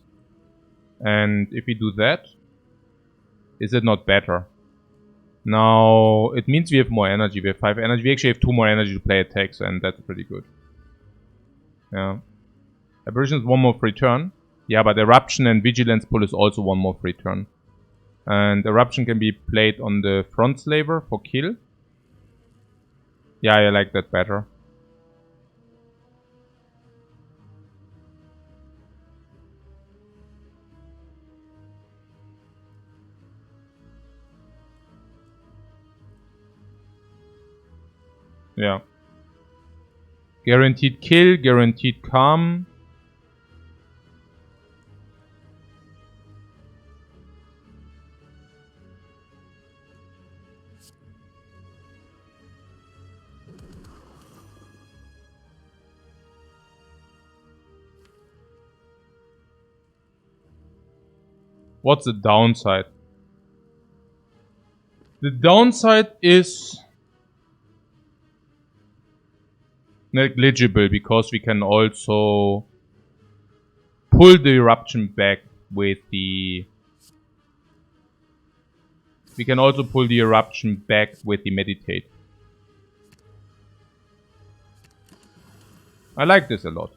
And if we do that, is it not better? Now, it means we have more energy. We have 5 energy. We actually have 2 more energy to play attacks, and that's pretty good. Yeah. Apparition is 1 more free turn. Yeah, but Eruption and Vigilance pull is also 1 more free turn. And Eruption can be played on the front slaver for kill. Yeah, I like that better. Yeah. Guaranteed kill, guaranteed calm. What's the downside? The downside is negligible because we can also pull the eruption back with the... We can also pull the eruption back with the meditate. I like this a lot.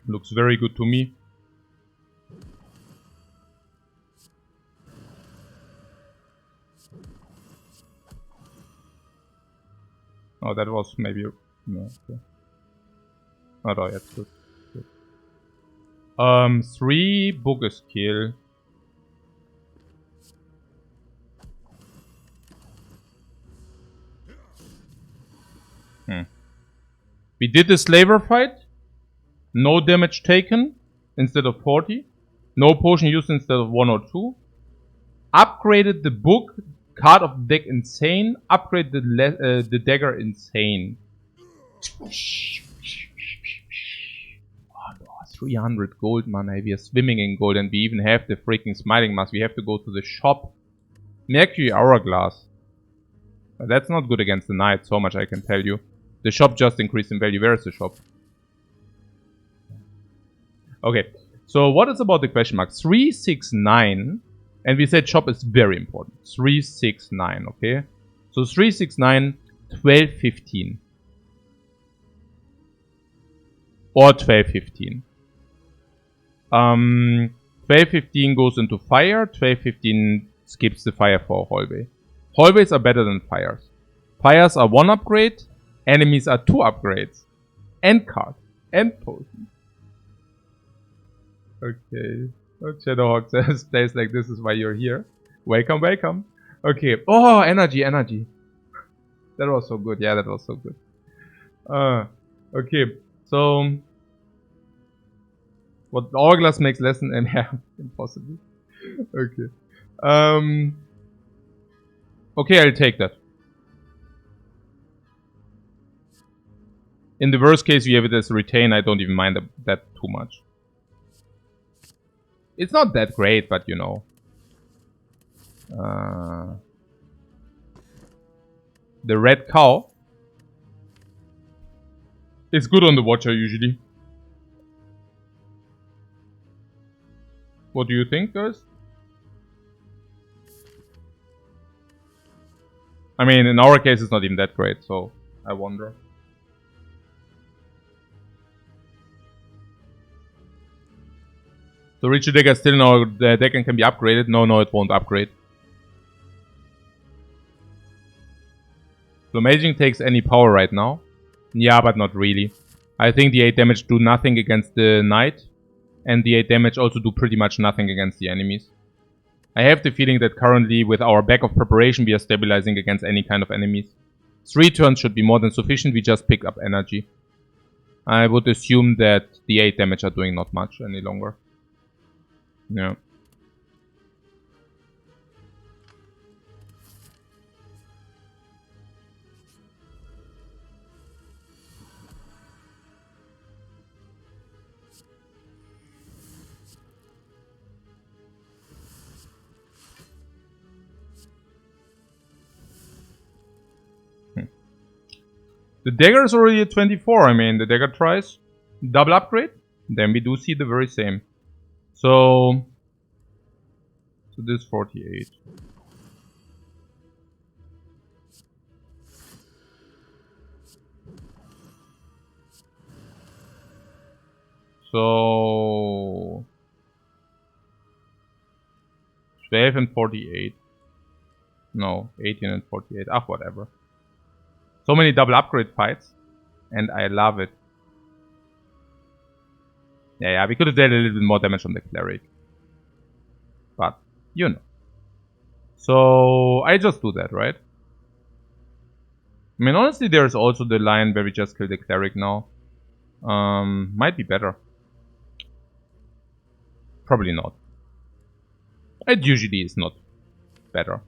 Looks very good to me. Oh, that was maybe... No, okay. Oh, no, that's good. 3 book skill. We did the slaver fight. No damage taken instead of 40. No potion used instead of 1 or 2. Upgraded the book. Card of the deck insane. Upgrade the dagger insane. Oh no, 300 gold, man. We are swimming in gold and we even have the freaking smiling mask. We have to go to the shop. Mercury Hourglass. That's not good against the knight, so much I can tell you. The shop just increased in value. Where is the shop? Okay, so what is about the question mark? 369, and we said shop is very important. 369, okay? So 369, 1215. Or 1215. 1215 goes into fire, 1215 skips the fire for a hallway. Hallways are better than fires. Fires are 1 upgrade, enemies are 2 upgrades. End card, end potion. Okay. Oh, Shadowhawk says, plays like this is why you're here. Welcome, welcome. Okay. Oh, energy, energy. That was so good. Yeah, that was so good. Okay. So, what Hourglass makes less than yeah, impossible. Okay. Okay, I'll take that. In the worst case, we have it as a retain. I don't even mind that too much. It's not that great, but you know. The red cow is good on the watcher usually. What do you think, guys? I mean, in our case, it's not even that great, so I wonder. So Reach Dagger still in our deck and can be upgraded? No, it won't upgrade. Amazing takes any power right now. Yeah, but not really. I think the 8 damage do nothing against the knight. And the 8 damage also do pretty much nothing against the enemies. I have the feeling that currently with our back of preparation we are stabilizing against any kind of enemies. 3 turns should be more than sufficient, we just pick up energy. I would assume that the 8 damage are doing not much any longer. Yeah. The dagger is already at 24. I mean, the dagger tries double upgrade. Then we do see the very same. So this 48. So 12 and 48. No, 18 and 48. Ah, whatever. So many double upgrade fights. And I love it. Yeah, we could have done a little bit more damage on the cleric. But, you know. So, I just do that, right? I mean, honestly, there's also the line where we just kill the cleric now. Might be better. Probably not. It usually is not better.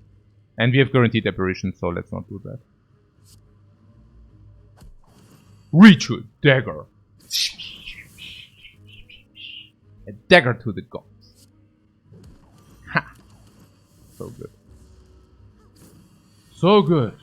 And we have guaranteed apparition, so let's not do that. Ritual dagger. A dagger to the gods. Ha! So good. So good.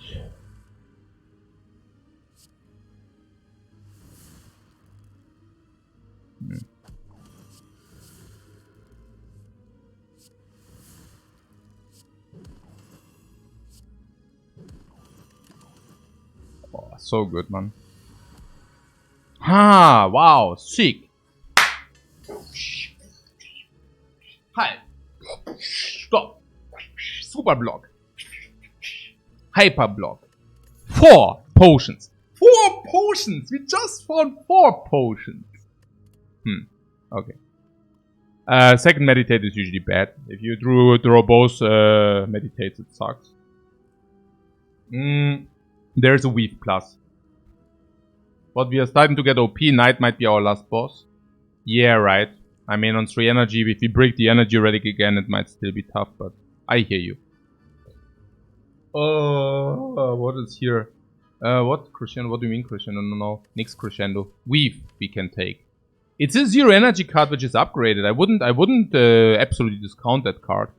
Oh, so good, man. Ha! Wow, sick. Hi. Stop. Super block. Hyper block. 4 potions. 4 potions! We just found 4 potions. Okay. Second meditate is usually bad. If you draw both meditates, it sucks. There's a weave plus. But we are starting to get OP. Knight might be our last boss. Yeah, right. I mean, on 3 energy, if we break the energy relic again, it might still be tough, but I hear you. What is here? What crescendo? What do you mean crescendo? No. Nix crescendo. Weave we can take. It's a 0 energy card which is upgraded. I wouldn't absolutely discount that card.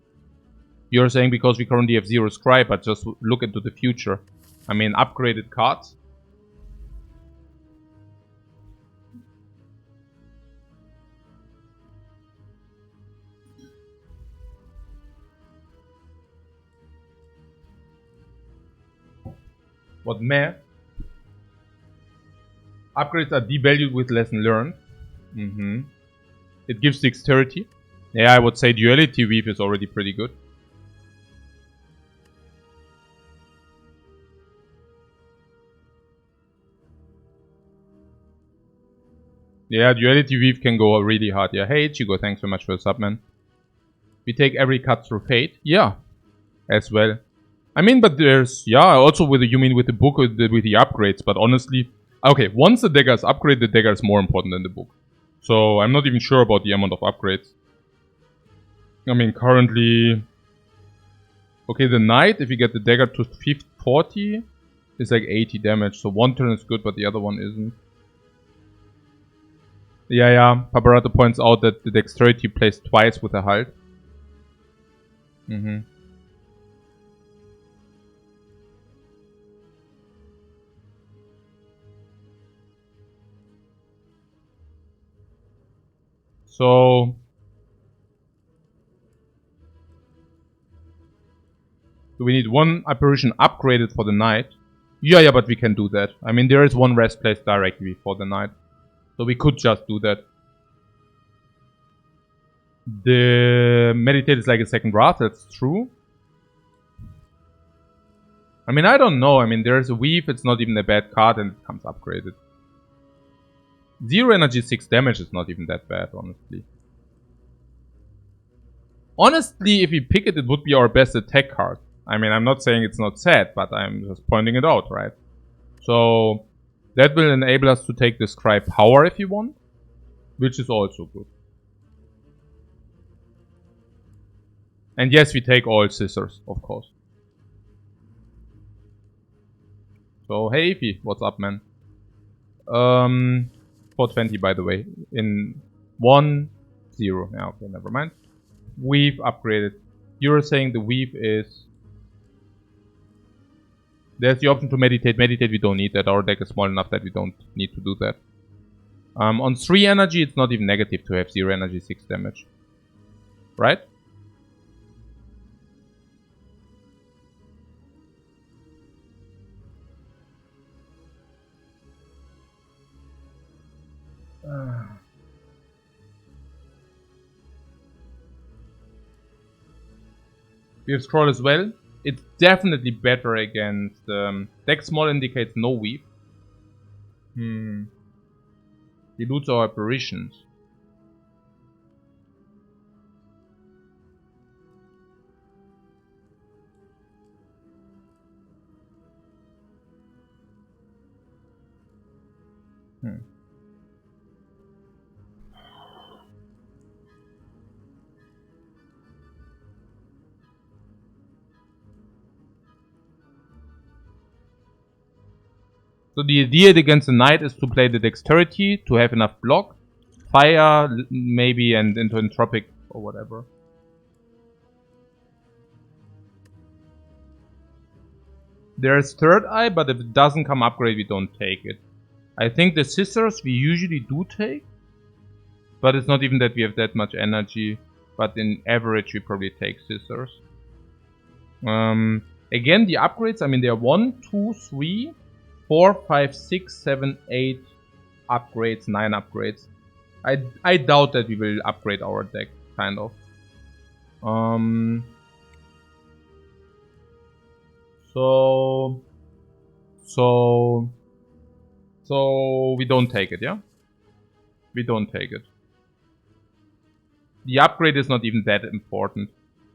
You're saying because we currently have 0 scry, but just look into the future. I mean, upgraded cards. What meh? Upgrades are devalued with lesson learned. It gives dexterity. Yeah, I would say duality weave is already pretty good. Yeah, duality weave can go really hard. Yeah, hey Chigo, thanks so much for the sub, man. We take every cut through fate. Yeah, as well. I mean, but there's, yeah, also with the, you mean with the book with the upgrades, but honestly, okay, once the dagger is upgraded, the dagger is more important than the book. So I'm not even sure about the amount of upgrades. I mean, currently, okay, the knight, if you get the dagger to 40, is like 80 damage. So one turn is good, but the other one isn't. Yeah. Paparato points out that the dexterity plays twice with the halt. So Do we need one apparition upgraded for the night? Yeah, but we can do that. I mean, there is one rest place directly for the night. So we could just do that. The meditate is like a second wrath, that's true. I mean, I don't know. I mean, there's a weave, it's not even a bad card and it comes upgraded. 0 energy, 6 damage is not even that bad, honestly. Honestly, if we pick it, it would be our best attack card. I mean, I'm not saying it's not sad, but I'm just pointing it out, right? So, that will enable us to take the Scry power if you want, which is also good. And yes, we take all scissors, of course. So, hey Ify, what's up, man? 420, by the way, in 1-0. Yeah, okay, never mind. Weave upgraded. You're saying the weave is... There's the option to meditate. Meditate, we don't need that. Our deck is small enough that we don't need to do that. On 3 energy, it's not even negative to have 0 energy, 6 damage. Right? We have scroll as well. It's definitely better against deck small indicates no weave. Dilutes our apparitions. So the idea against the knight is to play the dexterity, to have enough block, fire, maybe, and into entropic or whatever. There's third eye, but if it doesn't come upgrade, we don't take it. I think the scissors we usually do take, but it's not even that we have that much energy. But in average, we probably take scissors. Again, the upgrades, I mean, there are 1, 2, 3, 4, 5, 6, 7, 8 upgrades, 9 upgrades. I doubt that we will upgrade our deck, kind of. So we don't take it, yeah? We don't take it. The upgrade is not even that important.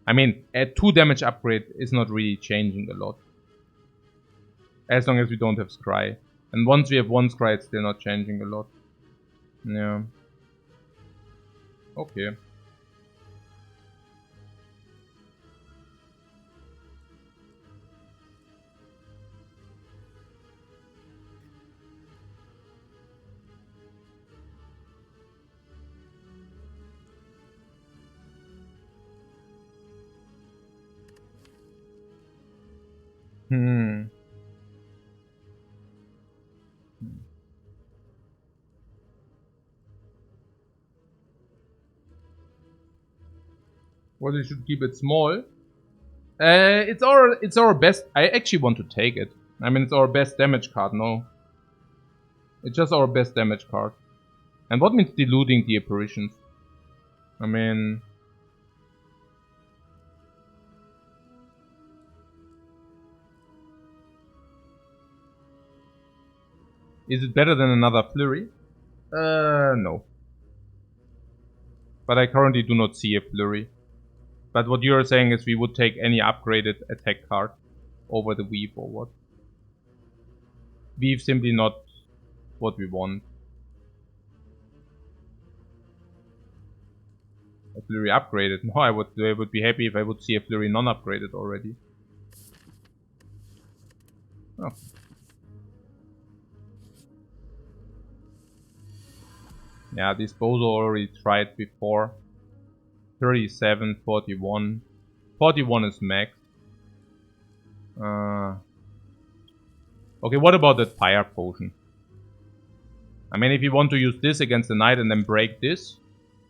I mean, a 2 damage upgrade is not really changing a lot. As long as we don't have Scry. And once we have 1 Scry, it's still not changing a lot. Yeah. Okay. Well, we should keep it small. It's our best. I actually want to take it. I mean, it's our best damage card. No, it's just our best damage card. And what means diluting the apparitions? I mean, is it better than another flurry? No. But I currently do not see a flurry. But what you're saying is we would take any upgraded attack card over the weave or what? Weave simply not what we want. A flurry upgraded. No, I would be happy if I would see a flurry non-upgraded already. Oh. Yeah, disposal already tried before. 37, 41. 41 is max. Okay, what about that fire potion? I mean, if you want to use this against the knight and then break this,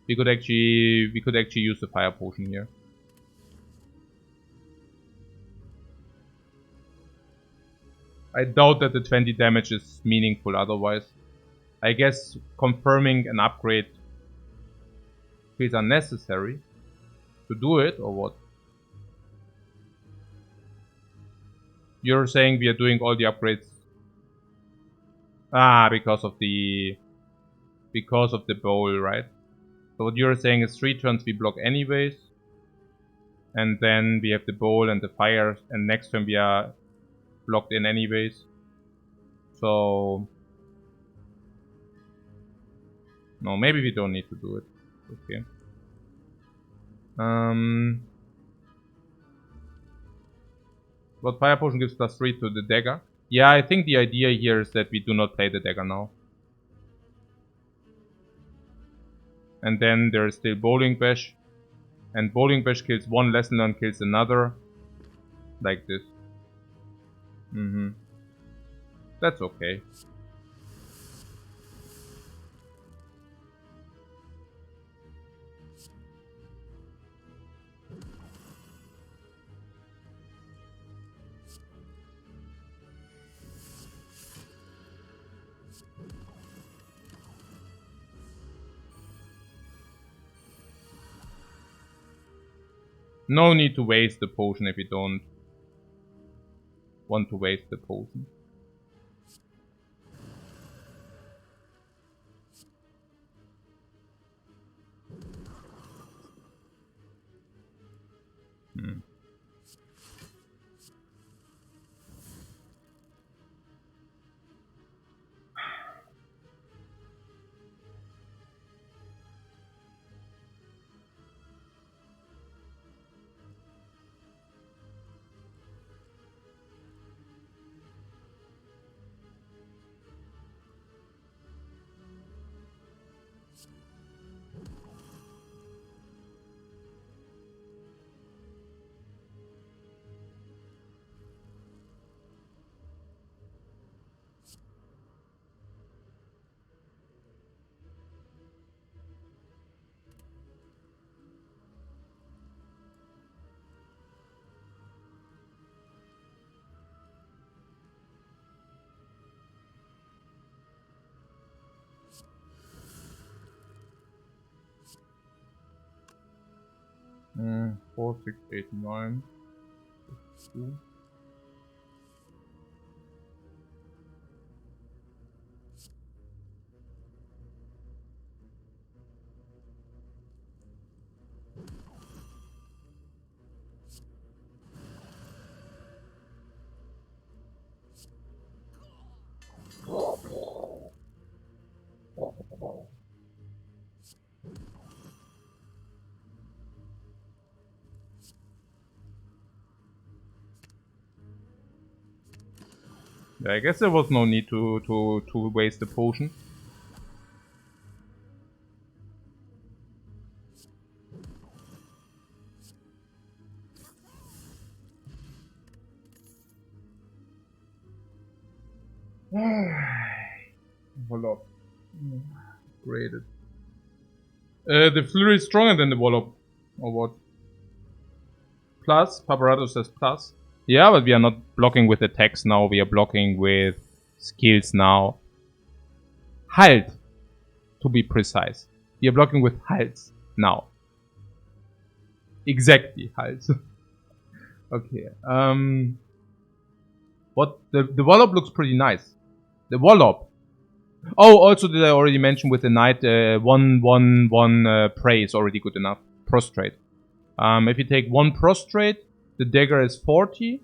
we could actually use the fire potion here. I doubt that the 20 damage is meaningful otherwise. I guess confirming an upgrade feels unnecessary to do it, or what? You're saying we are doing all the upgrades... Ah, because of the bowl, right? So what you're saying is 3 turns we block anyways. And then we have the bowl and the fire, and next turn we are blocked in anyways. So... No, maybe we don't need to do it. Okay. But fire potion gives +3 to the dagger. Yeah, I think the idea here is that we do not play the dagger now. And then there is still Bowling Bash. And Bowling Bash kills one, Lesson Learned kills another. Like this. That's okay. No need to waste the potion if you don't want to waste the potion. Mm, 4, 6, 8, 9. 2. Yeah, I guess there was no need to waste the potion. Wallop. Graded. The flurry is stronger than the Wallop. Or what? Plus, Paparato says plus. Yeah, but we are not blocking with attacks now, we are blocking with skills now. Halt! To be precise. We are blocking with halts now. Exactly, halt. Okay, what? The Wallop looks pretty nice. The Wallop. Oh, also did I already mention with the Knight, 1/1/1 Prey is already good enough. Prostrate. If you take 1 Prostrate, the dagger is 40.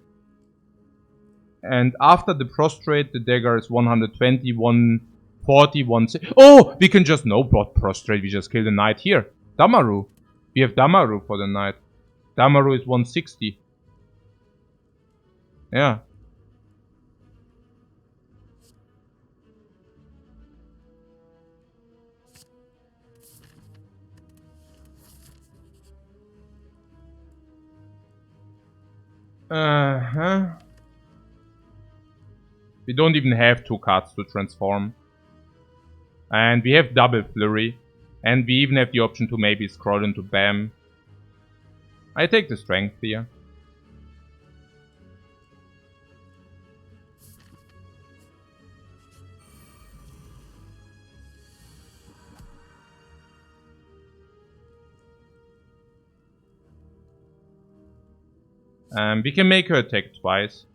And after the Prostrate, the dagger is 120, 140, 160. Oh! We can just no bot Prostrate, we just kill the Knight here. Damaru. We have Damaru for the Knight. Damaru is 160. Yeah. We don't even have 2 cards to transform. And we have double flurry. And we even have the option to maybe scroll into Bam. I take the strength here. We can make her attack twice.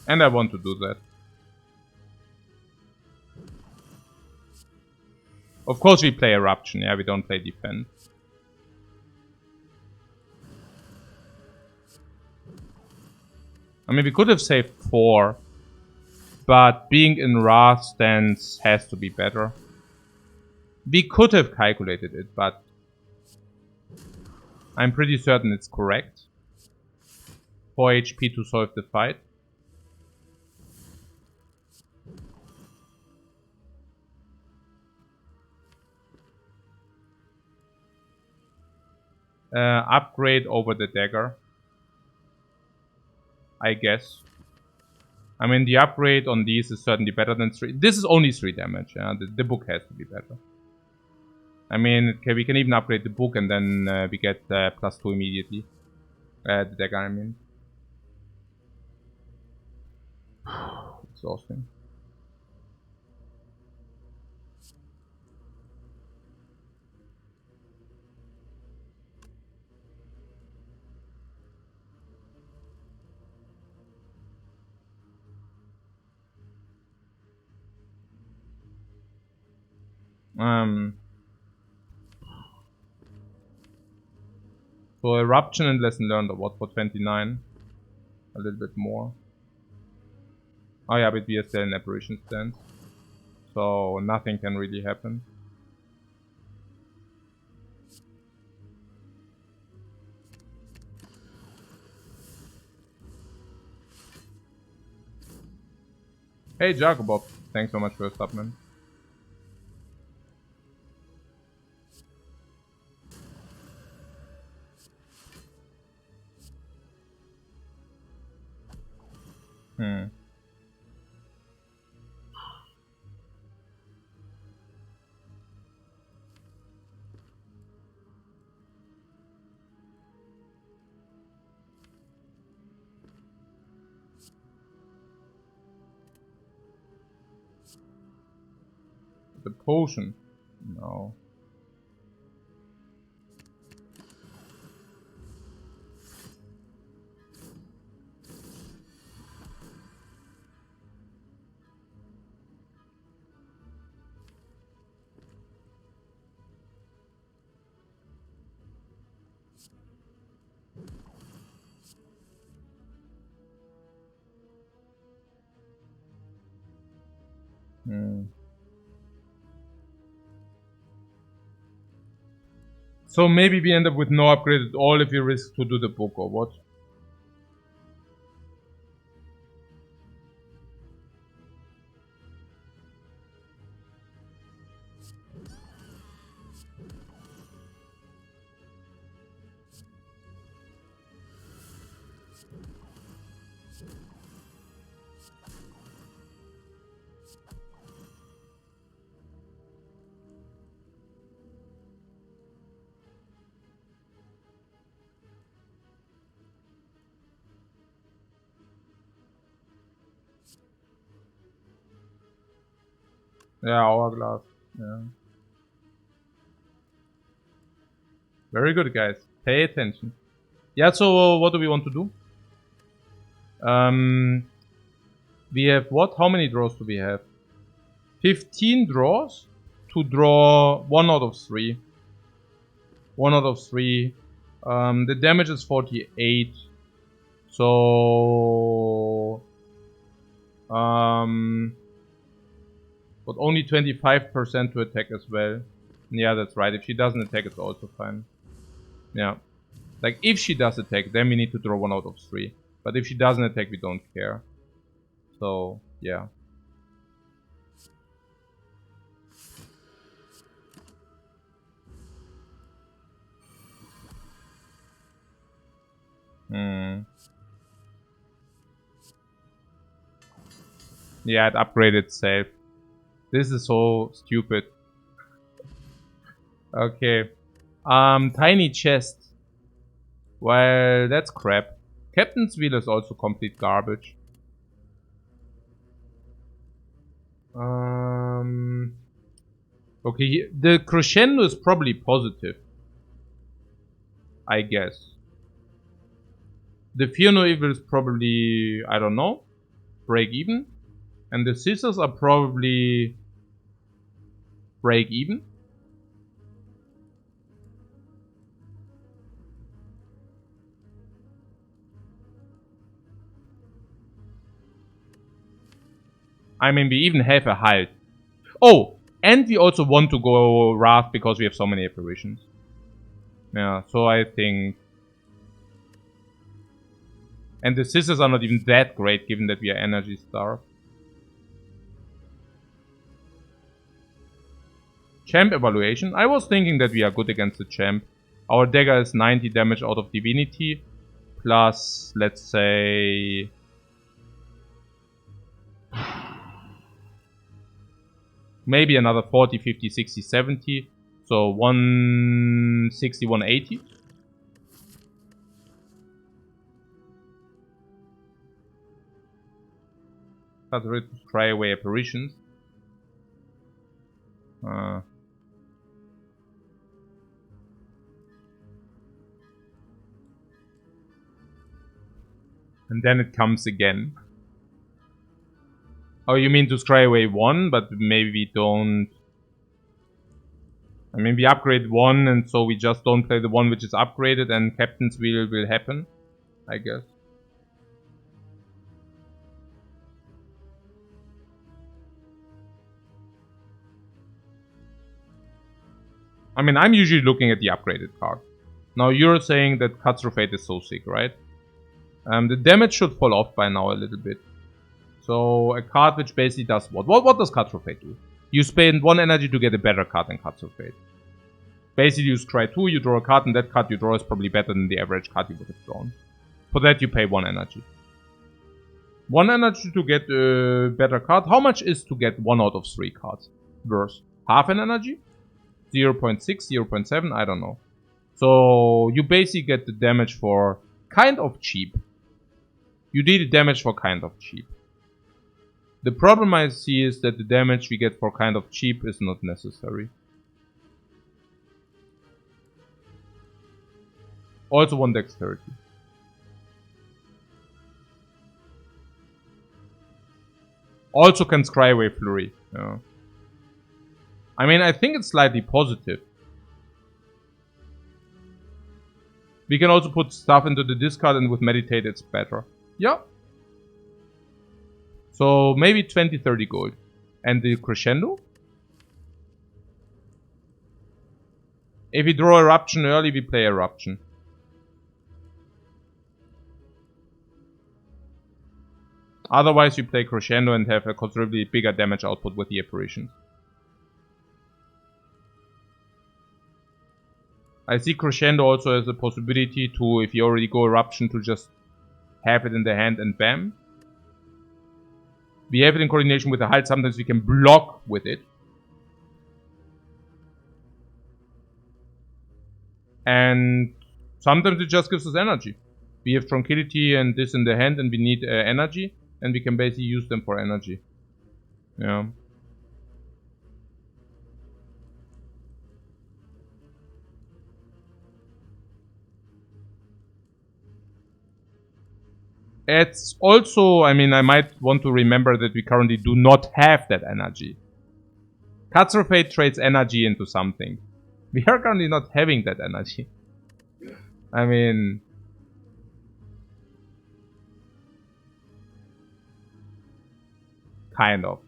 And I want to do that. Of course we play Eruption, yeah, we don't play Defense. I mean, we could have saved 4. But being in Wrath stance has to be better. We could have calculated it, but I'm pretty certain it's correct. 4 HP to solve the fight. Upgrade over the dagger, I guess. I mean, the upgrade on these is certainly better than 3. This is only 3 damage. Yeah? The book has to be better. I mean, okay, we can even upgrade the book and then we get +2 immediately. The dagger, I mean. Exhausting. So Eruption and Lesson Learned, or what, for 29? A little bit more. Oh yeah, but we are still in Apparition stance. So nothing can really happen. Hey Jacobob, thanks so much for your sub, man. The potion. No. So maybe we end up with no upgrade at all if we risk to do the book, or what? Yeah, Hourglass. Yeah. Very good, guys. Pay attention. Yeah, so what do we want to do? We have what? How many draws do we have? 15 draws to draw 1 out of 3. 1 out of 3. The damage is 48. So... but only 25% to attack as well. Yeah, that's right. If she doesn't attack, it's also fine. Yeah. Like, if she does attack, then we need to draw 1 out of 3. But if she doesn't attack, we don't care. So, yeah. Yeah, it upgraded itself. This is so stupid. Okay. Tiny chest. Well, that's crap. Captain's wheel is also complete garbage. Okay, the crescendo is probably positive, I guess. The fear no evil is probably, I don't know, break even. And the scissors are probably break even. I mean, we even have a halt. Oh, and we also want to go Wrath because we have so many apparitions. Yeah, so I think... And the scissors are not even that great given that we are energy starved. Champ evaluation. I was thinking that we are good against the champ. Our dagger is 90 damage out of divinity. Plus, let's say... maybe another 40, 50, 60, 70. So 160, 180. That's ready to try away apparitions. And then it comes again. Oh, you mean to scry away one, but maybe we don't... I mean, we upgrade one, and so we just don't play the one which is upgraded, and Captain's Wheel will happen, I guess. I mean, I'm usually looking at the upgraded card. Now, you're saying that Cut Through Fate is so sick, right? The damage should fall off by now a little bit. So, a card which basically does what? What does Cut Through Fate do? You spend 1 energy to get a better card than Cut Through Fate. Basically, you scry 2, you draw a card, and that card you draw is probably better than the average card you would have drawn. For that, you pay 1 energy. 1 energy to get a better card. How much is to get 1 out of 3 cards? Worse. Half an energy? 0.6, 0.7, I don't know. So, you basically get the damage for kind of cheap. You deal the damage for kind of cheap. The problem I see is that the damage we get for kind of cheap is not necessary. Also 1 dexterity. Also can scry away flurry. Yeah. I mean, I think it's slightly positive. We can also put stuff into the discard, and with meditate it's better. Yeah. So maybe 20, 30 gold. And the crescendo? If we draw eruption early, we play eruption. Otherwise, you play crescendo and have a considerably bigger damage output with the apparitions. I see crescendo also as a possibility to, if you already go eruption, to just have it in the hand and bam. We have it in coordination with the halt. Sometimes we can block with it. And sometimes it just gives us energy. We have tranquility and this in the hand, and we need energy. And we can basically use them for energy. Yeah. It's also, I mean, I might want to remember that we currently do not have that energy. Cut Through Fate trades energy into something. We are currently not having that energy. I mean... kind of.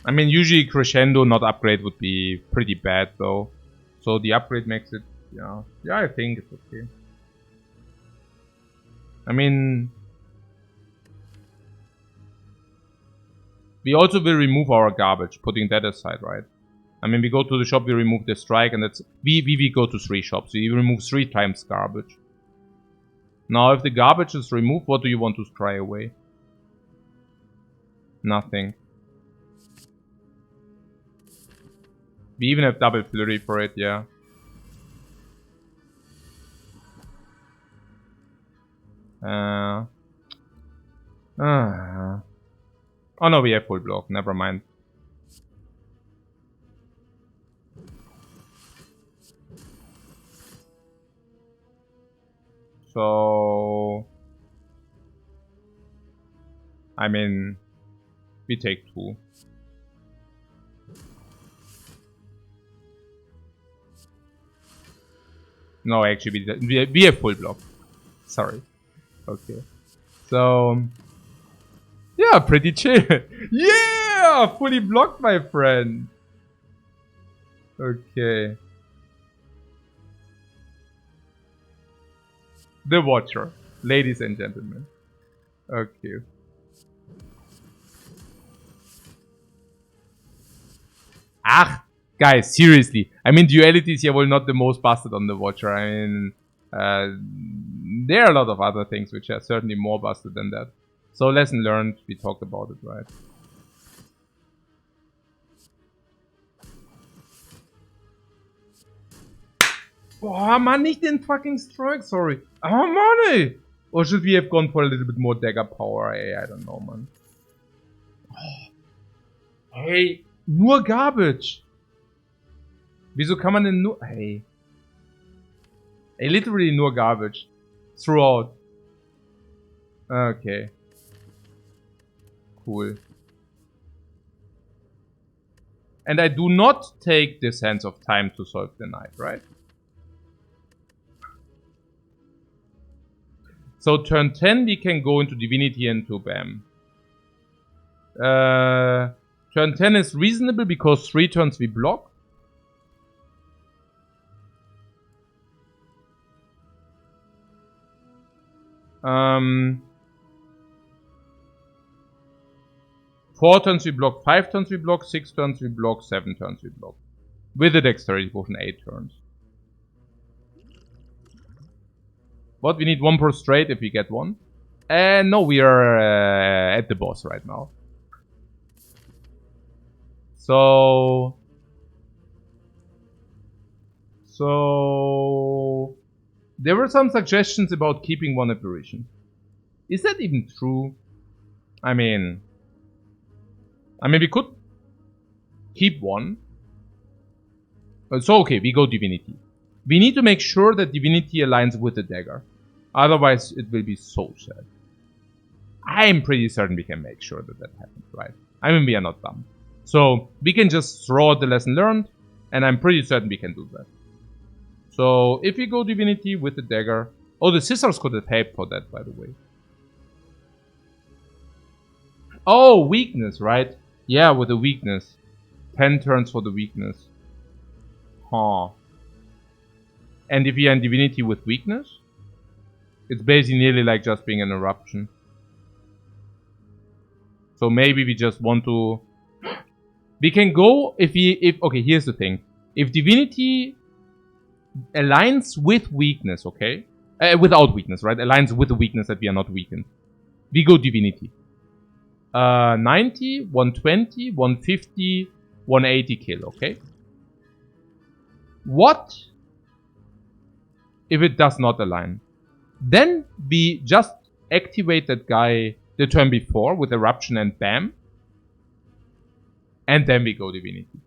I mean, usually crescendo, not upgrade, would be pretty bad though. So the upgrade makes it, yeah, I think it's okay. I mean, we also will remove our garbage, putting that aside, right? I mean, we go to the shop, we remove the strike, and that's... We go to 3 shops. We remove 3 times garbage. Now, if the garbage is removed, what do you want to scry away? Nothing. We even have double flurry for it, yeah. Oh no, we have full block, never mind. So... I mean... We take 2. No, actually, we have full block. Sorry. Okay. So... Yeah, pretty chill. Yeah! Fully blocked, my friend. Okay. The Watcher. Ladies and gentlemen. Okay. Ah! Guys, seriously. I mean, dualities here were not the most busted on the Watcher. I mean... there are a lot of other things which are certainly more busted than that. So, lesson learned, we talked about it, right? Boah, man, nicht den fucking strike, sorry. Oh, money! Or should we have gone for a little bit more dagger power? I don't know, man. Oh. Hey, nur Garbage. Wieso kann man denn nur... Hey. Hey, literally nur Garbage. Throughout. Okay. Cool. And I do not take the Sands of Time to solve the night, right? So turn 10 we can go into Divinity and to BAM. Turn 10 is reasonable because 3 turns we block. Four turns we block, 5 turns we block, 6 turns we block, 7 turns we block. With the dexterity potion, 8 turns. What? We need 1 prostrate if we get one. And no, we are at the boss right now. So there were some suggestions about keeping 1 apparition. Is that even true? I mean, we could keep 1. So, okay, we go Divinity. We need to make sure that Divinity aligns with the dagger. Otherwise, it will be so sad. I'm pretty certain we can make sure that that happens, right? I mean, we are not dumb. So, we can just throw out the lesson learned, and I'm pretty certain we can do that. So, if we go Divinity with the dagger... Oh, the scissors could have helped for that, by the way. Oh, weakness, right? Yeah, with the weakness. 10 turns for the weakness. Huh. And if we are in Divinity with weakness, it's basically nearly like just being an eruption. So maybe we just want to... We can go if okay, here's the thing. If Divinity aligns with weakness, okay? Without weakness, right? Aligns with the weakness that we are not weakened. We go Divinity. 90, 120, 150, 180 kill, okay? What if it does not align? Then we just activate that guy the turn before with Eruption and BAM. And then we go Divinity.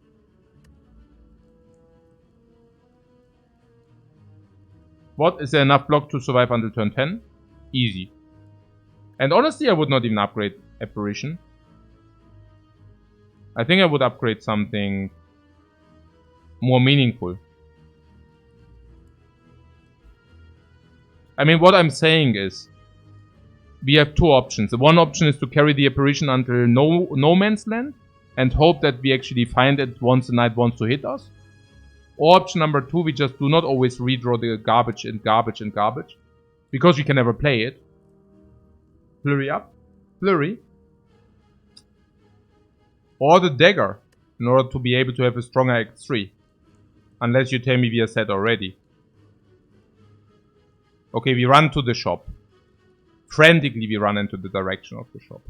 What? Is there enough block to survive until turn 10? Easy. And honestly, I would not even upgrade Apparition. I think I would upgrade something more meaningful. I mean, what I'm saying is, we have 2 options. The one option is to carry the Apparition until no man's land and hope that we actually find it once the knight wants to hit us. Or option number 2, we just do not always redraw the garbage and garbage and garbage. Because we can never play it. Flurry up. Flurry. Or the dagger. in order to be able to have a stronger X3. Unless you tell me we are set already. Okay, we run to the shop. Frantically we run into the direction of the shop.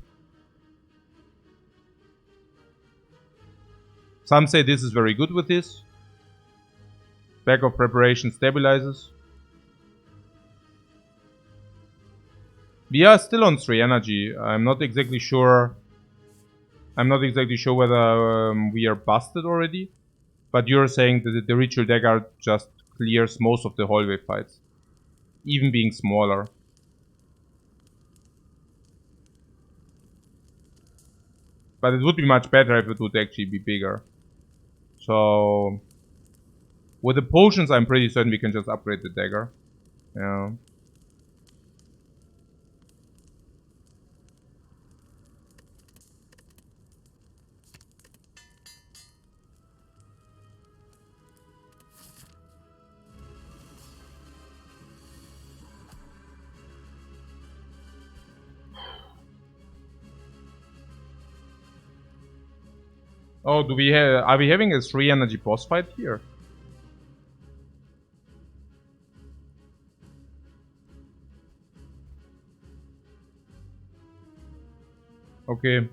Some say this is very good with this. Back of preparation stabilizes. We are still on 3 energy. I'm not exactly sure whether we are busted already. But you're saying that the ritual dagger just clears most of the hallway fights. Even being smaller. But it would be much better if it would actually be bigger. So with the potions I'm pretty certain we can just upgrade the dagger. Yeah. Oh, are we having a 3 energy boss fight here? Okay.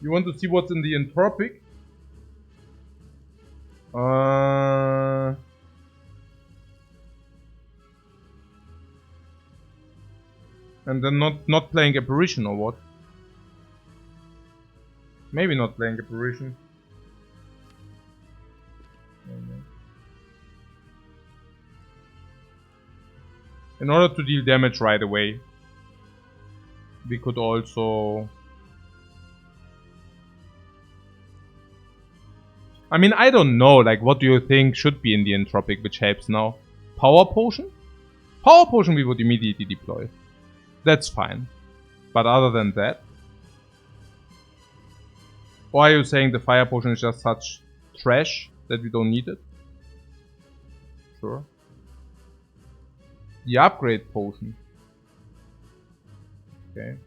You want to see what's in the entropic? And then not playing apparition or what? Maybe not playing apparition. In order to deal damage right away, we could also... I mean, I don't know, like, what do you think should be in the entropic which helps now? Power potion? Power potion we would immediately deploy. That's fine. But other than that... Or are you saying the fire potion is just such trash that we don't need it? Sure. The upgrade potion. Okay.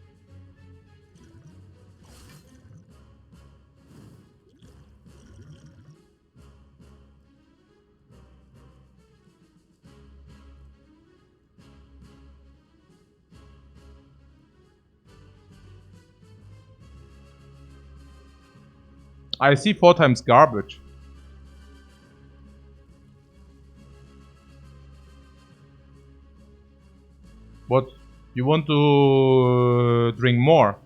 I see 4 times garbage. What? You want to drink more?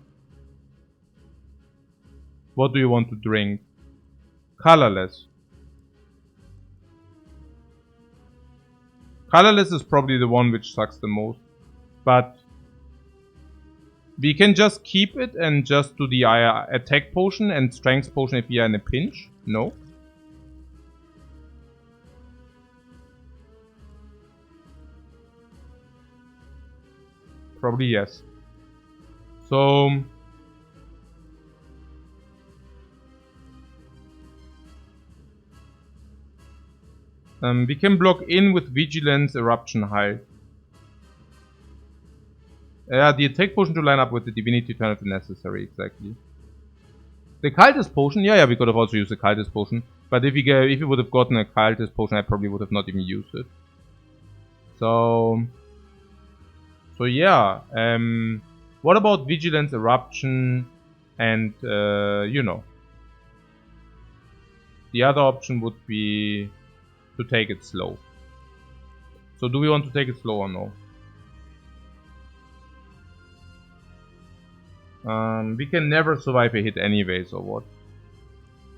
What do you want to drink? Colorless. Colorless is probably the one which sucks the most. But we can just keep it and just do the attack potion and strength potion if we are in a pinch? No? Probably yes. So... we can block in with Vigilance, Eruption, High. The attack potion to line up with the Divinity turn if necessary, exactly. The Cultist potion, yeah, we could have also used the Cultist potion. But if we would have gotten a Cultist potion, I probably would have not even used it. So yeah. What about Vigilance, Eruption, and you know. The other option would be to take it slow. So do we want to take it slow or no? We can never survive a hit anyways, or what?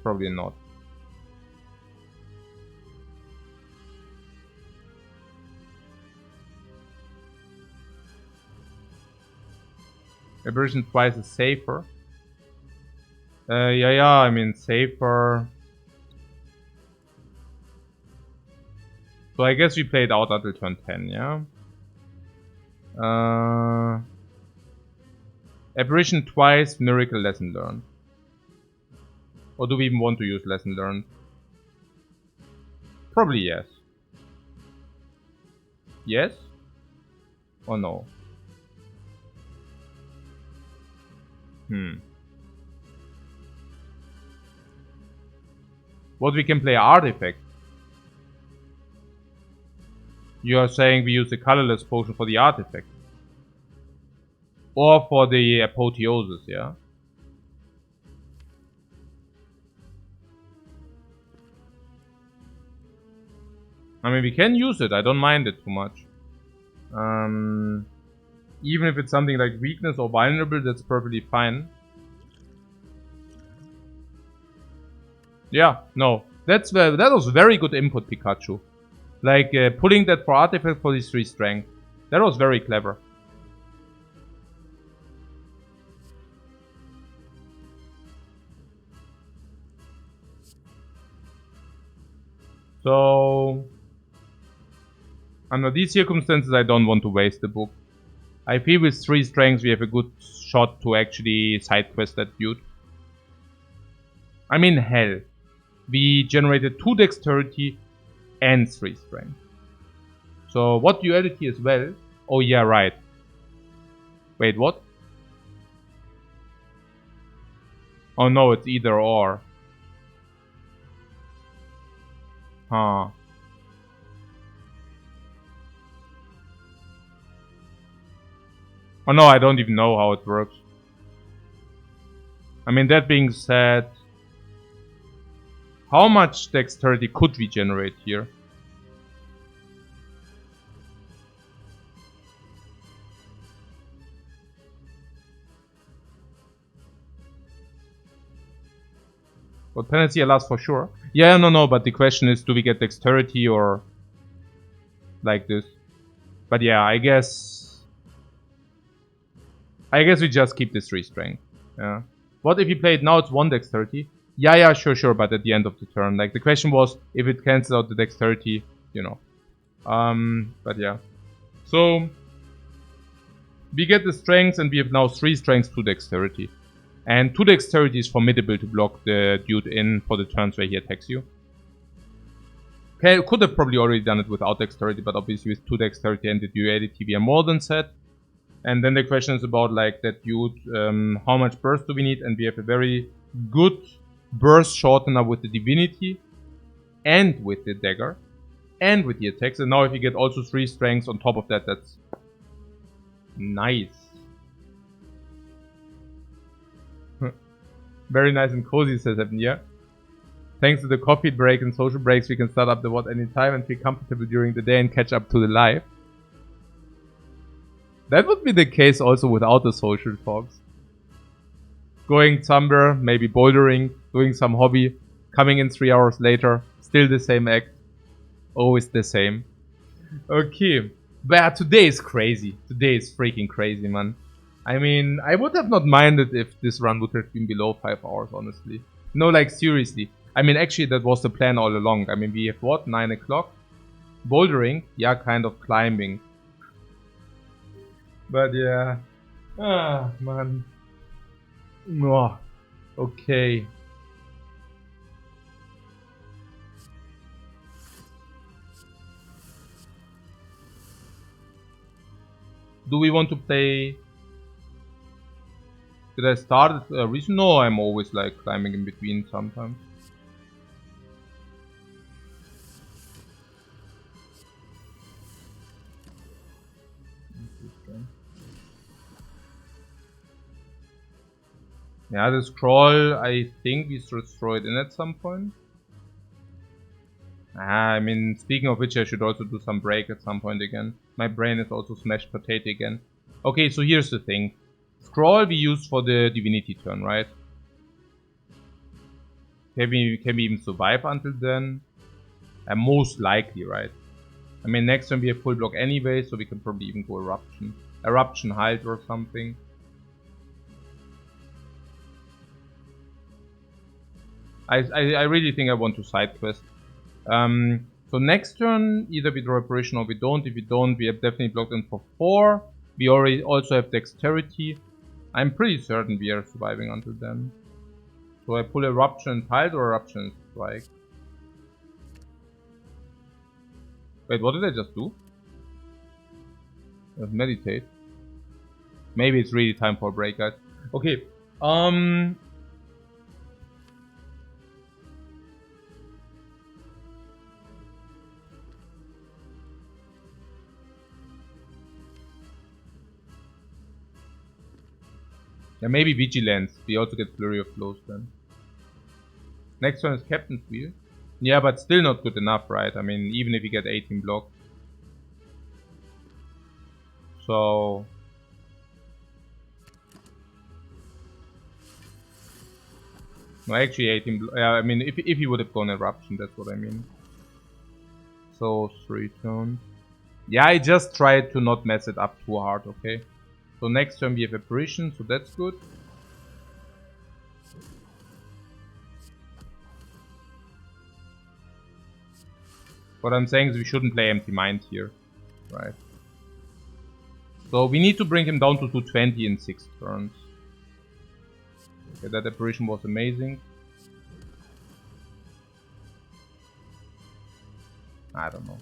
Probably not. Aberration twice is safer. Yeah, I mean safer. So I guess we played out until turn 10, yeah? Aberration twice, miracle, lesson learned. Or do we even want to use lesson learned? Probably yes. Yes? Or no? What we can play artifact? You are saying we use the colorless potion for the artifact. Or for the apotheosis, yeah? I mean, we can use it. I don't mind it too much. Even if it's something like weakness or vulnerable, that's perfectly fine. Yeah, no. That was very good input, Pikachu. Like, pulling that for artifact for these 3 strength. That was very clever. So, under these circumstances, I don't want to waste the book. I feel with 3 strengths we have a good shot to actually side quest that dude. I mean, hell. We generated 2 dexterity and 3 strength. So, what duality as well? Oh yeah, right. Wait, what? Oh no, it's either or. Huh. Oh no, I don't even know how it works. I mean, that being said, how much dexterity could we generate here? What penalty allows for sure? Yeah, no, but the question is, do we get dexterity or like this? But yeah, I guess we just keep this 3 strength. Yeah. What if you play it now? It's 1 dexterity. Yeah, sure, but at the end of the turn. Like, the question was if it cancels out the dexterity, you know. But yeah. So, we get the strengths and we have now 3 strengths, 2 dexterity. And 2 dexterity is formidable to block the dude in for the turns where he attacks you. Okay, could have probably already done it without dexterity, but obviously with 2 dexterity and the duality we are more than set. And then the question is about like that dude, how much burst do we need? And we have a very good burst shortener with the divinity and with the dagger and with the attacks. And now if you get also 3 strengths on top of that, that's nice. Very nice and cozy, says Evan, yeah. Thanks to the coffee break and social breaks, we can start up the VOD anytime and feel comfortable during the day and catch up to the live. That would be the case also without the social talks. Going somewhere, maybe bouldering, doing some hobby, coming in 3 hours later, still the same act. Always the same. Okay. But today is crazy. Today is freaking crazy, man. I mean, I would have not minded if this run would have been below 5 hours, honestly. No, like, seriously. I mean, actually, that was the plan all along. I mean, we have what? 9 o'clock? Bouldering? Yeah, kind of climbing. But yeah. Ah, man. Oh, okay. Do we want to play... Did I start a reason? No, I'm always like climbing in between sometimes. Yeah, the scroll, I think we destroyed in at some point. I mean, speaking of which, I should also do some break at some point again. My brain is also smashed potato again. Okay, so here's the thing. Scroll we use for the divinity turn, right? Can we even survive until then? Most likely, right? I mean, next turn we have full block anyway, so we can probably even go Eruption. Eruption Halt or something. I really think I want to side quest. So next turn, either we draw apparition or we don't. If we don't, we have definitely blocked in for 4. We already also have dexterity. I'm pretty certain we are surviving until then. So I pull eruption and tide or eruption and strike. Wait, what did I just do? Meditate. Maybe it's really time for a break, guys. Okay. Yeah, maybe Vigilance. We also get Flurry of Blows then. Next one is Captain's Wheel. Yeah, but still not good enough, right? I mean, even if you get 18 block. So... No, actually 18 block. Yeah, I mean, if he would have gone Eruption, that's what I mean. So, 3 turns. Yeah, I just tried to not mess it up too hard, okay? So next turn we have Apparition, so that's good. What I'm saying is we shouldn't play Empty Mind here, right? So we need to bring him down to 220 in 6 turns. Okay, that Apparition was amazing. I don't know.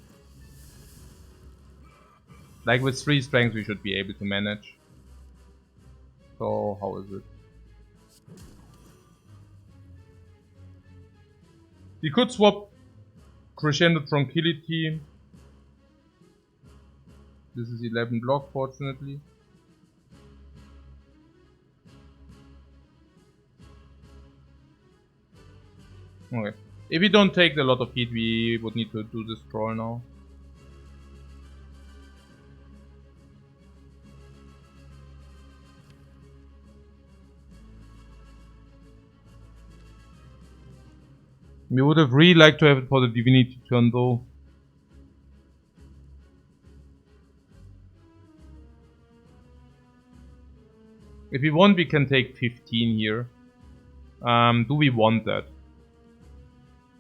Like with 3 strength we should be able to manage. So how is it? We could swap Crescendo Tranquility. This is 11 block, fortunately. Okay. If we don't take a lot of heat, we would need to do this draw now. We would have really liked to have it for the Divinity turn though. If we want, we can take 15 here. Do we want that?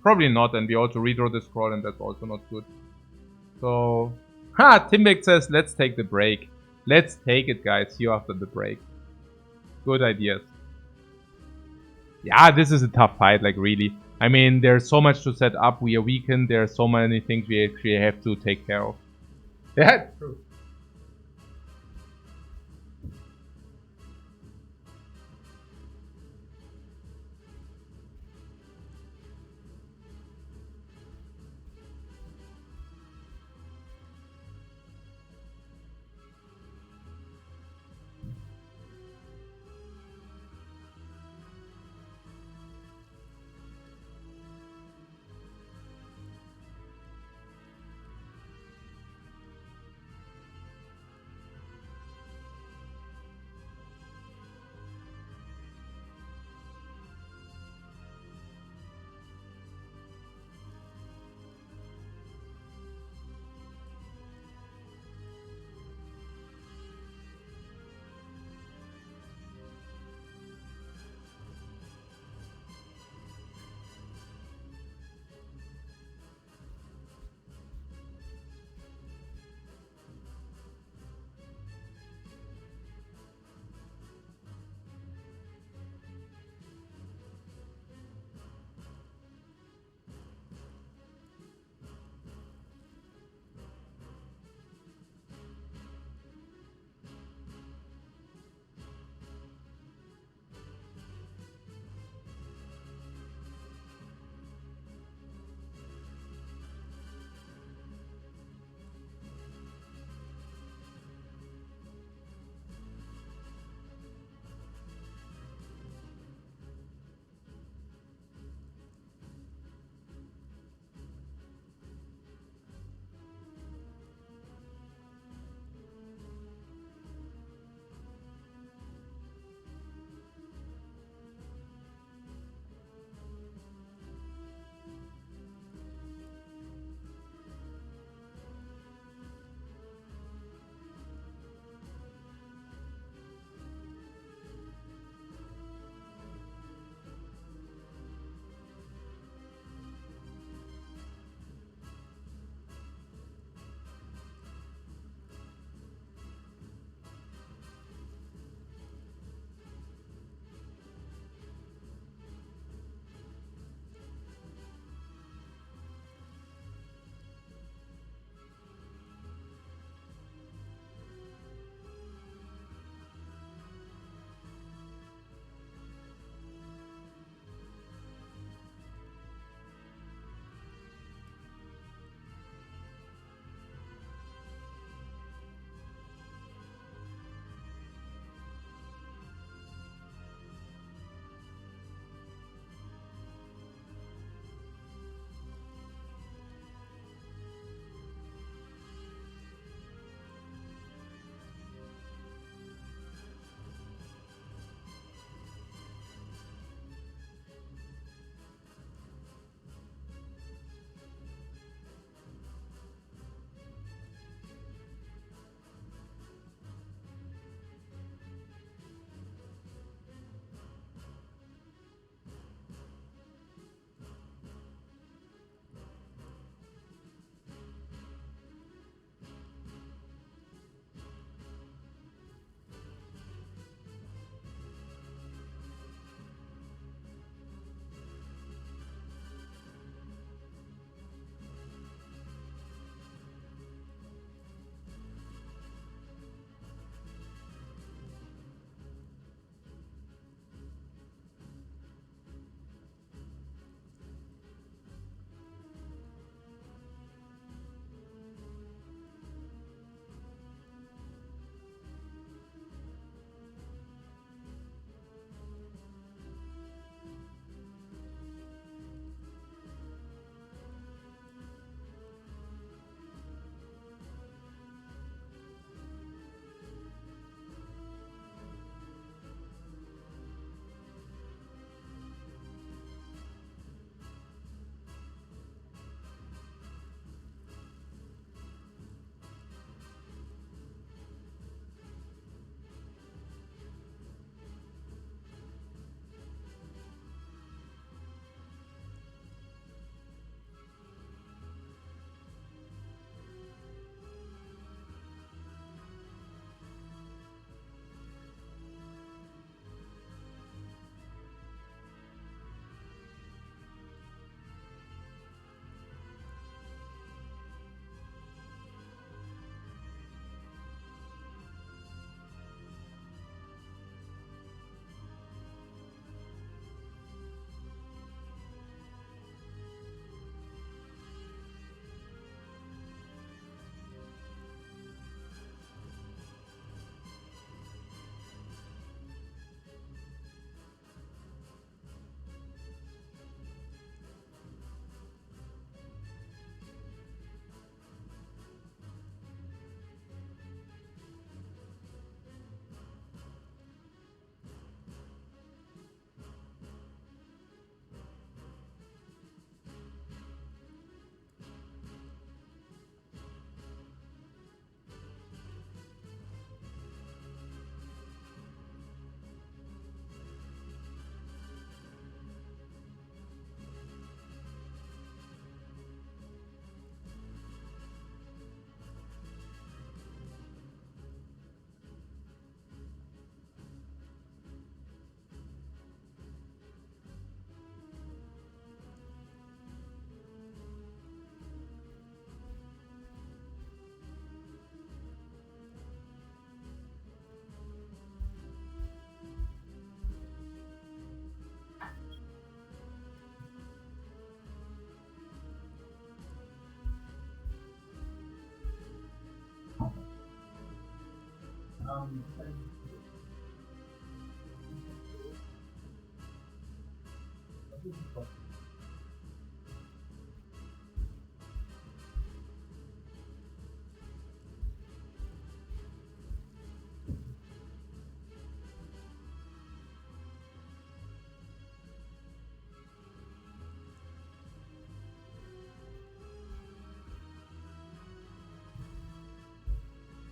Probably not, and we also redraw the scroll, and that's also not good. So... Ha! Timbek says, let's take the break. Let's take it, guys. See you after the break. Good ideas. Yeah, this is a tough fight, like really. I mean, there's so much to set up. We are weakened. There are so many things we actually have to take care of. Yeah, true.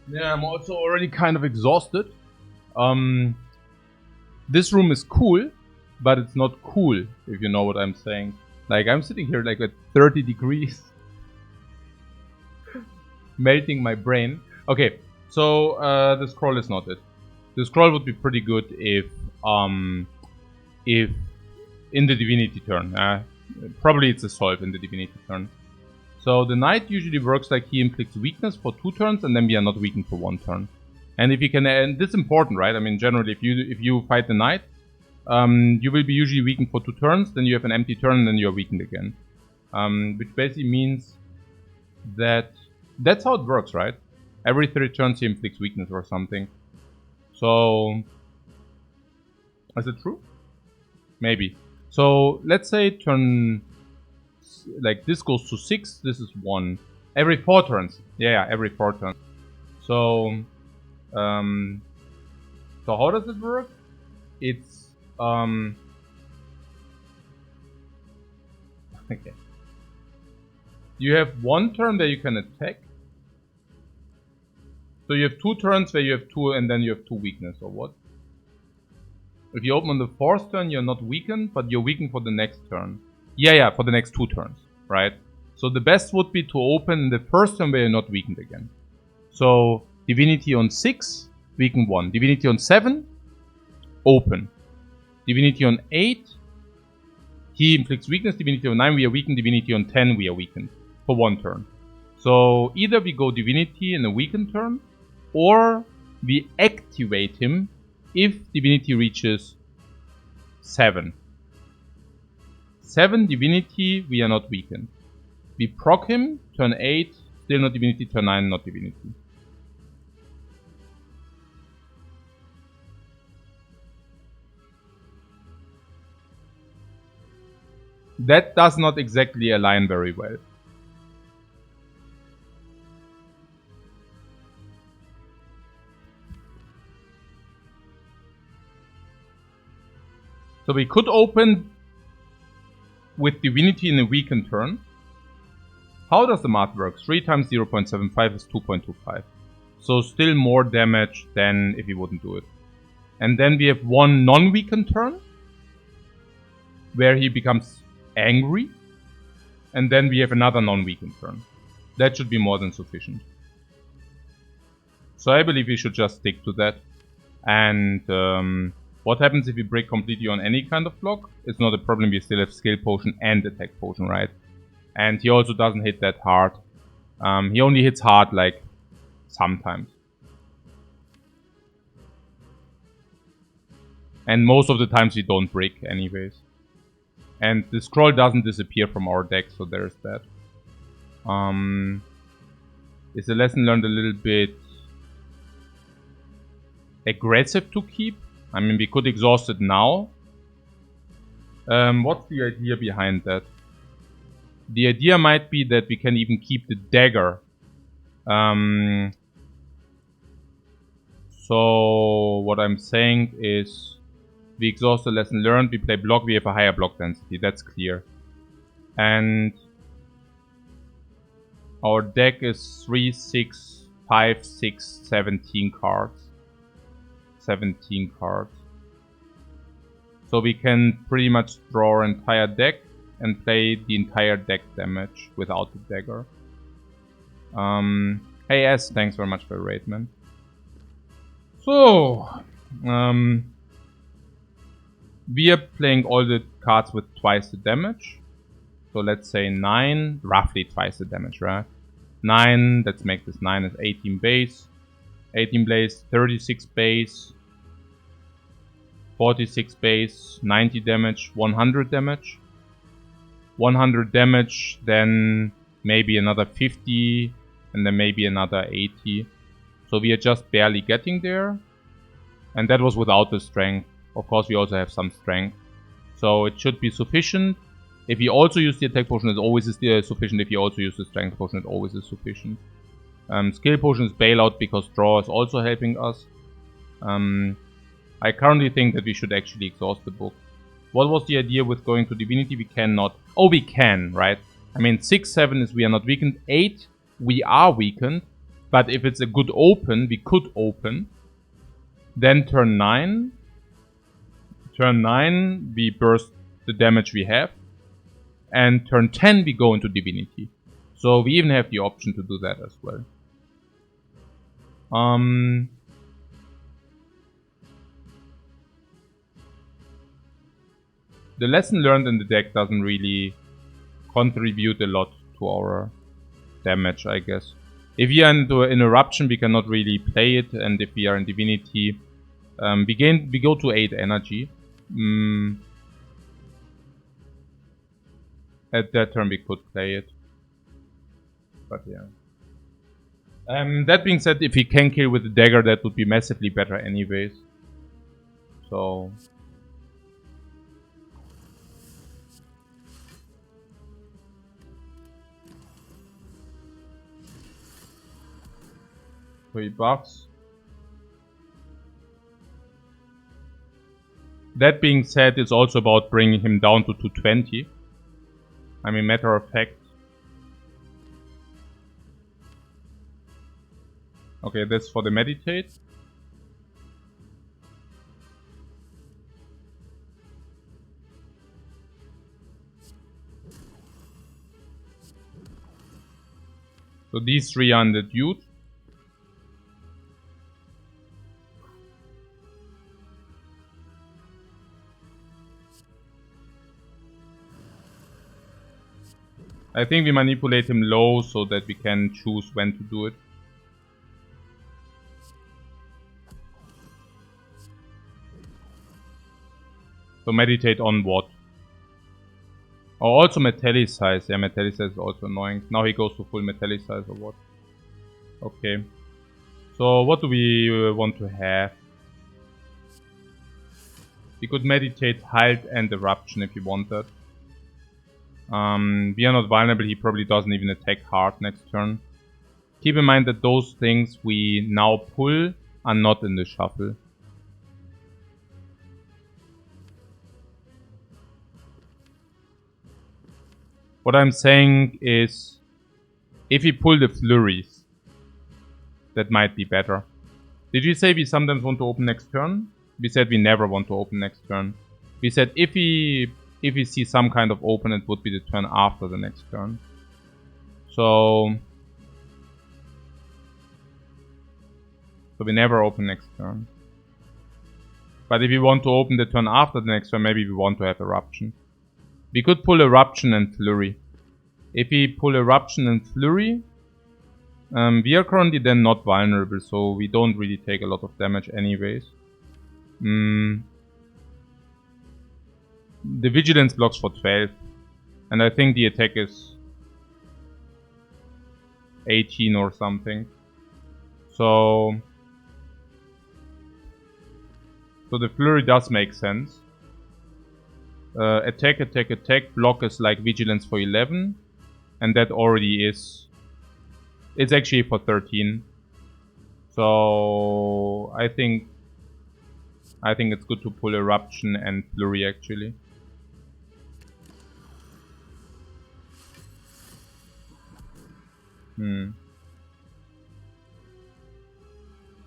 Yeah, I'm also already kind of exhausted. This room is cool, but it's not cool, if you know what I'm saying. Like, I'm sitting here like at 30 degrees. Melting my brain. Okay, so the scroll is not it. The scroll would be pretty good if in the divinity turn. Probably it's a solve in the divinity turn. So the knight usually works like he inflicts weakness for 2 turns, and then we are not weakened for 1 turn. And if you can, and this is important, right? I mean, generally, if you fight the knight, you will be usually weakened for 2 turns, then you have an empty turn, and then you are weakened again. Which basically means that that's how it works, right? Every 3 turns he inflicts weakness or something. So, is it true? Maybe. So let's say turn, like this goes to 6, this is 1. Every 4 turns. Yeah, every 4 turns. So, so how does it work? It's, okay. You have 1 turn where you can attack. So you have 2 turns where you have 2 and then you have 2 weakness, or what? If you open on the 4th turn, you're not weakened, but you're weakened for the next turn. Yeah, for the next 2 turns, right? So the best would be to open the 1st turn where you're not weakened again. So Divinity on 6, weaken 1. Divinity on 7, open. Divinity on 8, he inflicts weakness. Divinity on 9, we are weakened. Divinity on 10, we are weakened for 1 turn. So either we go Divinity in a weakened turn, or we activate him if Divinity reaches 7. 7 Divinity, we are not weakened. We proc him, turn 8, still not Divinity, turn 9, not Divinity. That does not exactly align very well. So we could open with Divinity in a weakened turn. How does the math work? 3 times 0.75 is 2.25. So still more damage than if we wouldn't do it. And then we have 1 non-weakened turn, where he becomes angry. And then we have another non-weakened turn. That should be more than sufficient. So I believe we should just stick to that. And what happens if we break completely on any kind of block? It's not a problem, we still have skill potion and attack potion, right? And he also doesn't hit that hard. He only hits hard, like, sometimes. And most of the times we don't break anyways. And the scroll doesn't disappear from our deck, so there's that. Is the lesson learned a little bit aggressive to keep? I mean, we could exhaust it now. What's the idea behind that? The idea might be that we can even keep the dagger. So what I'm saying is, we exhaust the lesson learned, we play block, we have a higher block density, that's clear. And our deck is 3, 6, 5, 6, 17 cards. 17 cards. So we can pretty much draw our entire deck and play the entire deck damage without the dagger. Hey S, thanks very much for the raid, man. So, we are playing all the cards with twice the damage. So let's say 9, roughly twice the damage, right? 9, let's make this 9 as 18 base. 18 base, 36 base. 46 base, 90 damage, 100 damage. 100 damage, then maybe another 50, and then maybe another 80. So we are just barely getting there. And that was without the strength. Of course, we also have some strength. So it should be sufficient. If you also use the attack potion, it always is sufficient. If you also use the strength potion, it always is sufficient. Skill potion is bailout because draw is also helping us. I currently think that we should actually exhaust the book. What was the idea with going to divinity? We cannot. Oh, we can, right? I mean, 6, 7 is we are not weakened. 8, we are weakened. But if it's a good open, we could open. Then turn 9. Turn 9, we burst the damage we have. And turn 10, we go into divinity. So we even have the option to do that as well. The lesson learned in the deck doesn't really contribute a lot to our damage, I guess. If we are into an eruption, we cannot really play it, and if we are in divinity, we go to 8 energy. At that turn we could play it. But yeah. That being said, if he can kill with the dagger, that would be massively better anyways. So... buffs. That being said, it's also about bringing him down to 220. I mean, matter of fact. Okay, that's for the meditate. So these 3 are on the dude. I think we manipulate him low so that we can choose when to do it. So meditate on what? Oh, also metallicize. Yeah, metallicize is also annoying. Now he goes to full metallicize or what? Okay. So what do we want to have? We could meditate Halt and Eruption if you want that. We are not vulnerable, he probably doesn't even attack hard next turn. Keep in mind that those things we now pull are not in the shuffle. What I'm saying is, if we pull the flurries, that might be better. Did we say we sometimes want to open next turn? We said we never want to open next turn. We said if we see some kind of open, it would be the turn after the next turn. So we never open next turn. But if we want to open the turn after the next turn, maybe we want to have Eruption. We could pull Eruption and Flurry. If we pull Eruption and Flurry, we are currently then not vulnerable, so we don't really take a lot of damage anyways. The Vigilance blocks for 12. And I think the attack is 18 or something. So the Flurry does make sense. Attack, attack, attack. Block is like Vigilance for 11. And that already is... It's actually for 13. So I think it's good to pull Eruption and Flurry actually.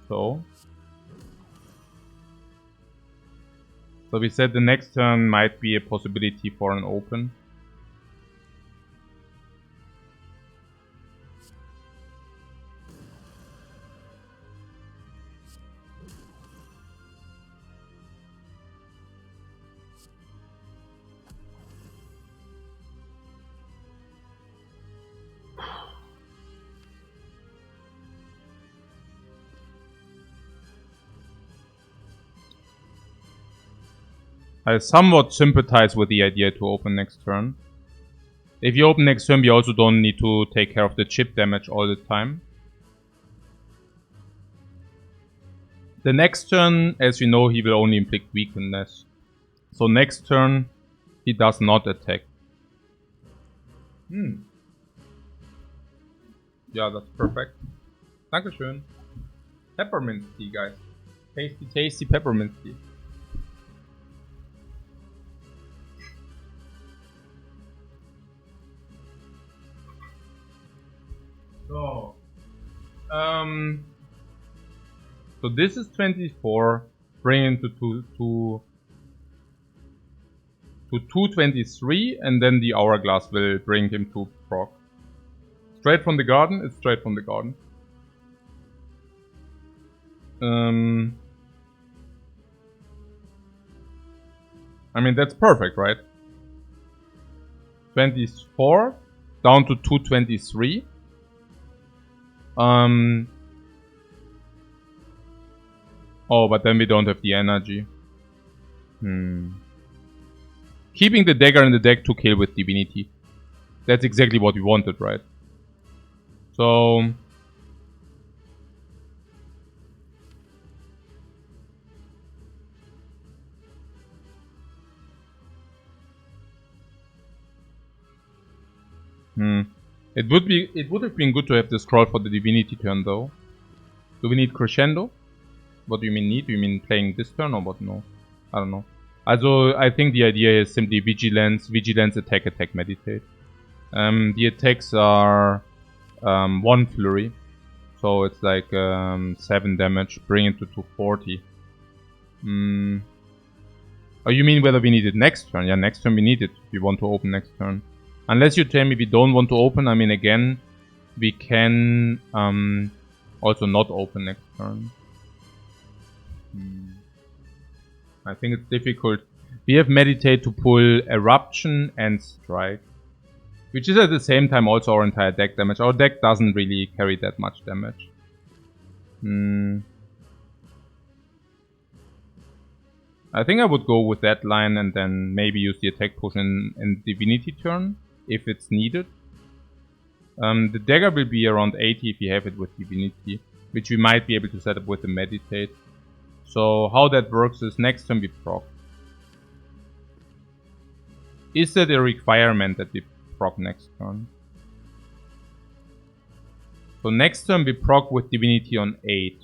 So we said the next turn might be a possibility for an open. I somewhat sympathize with the idea to open next turn. If you open next turn, we also don't need to take care of the chip damage all the time. The next turn, as we know, he will only inflict weakness. So next turn, he does not attack. Yeah, that's perfect. Dankeschön. Peppermint tea, guys. Tasty, tasty peppermint tea. So, so this is 24, bring it to 223, and then the hourglass will bring him to proc. Straight from the garden? It's straight from the garden. I mean, that's perfect, right? 24 down to 223. Oh, but then we don't have the energy. Keeping the dagger in the deck to kill with divinity. That's exactly what we wanted, right? So... It would have been good to have the scroll for the divinity turn though. Do we need crescendo? What do you mean need? Do you mean playing this turn or what? No. I don't know. Also, I think the idea is simply vigilance, attack, meditate. The attacks are 1 flurry. So it's like 7 damage, bring it to 240. Oh, you mean whether we need it next turn? Yeah, next turn we need it. We want to open next turn. Unless you tell me we don't want to open, I mean again, we can also not open next turn. I think it's difficult. We have meditate to pull eruption and strike, which is at the same time also our entire deck damage. Our deck doesn't really carry that much damage. I think I would go with that line and then maybe use the attack potion in divinity turn if it's needed. The dagger will be around 80 if you have it with divinity, which we might be able to set up with the meditate. So how that works is next turn we proc. Is that a requirement that we proc next turn? So next turn we proc with divinity on 8.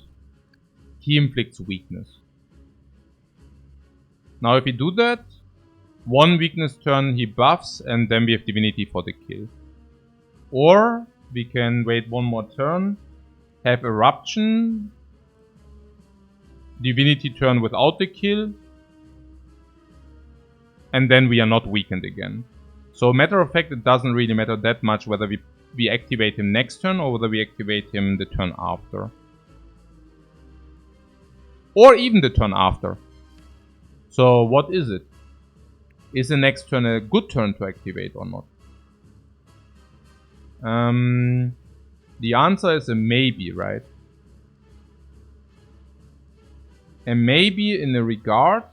He inflicts weakness. Now if we do that, 1 weakness turn he buffs and then we have divinity for the kill. Or we can wait 1 more turn, have eruption, divinity turn without the kill, and then we are not weakened again. So matter of fact, it doesn't really matter that much whether we activate him next turn or whether we activate him the turn after. Or even the turn after. So what is it? Is the next turn a good turn to activate or not? The answer is a maybe, right? A maybe in a regard.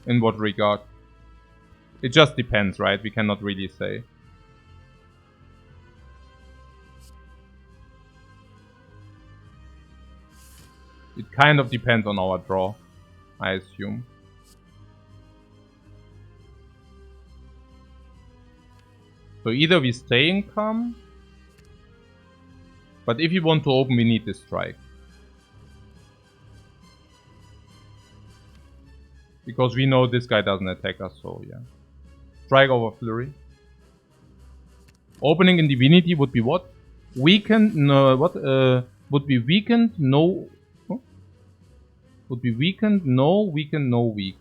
In what regard? It just depends, right? We cannot really say. It kind of depends on our draw, I assume. So either we stay in calm, but if you want to open, we need the strike. Because we know this guy doesn't attack us, so yeah. Strike over flurry. Opening in divinity would be what? Weakened, no, what? Would be weakened, no... Huh? Would be weakened, no, weakened, no, weak.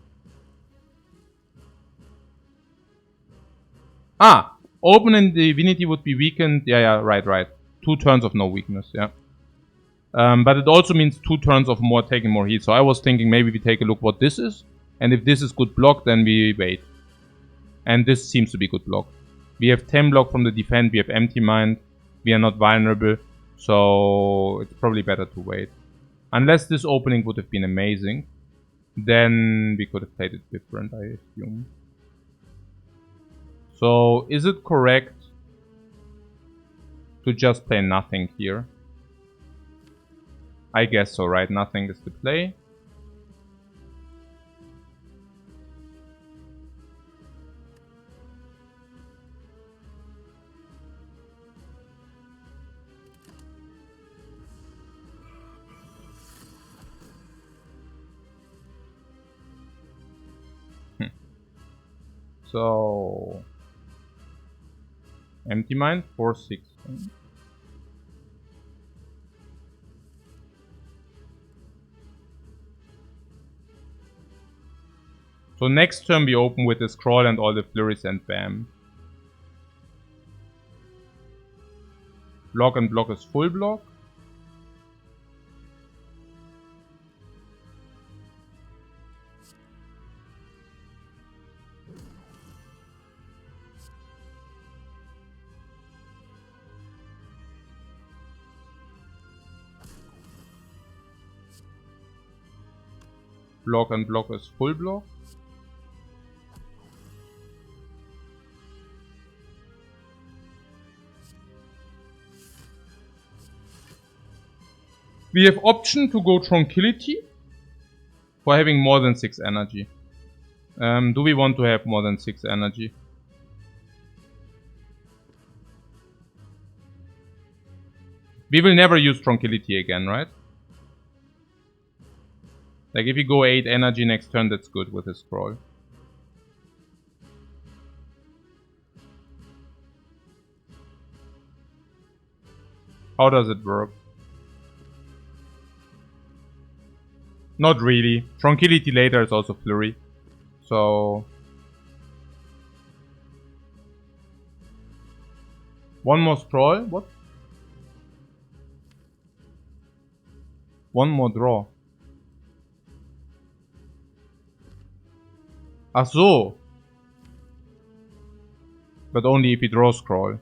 Ah! Open in divinity would be weakened, yeah, right. 2 turns of no weakness, yeah. But it also means 2 turns of more taking more heat. So I was thinking maybe we take a look what this is. And if this is good block, then we wait. And this seems to be good block. We have 10 block from the defend, we have empty mind. We are not vulnerable. So it's probably better to wait. Unless this opening would have been amazing. then we could have played it different, I assume. So, is it correct to just play nothing here? I guess so, right? Nothing is the play. So, empty mind, 4-6. So next turn we open with the scroll and all the flurries and bam. Block and block is full block. Block and block is full block. We have option to go Tranquility for having more than 6 energy. Do we want to have more than 6 energy? We will never use Tranquility again, right? Like if you go 8 energy next turn, that's good with a scroll. How does it work? Not really. Tranquility later is also flurry. So... one more scroll? What? One more draw. Ach so. But only if you draw scroll.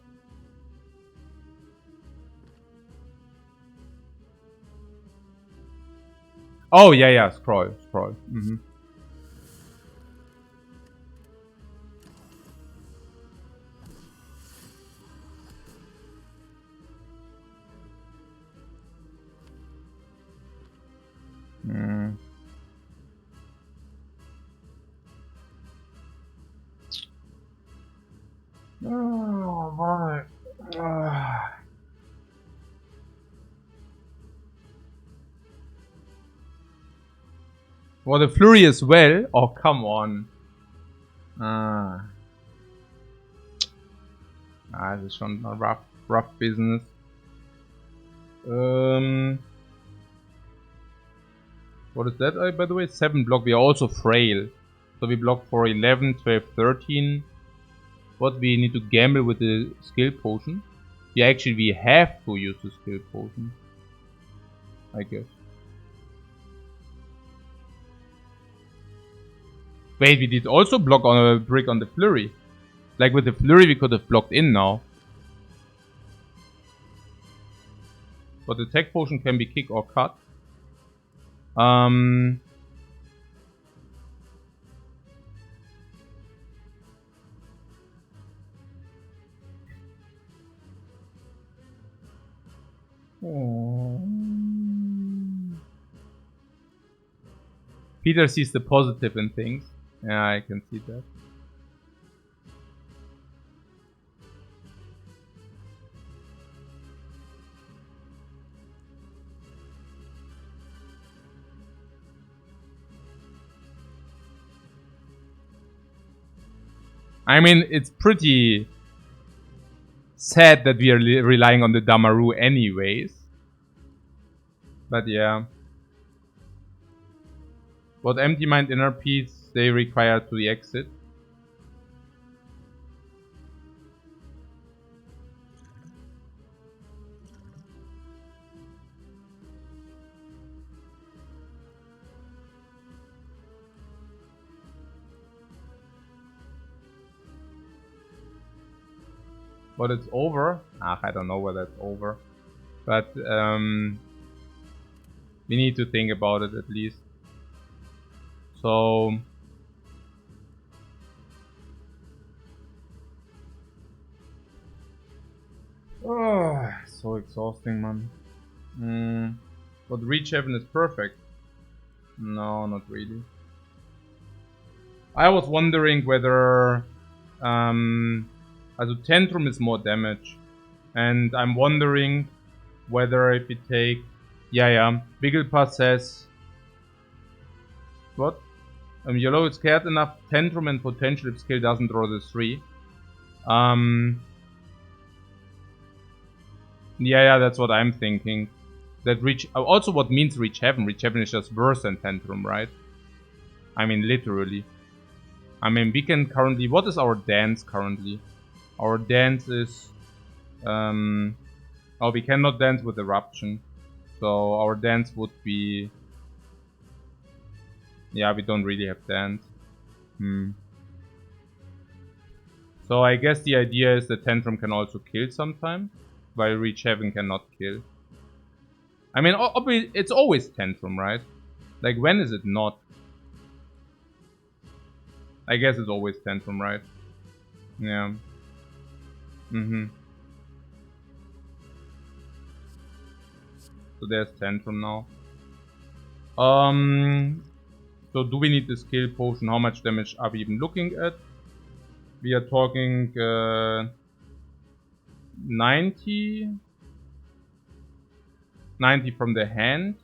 Oh, yeah, scroll. Mm-hmm. Oh, my. Well, the flurry as well? Oh, come on. Das ist schon rough business. What is that, by the way? 7 block. We are also frail. So we block for 11, 12, 13. What, we need to gamble with the skill potion? Yeah, actually we have to use the skill potion, I guess. Wait, we did also block on a brick on the flurry. Like with the flurry we could have blocked in now. But the tech potion can be kick or cut. Peter sees the positive in things. Yeah, I can see that. I mean, it's pretty sad that we are relying on the Damaru anyways. But yeah. What empty mind inner peace they require to the exit? But it's over. I don't know whether it's over. But we need to think about it at least. So... Oh, so exhausting, man. But Reach Heaven is perfect. No, not really. I was wondering whether... also Tantrum is more damage. And I'm wondering whether if we take... Yeah. Wigglepass says... What? Yellow is scared enough. Tantrum and potential if skill doesn't draw the 3. Yeah, that's what I'm thinking. That Reach... Also, what means Reach Heaven? Reach Heaven is just worse than Tantrum, right? I mean, literally. I mean, we can currently... What is our dance currently? Our dance is... Oh, we cannot dance with Eruption. So, our dance would be... Yeah, we don't really have dance. So, I guess the idea is that Tantrum can also kill sometimes. While Reach Heaven cannot kill. I mean, obviously, it's always Tantrum, right? Like, when is it not? I guess it's always Tantrum, right? Yeah. So there's Tantrum now. So do we need the skill potion? How much damage are we even looking at? We are talking 90 from the hand.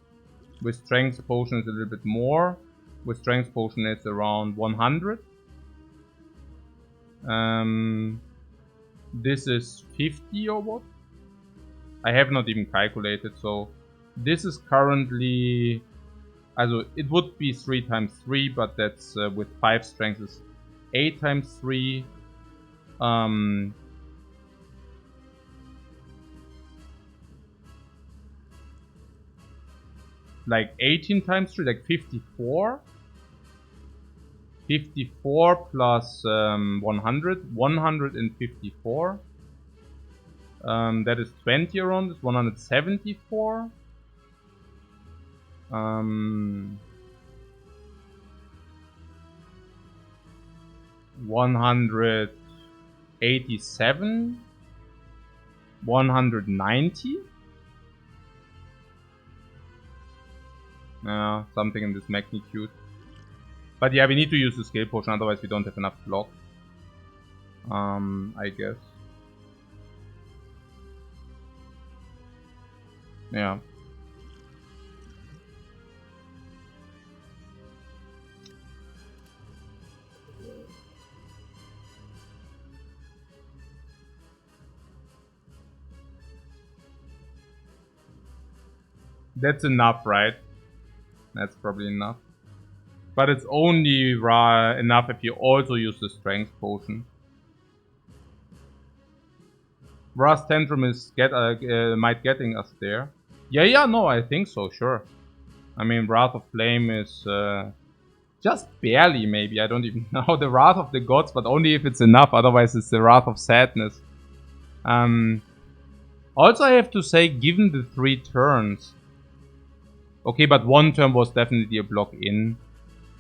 With strength potion is a little bit more. With strength potion it's around 100. This is 50 or what? I have not even calculated, so this is currently... Also, it would be 3 times 3, but that's with 5 strength is 8 times 3. Like 18 times 3, like 54. 54 plus 100. 154. That is 20 around. It's 174. 187. 190. Something in this magnitude. But yeah, we need to use the skill potion, otherwise we don't have enough block. I guess. Yeah. That's enough, right? That's probably enough. But it's only enough if you also use the strength potion. Wrath Tantrum is might getting us there. Yeah, no, I think so, sure. I mean, Wrath of Flame is just barely, maybe. I don't even know the Wrath of the Gods, but only if it's enough. Otherwise, it's the Wrath of Sadness. Also, I have to say, given the 3 turns... Okay, but 1 turn was definitely a block in.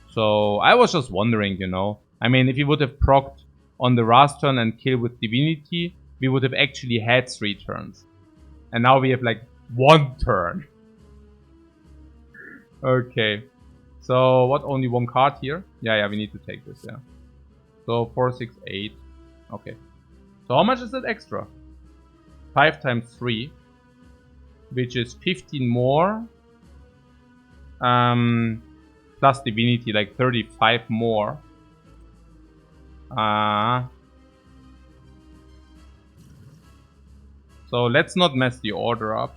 So, I was just wondering, you know. I mean, if you would have procced on the Wrath turn and kill with Divinity, we would have actually had 3 turns. And now we have like 1 turn. Okay. So, what, only 1 card here? Yeah, we need to take this, yeah. So, 4, 6, 8. Okay. So, how much is that extra? 5 times 3. Which is 15 more. Plus Divinity, like 35 more. So let's not mess the order up.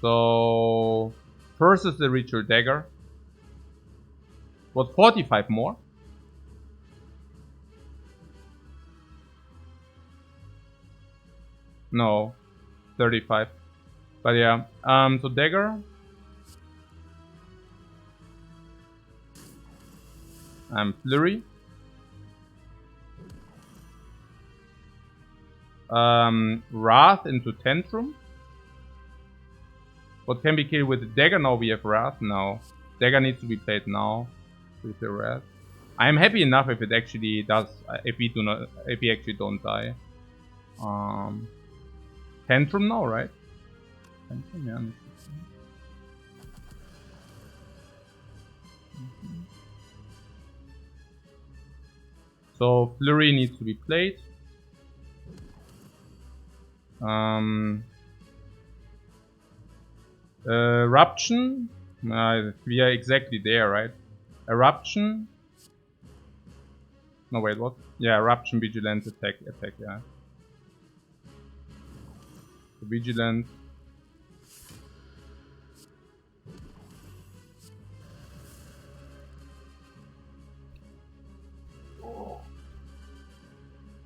So first is the Ritual Dagger. What, 45 more? No, 35. But yeah, so Dagger. Flurry. Wrath into Tantrum. What can be killed with the Dagger? Now we have Wrath now. Dagger needs to be played now with the red. I'm happy enough if it actually does, if we actually don't die. Tantrum now, right? Tantrum, yeah. So Flurry needs to be played. Eruption. We are exactly there, right? Eruption. No, wait, what? Yeah, Eruption, Vigilance, attack, yeah. So Vigilance.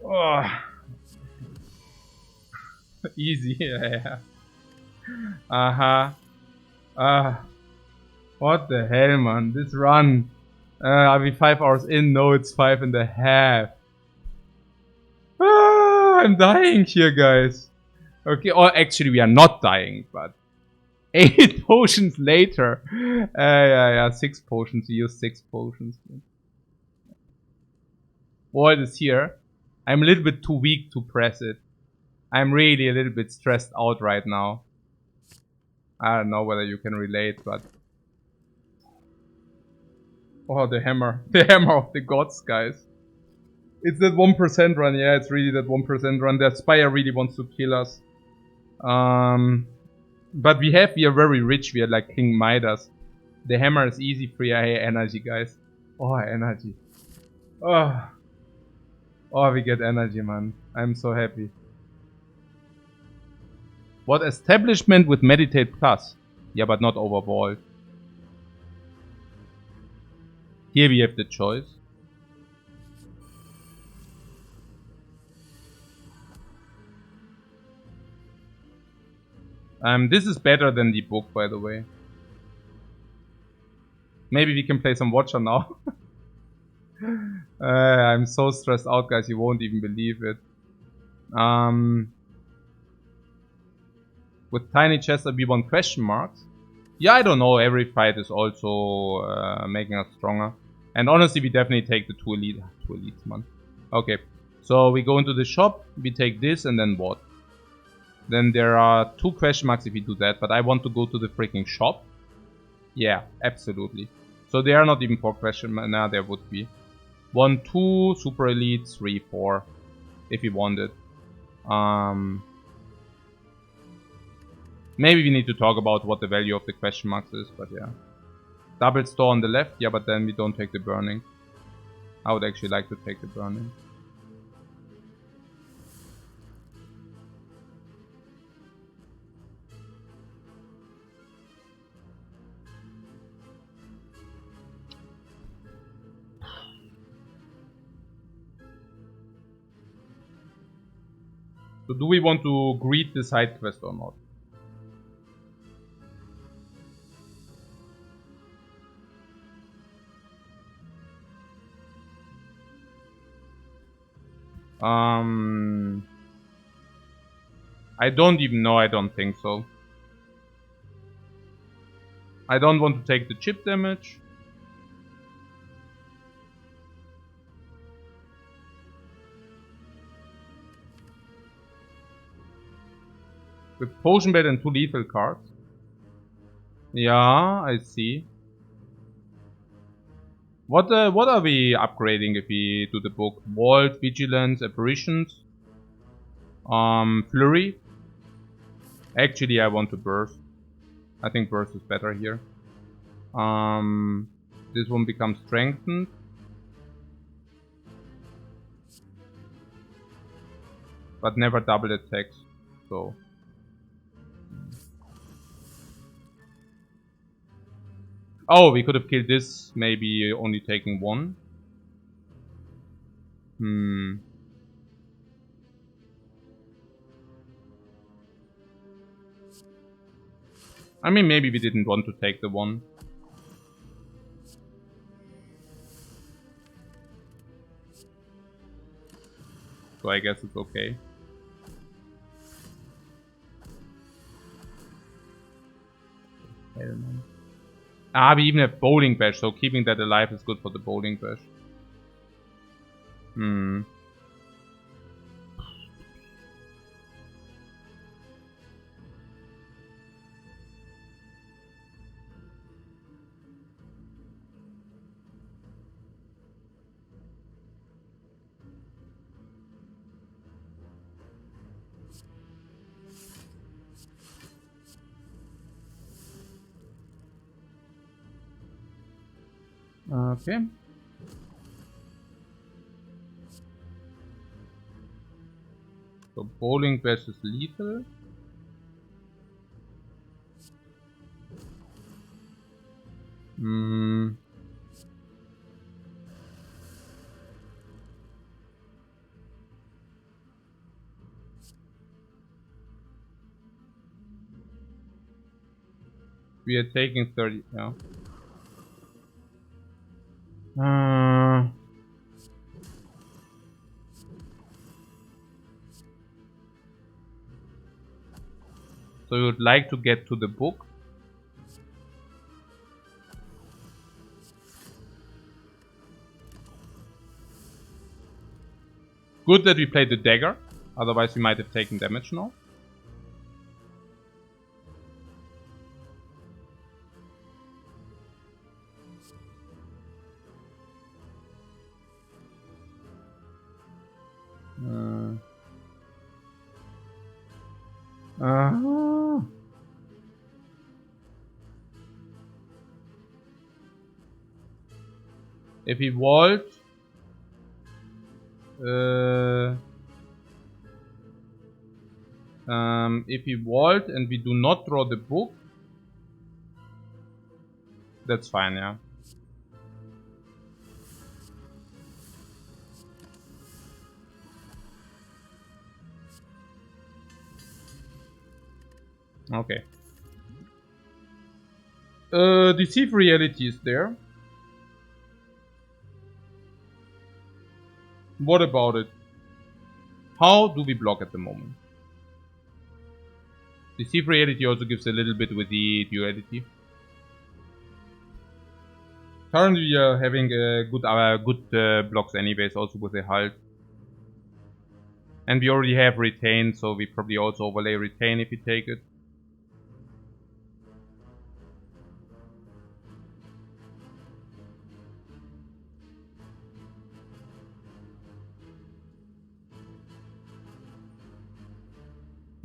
Oh. Easy, yeah. What the hell, man? This run. Are we 5 hours in? No, it's 5.5. I'm dying here, guys. Okay, or actually we are not dying, but 8 potions later. Yeah, 6 potions. We use 6 potions. Void is here. I'm a little bit too weak to press it. I'm really a little bit stressed out right now. I don't know whether you can relate, but... Oh, the hammer. The hammer of the gods, guys. It's that 1% run. Yeah, it's really that 1% run. That Spire really wants to kill us. But we are very rich. We are like King Midas. The hammer is easy for your energy, guys. Oh, energy. Oh, we get energy, man. I'm so happy. What establishment with Meditate Plus? Yeah, but not overball. Here we have the choice. This is better than the book, by the way. Maybe we can play some Watcher now. I'm so stressed out, guys. You won't even believe it. With Tiny Chester, we want question marks. Yeah, I don't know. Every fight is also making us stronger. And honestly, we definitely take the 2 elites, man. Okay, so we go into the shop. We take this and then what? Then there are 2 question marks if we do that. But I want to go to the freaking shop. Yeah, absolutely. So there are not even 4 question marks. Nah, there would be. 1, 2, super elite, 3, 4. If we wanted. Maybe we need to talk about what the value of the question marks is, but yeah. Double store on the left, yeah, but then we don't take the burning. I would actually like to take the burning. So do we want to greet the side quest or not? I don't even know, I don't think so. I don't want to take the chip damage. With Potion Belt and 2 lethal cards. Yeah, I see. What are we upgrading if we do the book? Vault, Vigilance, Apparitions, Flurry. Actually, I want to Burst. I think Burst is better here. This one becomes Strengthened. But never double attacks, so... Oh, we could have killed this, maybe only taking 1. I mean, maybe we didn't want to take the 1. So I guess it's okay. Ah, we even have Bowling Bash, so keeping that alive is good for the Bowling Bash. Hmm. Okay. So Bowling Bash is lethal. Hmm. We are taking 30. Yeah. So you would like to get to the book. Good that we played the dagger, otherwise we might have taken damage now. If we vault, if we vault and we do not draw the book, that's fine, yeah. Okay. Deceive reality is there. What about it? How do we block at the moment? Deceive reality also gives a little bit with the duality. Currently we are having good blocks anyways, also with the halt. And we already have retain, so we probably also overlay retain if we take it.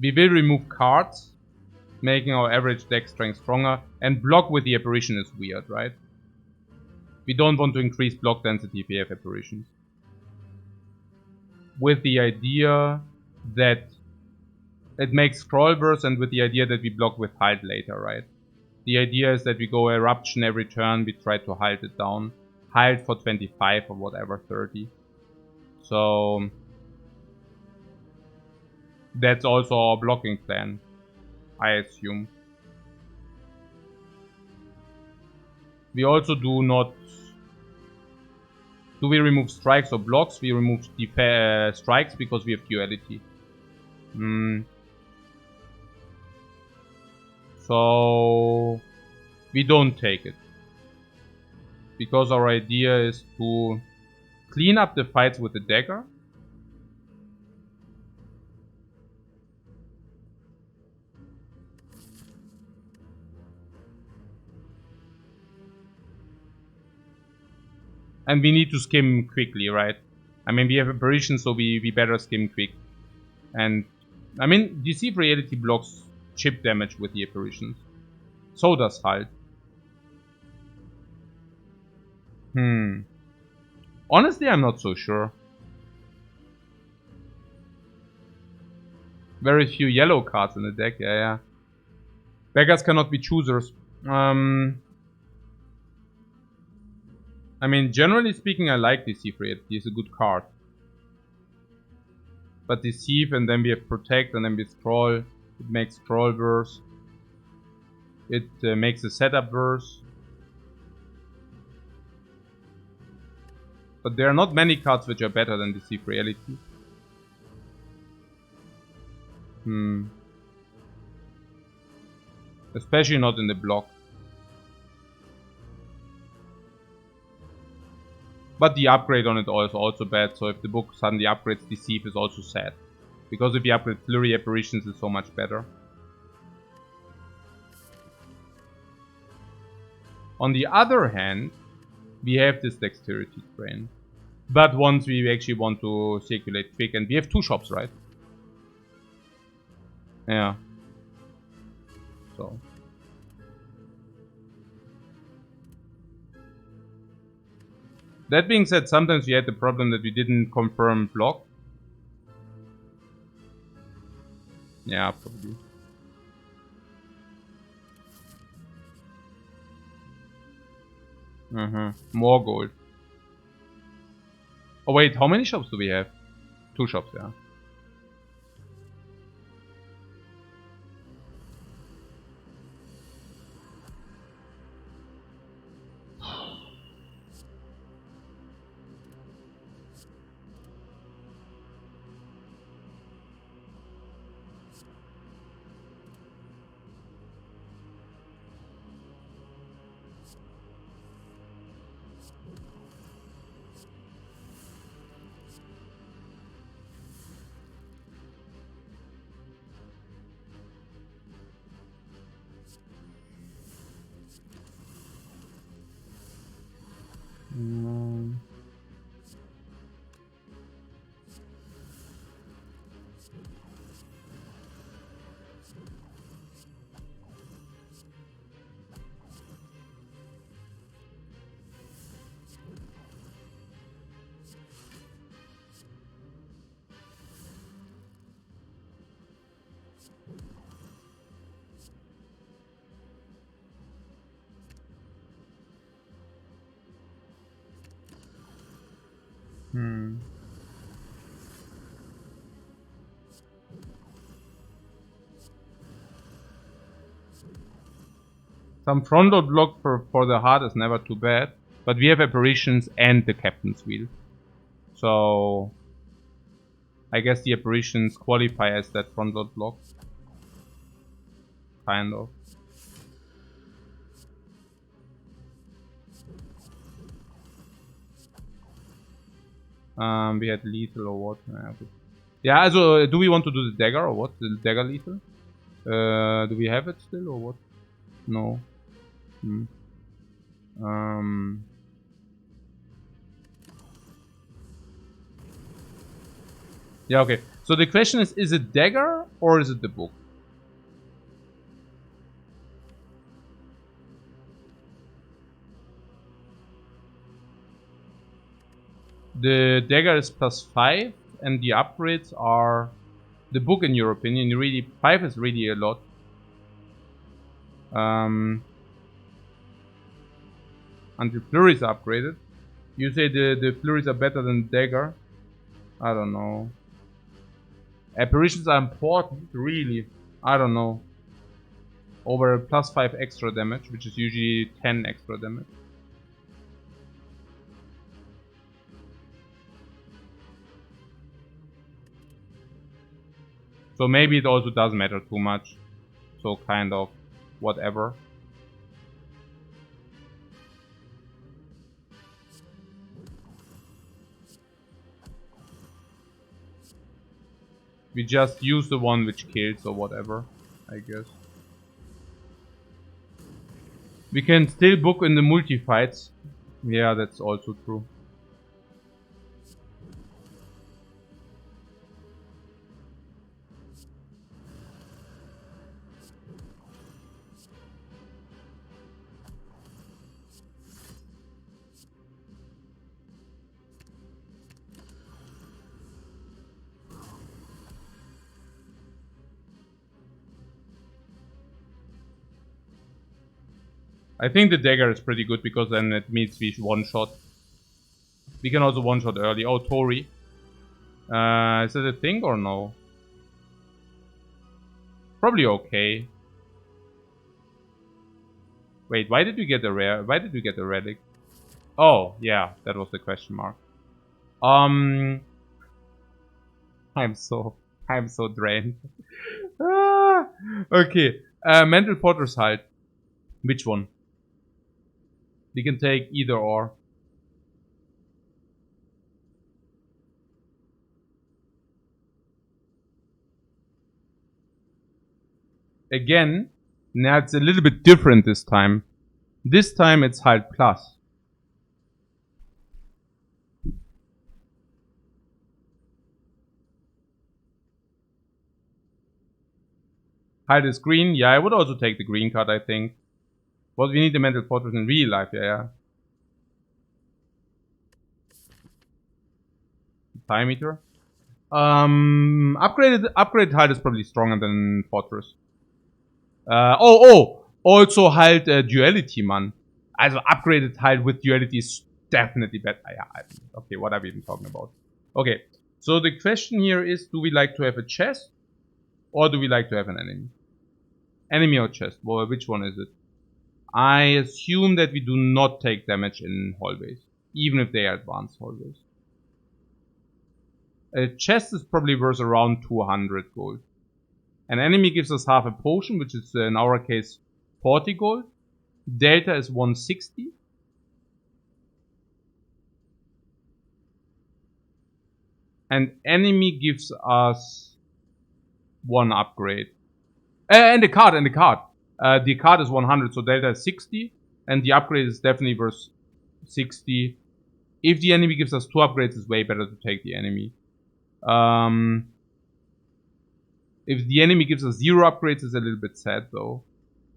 We will remove cards, making our average deck strength stronger, and block with the apparition is weird, right? We don't want to increase block density if we have apparitions. With the idea that it makes scroll burst and with the idea that we block with halt later, right? The idea is that we go eruption every turn, we try to halt it down. Halt for 25 or whatever, 30. So that's also our blocking plan, I assume. We also do not... Do we remove strikes or blocks? We remove strikes because we have duality. So we don't take it. Because our idea is to clean up the fights with the dagger. And we need to skim quickly, right? I mean, we have apparitions, so we better skim quick. And, I mean, Deceive Reality blocks chip damage with the apparitions. So does Halt. Honestly, I'm not so sure. Very few yellow cards in the deck, yeah. Beggars cannot be choosers. I mean, generally speaking, I like Deceive Reality. It's a good card. But Deceive, and then we have Protect, and then we Scroll. It makes Scroll burst. It makes a setup burst. But there are not many cards which are better than Deceive Reality. Especially not in the block. But the upgrade on it is also bad, so if the book suddenly upgrades Deceive is also sad. Because if you upgrade Flurry Apparitions is so much better. On the other hand, we have this Dexterity Train. But once we actually want to circulate quick, and we have 2 shops, right? Yeah. So. That being said, sometimes we had the problem that we didn't confirm block. Yeah, probably. More gold. Oh wait, how many shops do we have? 2 shops, yeah. Some frontal block for the heart is never too bad, but we have apparitions and the captain's wheel. So I guess the apparitions qualify as that frontal block. Kind of. We had lethal or what? Yeah, also, do we want to do the dagger or what? The dagger lethal? Do we have it still or what? No. Yeah, okay. So the question is it dagger or is it the book? The dagger is +5 and the upgrades are the book in your opinion. Really, 5 is really a lot. Until flurries are upgraded. You say the flurries are better than dagger? I don't know. Apparitions are important, really. I don't know. Over +5 extra damage, which is usually 10 extra damage. So maybe it also doesn't matter too much. So kind of whatever. We just use the one which kills or whatever, I guess. We can still book in the multi-fights. Yeah, that's also true. I think the dagger is pretty good because then it means we one-shot. We can also one-shot early. Oh, Tori. Is that a thing or no? Probably okay. Wait, why did we get a rare? Why did we get a relic? Oh, yeah, that was the question mark. I'm so drained. Okay, mental porter's halt. Which one? We can take either or. again, now it's a little bit different this time. This time it's Halt Plus. Halt is green. Yeah, I would also take the green card, I think. But we need the Mental Fortress in real life, yeah. Time meter. Upgraded Halt is probably stronger than Fortress. Also halt Duality, man. Also upgraded Halt with Duality is definitely better. Yeah, okay, what are we even talking about? Okay, so the question here is, do we like to have a chest? Or do we like to have an enemy? Enemy or chest? Well, which one is it? I assume that we do not take damage in hallways. Even if they are advanced hallways. A chest is probably worth around 200 gold. An enemy gives us half a potion, which is in our case 40 gold. Delta is 160. And enemy gives us one upgrade. And the card. The card is 100, so delta is 60. And the upgrade is definitely worth 60. If the enemy gives us 2 upgrades, it's way better to take the enemy. If the enemy gives us 0 upgrades, it's a little bit sad though.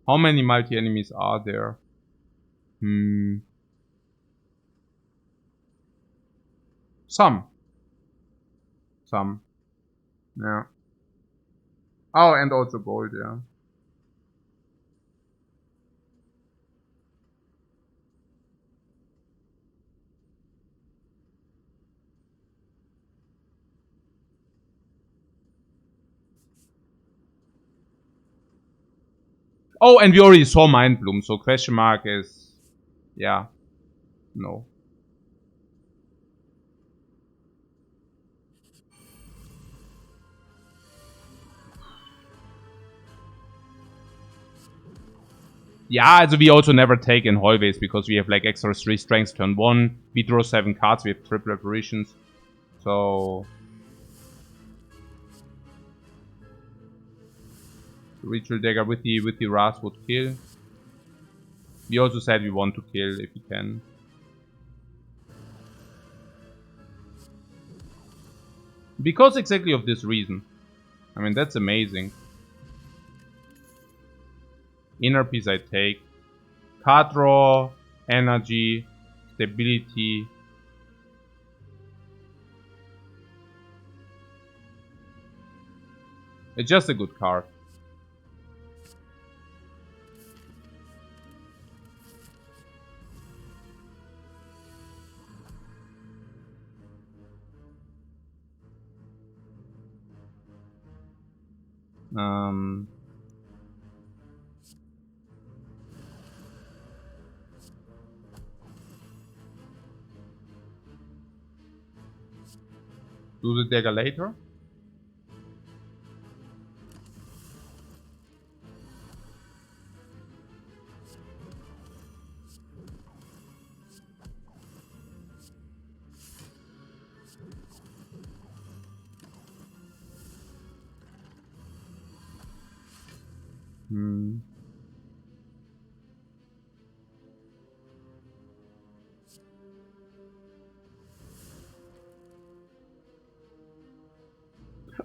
How many multi-enemies are there? Some. Yeah. Oh, and also gold, yeah. Oh, and we already saw Mind Bloom, so question mark is... Yeah. No. Yeah, also we also never take in hallways because we have like extra 3 strengths turn 1. We draw 7 cards, we have triple apparitions. So... Ritual Dagger with the Ras would kill. We also said we want to kill if we can. Because exactly of this reason. I mean, that's amazing. Inner Peace I take. Card draw, energy, stability. It's just a good card. Do the dagger later.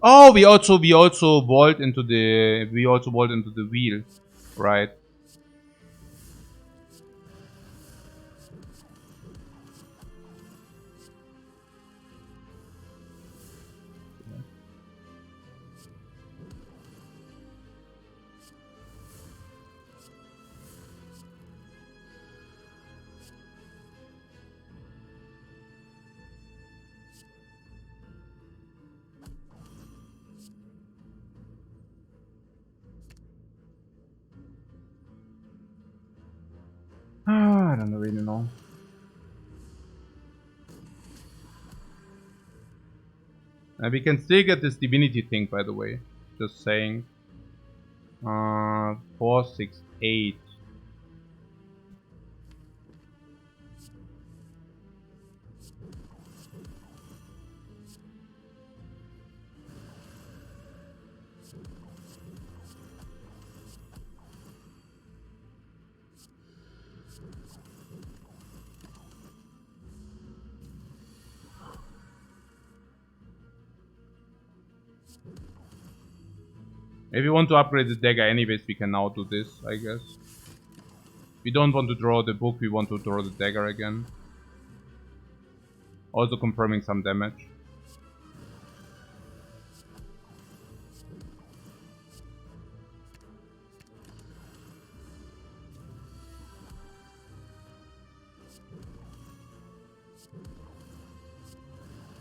Oh, we also vault into the wheel, right? I don't really know. We can still get this divinity thing, by the way. Just saying. 4, 6, 8. If we want to upgrade the dagger anyways, we can now do this, I guess. We don't want to draw the book, we want to draw the dagger again. Also confirming some damage.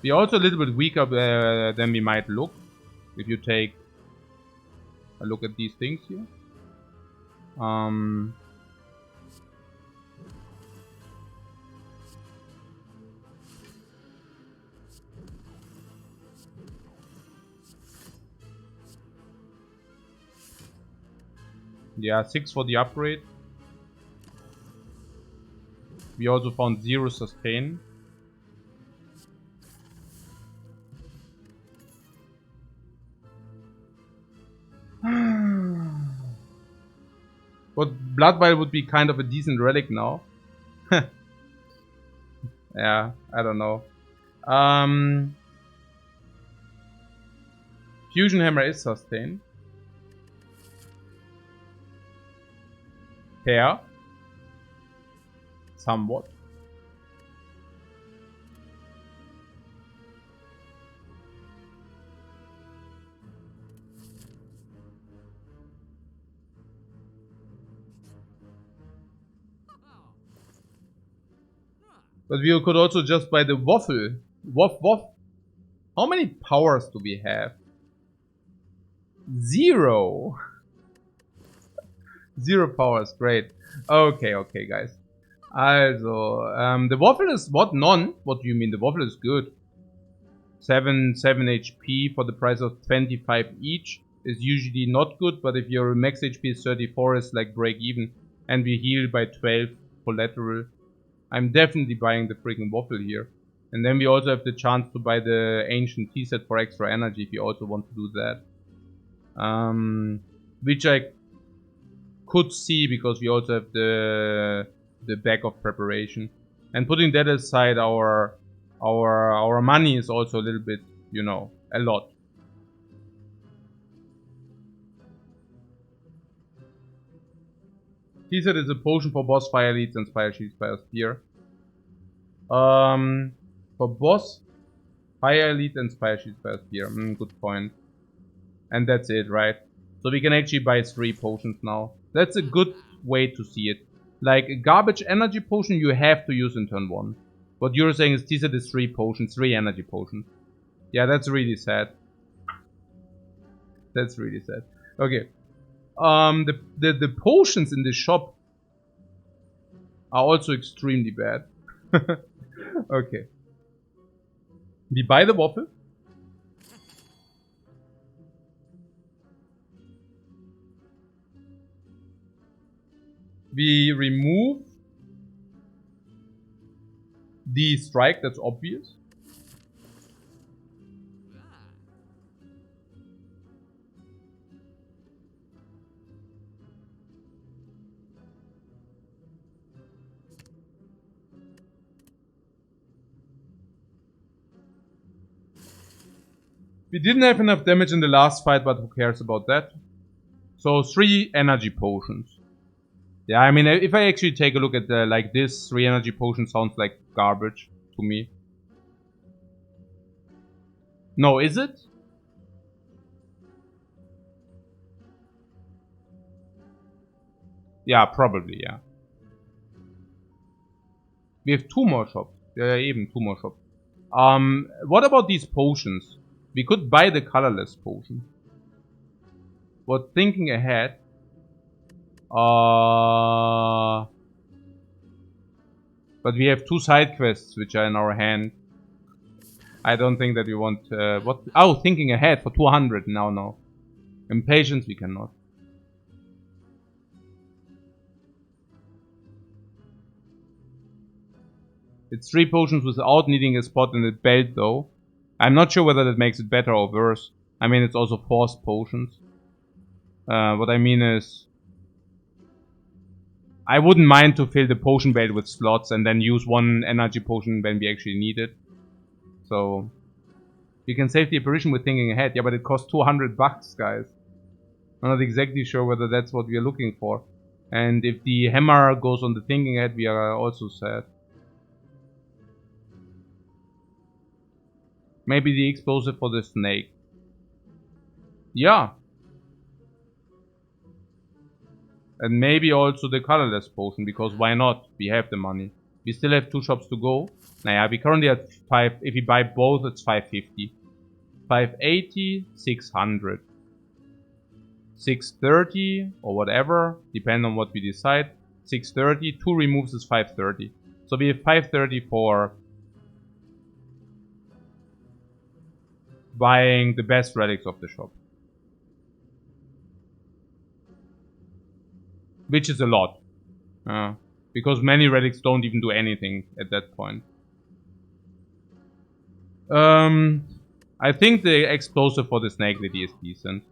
We're also a little bit weaker than we might look. If you take a look at these things here. Yeah, 6 for the upgrade. We also found 0 sustain. But Blood Vial would be kind of a decent relic now. Yeah, I don't know. Fusion Hammer is sustained. Hair. Somewhat. But we could also just buy the waffle. Waff. How many powers do we have? 0. 0 powers, great. Okay, guys. Also, the waffle is what? None? What do you mean? The waffle is good. 7 HP for the price of 25 each is usually not good, but if your max HP is 34, it's like break even. And we heal by 12 collateral. I'm definitely buying the freaking waffle here. And then we also have the chance to buy the ancient tea set for extra energy if you also want to do that. Which I could see because we also have the bag of preparation. And putting that aside, our money is also a little bit, you know, a lot. Tea set is a potion for boss, fire leads, and Spire Shield, Spire Spear. For boss, fire lead, and Spire Shield, Spire Spear. Good point. And that's it, right? So we can actually buy 3 potions now. That's a good way to see it. Like a garbage energy potion you have to use in turn 1. What you're saying is these are the 3 potions, 3 energy potions. Yeah, that's really sad. That's really sad. Okay. The potions in the shop are also extremely bad. Okay. We buy the waffle. We remove the strike, that's obvious. We didn't have enough damage in the last fight, but who cares about that? So 3 energy potions. Yeah, I mean, if I actually take a look at like this, 3 energy potions sounds like garbage to me. No, is it? Yeah, probably, yeah. We have 2 more shops. Yeah, even 2 more shops. What about these potions? We could buy the colorless potion. But thinking ahead... But we have 2 side quests which are in our hand. I don't think that we want... what? Oh, thinking ahead for 200. No. Impatience we cannot. It's 3 potions without needing a spot in the belt though. I'm not sure whether that makes it better or worse. I mean, it's also forced potions. What I mean is... I wouldn't mind to fill the potion belt with slots and then use 1 energy potion when we actually need it. So... You can save the apparition with thinking ahead. Yeah, but it costs 200 bucks, guys. I'm not exactly sure whether that's what we are looking for. And if the hammer goes on the thinking head, we are also sad. Maybe the explosive for the snake. Yeah. And maybe also the colorless potion, because why not? We have the money. We still have 2 shops to go. Naja, we currently at 5. If we buy both, it's 550. 580, 600. 630 or whatever, depending on what we decide. 630, 2 removes is 530. So we have 530 for buying the best relics of the shop. Which is a lot. Because many relics don't even do anything at that point. I think the explosive for the snake lady is decent.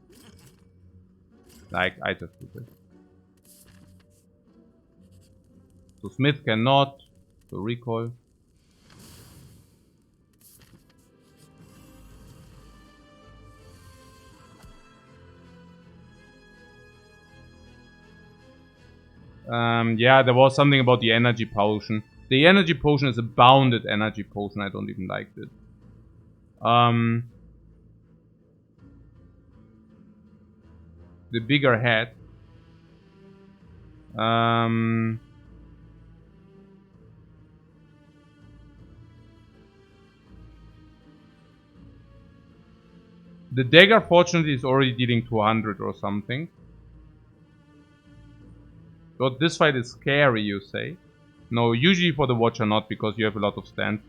Like, I just do this. So Smith cannot. So recoil. Yeah, there was something about the energy potion. The energy potion is a bounded energy potion. I don't even like it. The bigger head. The dagger, fortunately, is already dealing 200 or something. But this fight is scary, you say? No, usually for the Watcher not, because you have a lot of stands.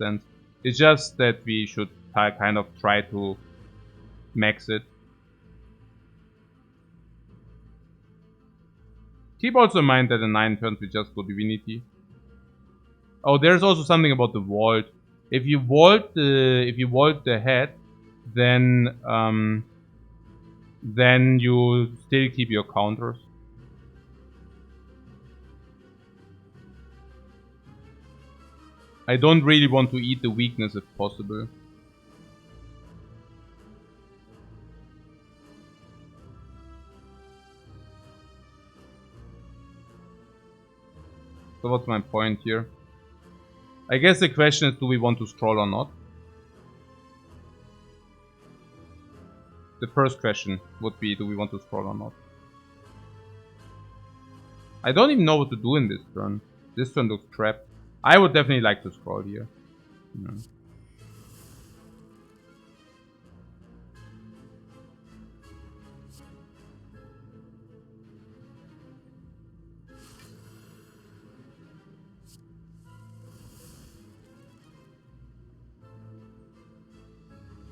It's just that we should kind of try to max it. Keep also in mind that in 9 turns we just go Divinity. Oh, there's also something about the vault. If you vault the head, then you still keep your counters. I don't really want to eat the weakness if possible. So what's my point here? I guess the question is, do we want to scroll or not? The first question would be, do we want to scroll or not? I don't even know what to do in this turn. This turn looks crap. I would definitely like to scroll here.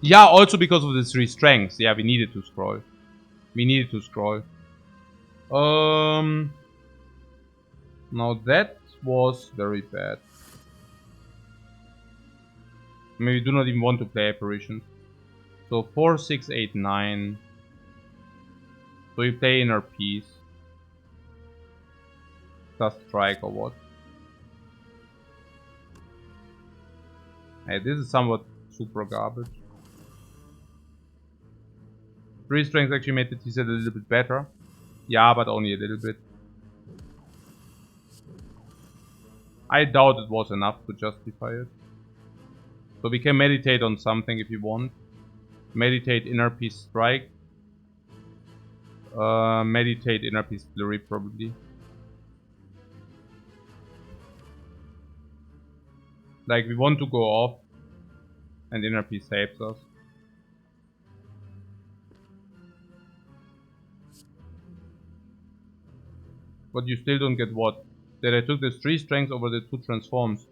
Yeah, also because of the 3 strengths. Yeah, we needed to scroll. Now that was very bad. I mean, we do not even want to play apparitions. So 4, 6, 8, 9. So you play Inner Peace. Just strike or what? Hey, this is somewhat super garbage. 3 strengths actually made the T-set a little bit better. Yeah, but only a little bit. I doubt it was enough to justify it. So we can meditate on something if you want. Meditate Inner Peace Strike. Meditate Inner Peace Flurry probably. Like, we want to go off. And Inner Peace saves us. But you still don't get what? That I took the 3 strengths over the 2 transforms.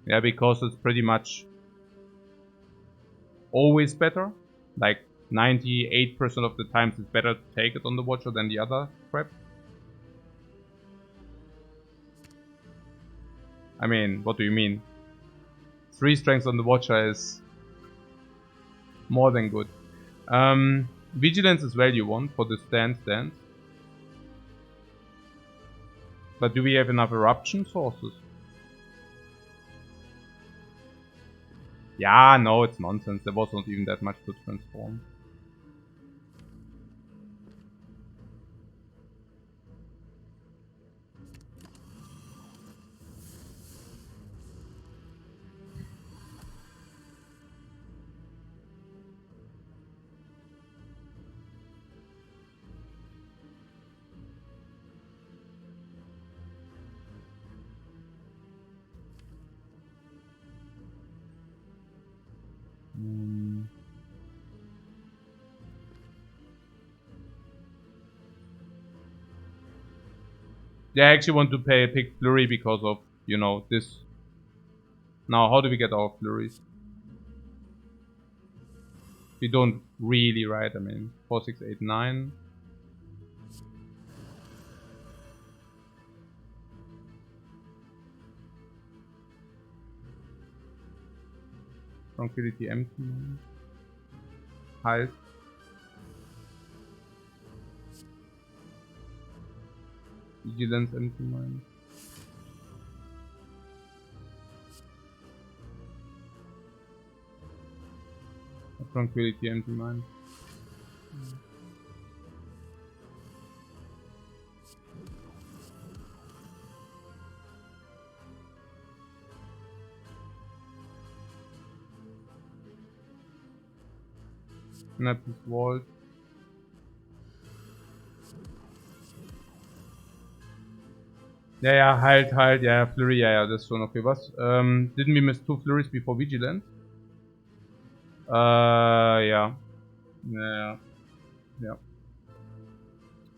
Yeah, because it's pretty much always better. Like 98% of the times it's better to take it on the Watcher than the other crap. I mean, what do you mean? 3 strengths on the Watcher is more than good. Vigilance is value 1 for the stance. But do we have enough eruption sources? Yeah, no, it's nonsense. There was not even that much to transform. Yeah, I actually want to pick Flurry because of, you know, this. Now, how do we get our Flurries? We don't really, right? I mean, 4, 6, 8, 9. Tranquility empty. Halt. Vigilance empty mind. Tranquility empty mind. Snap this vault. Ja, halt, ja, Flurry, ja, das ist schon okay. Was? Didn't we miss 2 Flurries before Vigilance? Ja. Ja.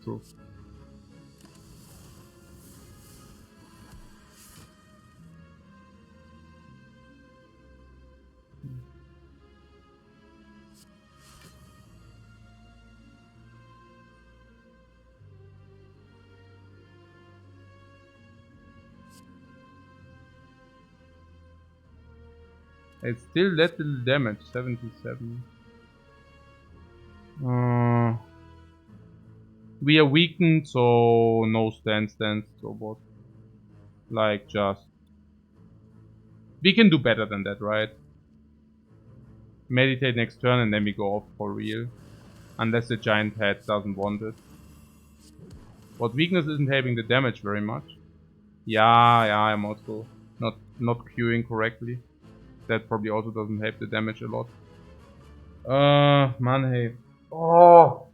True. It's still little damage, 77. We are weakened, so no stance, so what? Like, just... We can do better than that, right? Meditate next turn and then we go off for real. Unless the giant head doesn't want it. What weakness isn't helping the damage very much. Yeah, I'm also not queuing correctly. That probably also doesn't help the damage a lot. Man, hey. Oh!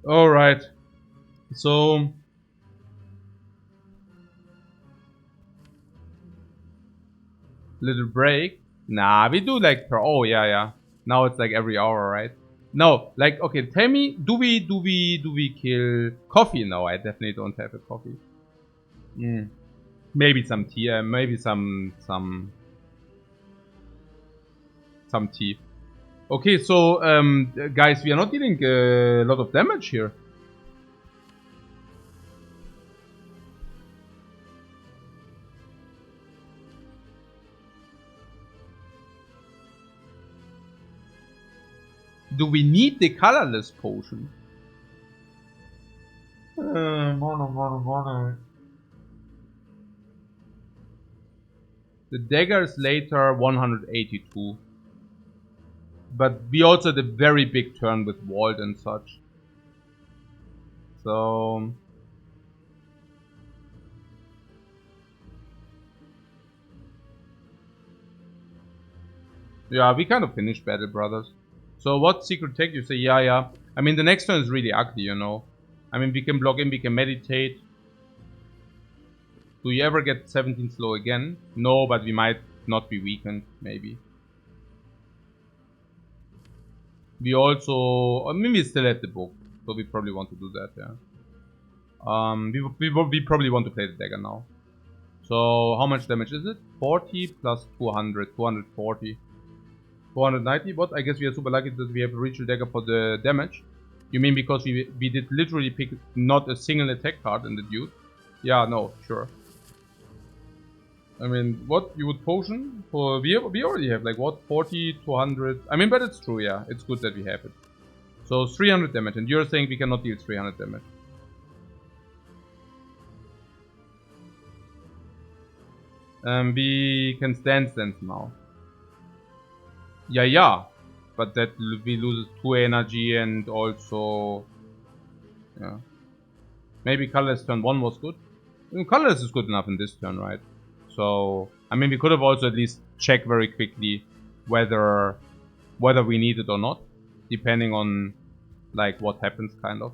Alright. So... Little break. Nah, we do like per... Oh, yeah. Now it's like every hour, right? No, like, okay, tell me, do we kill coffee? No, I definitely don't have a coffee. Maybe some tea, maybe some tea. Okay, so, guys, we are not dealing a lot of damage here. Do we need the colorless potion? Mono. The dagger is later 182. But we also had a very big turn with Vault and such. So... Yeah, we kind of finished Battle Brothers. So what secret tech you say? Yeah. I mean, the next turn is really ugly, you know. I mean, we can block in, we can meditate. Do you ever get 17 slow again? No, but we might not be weakened, maybe. We also... I mean, we still have the book. So we probably want to do that, yeah. We probably want to play the dagger now. So, how much damage is it? 40 plus 200. 240. 490. What? I guess we are super lucky that we have a ritual dagger for the damage. You mean because we did literally pick not a single attack card in the dude? Yeah, no, sure. I mean, what? You would potion? For we already have like what? 40, 200. I mean, but it's true, yeah. It's good that we have it. So 300 damage, and you're saying we cannot deal 300 damage. We can stand now. Yeah. But that we lose 2 energy and also... Yeah. Maybe colorless turn 1 was good. I mean, colorless is good enough in this turn, right? So... I mean, we could have also at least checked very quickly whether we need it or not. Depending on, like, what happens, kind of.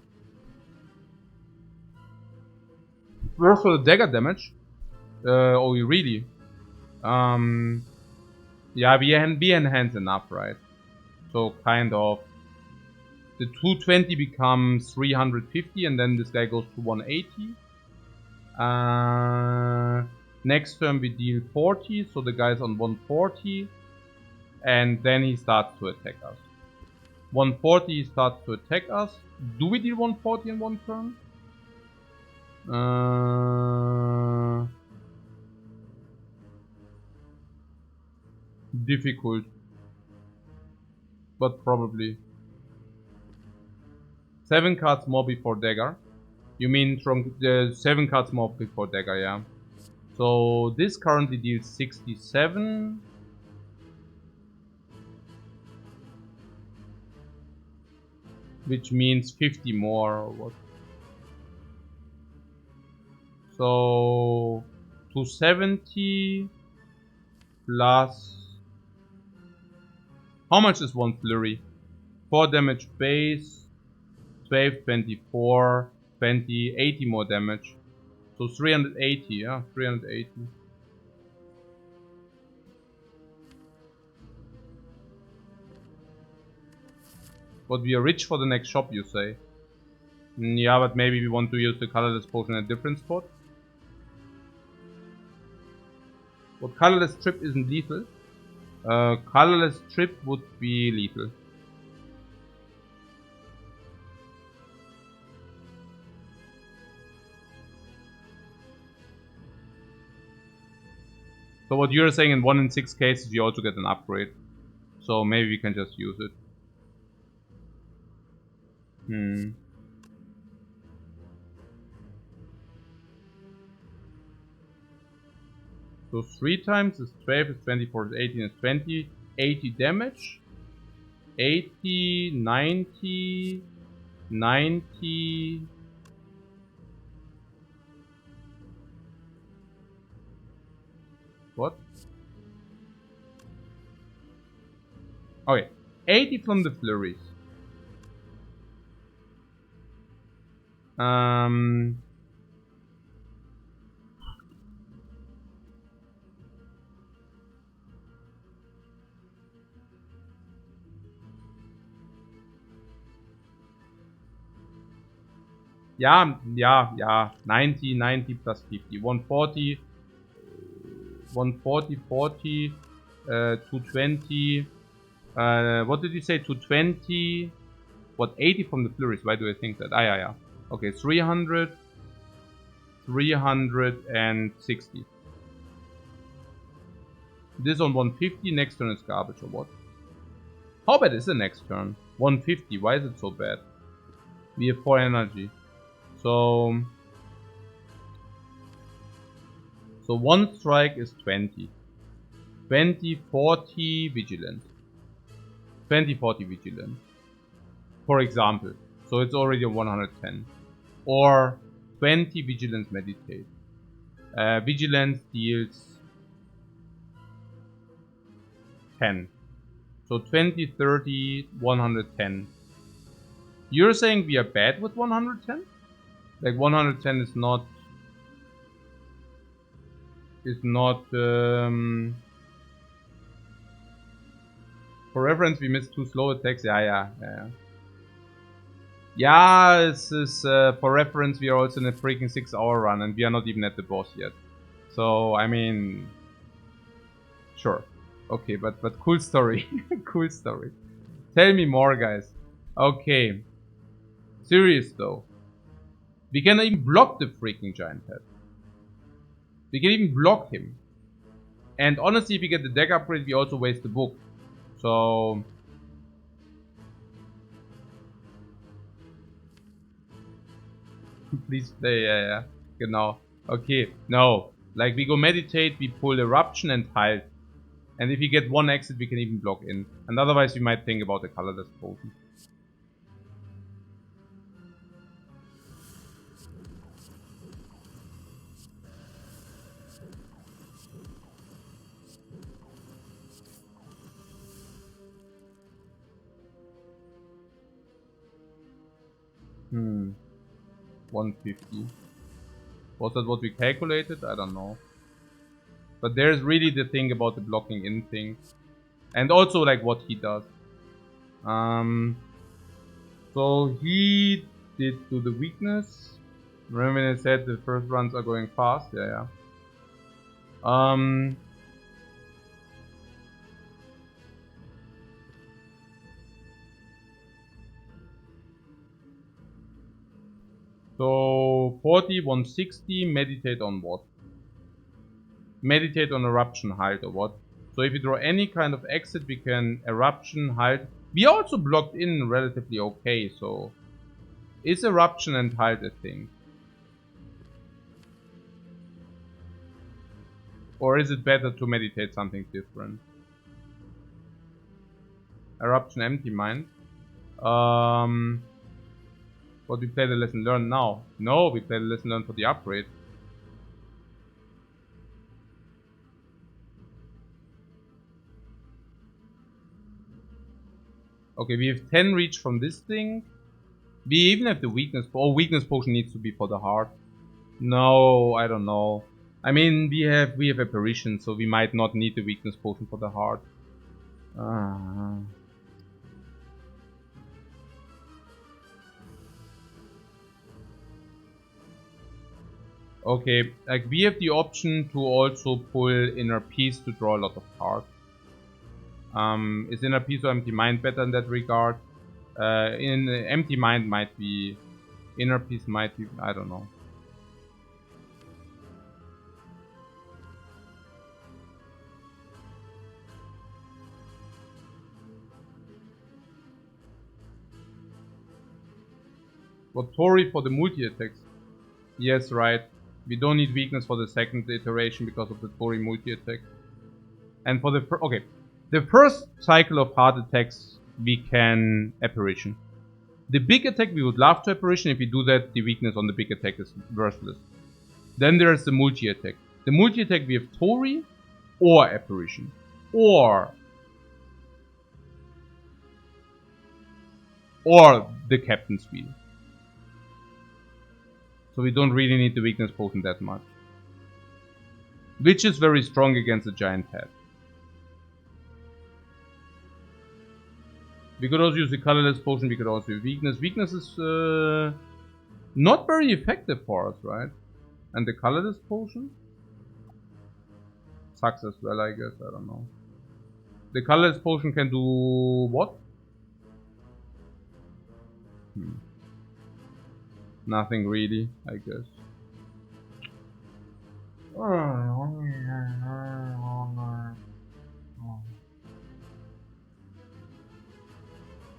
Where's for the dagger damage? Oh, you really? Yeah, we enhance enough, right? So kind of the 220 becomes 350 and then this guy goes to 180. Next turn we deal 40, so the guy's on 140. And then he starts to attack us. 140, he starts to attack us. Do we deal 140 in one turn? Difficult. But probably. 7 cards more before dagger. You mean from the 7 cards more before dagger, yeah. So this currently deals 67. Which means 50 more or what? So 270 plus. How much is one flurry? 4 damage base. 12, 24, 20, 80 more damage. So 380, yeah, 380. But we are rich for the next shop, you say? Yeah, but maybe we want to use the colorless potion at a different spot. But colorless trip isn't lethal. Colorless trip would be lethal. So what you're saying, in 1 in 6 cases you also get an upgrade. So maybe we can just use it. So 3 times is 12, is 24, is 18, is 20. 80 damage. 80, 90, 90. What? Okay, 80 from the flurries. Yeah. 90, 90 plus 50. 140. 140, 40. 220. What did you say? 220. What, 80 from the flurries? Why do I think that? Yeah. Okay, 300. 360. This on 150. Next turn is garbage or what? How bad is the next turn? 150. Why is it so bad? We have 4 energy. So 1 strike is 20. 20, 40 vigilance. 20, 40 vigilance. For example. So it's already a 110. Or 20 vigilance meditate. Vigilance deals 10. So 20, 30, 110. You're saying we are bad with 110? Like 110 is not... For reference, we missed 2 slow attacks. Yeah. Yeah, this is for reference. We are also in a freaking 6-hour run, and we are not even at the boss yet. So I mean, sure, okay, but cool story, cool story. Tell me more, guys. Okay, serious though. We can even block the freaking giant head. We can even block him. And honestly, if we get the deck upgrade, we also waste the book. So please play, yeah. Genau. Okay, no. Like, we go meditate, we pull eruption and hide. And if we get 1 exit, we can even block in. And otherwise, we might think about the colorless potion. Hmm. 150. Was that what we calculated? I don't know. But there's really the thing about the blocking in thing. And also like what he does. So he did do the weakness. Remember when I said the first runs are going fast? Yeah. So 40, 160, meditate on what? Meditate on eruption halt or what? So if you draw any kind of exit, we can eruption halt. We also blocked in relatively okay, so is eruption and halt a thing? Or is it better to meditate something different? Eruption empty mind. What we play the lesson learned now? No, we play the lesson learned for the upgrade. Okay, we have 10 reach from this thing. We even have the weakness. Oh, weakness potion needs to be for the heart. No, I don't know. I mean, we have apparition, so we might not need the weakness potion for the heart. Okay, like we have the option to also pull inner peace to draw a lot of cards. Is inner peace or empty mind better in that regard? In empty mind might be, inner peace might be, I don't know. What Tori for the multi-attacks? Yes, right. We don't need weakness for the second iteration because of the Tori multi-attack. And for the the first cycle of hard attacks we can apparition. The big attack we would love to apparition. If we do that, the weakness on the big attack is worthless. Then there's the multi-attack. The multi-attack we have Tori or apparition. Or the captain's wheel. So we don't really need the weakness potion that much. Which is very strong against the giant head. We could also use the colorless potion, we could also use weakness. Weakness is not very effective for us, right? And the colorless potion? Sucks as well, I guess, I don't know. The colorless potion can do what? Nothing really, I guess.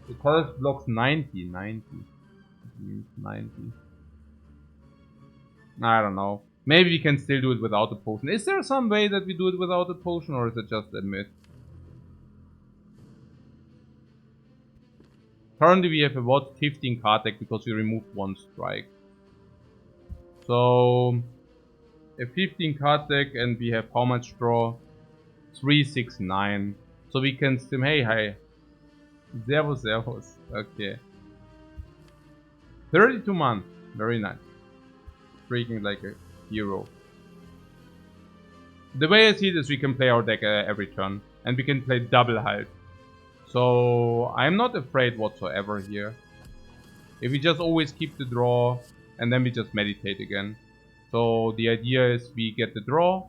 The colorless blocks 90. 90. I don't know. Maybe we can still do it without the potion. Is there some way that we do it without the potion, or is it just a myth? Currently we have about 15 card deck because we removed one strike. So a 15 card deck, and we have how much draw? 3, 6, 9. So we can still, hey, hi. Servus. Okay. 32 months. Very nice. Freaking like a hero. The way I see it is we can play our deck every turn. And we can play double halt. So I'm not afraid whatsoever here. If we just always keep the draw and then we just meditate again. So the idea is we get the draw.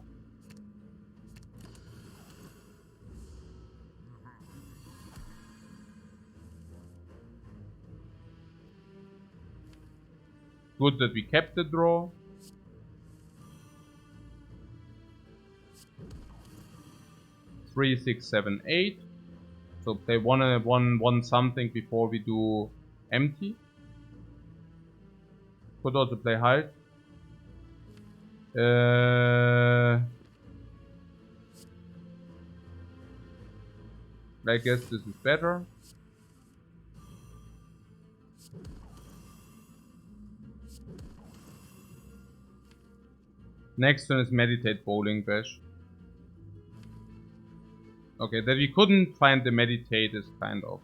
Good that we kept the draw. Three, 6, 7, 8. So play one something before we do empty. Could also play halt. I guess this is better. Next one is meditate bowling bash. Okay, that we couldn't find the meditate is kind of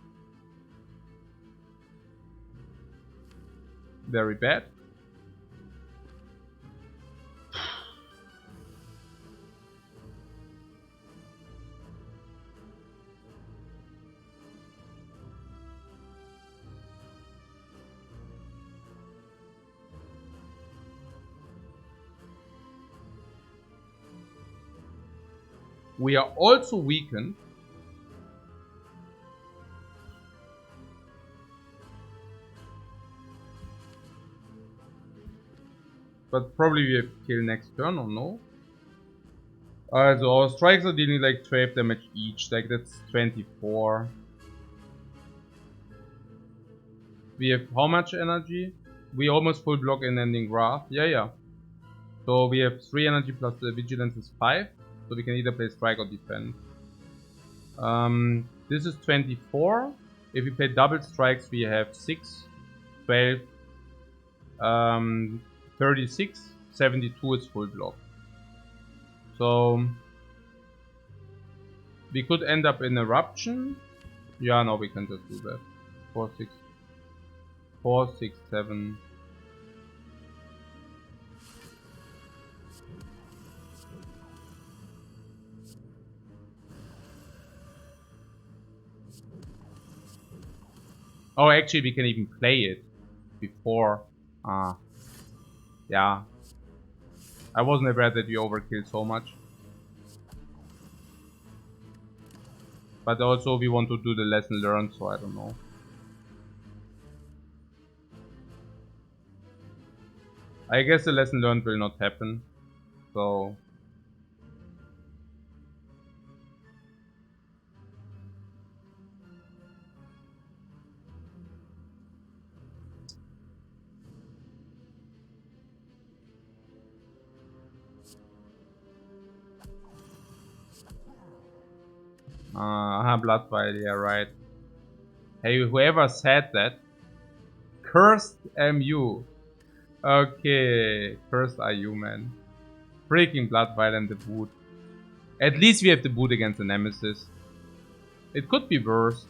very bad. We are also weakened. But probably we have to kill next turn, or no? So our strikes are dealing like 12 damage each, like that's 24. We have how much energy? We almost full block in ending wrath. Yeah. So we have 3 energy plus the vigilance is 5. So we can either play strike or defend. This is 24. If we play double strikes, we have 6, 12, 36, 72 is full block. So we could end up in eruption. Yeah, no, we can just do that. 4, 6, 7. Oh, actually, we can even play it before. Yeah. I wasn't aware that we overkill so much. But also, we want to do the lesson learned, so I don't know. I guess the lesson learned will not happen. So. Blood vial, yeah, right. Hey, whoever said that. Cursed am you. Okay, cursed are you, man. Freaking blood vial and the boot. At least we have the boot against the nemesis. It could be worse.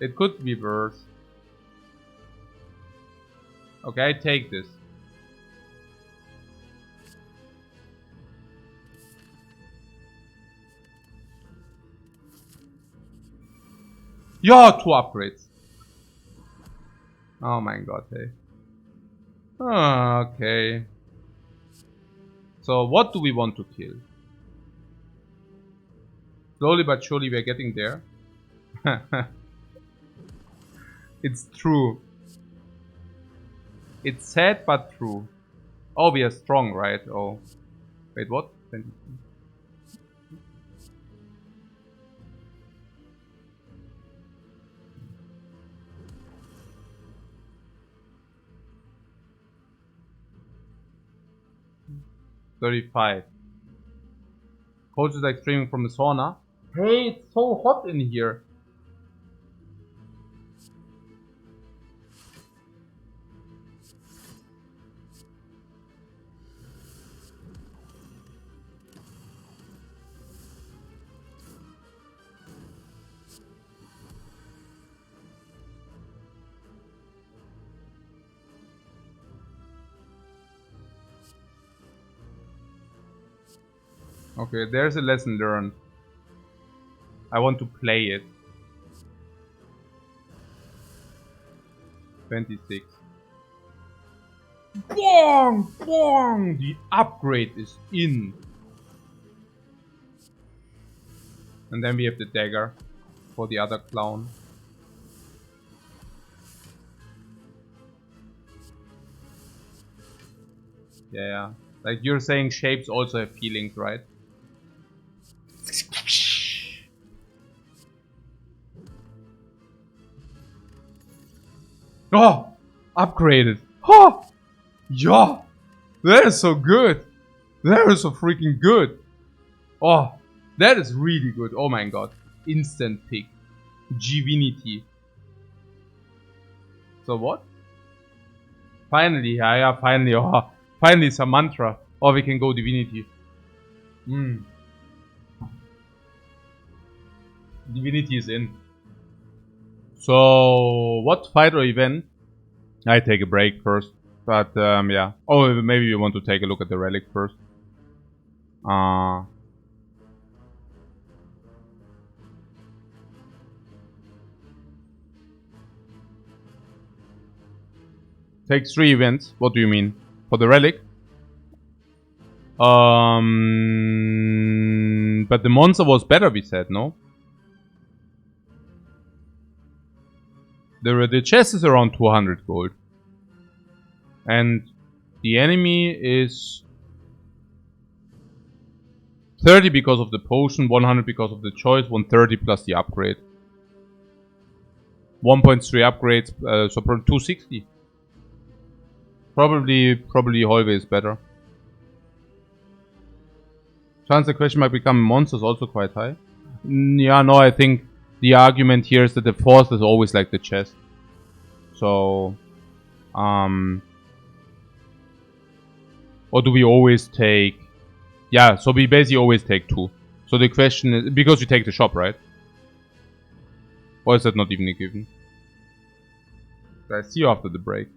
It could be worse. Okay, I take this. Yeah, 2 upgrades. Oh my god, hey. Okay. So what do we want to kill? Slowly but surely we're getting there. It's true. It's sad but true. Oh, we are strong, right? Oh. Wait, what? 22. $35. Coach is like streaming from the sauna. Hey, it's so hot in here. Okay, there's a lesson learned. I want to play it. 26. Bong! Bong! The upgrade is in. And then we have the dagger for the other clown. Yeah. Like you're saying shapes also have feelings, right? Oh! Upgraded. Oh! Yeah! That is so good! That is so freaking good! Oh! That is really good. Oh my god. Instant pick. Divinity. So what? Finally, yeah, finally. Oh, finally some mantra. Or we can go divinity. Divinity is in. So, what fight or event? I take a break first. But, yeah. Oh, maybe you want to take a look at the relic first. Takes 3 events. What do you mean? For the relic? But the monster was better, we said, no? The chest is around 200 gold. And the enemy is 30 because of the potion, 100 because of the choice, 130 plus the upgrade. 1.3 upgrades, so probably 260. Probably always better. Chance the question might become a monster is also quite high. Yeah, no, I think the argument here is that the force is always like the chest. So, or do we always take... Yeah, so we basically always take 2. So the question is... Because you take the shop, right? Or is that not even a given? I see you after the break.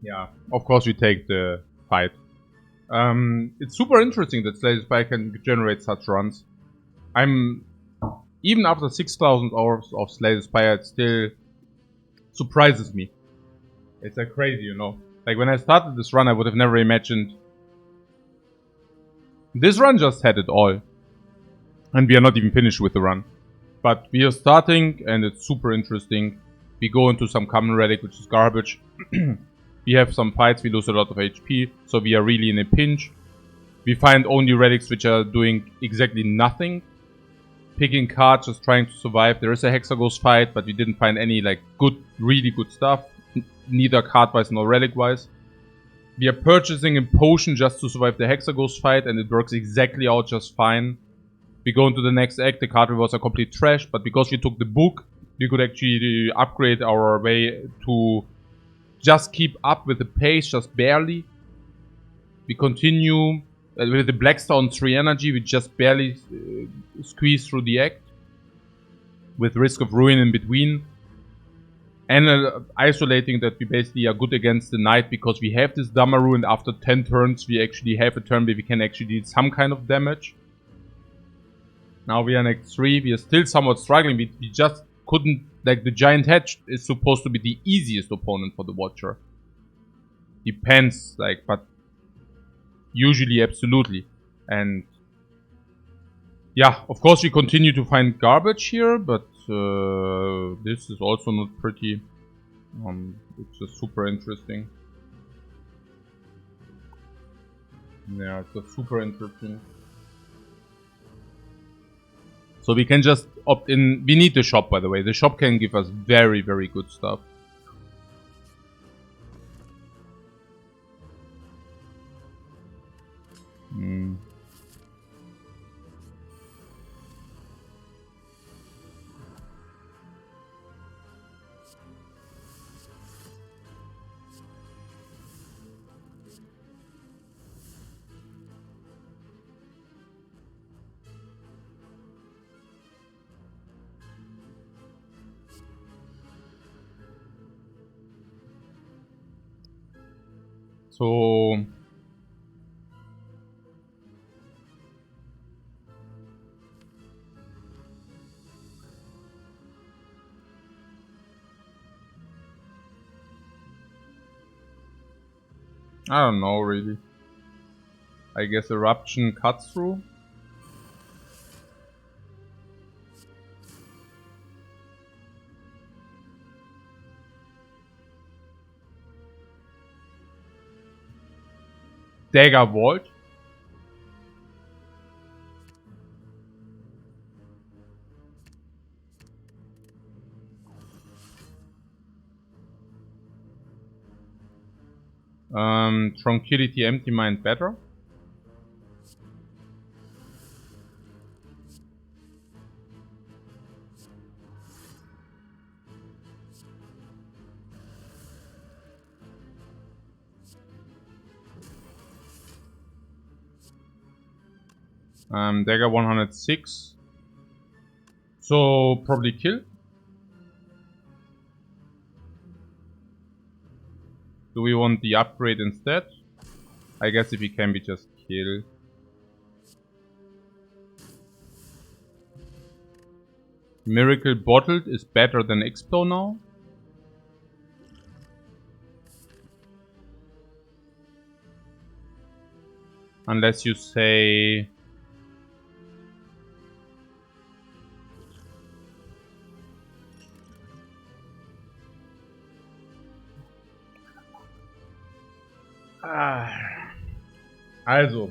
Yeah, of course we take the fight. It's super interesting that Slay the Spire can generate such runs. Even after 6,000 hours of Slay the Spire, it still surprises me. It's like crazy, you know. Like when I started this run, I would have never imagined. This run just had it all. And we are not even finished with the run. But we are starting and it's super interesting. We go into some common relic, which is garbage. We have some fights, we lose a lot of HP, so we are really in a pinch. We find only relics which are doing exactly nothing. Picking cards, just trying to survive. There is a Hexaghost fight, but we didn't find any like good, really good stuff. Neither card-wise nor relic-wise. We are purchasing a potion just to survive the Hexaghost fight, and it works exactly out just fine. We go into the next act, the card rewards are complete trash, but because we took the book, we could actually upgrade our way to just keep up with the pace, just barely. We continue with the Blackstone 3 energy, we just barely squeeze through the act. With risk of ruin in between. And isolating that we basically are good against the knight because we have this Damaru, and after 10 turns we actually have a turn where we can actually deal some kind of damage. Now we are in Act 3, we are still somewhat struggling, we just couldn't, like the Giant Hedge is supposed to be the easiest opponent for the Watcher. Depends, like, but usually absolutely. And yeah, of course we continue to find garbage here, but this is also not pretty. It's just super interesting. Yeah, it's just super interesting. So we can just opt in. We need the shop, by the way. The shop can give us very, very good stuff. So I don't know really. I guess Eruption cuts through. Dagger Vault. Tranquility Empty Mind better. Dagger 106. So probably kill. Do we want the upgrade instead? I guess if we can, we just kill. Miracle Bottled is better than Explode now. Unless you say... Also.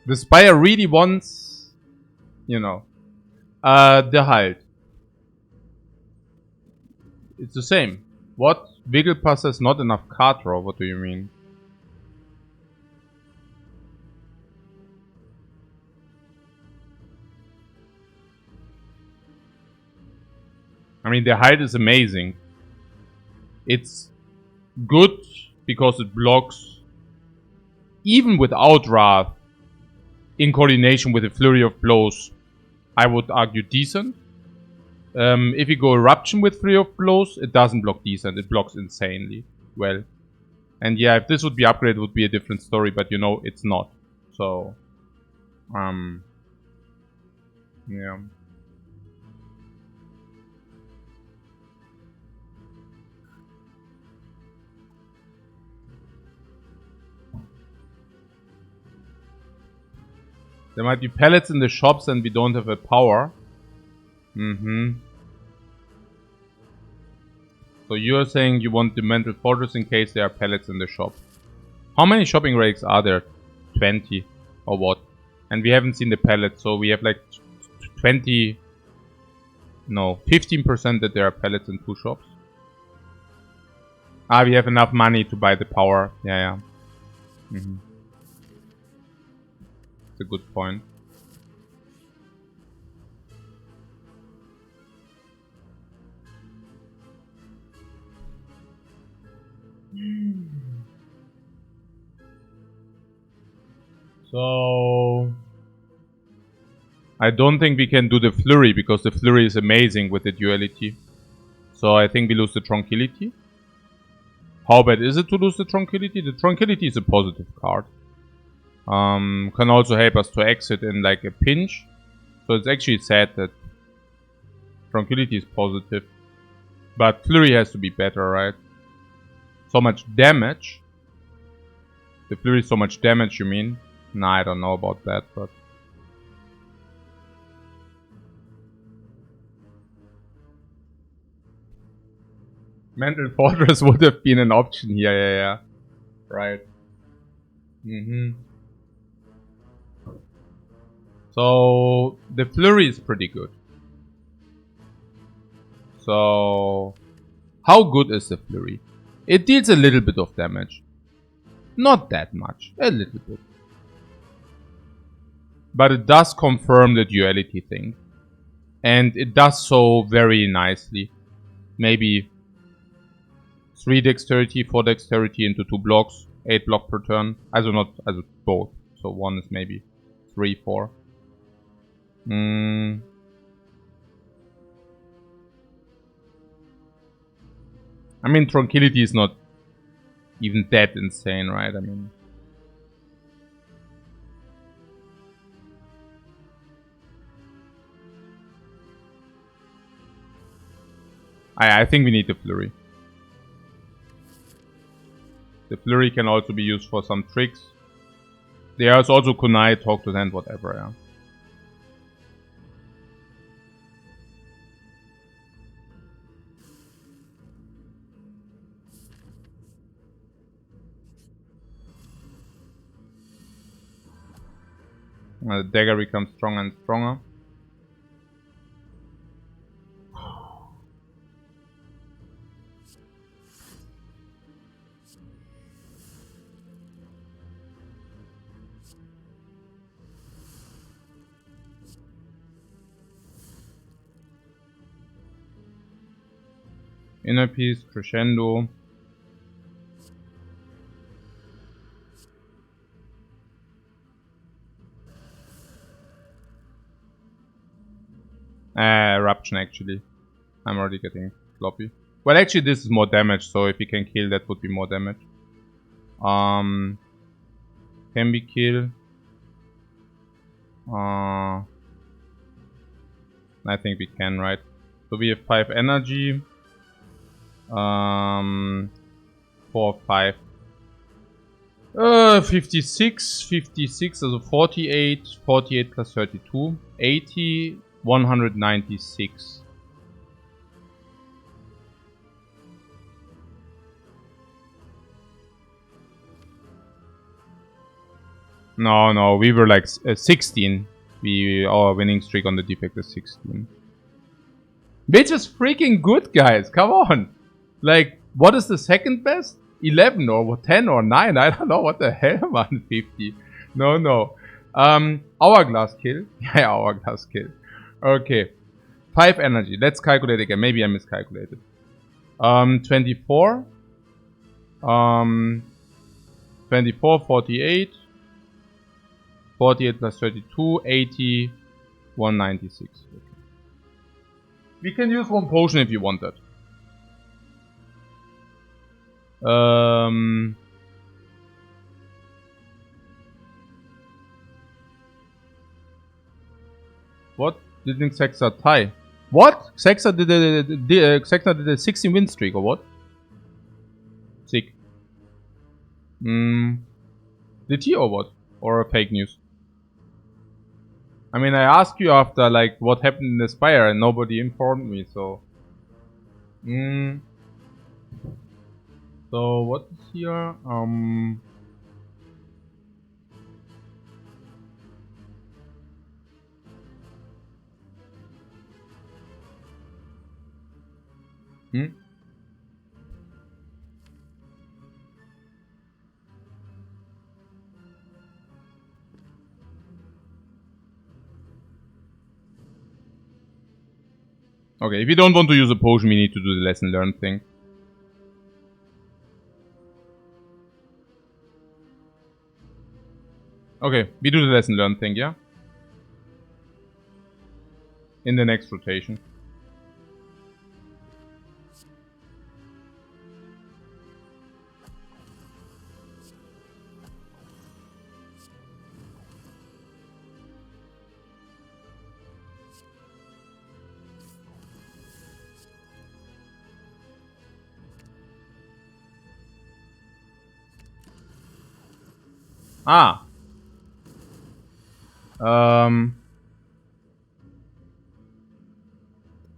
The Spire really wants, you know, the Halt. It's the same. What? Wigglepass has not enough card draw, what do you mean? I mean, the Halt is amazing. It's good because it blocks, even without Wrath, in coordination with a Flurry of Blows, I would argue decent. If you go Eruption with 3 of blows, it doesn't block decent. It blocks insanely well. And yeah, if this would be upgraded, it would be a different story. But you know, it's not. So, yeah. There might be pellets in the shops and we don't have a power. So you're saying you want the Mental Fortress in case there are pellets in the shop. How many shopping relics are there? 20 or what? And we haven't seen the pellets, so we have like 20... No, 15% that there are pellets in 2 shops. Ah, we have enough money to buy the power. Yeah. It's a good point. So I don't think we can do the Flurry because the Flurry is amazing with the duality. So I think we lose the Tranquility. How bad is it to lose the Tranquility? The Tranquility is a positive card. Can also help us to exit in like a pinch. So it's actually sad that Tranquility is positive. But Flurry has to be better, right? So much damage. The Flurry is so much damage, you mean? Nah, I don't know about that, but... Mental Fortress would have been an option here, yeah. Right. So, the Flurry is pretty good. So, how good is the Flurry? It deals a little bit of damage. Not that much, a little bit. But it does confirm the duality thing. And it does so very nicely. Maybe 3 dexterity, 4 dexterity into 2 blocks, 8 block per turn. Also not, also both. So 1 is maybe 3, 4. I mean, Tranquility is not even that insane, right? I mean... I think we need the Flurry. The Flurry can also be used for some tricks. There's also Kunai, Talk to Hand, whatever, yeah. The dagger becomes stronger and stronger. Inner Peace, Crescendo. Eruption actually. I'm already getting sloppy. Well, actually this is more damage, so if we can kill that would be more damage. Can we kill? I think we can, right? So we have 5 energy. 4, 5. 56, 56, also 48, 48 plus 32, 80, 196. No, we were like 16. Our winning streak on the defect is 16. Which is freaking good, guys. Come on. Like, what is the second best? 11 or 10 or 9? I don't know. What the hell, man? 50. No. Hourglass kill. Yeah, hourglass kill. Okay. 5 energy. Let's calculate again. Maybe I miscalculated. 24. 24, 48. 48 plus 32, 80, 196. Okay. We can use one potion if you want that. What? Didn't Sexa tie? What? Sexa did a 16 win streak or what? Sick. Did he or what? Or fake news? I mean, I asked you after like what happened in the Spire and nobody informed me, so. So what is here? Okay, if you don't want to use a potion, we need to do the lesson learned thing. Okay, we do the lesson learned thing, yeah? In the next rotation. Ah.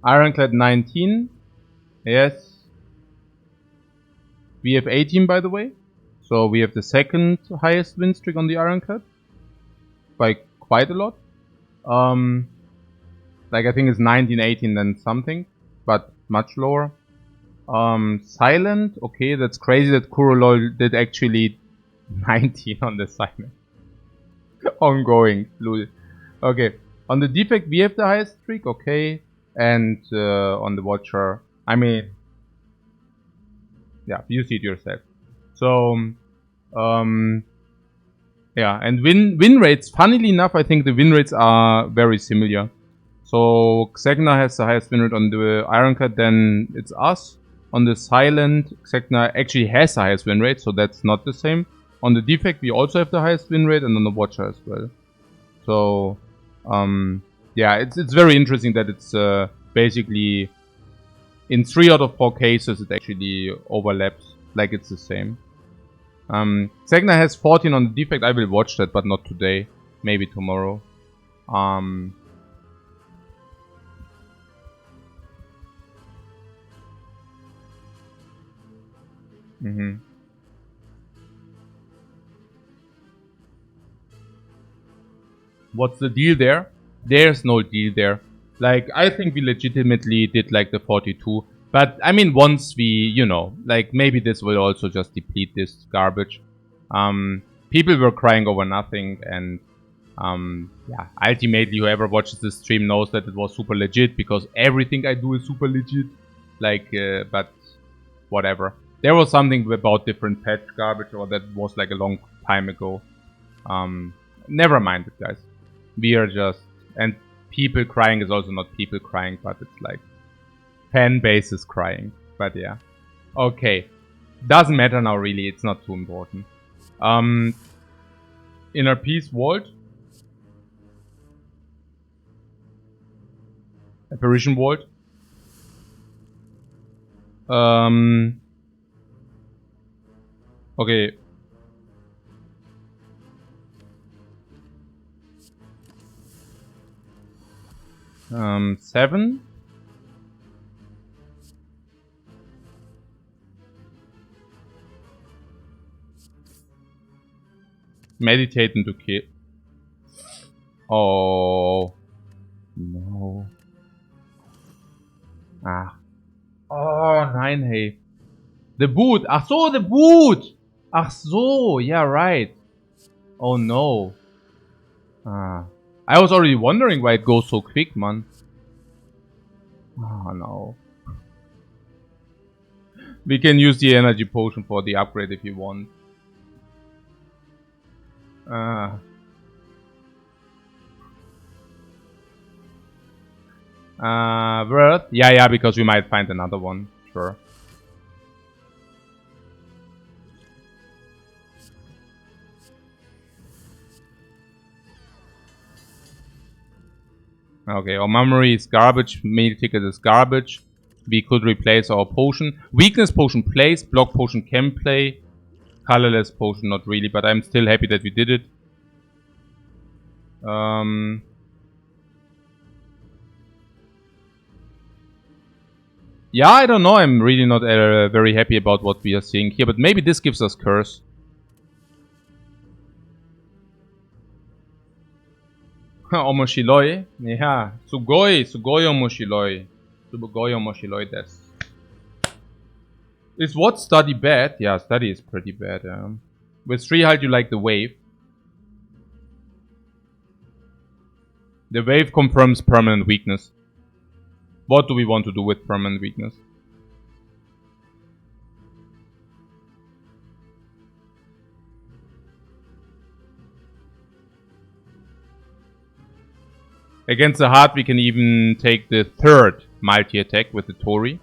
Ironclad 19. Yes. We have 18 by the way. So we have the second highest win streak on the Ironclad. By quite a lot. Like I think it's 19, 18 then something. But much lower. Silent. Okay, that's crazy that Kurolol did actually 19 on the silent. Ongoing. Lul. Okay. On the defect we have the highest streak. Okay. And on the Watcher, I mean, yeah, you see it yourself. So, yeah, and win rates. Funnily enough, I think the win rates are very similar. So Xegna has the highest win rate on the Ironclad, then it's us. On the Silent, Xegna actually has the highest win rate, so that's not the same. On the defect, we also have the highest win rate, and on the Watcher as well. So, yeah, it's very interesting that it's basically in 3 out of 4 cases it actually overlaps, like it's the same. Xegna has 14 on the defect. I will watch that, but not today. Maybe tomorrow. What's the deal there? There's no deal there. Like, I think we legitimately did like the 42. But, I mean, once we, you know, like, maybe this will also just deplete this garbage. People were crying over nothing, and, yeah, ultimately, whoever watches this stream knows that it was super legit, because everything I do is super legit. Like, but, whatever. There was something about different patch garbage, or that was like a long time ago. Never mind it, guys. We are just... And people crying is also not people crying, but it's like... fan base is crying. But yeah. Okay. Doesn't matter now, really. It's not too important. Inner Peace Vault. Apparition Vault. Okay. Seven. Meditate into kill. Oh. No. Ah. Oh, nein, hey. The boot. Ach so, the boot. Ach so, yeah, right. Oh no. Ah. I was already wondering why it goes so quick, man. Oh no. We can use the energy potion for the upgrade if you want. Worth? Yeah, because we might find another one. Sure. Okay, our memory is garbage. Meal ticket is garbage. We could replace our potion. Weakness potion plays. Block potion can play. Colorless potion not really, but I'm still happy that we did it. Yeah, I don't know. I'm really not very happy about what we are seeing here, but maybe this gives us curse. Omoshiloi? Yeah. Sugoi omoshiloi. Sugoi omoshiloi desu. Is what study bad? Yeah, study is pretty bad. With 3 health, you like the wave. The wave confirms permanent weakness. What do we want to do with permanent weakness? Against the heart, we can even take the 3rd multi-attack with the Tori.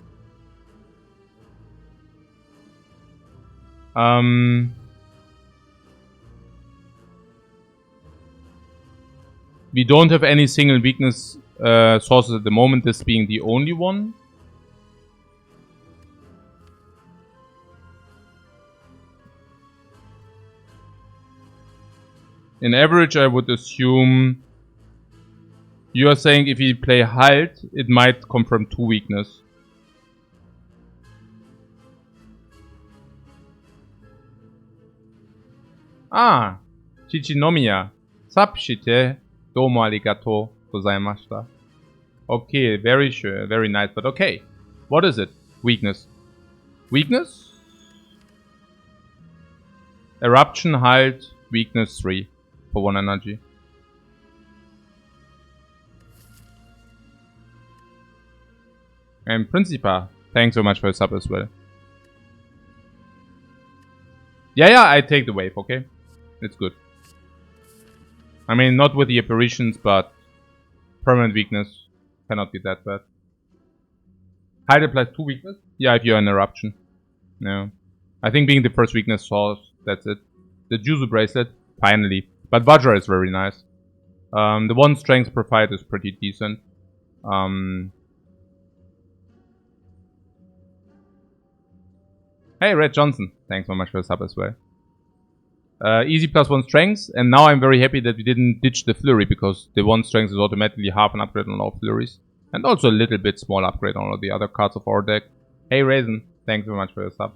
We don't have any single weakness sources at the moment, this being the only one. In average, I would assume... You are saying if we play Halt, it might confirm 2 weakness. Ah! Chichinomiya. Sapshite. Domo arigato gozaimashita. Okay, very sure, very nice, but okay. What is it? Weakness. Weakness? Eruption, Halt, weakness 3 for 1 energy. And Principa, thanks so much for your sub as well. Yeah, I take the wave, okay? It's good. I mean, not with the apparitions, but permanent weakness cannot be that bad. Hide applies 2 weakness? Yeah, if you're an eruption. No. I think being the first weakness source, that's it. The Juzu bracelet, finally. But Vajra is very nice. The 1 strength per fight is pretty decent. Hey, Red Johnson. Thanks so much for the sub as well. Easy +1 strength, and now I'm very happy that we didn't ditch the flurry, because the 1 strength is automatically half an upgrade on all flurries. And also a little bit small upgrade on all the other cards of our deck. Hey Raisin, thanks very much for your sub.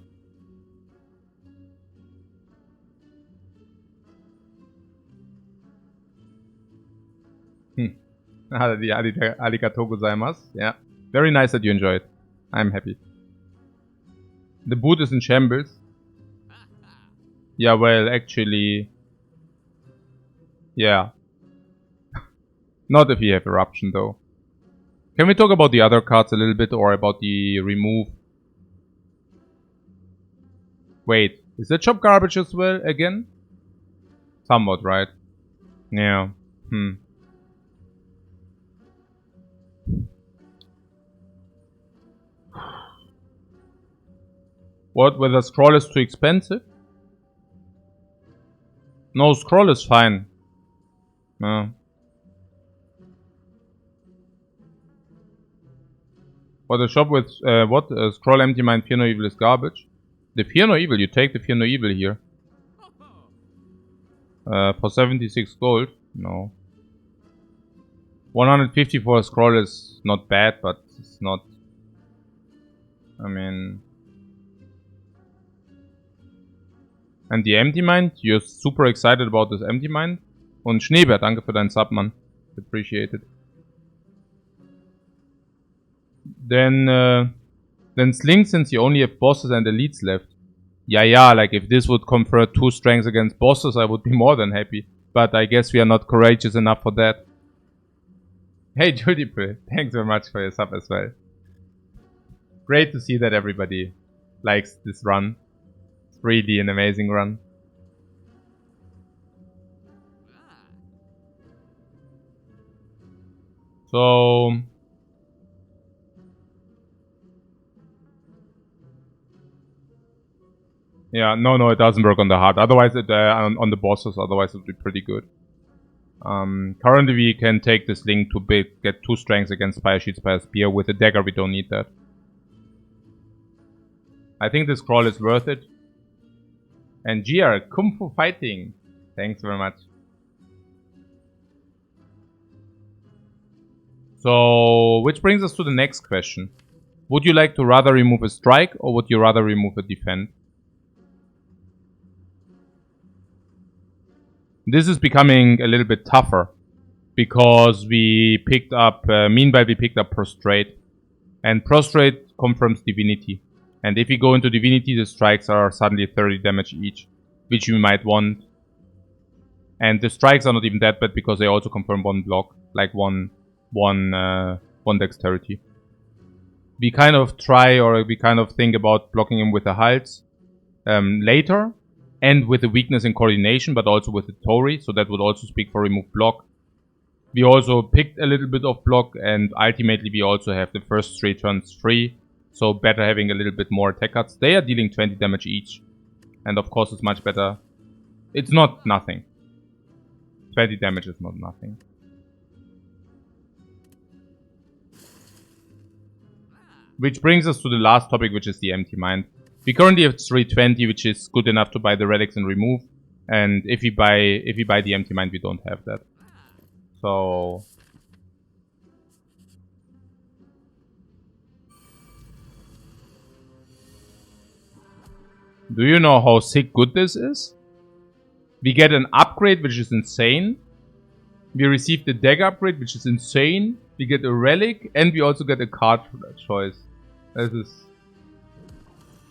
Arigatou gozaimasu. Yeah, very nice that you enjoyed. I'm happy. The boot is in shambles. Yeah, well, actually... Yeah. Not if we have Eruption, though. Can we talk about the other cards a little bit, or about the remove? Wait, is that shop garbage as well, again? Somewhat, right? Yeah. What, whether scroll is too expensive? No, scroll is fine. No. What a shop with, scroll empty mind, fear no evil is garbage. The fear no evil, you take the fear no evil here. For 76 gold? No. 150 for a scroll is not bad, but it's not... I mean... And the empty mind? You're super excited about this empty mind? Und Schneebär, danke für deinen Sub, man. Appreciate it. Then Sling, since you only have bosses and elites left. Yeah, like if this would confer 2 strengths against bosses, I would be more than happy. But I guess we are not courageous enough for that. Hey Judipe, thanks very much for your sub as well. Great to see that everybody likes this run. It's really an amazing run. So, Yeah, no, it doesn't work on the heart. Otherwise, it on the bosses. Otherwise, it would be pretty good. Currently, we can take this link to get 2 strengths against Spire Shield, Spire Spear. With a dagger, we don't need that. I think this crawl is worth it. And GR, Kung Fu Fighting. Thanks very much. So, which brings us to the next question. Would you like to rather remove a strike or would you rather remove a defend? This is becoming a little bit tougher because we picked up, meanwhile we picked up Prostrate. And Prostrate confirms Divinity. And if we go into Divinity, the strikes are suddenly 30 damage each, which we might want. And the strikes are not even that bad because they also confirm 1 block, like one dexterity. We kind of try, or we kind of think about blocking him with the Hults later, and with the weakness in coordination, but also with the Tori, so that would also speak for remove block. We also picked a little bit of block, and ultimately we also have the first 3 turns free, so better having a little bit more attack cuts. They are dealing 20 damage each, and of course it's much better. It's not nothing. 20 damage is not nothing. Which brings us to the last topic, which is the Empty Mind. We currently have 320, which is good enough to buy the relics and remove. And if we buy the Empty Mind, we don't have that. So do you know how sick good this is? We get an upgrade, which is insane. We receive the dagger upgrade, which is insane. We get a relic, and we also get a card choice. This is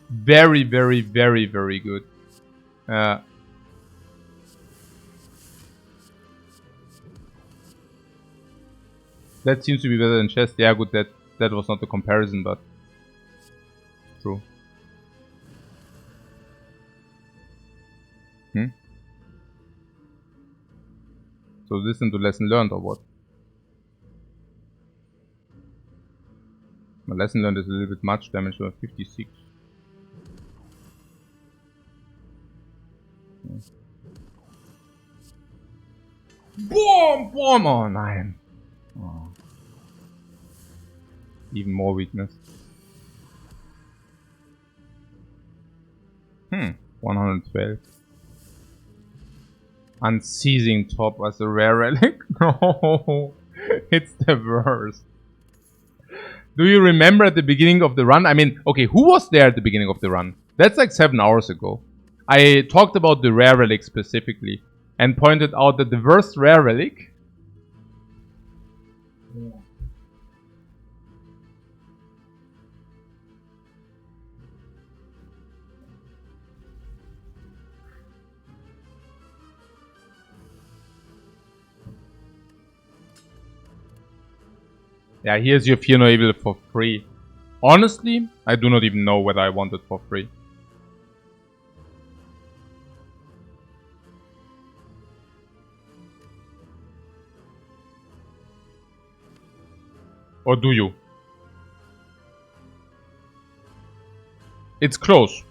very, very, very, very good. That seems to be better than chest. Yeah, good, that was not the comparison, but true. So listen to lesson learned or what? My lesson learned is a little bit much damage, so 56. Boom! Boom! Oh, nein. Oh. Even more weakness. 112. Unceasing top as a rare relic? No, it's the worst. Do you remember at the beginning of the run? I mean, okay, who was there at the beginning of the run? That's like 7 hours ago. I talked about the rare relic specifically and pointed out that the worst rare relic. Yeah, here's your Fear No Evil for free. Honestly, I do not even know whether I want it for free. Or do you? It's close.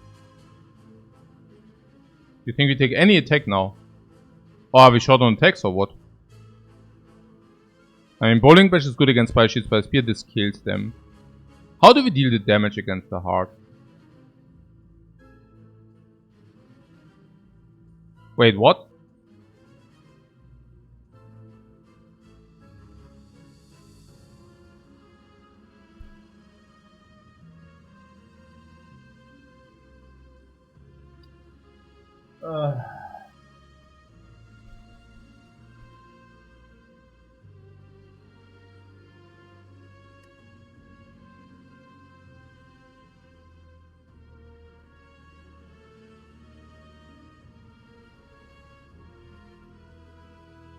You think we take any attack now? Or are we short on attacks or what? I mean, Bowling Bash is good against Spire Shield, Spire Spear, this kills them. How do we deal the damage against the heart? Wait, what?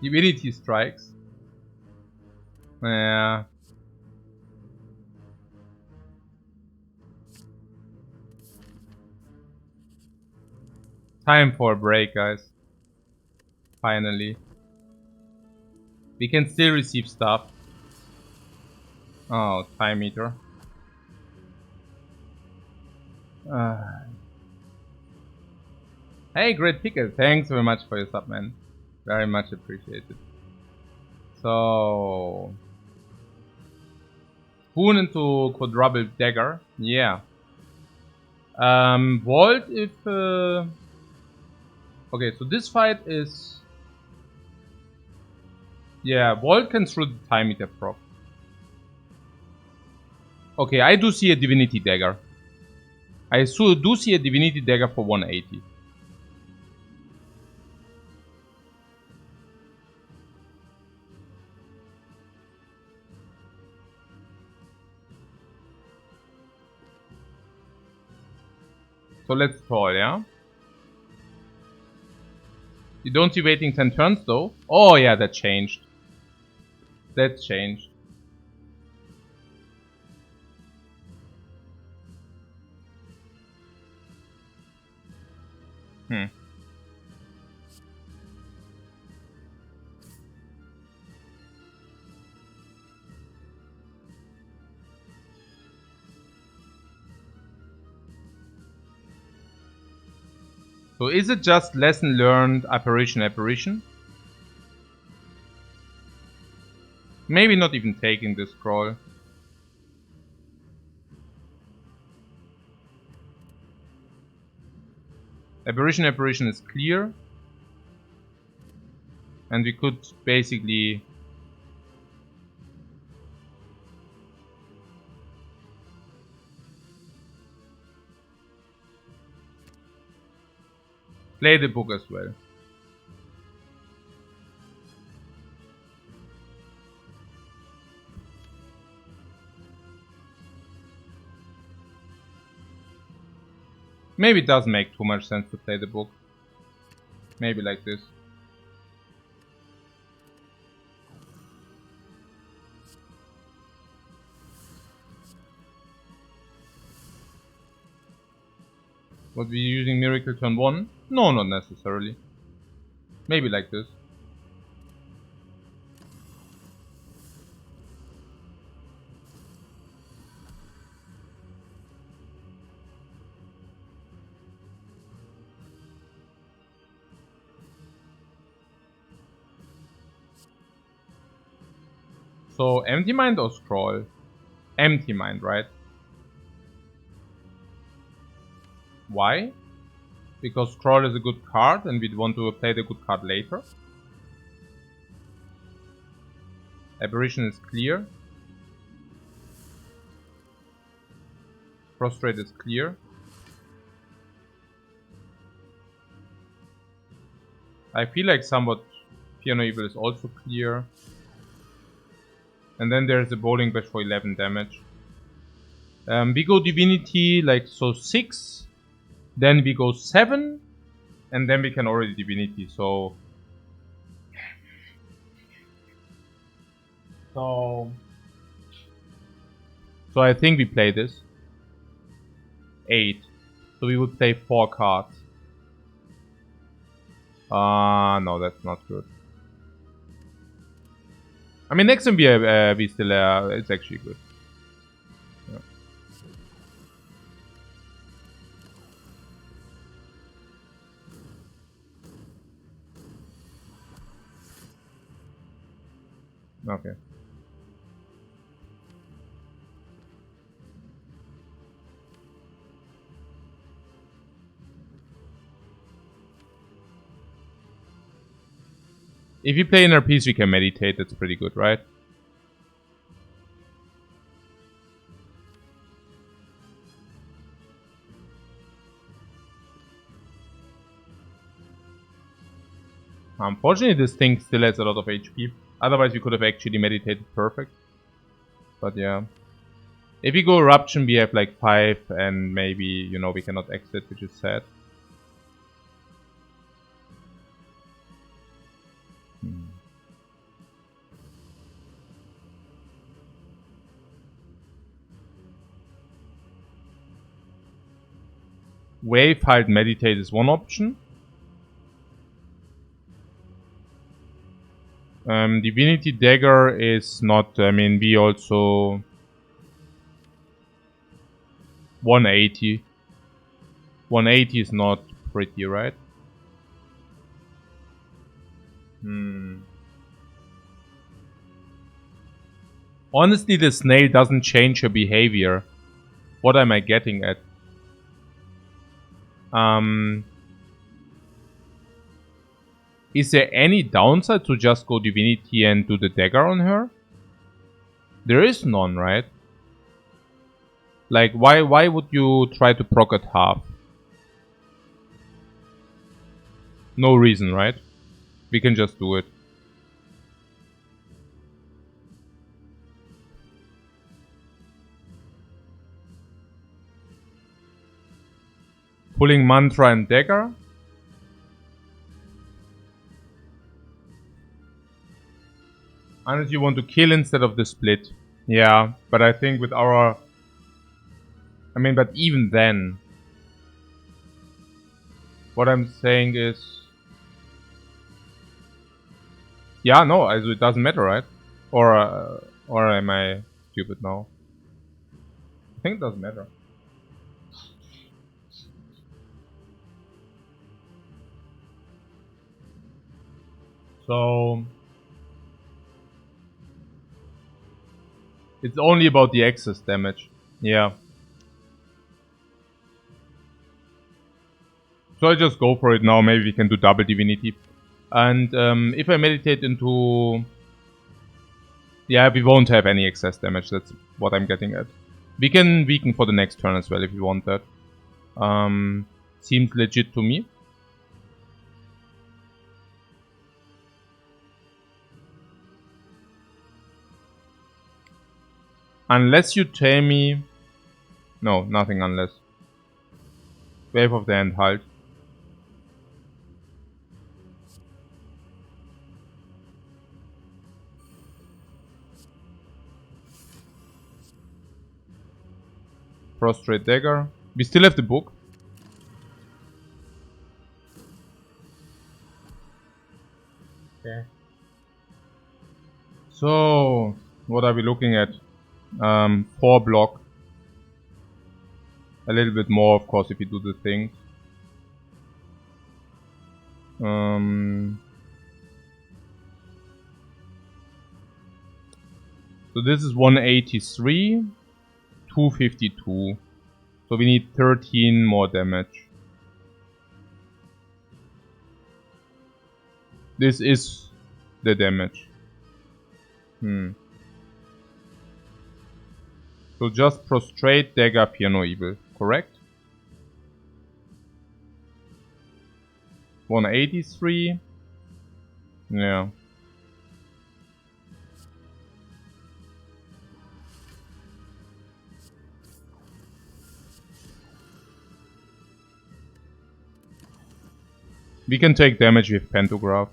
Divinity strikes. Yeah. Time for a break, guys. Finally. We can still receive stuff. Oh, time meter. Hey, great pickle. Thanks very much for your sub, man. Very much appreciated. So... Spoon into quadruple dagger. Yeah. Vault if... Okay, so this fight is... Yeah, Vault can through the time meter prop. Okay, I do see a Divinity Dagger. I do see a Divinity Dagger for 180. So let's call, yeah? You don't see waiting 10 turns though. Oh yeah, that changed. That changed. So is it just lesson learned, apparition? Maybe not even taking this scroll. Apparition is clear. And we could basically... play the book as well. Maybe it doesn't make too much sense to play the book. Maybe like this. Would we be using Miracle turn 1? No, not necessarily. Maybe like this. So, Empty Mind or Scroll? Empty Mind, right? Why? Because Scroll is a good card and we'd want to play the good card later. Apparition is clear. Prostrate is clear. I feel like somewhat Piano Evil is also clear. And then there's a Bowling Bash for 11 damage. We go Divinity like so 6. Then we go 7. And then we can already Divinity, so... So I think we play this. 8. So we would play 4 cards. No, that's not good. I mean, next time we still, it's actually good. Yeah. Okay. If you play Inner Peace, we can meditate. That's pretty good, right? Unfortunately, this thing still has a lot of HP. Otherwise, we could have actually meditated perfect. But yeah. If we go Eruption, we have like 5 and maybe, you know, we cannot exit, which is sad. Wave, Hide, Meditate is one option. Divinity Dagger is not, I mean, we also... 180. 180 is not pretty, right? Honestly, the snail doesn't change her behavior. What am I getting at? Is there any downside to just go Divinity and do the dagger on her? There is none, right? Like, why would you try to proc at half? No reason, right? We can just do it. Pulling mantra and dagger. Unless you want to kill instead of the split. Yeah, but I think with our... I mean, but even then... What I'm saying is... Yeah, no, it doesn't matter, right? Or am I stupid now? I think it doesn't matter. So... It's only about the excess damage. Yeah. So I just go for it now. Maybe we can do double divinity. And if I meditate into... Yeah, we won't have any excess damage. That's what I'm getting at. We can weaken for the next turn as well if you want that. Seems legit to me. Unless you tell me... No, nothing unless. Wave of the Hand, halt. Prostrate dagger. We still have the book. Okay. So, what are we looking at? 4 block. A little bit more, of course, if you do the thing. So this is 183, 252. So we need 13 more damage. This is the damage. So just prostrate, dagger, piano evil, correct? 183. Yeah. We can take damage with Pantograph.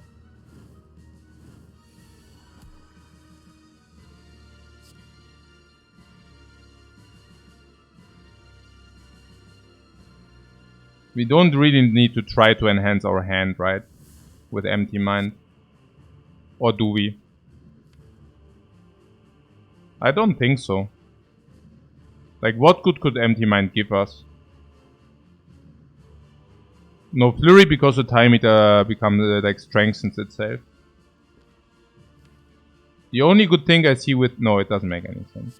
We don't really need to try to enhance our hand, right? With Empty Mind. Or do we? I don't think so. Like, what good could Empty Mind give us? No Flurry because the time it becomes, like, strengthens itself. The only good thing I see with... No, it doesn't make any sense.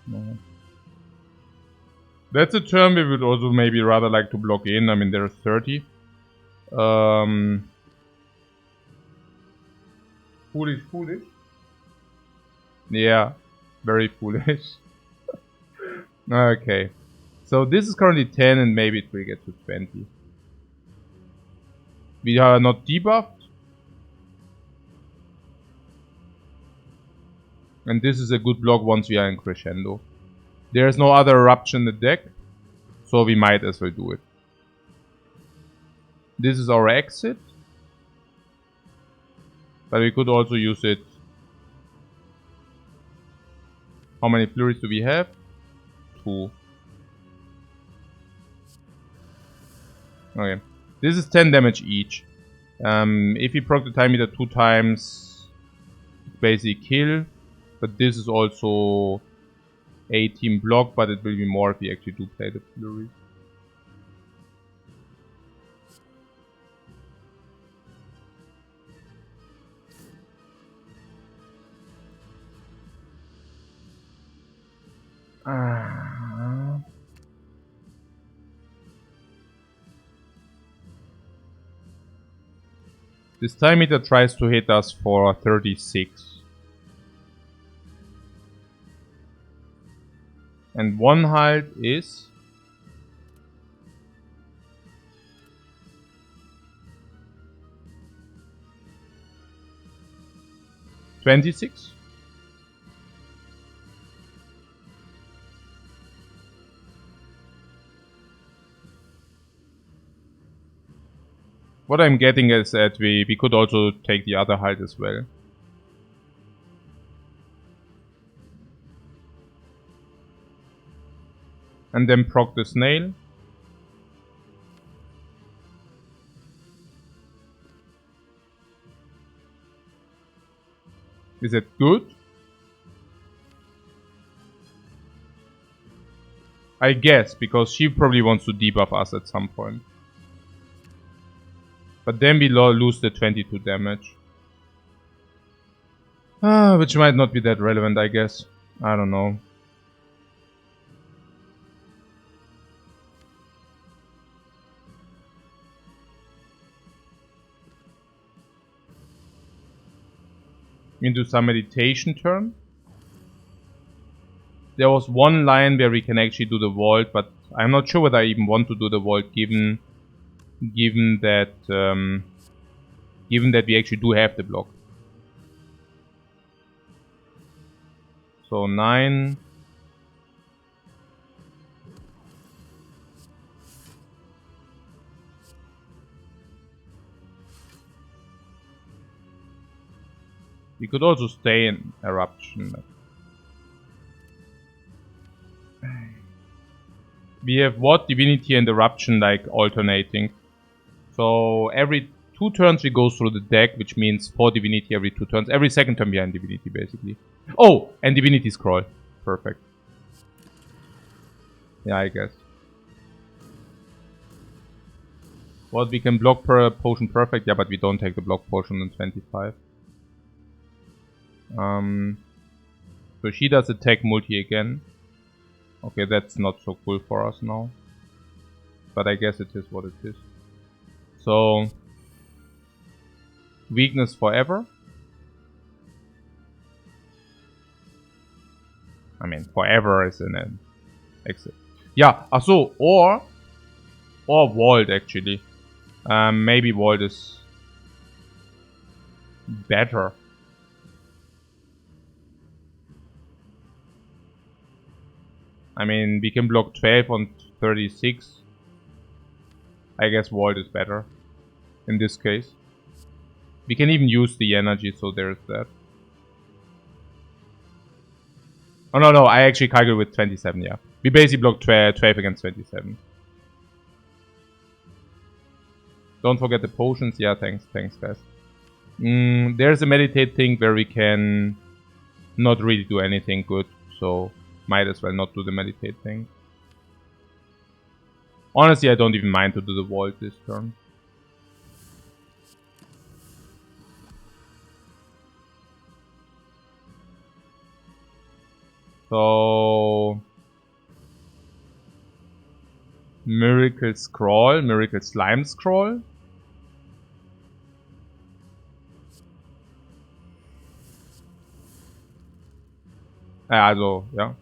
No. That's a turn we would also maybe rather like to block in. I mean, there's 30. Foolish. Yeah, very foolish. Okay. So this is currently 10 and maybe it will get to 20. We are not debuffed. And this is a good block once we are in crescendo. There's no other eruption in the deck, so we might as well do it. This is our exit. But we could also use it. How many flurries do we have? 2. Okay. This is 10 damage each. If we proc the time meter 2 times, basically kill. But this is also 18 block, but it will be more if we actually do play the Flurry. This time meter tries to hit us for 36. And one halt is 26. What I'm getting is that we could also take the other halt as well. And then proc the snail. Is it good? I guess, because she probably wants to debuff us at some point. But then we lose the 22 damage. Which might not be that relevant, I guess. I don't know. Into some meditation turn. There was one line where we can actually do the vault, but I'm not sure whether I even want to do the vault given that we actually do have the block. So 9. We could also stay in Eruption. We have what? Divinity and Eruption like alternating. So every 2 turns we go through the deck, which means 4 Divinity every 2 turns. Every second turn behind Divinity, basically. Oh! And Divinity Scroll. Perfect. Yeah, I guess. What, we can block per potion perfect? Yeah, but we don't take the block potion on 25. So she does attack multi again. Okay, that's not so cool for us now. But I guess it is what it is. So, weakness forever. I mean, forever is an exit. Yeah, so or Vault actually. Maybe Vault is better. I mean, we can block 12 on 36. I guess Vault is better in this case. We can even use the energy, so there's that. Oh, no, I actually calculate with 27, yeah. We basically block 12 against 27. Don't forget the potions. Yeah, thanks guys. There's a meditate thing where we can not really do anything good, so might as well not do the meditate thing. Honestly, I don't even mind to do the vault this turn. So Miracle Scroll, Miracle Slime Scroll. Also, ja.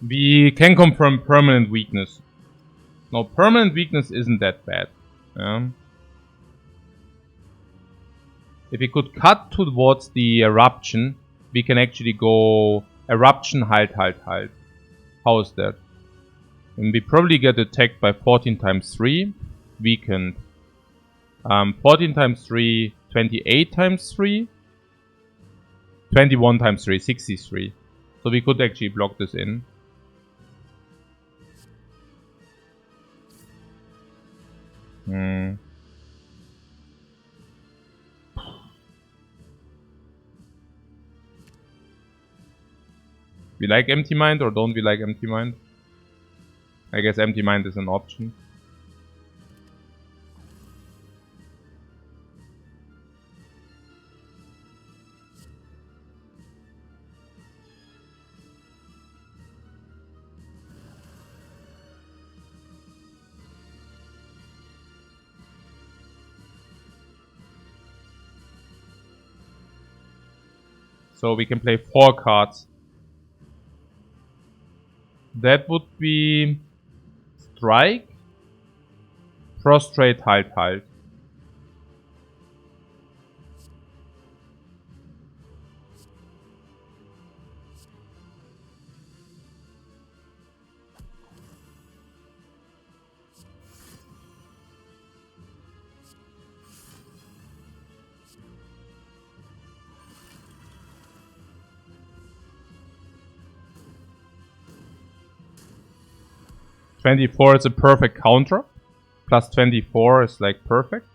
We can confirm permanent weakness. No, permanent weakness isn't that bad. Yeah. If we could cut towards the eruption, we can actually go eruption, halt. How is that? And we probably get attacked by 14 times 3, weakened. 14 times 3, 28 times 3, 21 times 3, 63. So we could actually block this in. We like Empty Mind or don't we like Empty Mind? I guess Empty Mind is an option. So we can play 4 cards. That would be Strike, Prostrate, Halt. 24 is a perfect counter. Plus 24 is like perfect.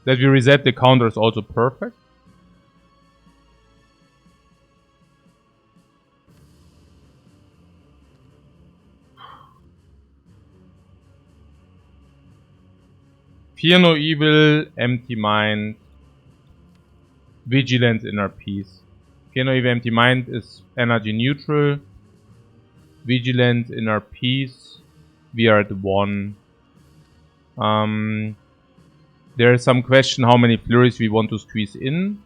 That we reset the counter is also perfect. Fear no evil, Empty Mind, Vigilance, Inner Peace. Fear no evil, Empty Mind is energy neutral. Vigilance, Inner Peace. We are at 1. There is some question how many flurries we want to squeeze in.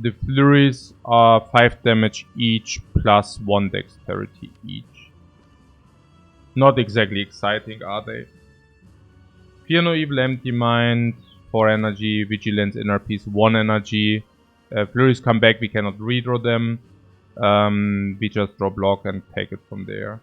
The flurries are 5 damage each plus 1 dexterity each. Not exactly exciting, are they? Fear no evil, Empty Mind, 4 energy, Vigilance, Inner Peace, 1 energy. Flurries come back, we cannot redraw them. We just draw block and take it from there.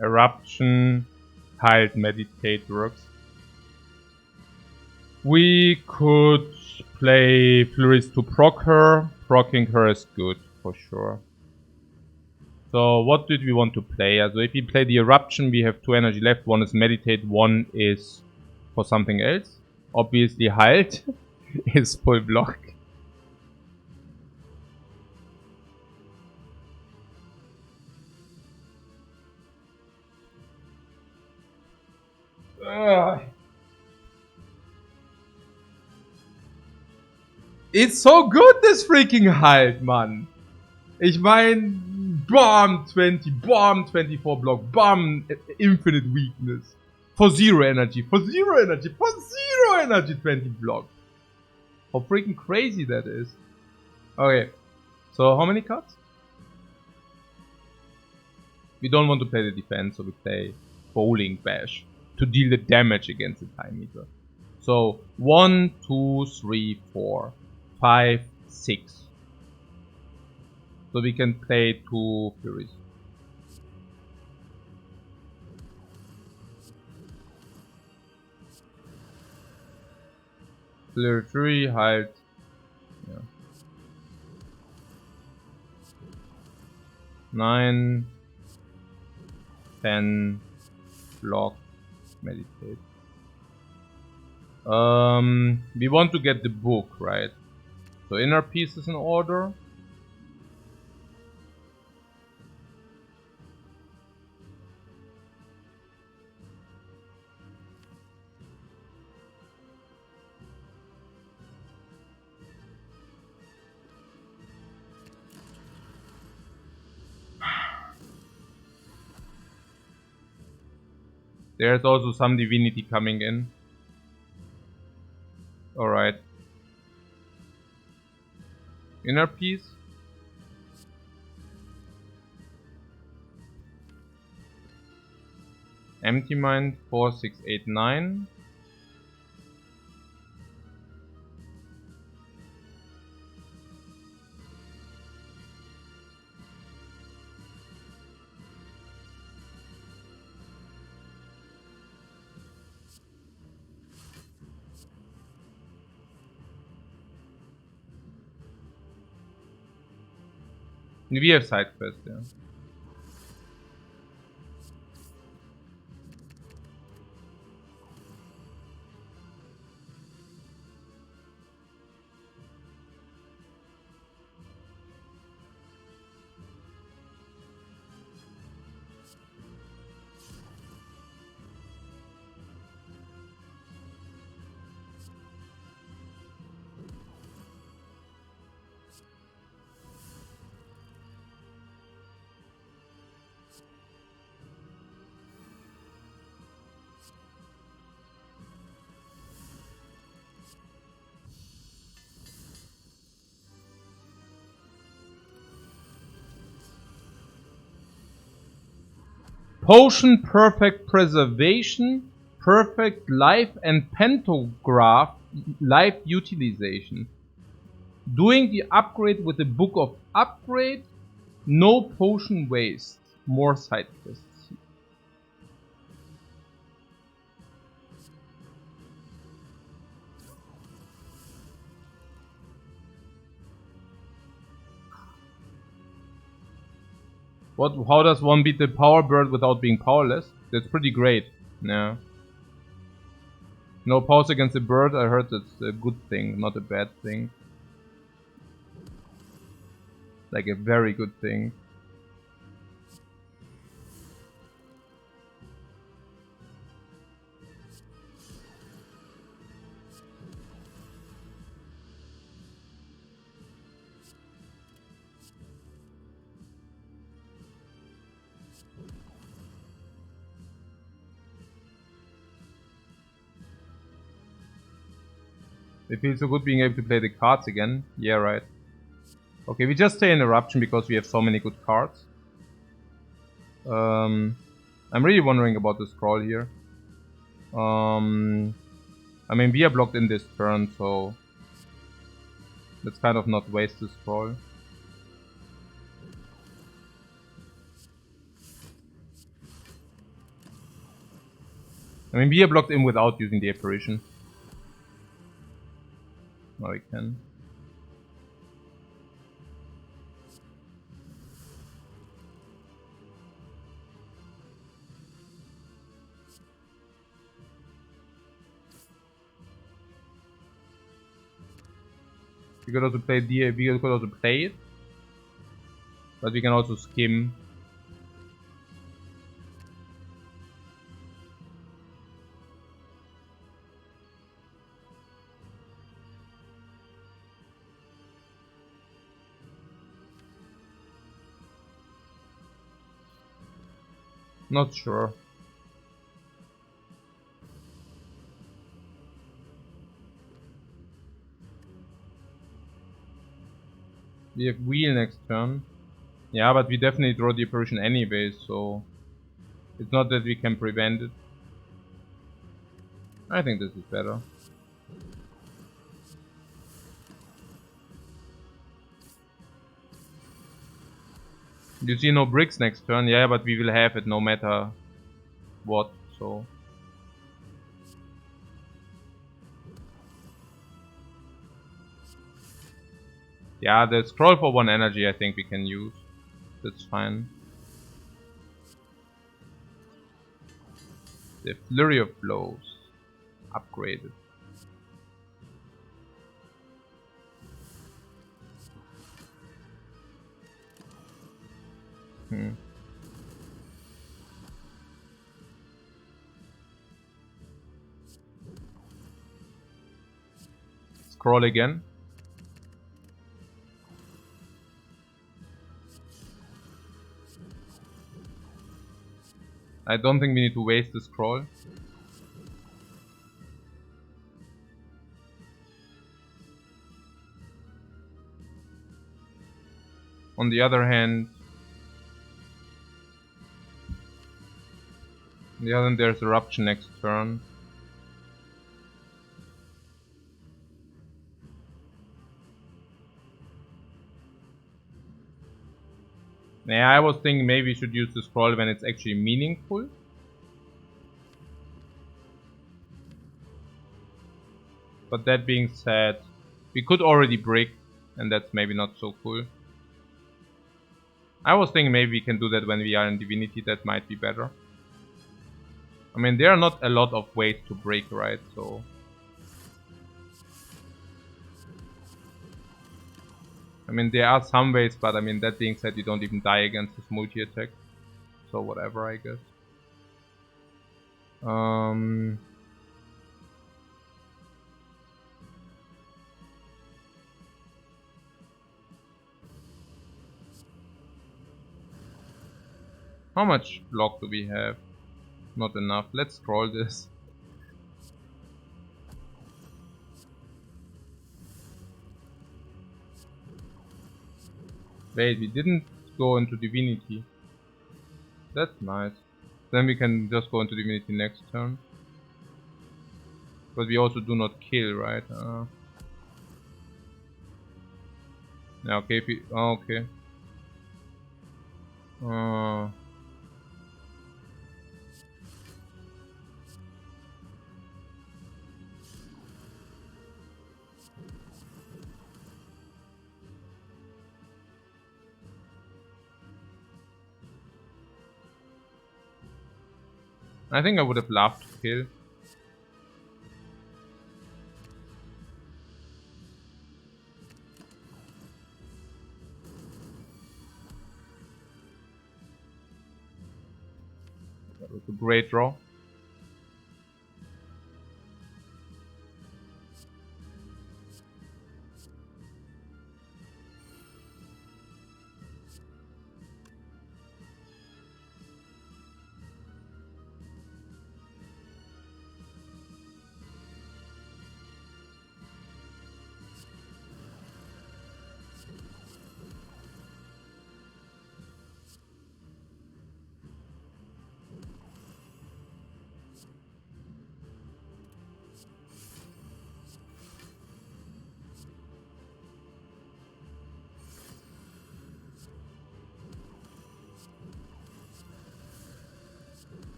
Eruption, Halt, Meditate works. We could play Flurries to proc her. Procking her is good, for sure. So what did we want to play? So if we play the Eruption, we have 2 energy left. 1 is Meditate, 1 is for something else. Obviously Halt is full block. It's so good, this freaking Halt, man. Ich mein, BAM 20, BAM 24 block, BAM infinite weakness. For 0 energy, for 0 energy, for 0 energy 20 block. How freaking crazy that is. Okay, so how many cards? We don't want to play the defense, so we play Bowling Bash to deal the damage against the Time Eater. So 1, 2, 3, 4, 5, 6. So we can play 2 Furies. Clear 3, Halt. Yeah. 9, 10, block, meditate. We want to get the book, right? So Inner Peace is in order. There's also some divinity coming in. Alright. Inner Peace. Empty Mind 4, 6, 8, 9. We have side quests, yeah. Potion, perfect preservation, perfect life, and pantograph life utilization. Doing the upgrade with the book of upgrade, no potion waste, more side quests. What? How does one beat the power bird without being powerless? That's pretty great. Yeah. No powers against the bird. I heard that's a good thing, not a bad thing. Like a very good thing. It feels so good being able to play the cards again. Yeah, right. Okay, we just say an eruption because we have so many good cards. I'm really wondering about the scroll here. I mean, we are blocked in this turn, so let's kind of not waste the scroll. I mean, we are blocked in without using the apparition. Now we can. We could also play it, but we can also skim. Not sure. We have wheel next turn. Yeah, but we definitely draw the apparition anyway, so it's not that we can prevent it. I think this is better. You see no bricks next turn, yeah, but we will have it no matter what, so. Yeah, the scroll for 1 energy I think we can use. That's fine. The flurry of blows. Upgraded. Scroll again. I don't think we need to waste the scroll. On the other hand, there's eruption next turn. Yeah, I was thinking maybe we should use the scroll when it's actually meaningful. But that being said, we could already brick, and that's maybe not so cool. I was thinking maybe we can do that when we are in Divinity. That might be better. I mean, there are not a lot of ways to break, right? So... I mean, there are some ways, but I mean, that being said, you don't even die against this multi-attack. So whatever, I guess. How much block do we have? Not enough. Let's scroll this. Wait, we didn't go into Divinity. That's nice. Then we can just go into Divinity next turn. But we also do not kill, right? Yeah, okay. If we, okay. I think I would have loved to kill. That was a great draw.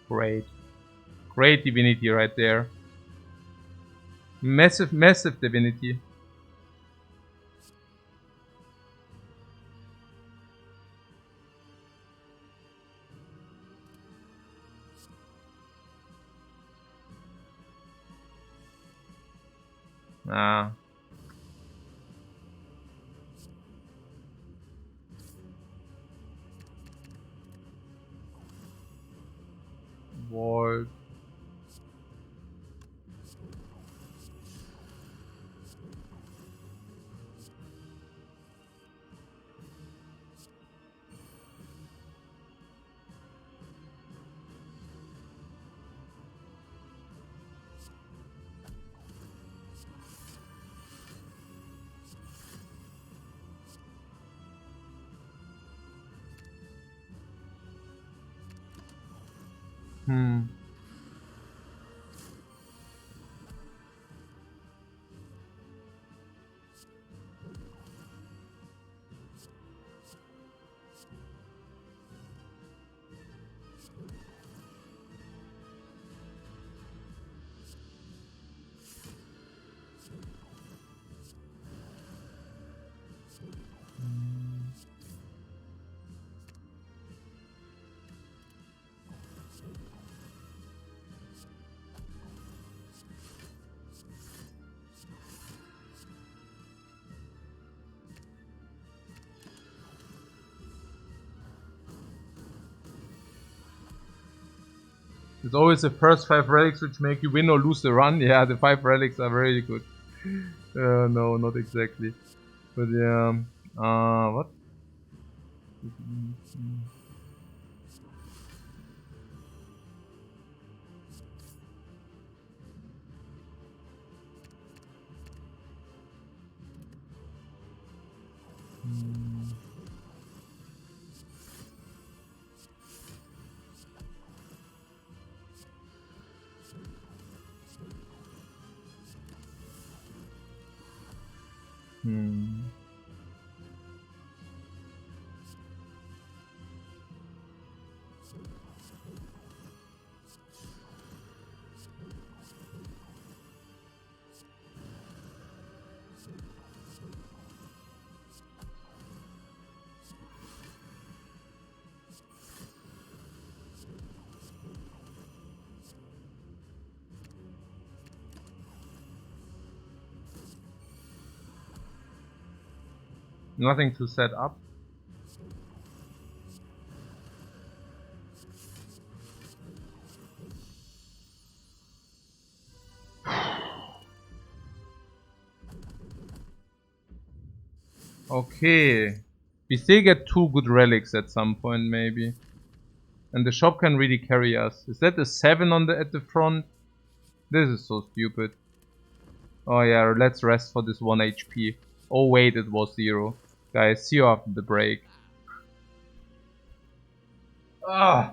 Great. Great Divinity right there. Massive, massive Divinity. Ah. Vault. It's always the first 5 relics which make you win or lose the run. Yeah, the 5 relics are very good. No, not exactly. But yeah. What? Nothing to set up. Okay. We still get 2 good relics at some point, maybe. And the shop can really carry us. Is that a 7 on at the front? This is so stupid. Oh yeah, let's rest for this 1 HP. Oh wait, it was 0. Guys, see you after the break. Ah!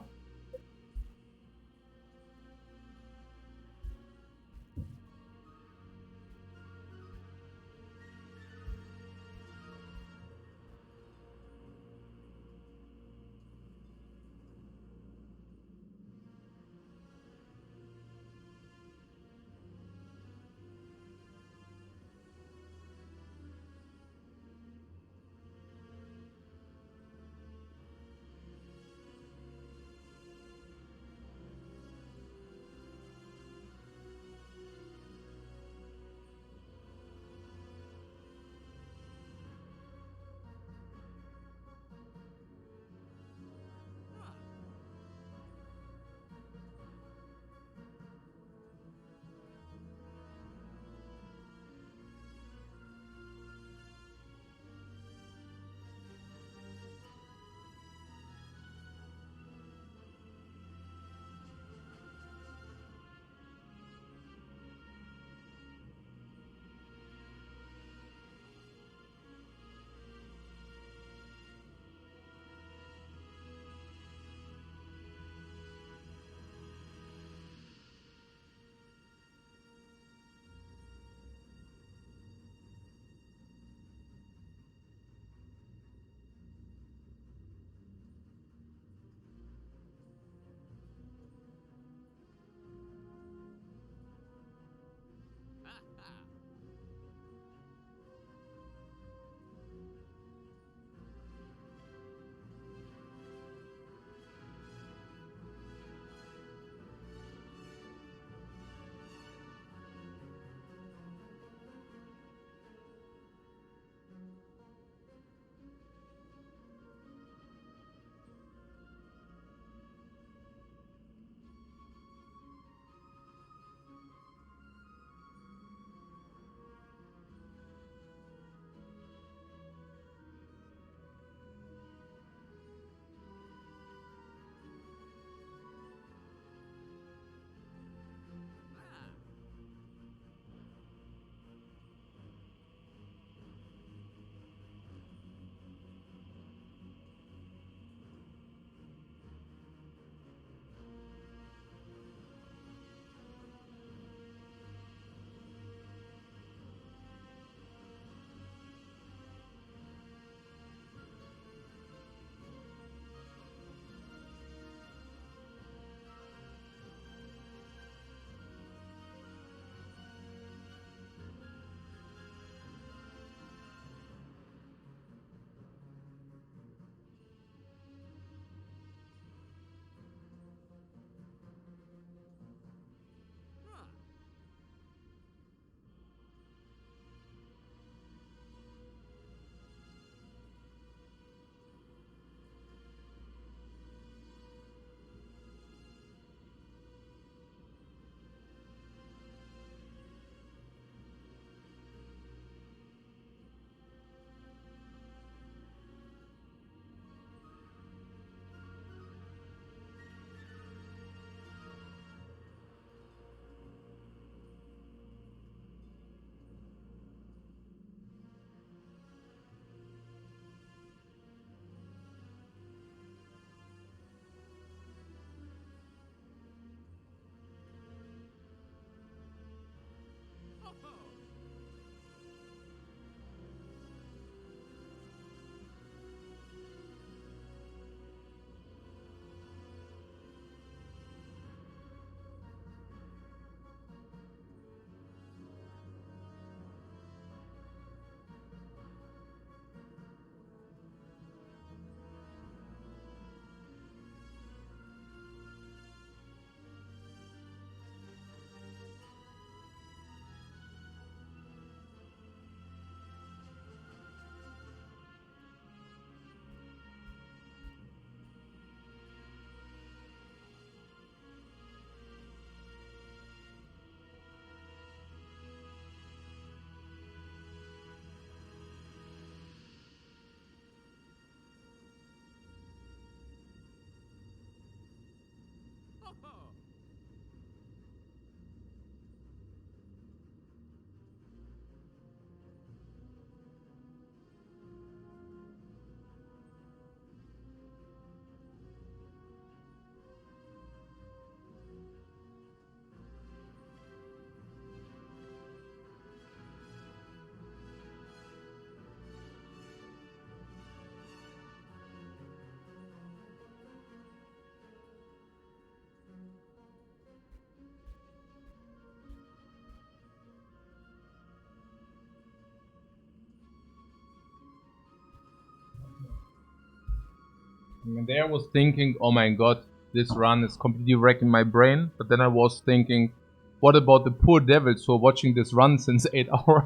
And there I was thinking, oh my god, this run is completely wrecking my brain. But then I was thinking, what about the poor devils who are watching this run since 8 hours?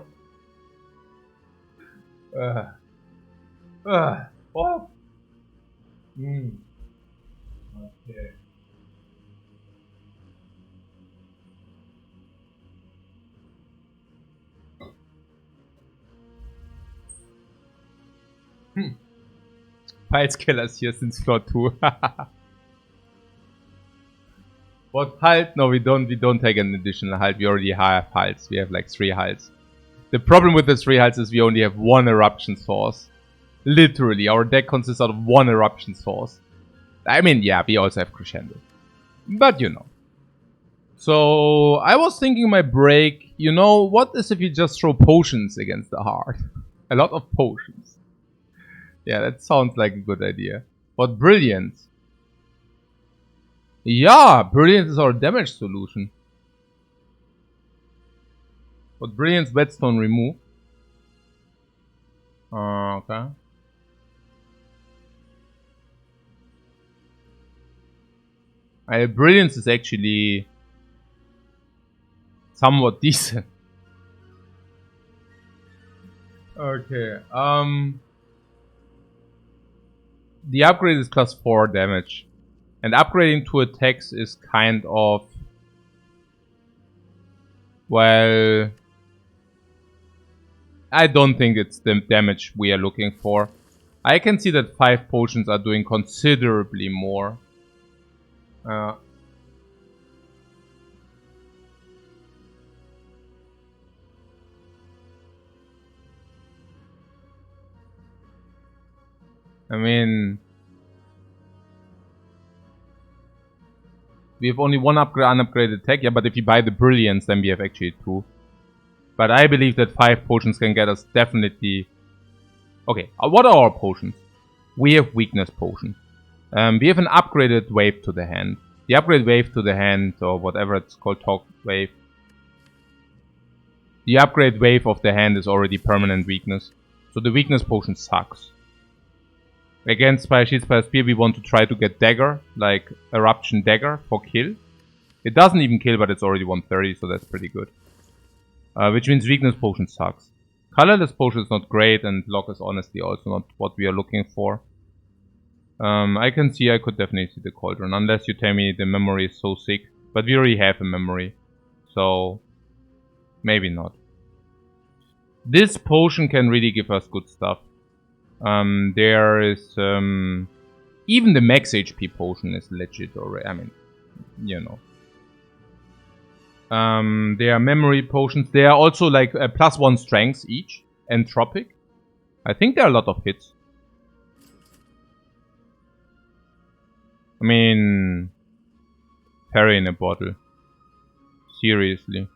Oh. Okay. Piles killers here since floor 2. What halt? No, we don't take an additional halt. We already have halts. We have like 3 halts. The problem with the 3 halts is we only have 1 eruption source. Literally, our deck consists out of 1 eruption source. I mean, yeah, we also have crescendo. But you know. So, I was thinking my break, you know, what is if you just throw potions against the heart? A lot of potions. Yeah, that sounds like a good idea. But brilliance. Yeah, brilliance is our damage solution. But brilliance, whetstone remove. Okay. Brilliance is actually somewhat decent. Okay. The upgrade is plus 4 damage. And upgrading 2 attacks is kind of... Well... I don't think it's the damage we are looking for. I can see that 5 potions are doing considerably more. I mean... We have only 1 unupgraded attack, yeah, but if you buy the brilliance, then we have actually 2. But I believe that 5 potions can get us definitely... Okay, what are our potions? We have weakness potion. We have an upgraded wave to the hand. The upgrade wave to the hand, or whatever it's called, talk wave. The upgrade wave of the hand is already permanent weakness. So the weakness potion sucks. Against Spire Shield, Spire Spear, we want to try to get dagger, like Eruption Dagger for kill. It doesn't even kill, but it's already 130, so that's pretty good. Which means weakness potion sucks. Colorless potion is not great, and lock is honestly also not what we are looking for. I can see I could definitely see the cauldron, unless you tell me the memory is so sick. But we already have a memory, so maybe not. This potion can really give us good stuff. There is even the max HP potion is legit already. I mean, you know. There are memory potions. There are also like plus 1 strength each. Entropic. I think there are a lot of hits. I mean, Perry in a bottle. Seriously.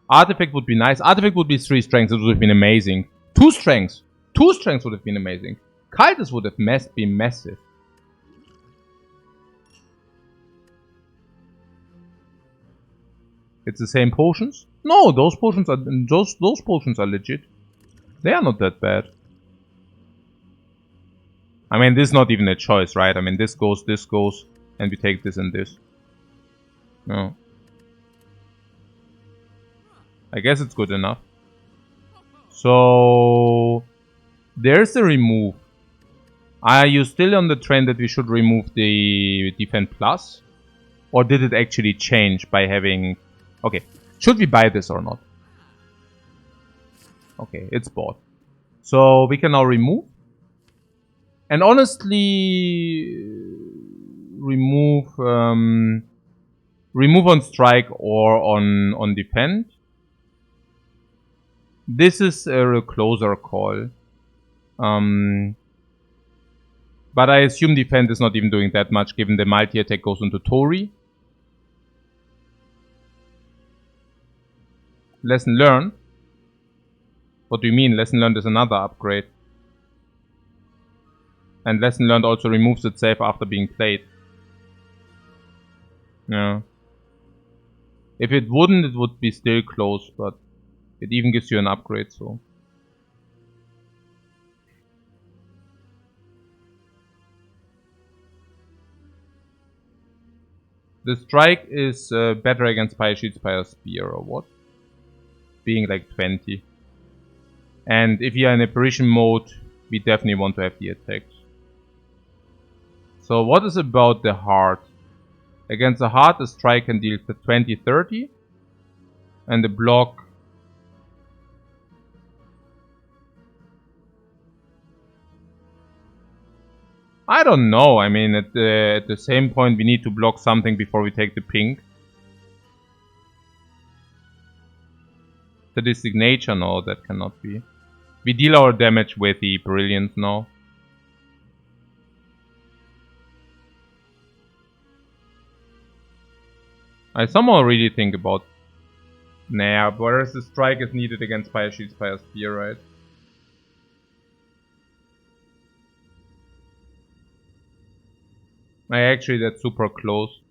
Artifact would be nice. Artifact would be 3 strengths. It would have been amazing. 2 strengths. 2 strengths would have been amazing. Cultist would have been massive. It's the same potions? No, those potions are legit. They are not that bad. I mean, this is not even a choice, right? I mean, this goes, and we take this and this. No. I guess it's good enough. So... There's the remove. Are you still on the trend that we should remove the Defend Plus? Or did it actually change by having... Okay, should we buy this or not? Okay, it's bought. So we can now remove. And honestly... Remove... remove on strike or on defend. This is a closer call. But I assume defend is not even doing that much given the multi-attack goes into Tori. Lesson learned. What do you mean? Lesson learned is another upgrade. And lesson learned also removes itself after being played. Yeah. If it wouldn't, it would be still close, but it even gives you an upgrade, so... The strike is better against Spire Shield, Spire Spear, or what? Being like 20. And if you are in apparition mode, we definitely want to have the attacks. So what is about the heart? Against the heart, the strike can deal 20-30. And the block... I don't know. I mean, at the same point, we need to block something before we take the pink. The signature, no, that cannot be. We deal our damage with the brilliance now. I somehow really think about... Nah, whereas the strike is needed against Spire Shield, Spire Spear, right? Actually, that's super close.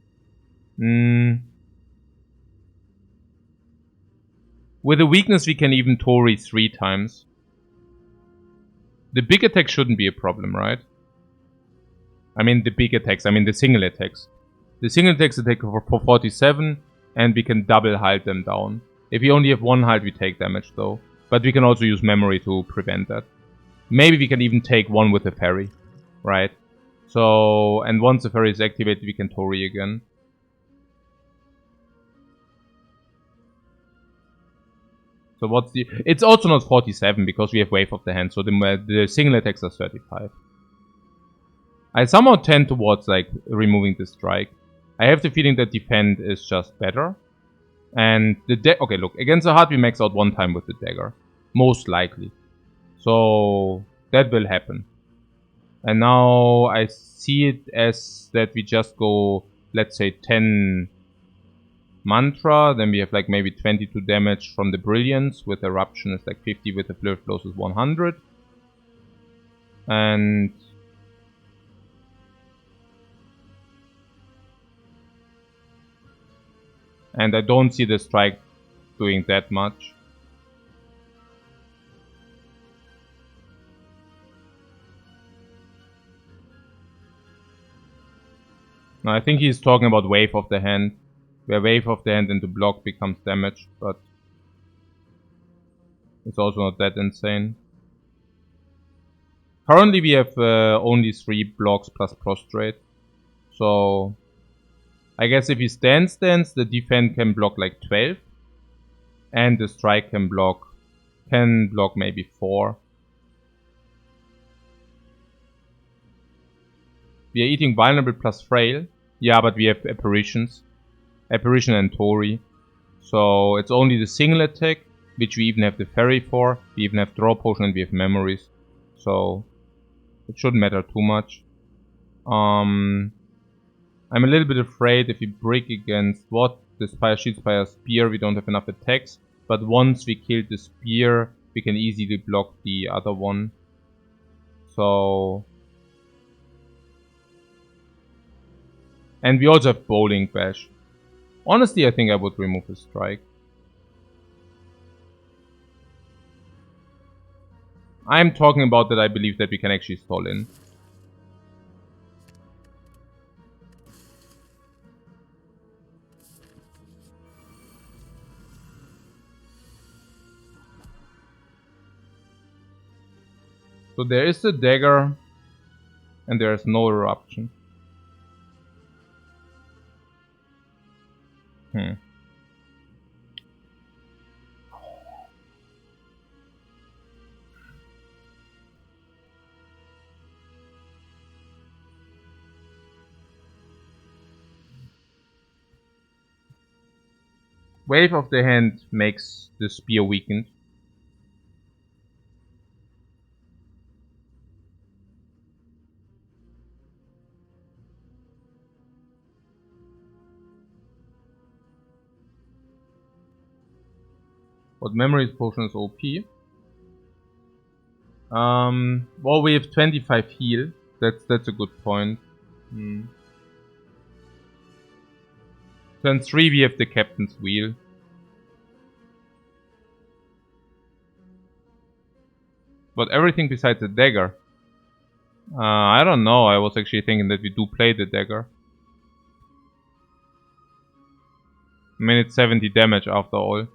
With a weakness, we can even Tori 3 times. The big attack shouldn't be a problem, right? I mean, the big attacks. I mean, the single attacks. The single attacks attack for 47, and we can double halt them down. If we only have one halt, we take damage, though. But we can also use memory to prevent that. Maybe we can even take one with a parry, right? So, and once the parry is activated, we can Tori again. So what's the... It's also not 47 because we have Wave of the Hand, so the single attacks are 35. I somehow tend towards like removing the strike. I have the feeling that defend is just better. And the okay, look, against the heart we max out one time with the dagger. Most likely. So that will happen. And now I see it as that we just go, let's say 10 mantra, then we have like maybe 22 damage from the brilliance, with eruption is like 50, with the flirt blows is 100. And I don't see the strike doing that much. Now I think he's talking about Wave of the Hand, where Wave of the Hand into block becomes damage, but it's also not that insane. Currently we have only 3 blocks plus prostrate, so I guess if he stands, the defend can block like 12, and the strike can block maybe 4. We are eating vulnerable plus frail. Yeah, but we have apparitions. Apparition and Tori. So it's only the single attack, which we even have the fairy for. We even have draw potion and we have memories. So it shouldn't matter too much. I'm a little bit afraid if we break against the Spire Shield, Spire Spear, we don't have enough attacks. But once we kill the Spear, we can easily block the other one. So... And we also have Bowling Bash. Honestly, I think I would remove his strike. I'm talking about that I believe that we can actually stall in. So there is the dagger, and there is no eruption. Wave of the Hand makes the spear weakened. But Memory Potion is OP. Well, we have 25 heal. That's a good point. Turn 3 we have the Captain's Wheel. But everything besides the dagger. I don't know, I was actually thinking that we do play the dagger. I mean, it's 70 damage after all.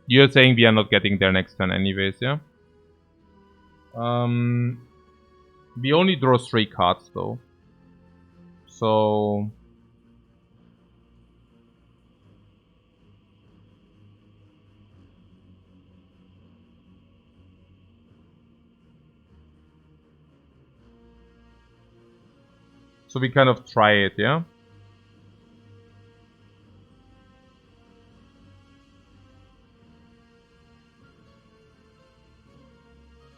You're saying we are not getting there next turn anyways, yeah? We only draw 3 cards though. So... So we kind of try it, yeah?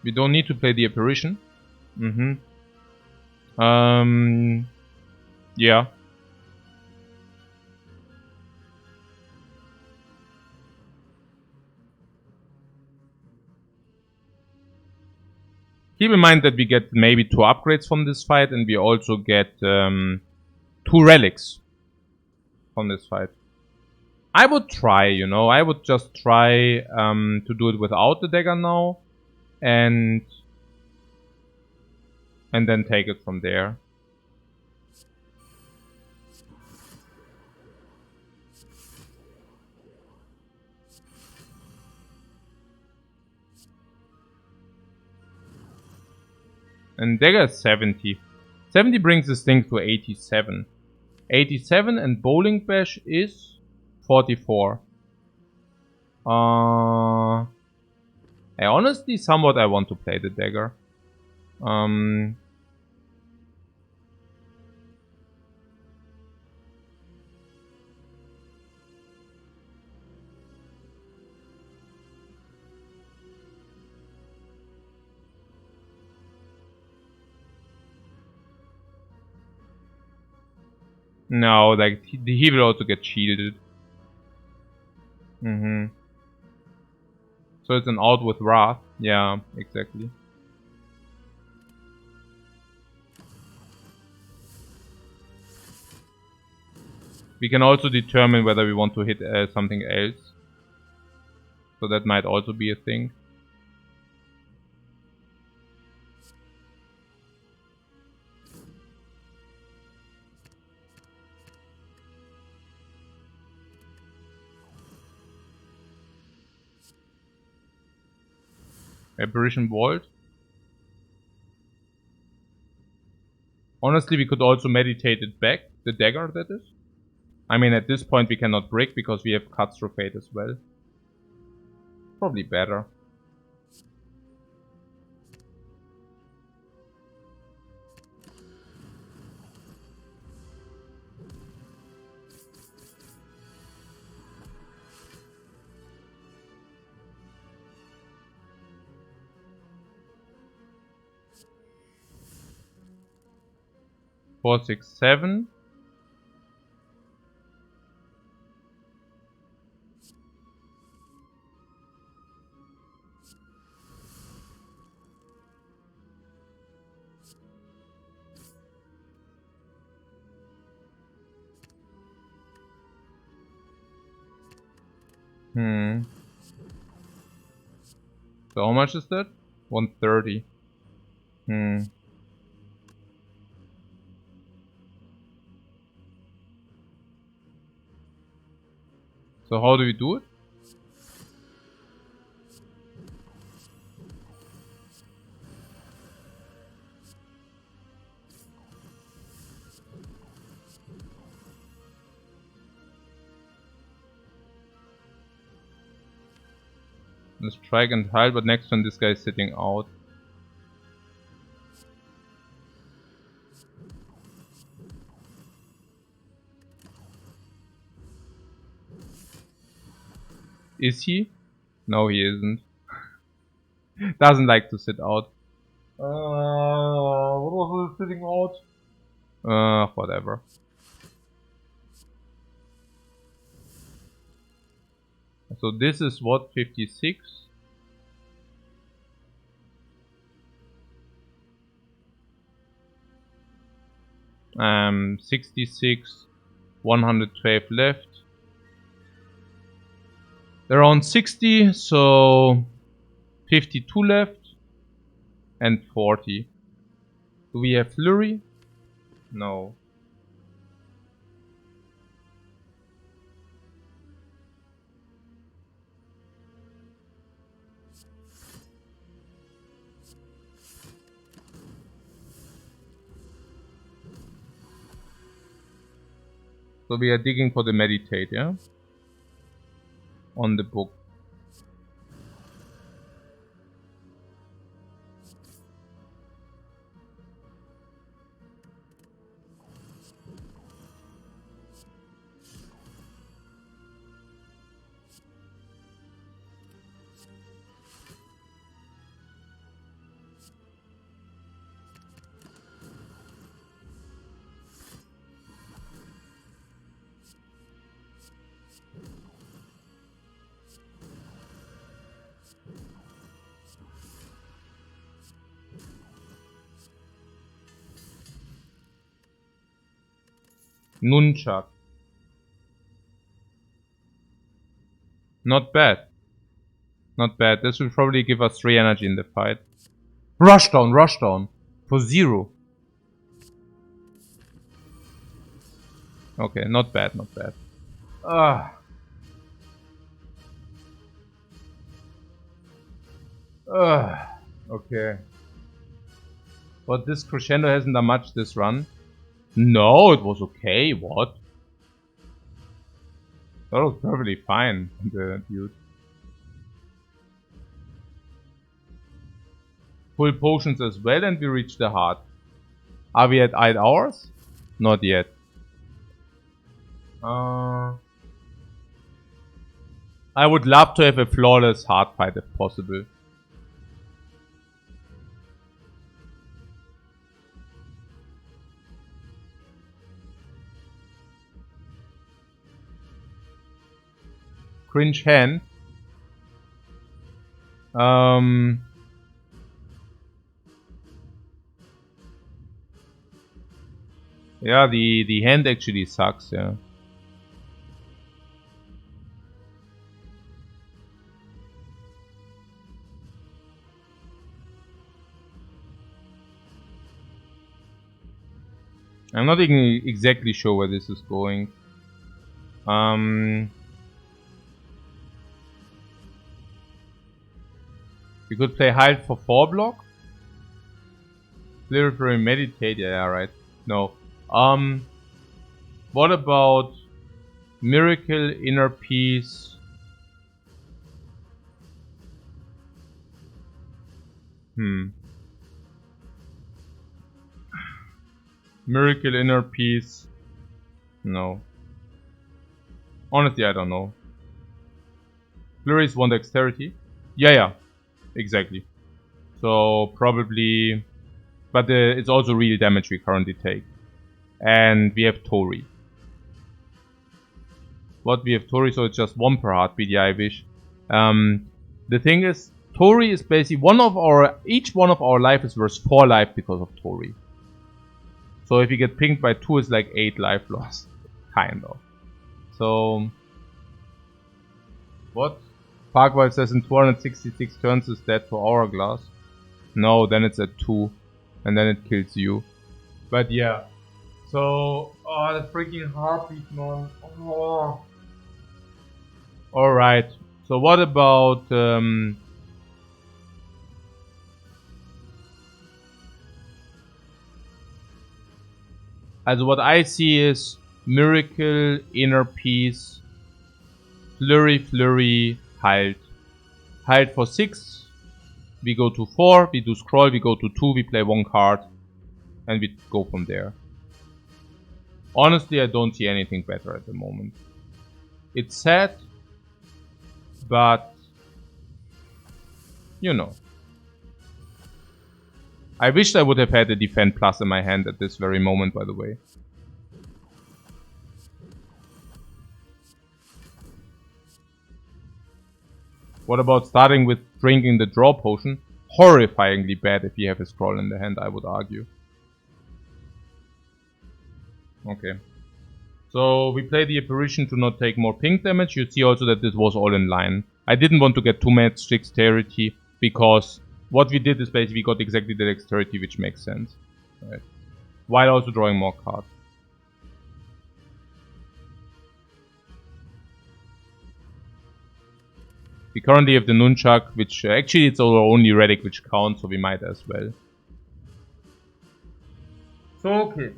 We don't need to play the apparition. Yeah. Keep in mind that we get maybe 2 upgrades from this fight, and we also get 2 relics from this fight. I would try, you know, I would just try to do it without the dagger now, and then take it from there. And dagger is 70. 70 brings this thing to 87. 87 and bowling bash is 44. I honestly somewhat I want to play the dagger. No, like he will also get shielded. So it's an out with Wrath. Yeah, exactly. We can also determine whether we want to hit something else. So that might also be a thing. Apparition Vault. Honestly, we could also meditate it back. The dagger, that is. I mean, at this point we cannot break because we have cuts through fate as well. Probably better. Four, 6, 7. So how much is that? 130. So how do we do it? Let's strike and heal, but next turn this guy is sitting out. Is he? No, he isn't. Doesn't like to sit out. What was he sitting out? Whatever. So this is what, 56? Um, 66, 112 left. They're on 60, so 52 left and 40. Do we have Flurry? No. So we are digging for the meditate, yeah? On the book. Nunchuck. Not bad. Not bad. This will probably give us 3 energy in the fight. Rushdown, rushdown. For 0. Okay, not bad, not bad. Okay. But this crescendo hasn't done much this run. No, it was okay. What? That was perfectly fine, the dude. Full potions as well, and we reach the heart. Are we at 8 hours? Not yet. I would love to have a flawless hard fight if possible. Cringe hand. Yeah, the hand actually sucks, yeah. I'm not even exactly sure where this is going. We could play hide for 4 block. Literally meditate, yeah, right. No. What about Miracle, Inner Peace? Miracle, Inner Peace. No. Honestly, I don't know. Flurries 1 dexterity. Yeah. Exactly. So probably... But it's also real damage we currently take. And we have Tori. What we have Tori, so it's just 1 per heartbeat, yeah, I wish. The thing is, Tori is basically each one of our life is worth 4 life because of Tori. So if you get pinged by 2, it's like 8 life loss. Kind of. So... What? Parkwise says in 266 turns is dead for Hourglass. No, then it's at 2. And then it kills you. But yeah. So... Oh, the freaking heartbeat, man. Oh. Alright. So what about... Also what I see is Miracle, Inner Peace, Flurry, Heilt. Heilt for 6. We go to 4, we do scroll, we go to 2, we play 1 card. And we go from there. Honestly, I don't see anything better at the moment. It's sad. But... You know. I wished I would have had a Defend Plus in my hand at this very moment, by the way. What about starting with drinking the draw potion? Horrifyingly bad if you have a scroll in the hand, I would argue. Okay. So we play the apparition to not take more pink damage. You see also that this was all in line. I didn't want to get too much dexterity because what we did is basically we got exactly the dexterity, which makes sense. Right. While also drawing more cards. We currently have the Nunchuck, which actually it's our only relic which counts, so we might as well. So okay.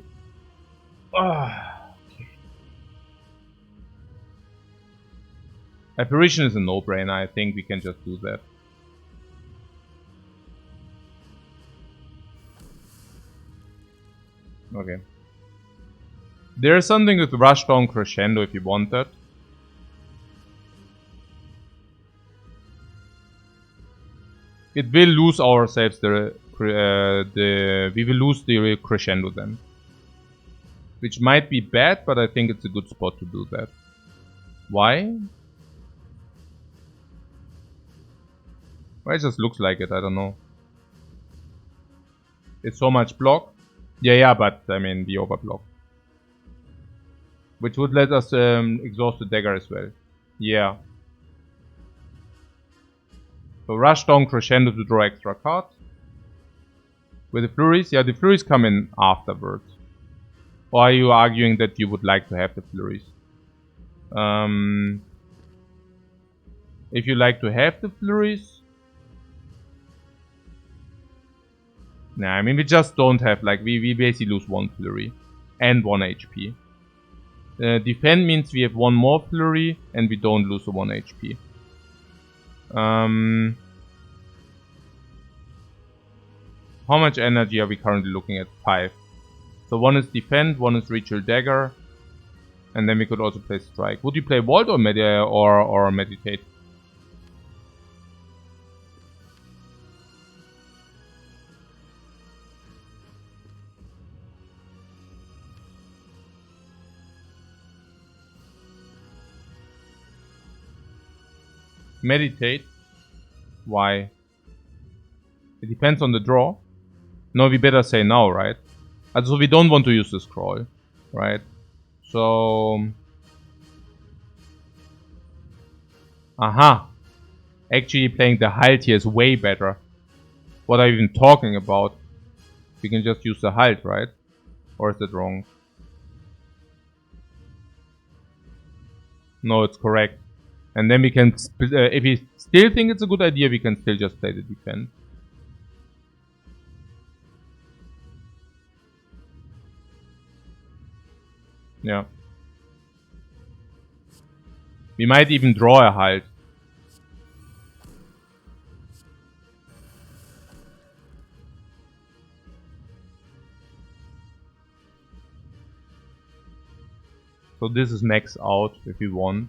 Okay. Apparition is a no-brainer. I think we can just do that. Okay. There's something with Rushdown Crescendo if you want that. It will lose ourselves we will lose the Crescendo then. Which might be bad, but I think it's a good spot to do that. Why? Well, it just looks like it, I don't know. It's so much block. Yeah, but I mean, we overblock. Which would let us exhaust the dagger as well. Yeah. So Rushdown Crescendo to draw extra cards. With the Flurries? Yeah, the Flurries come in afterwards. Or are you arguing that you would like to have the Flurries? If you like to have the Flurries... Nah, I mean we just don't have, like, we basically lose one Flurry. And 1 HP. Defend means we have one more Flurry and we don't lose the 1 HP. How much energy are we currently looking at? 5. So one is defend, one is ritual dagger, and then we could also play strike. Would you play vault or meditate? Meditate. Why? It depends on the draw. No, we better say now, right? So we don't want to use the scroll, right? So... Aha! Actually playing the Halt here is way better. What are you even talking about? We can just use the Halt, right? Or is that wrong? No, it's correct. And then we can... if we still think it's a good idea, we can still just play the defense. Yeah. We might even draw a Halt. So this is max out if we want.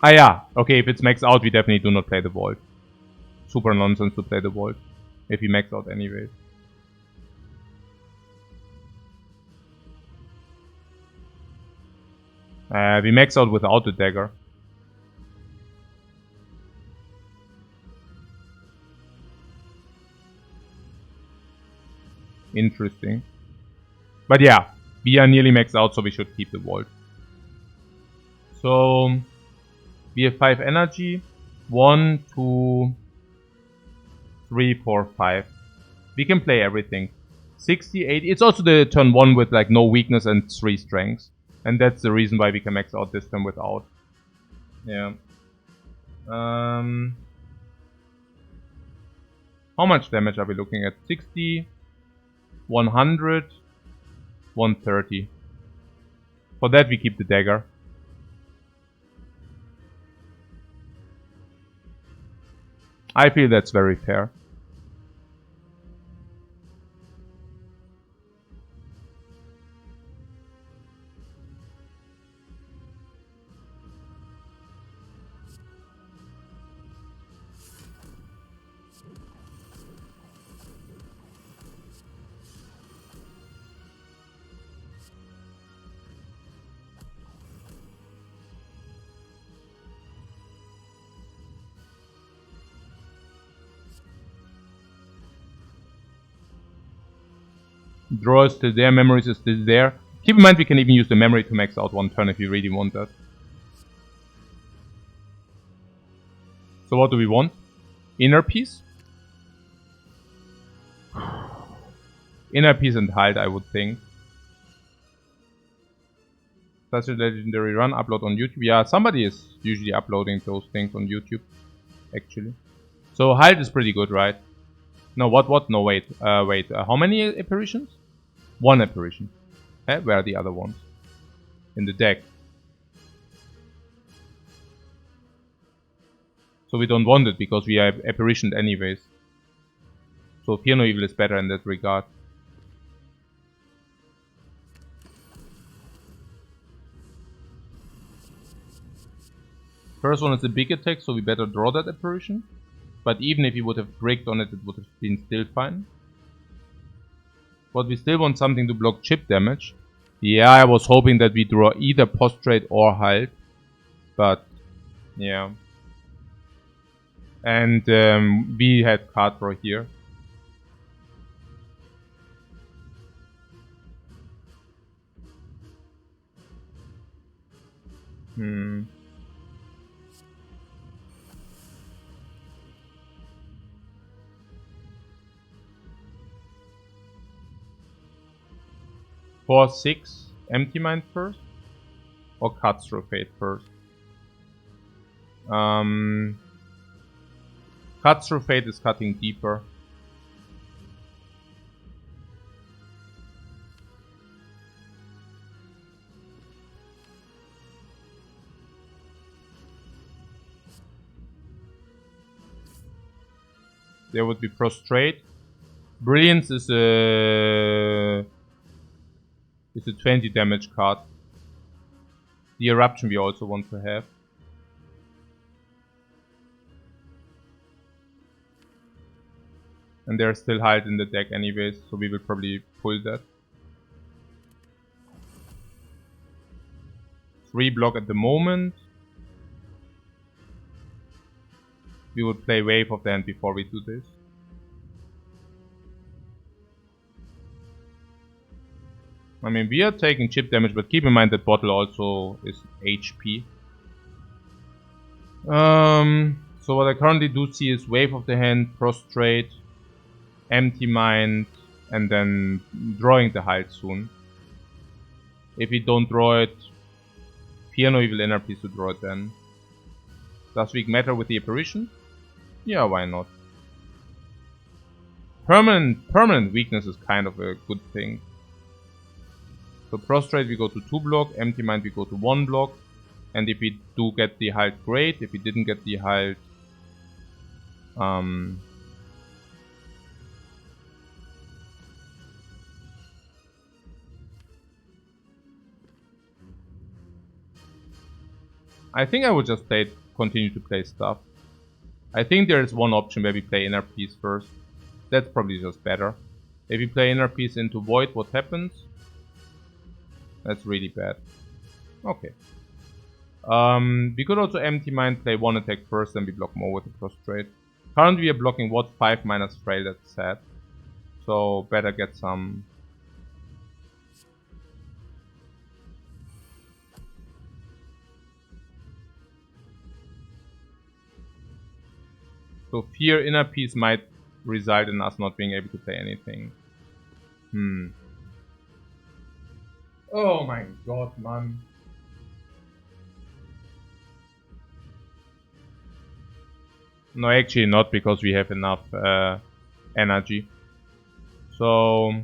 Ah yeah, okay, if it's max out we definitely do not play the vault. Super nonsense to play the vault. If we max out anyways. We max out without the dagger. Interesting. But yeah, we are nearly maxed out, so we should keep the vault. So we have 5 energy. 1, 2, 3, 4, 5. We can play everything. 68. It's also the turn 1 with like no weakness and 3 strengths. And that's the reason why we can max out this turn without. Yeah. How much damage are we looking at? 60, 100, 130. For that we keep the dagger. I feel that's very fair. Draw is still there, memories is still there. Keep in mind we can even use the memory to max out one turn if you really want that. So what do we want? Inner Peace? Inner Peace and Halt, I would think. Such a legendary run, upload on YouTube. Yeah, somebody is usually uploading those things on YouTube, actually. So Halt is pretty good, right? No, what? No, wait. How many apparitions? One apparition. Where are the other ones? In the deck. So we don't want it because we are apparitioned anyways. So Fear No Evil is better in that regard. First one is a big attack, so we better draw that apparition. But even if he would have bricked on it, it would have been still fine. But we still want something to block chip damage. Yeah, I was hoping that we draw either Prostrate or Halt. But, yeah. And we had card draw here. Hmm. Four, 6, Empty Mind first? Or Cuts Through Fate first? Cuts Through Fate is cutting deeper. There would be Prostrate. Brilliance is a 20 damage card. The Eruption we also want to have. And there's still Halt in the deck anyways, so we will probably pull that. 3 block at the moment. We would play Wave of the Hand before we do this. I mean, we are taking chip damage, but keep in mind that bottle also is HP. So what I currently do see is Wave of the Hand, Prostrate, Empty Mind, and then drawing the Halt soon. If we don't draw it, Fear No Evil Inner Piece to draw it then. Does weak matter with the apparition? Yeah, why not? Permanent weakness is kind of a good thing. So Prostrate we go to 2 block, Empty Mind we go to 1 block. And if we do get the Halt, great. If we didn't get the Halt, I think I would just continue to play stuff. I think there is one option where we play Inner Peace first. That's probably just better. If we play Inner Peace into Void, what happens? That's really bad. Okay. We could also Empty Mind, play 1 attack first, then we block more with the Prostrate. Currently we are blocking what? 5 minus Frail, that's sad. So better get some... So Fear Inner Peace might result in us not being able to play anything. Oh my god, man. No, actually not, because we have enough energy. So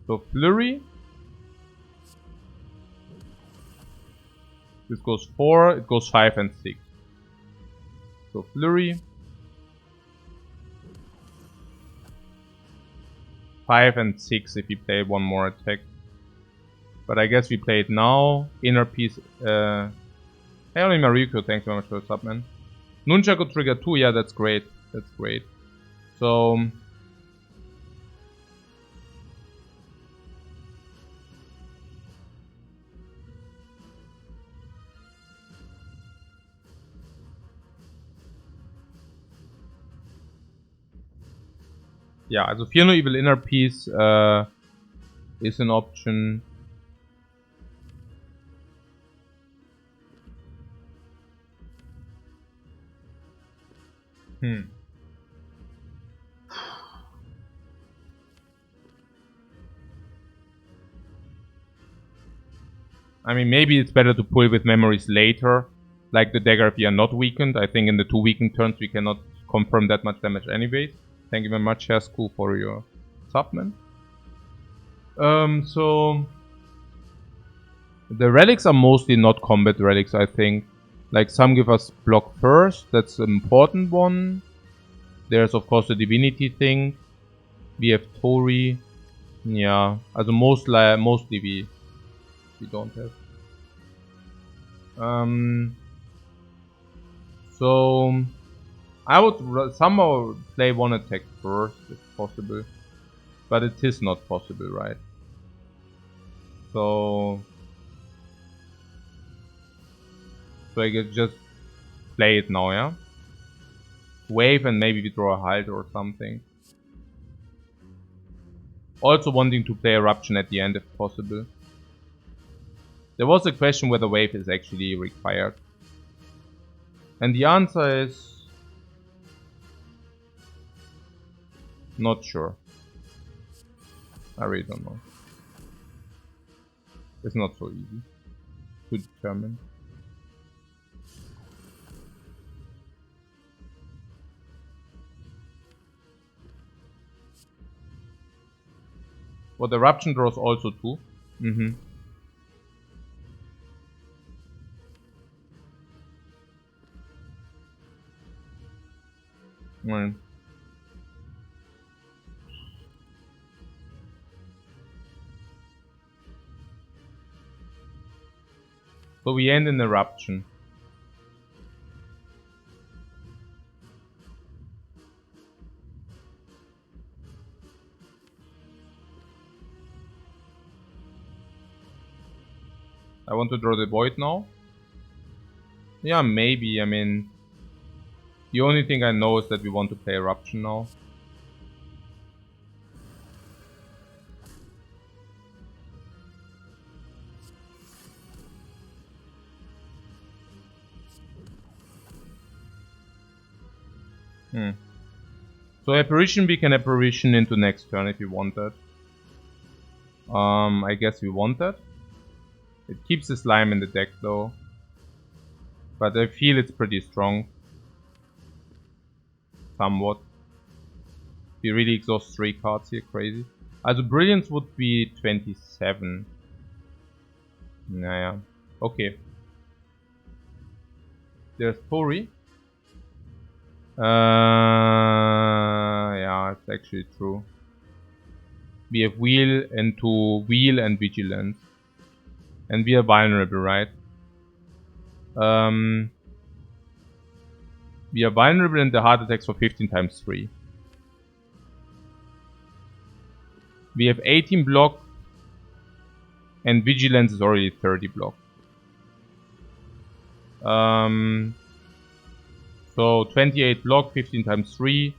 Flurry. This goes 4, it goes 5 and 6. So Flurry. 5 and 6 if we play one more attack. But I guess we play it now. Inner Peace. Hey, only Mariko, thanks very much for the sub, man. Nunchaku trigger 2, yeah, that's great. That's great. So... yeah, also Fear No Evil Inner Peace is an option. I mean, maybe it's better to pull with memories later, like the dagger if we are not weakened. I think in the 2 weakened turns we cannot confirm that much damage anyways. Thank you very much, Hersku, for your subman. So the relics are mostly not combat relics, I think. Like some give us block first, that's an important one. There's of course the divinity thing. We have Tori. Yeah, also mostly we don't have. So I would somehow play one attack first if possible, but it is not possible, right? So I could just play it now, yeah? Wave and maybe we draw a halt or something. Also wanting to play Eruption at the end if possible. There was a question whether Wave is actually required. And the answer is... not sure. I really don't know. It's not so easy to determine. Well, the Eruption draws also 2. Right. So we end in Eruption. I want to draw the Void now. Yeah, maybe. I mean, the only thing I know is that we want to play Eruption now. So Apparition, we can Apparition into next turn if you want that. I guess we want that. It keeps the slime in the deck though. But I feel it's pretty strong. Somewhat. We really exhaust 3 cards here, crazy. Also Brilliance would be 27. Naja, okay. There's Tori. Yeah, it's actually true. We have Wheel into Wheel and Vigilance. And we are vulnerable, right? We are vulnerable and the heart attacks for 15 times 3. We have 18 block. And Vigilance is already 30 block. So 28 block, 15 times 3.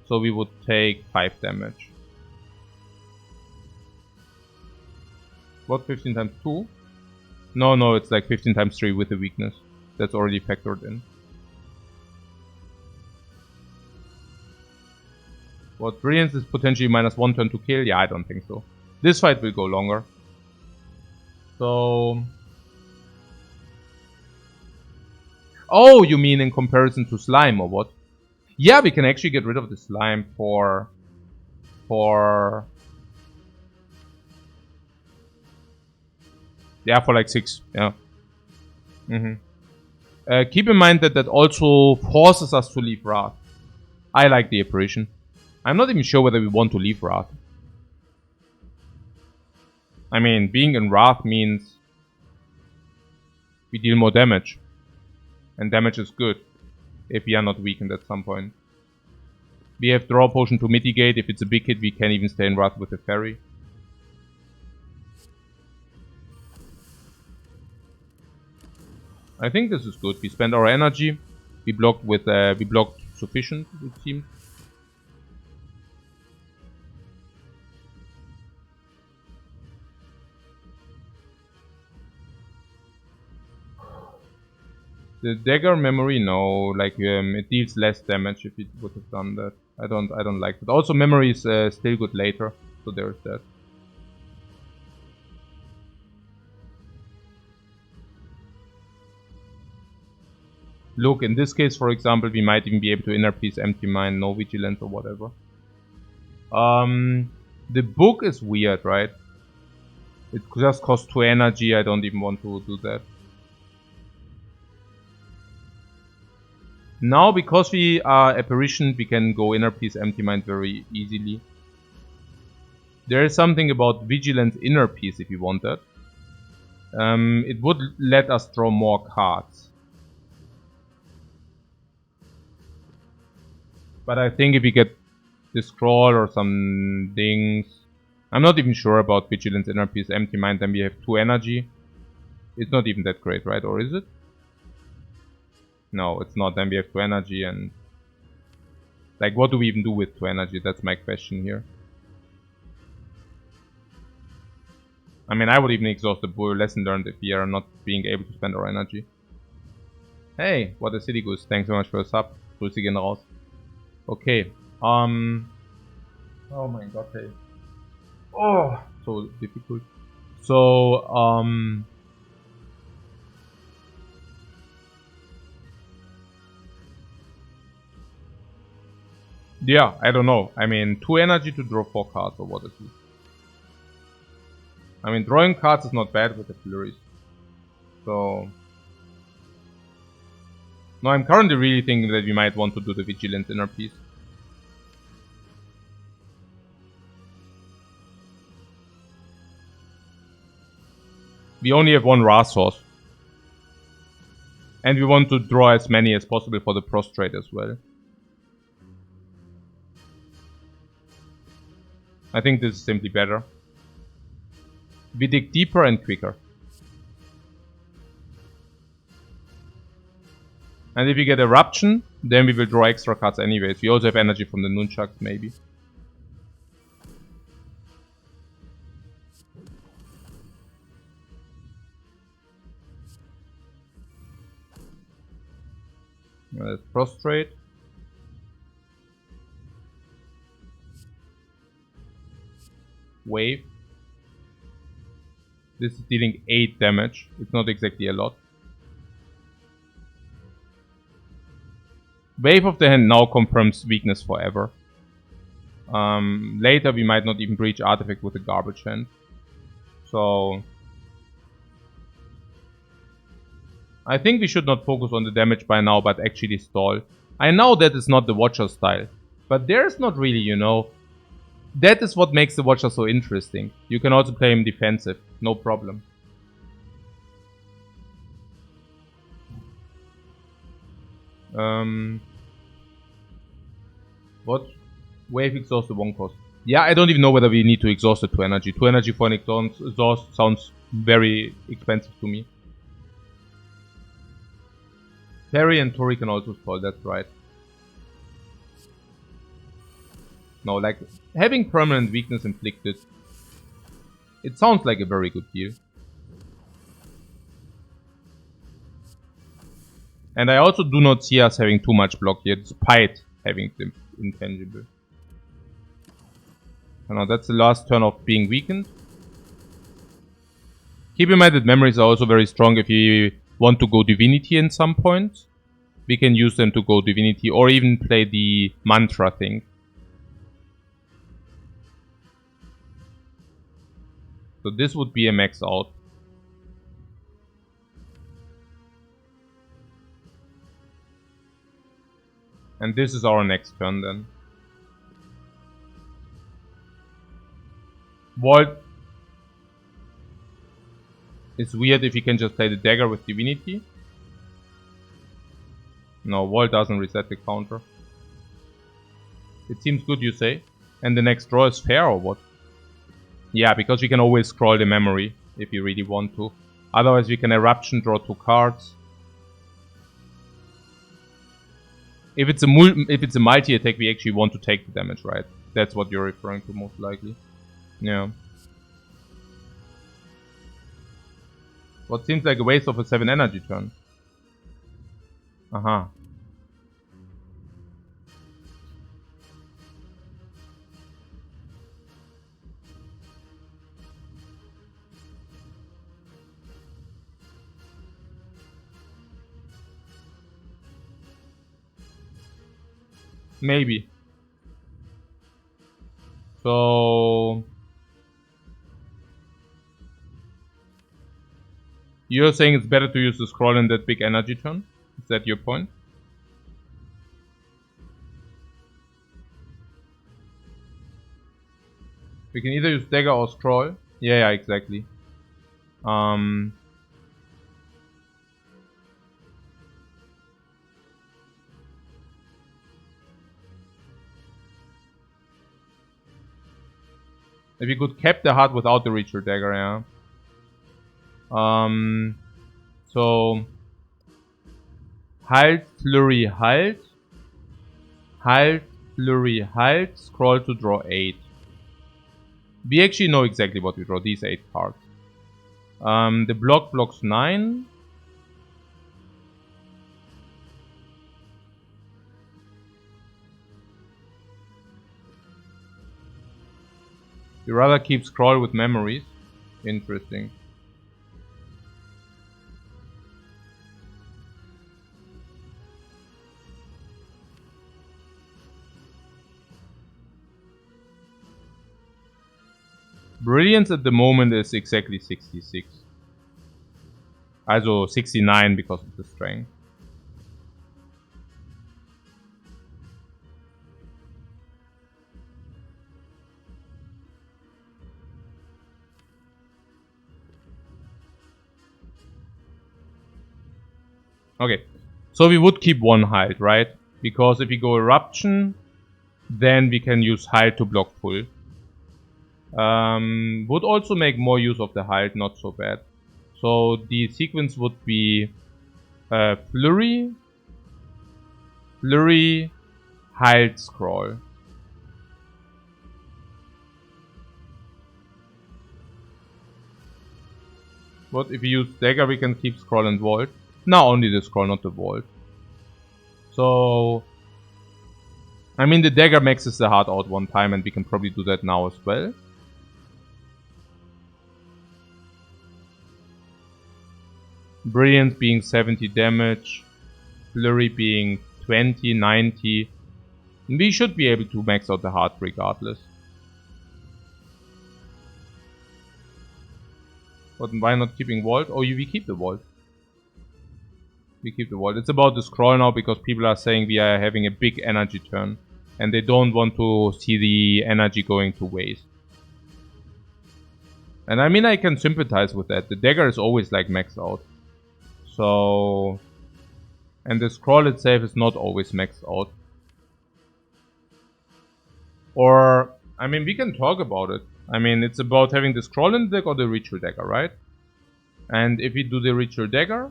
So we would take 5 damage. What, 15 times 2? No, it's like 15 times 3 with the weakness. That's already factored in. What, Brilliance is potentially -1 turn to kill? Yeah, I don't think so. This fight will go longer. So... oh, you mean in comparison to Slime or what? Yeah, we can actually get rid of the Slime for... yeah, for like 6, yeah. Keep in mind that that also forces us to leave Wrath. I like the Apparition. I'm not even sure whether we want to leave Wrath. I mean, being in Wrath means we deal more damage. And damage is good, if we are not weakened at some point. We have Draw Potion to mitigate. If it's a big hit, we can even stay in Wrath with the Fairy. I think this is good. We spend our energy. We blocked with we blocked sufficient, it seems. The dagger memory, no, like it deals less damage if it would have done that. I don't like that. Also, memory is still good later, so there's that. Look, in this case, for example, we might even be able to inner piece, empty mind, no vigilance or whatever. The book is weird, right? It just costs 2 energy. I don't even want to do that. Now, because we are apparition, we can go inner peace, empty mind very easily. There is something about vigilance, inner peace if you want that. It would let us draw more cards. But I think if we get the scroll or some things, I'm not even sure about vigilance, inner peace, empty mind, then we have 2 energy. It's not even that great, right? Or is it? No, it's not. Then we have 2 energy and... Like, what do we even do with 2 energy? That's my question here. I mean, I would even exhaust the bull. Lesson learned if we are not being able to spend our energy. Hey, what a city goose. Thanks so much for the sub. Grüße gehen raus. Okay. Oh my god, hey. Oh, so difficult. So, yeah, I don't know. I mean, 2 energy to draw 4 cards, or what is it? I mean, drawing cards is not bad with the flurries. So... No, I'm currently really thinking that we might want to do the Vigilance inner piece. We only have 1 Ra source. And we want to draw as many as possible for the Prostrate as well. I think this is simply better. We dig deeper and quicker. And if we get Eruption, then we will draw extra cards anyways. We also have energy from the Nunchucks, maybe. Prostrate. Wave. This is dealing 8 damage. It's not exactly a lot. Wave of the Hand now confirms weakness forever. Later we might not even breach Artifact with a Garbage Hand. So... I think we should not focus on the damage by now, but actually stall. I know that is not the Watcher style. But there's not really, you know... That is what makes the Watcher so interesting. You can also play him defensive. No problem. What? Wave exhaust the 1 cost. Yeah, I don't even know whether we need to exhaust the 2 energy. 2 energy for an exhaust sounds very expensive to me. Terry and Tori can also stall, that's right. No, like, having permanent weakness inflicted, it sounds like a very good deal. And I also do not see us having too much block here, despite having the intangible. Now that's the last turn of being weakened. Keep in mind that memories are also very strong if you want to go Divinity in some point. We can use them to go Divinity or even play the mantra thing. So this would be a max out. And this is our next turn then. Vault. It's weird if you can just play the dagger with Divinity. No, Vault doesn't reset the counter. It seems good, you say. And the next draw is fair or what? Yeah, because we can always scroll the memory if you really want to. Otherwise we can Eruption, draw 2 cards. If it's a multi-attack, we actually want to take the damage, right? That's what you're referring to most likely. Yeah. What seems like a waste of a 7 energy turn. Aha. Maybe. So you're saying it's better to use the scroll in that big energy turn? Is that your point? We can either use dagger or scroll. Yeah, exactly. If you could cap the heart without the reacher dagger, yeah. So halt, flurry, halt. Halt, flurry, halt. Scroll to draw 8. We actually know exactly what we draw, these 8 cards. The block blocks 9. You rather keep scroll with memories. Interesting. Brilliance at the moment is exactly 66. Also 69 because of the strength. Okay, so we would keep one hide, right? Because if we go eruption, then we can use hide to block full. Would also make more use of the hide, not so bad. So the sequence would be flurry, flurry, hide, scroll. What if we use dagger? We can keep scroll and vault. Now only the scroll, not the vault. So I mean, the dagger maxes the heart out one time, and we can probably do that now as well. Brilliance being 70 damage, flurry being 20, 90. We should be able to max out the heart regardless. But why not keeping vault? Oh, we keep the vault. We keep the vault. It's about the scroll now because people are saying we are having a big energy turn. And they don't want to see the energy going to waste. And I mean, I can sympathize with that. The dagger is always like maxed out. So... And the scroll itself is not always maxed out. Or... I mean, we can talk about it. I mean, it's about having the scroll in the deck or the ritual dagger, right? And if we do the ritual dagger,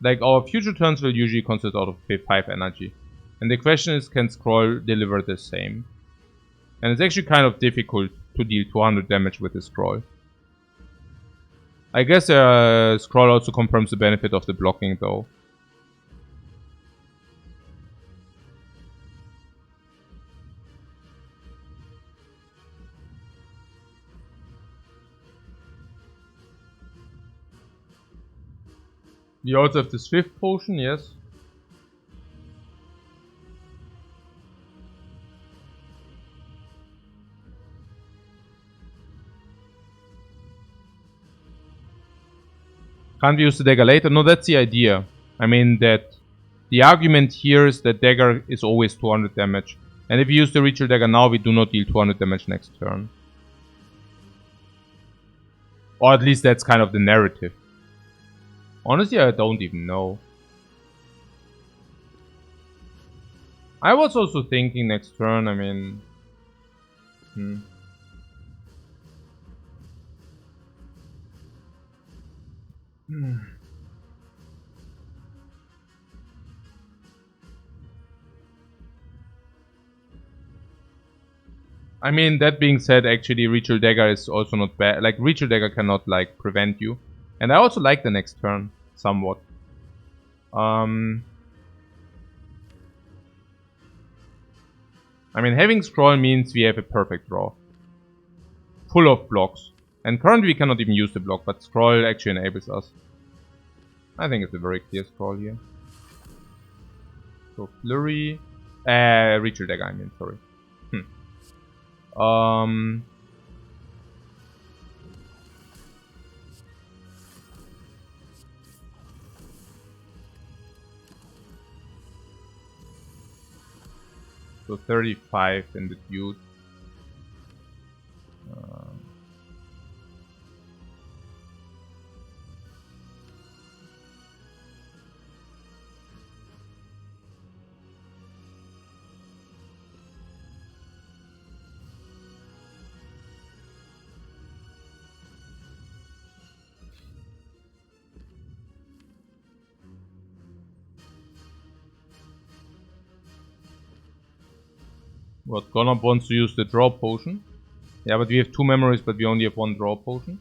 like our future turns will usually consist out of 5 energy. And the question is, can scroll deliver the same? And it's actually kind of difficult to deal 200 damage with the scroll. I guess scroll also confirms the benefit of the blocking though. You also have the Swift potion, yes. Can't we use the dagger later? No, that's the idea. I mean that the argument here is that dagger is always 200 damage. And if we use the ritual dagger now, we do not deal 200 damage next turn. Or at least that's kind of the narrative. Honestly, I don't even know. I was also thinking next turn, I mean... I mean, that being said, actually, Ritual Dagger is also not bad. Like, Ritual Dagger cannot, like, prevent you. And I also like the next turn, somewhat. I mean, having Scroll means we have a perfect draw. Full of blocks. And currently we cannot even use the block, but Scroll actually enables us. I think it's a very clear Scroll here. So, Flurry... Ritual Dagger, I mean, sorry. So 35 in the dude. What, Gonop wants to use the draw potion? Yeah, but we have 2 memories, but we only have 1 draw potion.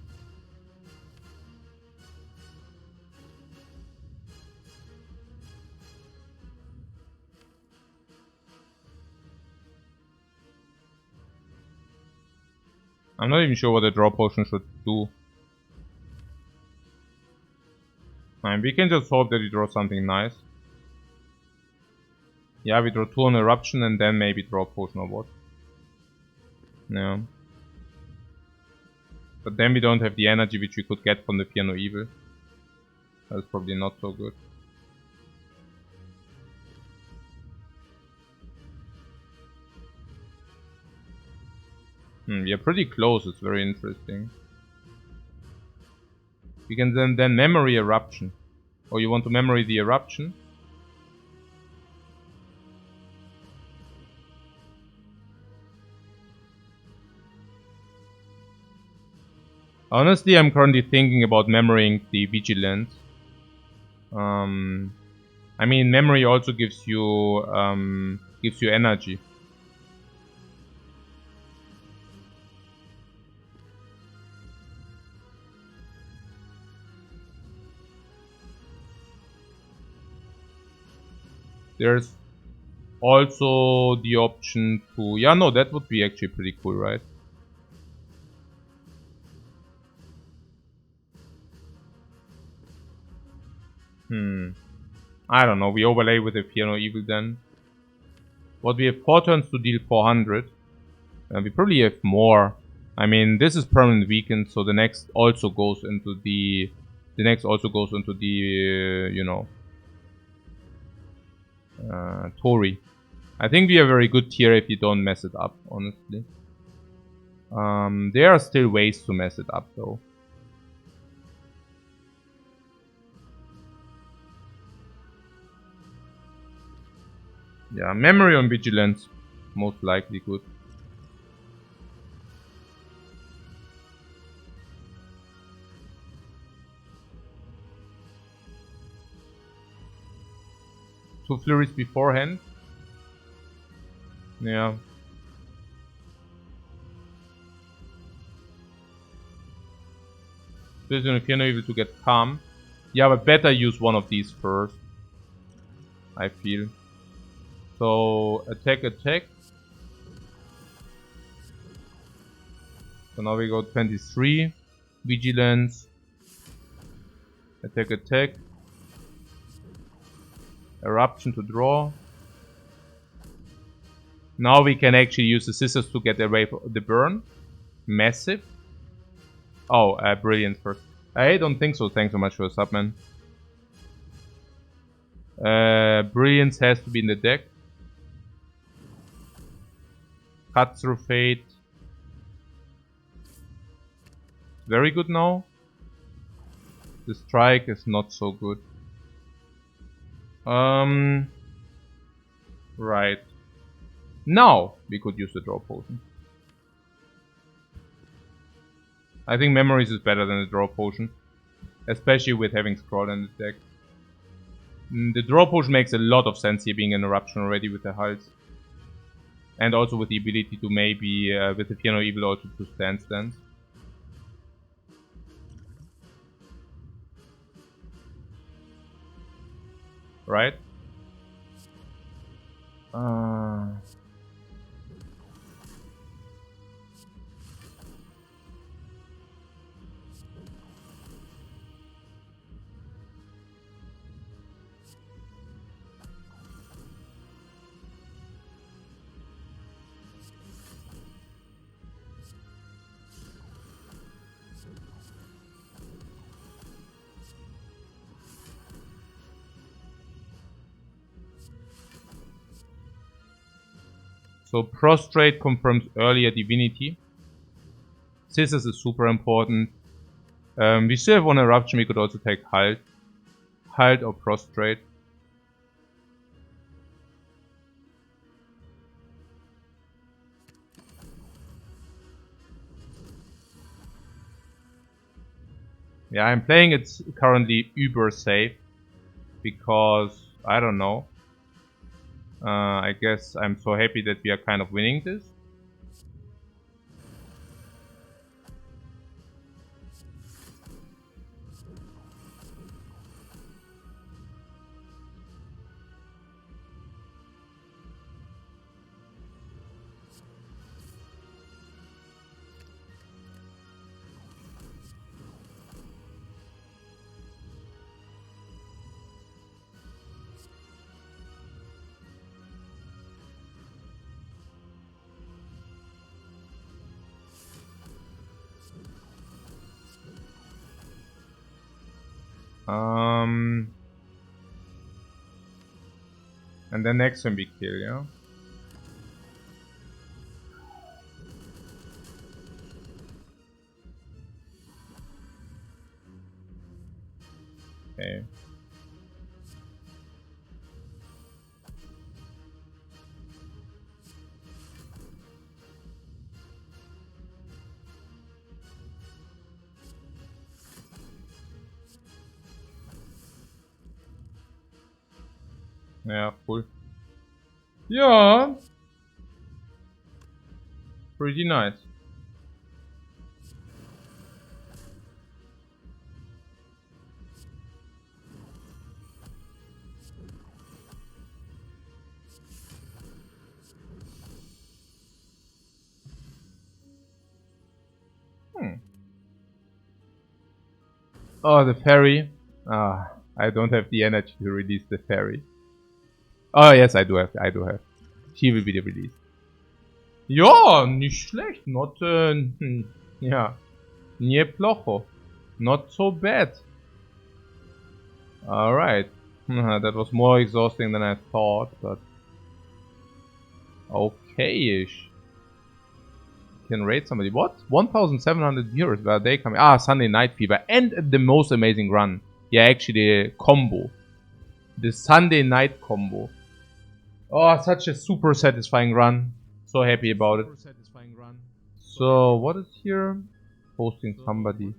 I'm not even sure what a draw potion should do. I mean, we can just hope that we draw something nice. Yeah, we draw 2 on Eruption and then maybe draw potion or what. Yeah. But then we don't have the energy which we could get from the Fear No Evil. That's probably not so good. We are pretty close, it's very interesting. We can then memory Eruption. Or you want to memory the Eruption? Honestly, I'm currently thinking about memorying the Vigilance. I mean, memory also gives you energy. There's also the option to... Yeah, no, that would be actually pretty cool, right? I don't know, we overlay with the Fear No Evil then. What, we have 4 turns to deal 400. We probably have more. I mean, this is permanent weakened, so the next also goes into the... The next also goes into the, you know... Tori. I think we are very good tier if you don't mess it up, honestly. There are still ways to mess it up, though. Yeah, memory on Vigilance. Most likely good. Two flurries beforehand. Yeah. So if you're not able to get calm. Yeah, but better use one of these first. I feel. So attack, attack. So now we go 23. Vigilance. Attack, attack. Eruption to draw. Now we can actually use the scissors to get away from the burn. Massive. Oh, brilliant first. I don't think so. Thanks so much for the sub, man. Brilliance has to be in the deck. Cut through fate. Very good now. The strike is not so good. Right. Now we could use the draw potion. I think memories is better than the draw potion. Especially with having scroll in the deck. The draw potion makes a lot of sense here being an eruption already with the hulls. And also with the ability to maybe, with the Fear No Evil also to stance. Right? So prostrate confirms earlier divinity. Scissors is super important. We still have one eruption. We could also take halt. Halt or prostrate. Yeah, I'm playing it currently uber safe. Because, I don't know. I guess I'm so happy that we are kind of winning this. And then next one we kill, yeah? Okay. Yeah, cool. Yeah. Pretty nice. Oh, the ferry. I don't have the energy to release the ferry. Oh, yes, I do have. She will be released. Ja, nicht schlecht. Not, yeah. Nieplocho. Not so bad. Alright. That was more exhausting than I thought, but... okay-ish. Can raid somebody. What? 1,700 viewers. Where are they coming? Ah, Sunday Night Fever. And the most amazing run. Yeah, actually the combo. The Sunday Night combo. Oh, such a super satisfying run. So happy about it. So, what is here? Posting somebody.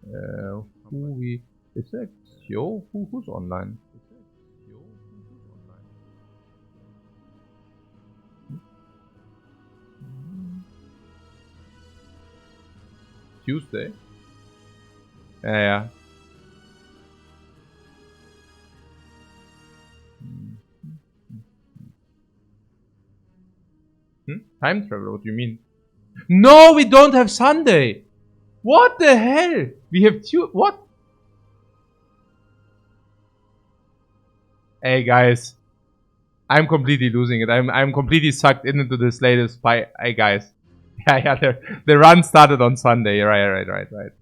Who we... Is that Yo? Who's online? Tuesday? Yeah. Time travel, what do you mean? No, we don't have Sunday! What the hell? We have what? Hey guys. I'm completely losing it. I'm completely sucked into this latest Spire. Hey guys. Yeah, the run started on Sunday. Right.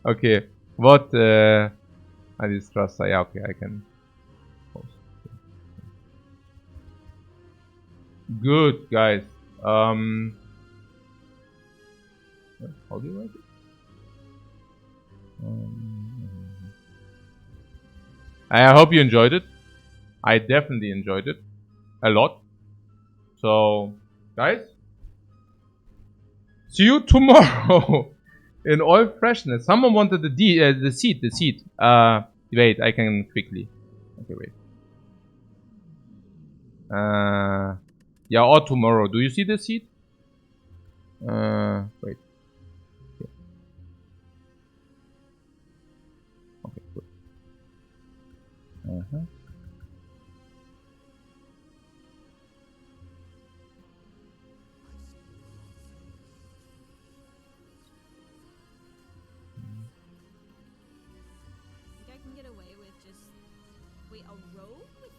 Okay. What I distrust. Yeah, okay, I can post. Good guys. How do you write it? I hope you enjoyed it. I definitely enjoyed it. A lot. So, guys, see you tomorrow in all freshness. Someone wanted the seat. Wait, I can quickly. Okay, wait. Yeah, or tomorrow. Do you see the seat? Wait. Okay, good. I can get away with just... Wait, a rogue with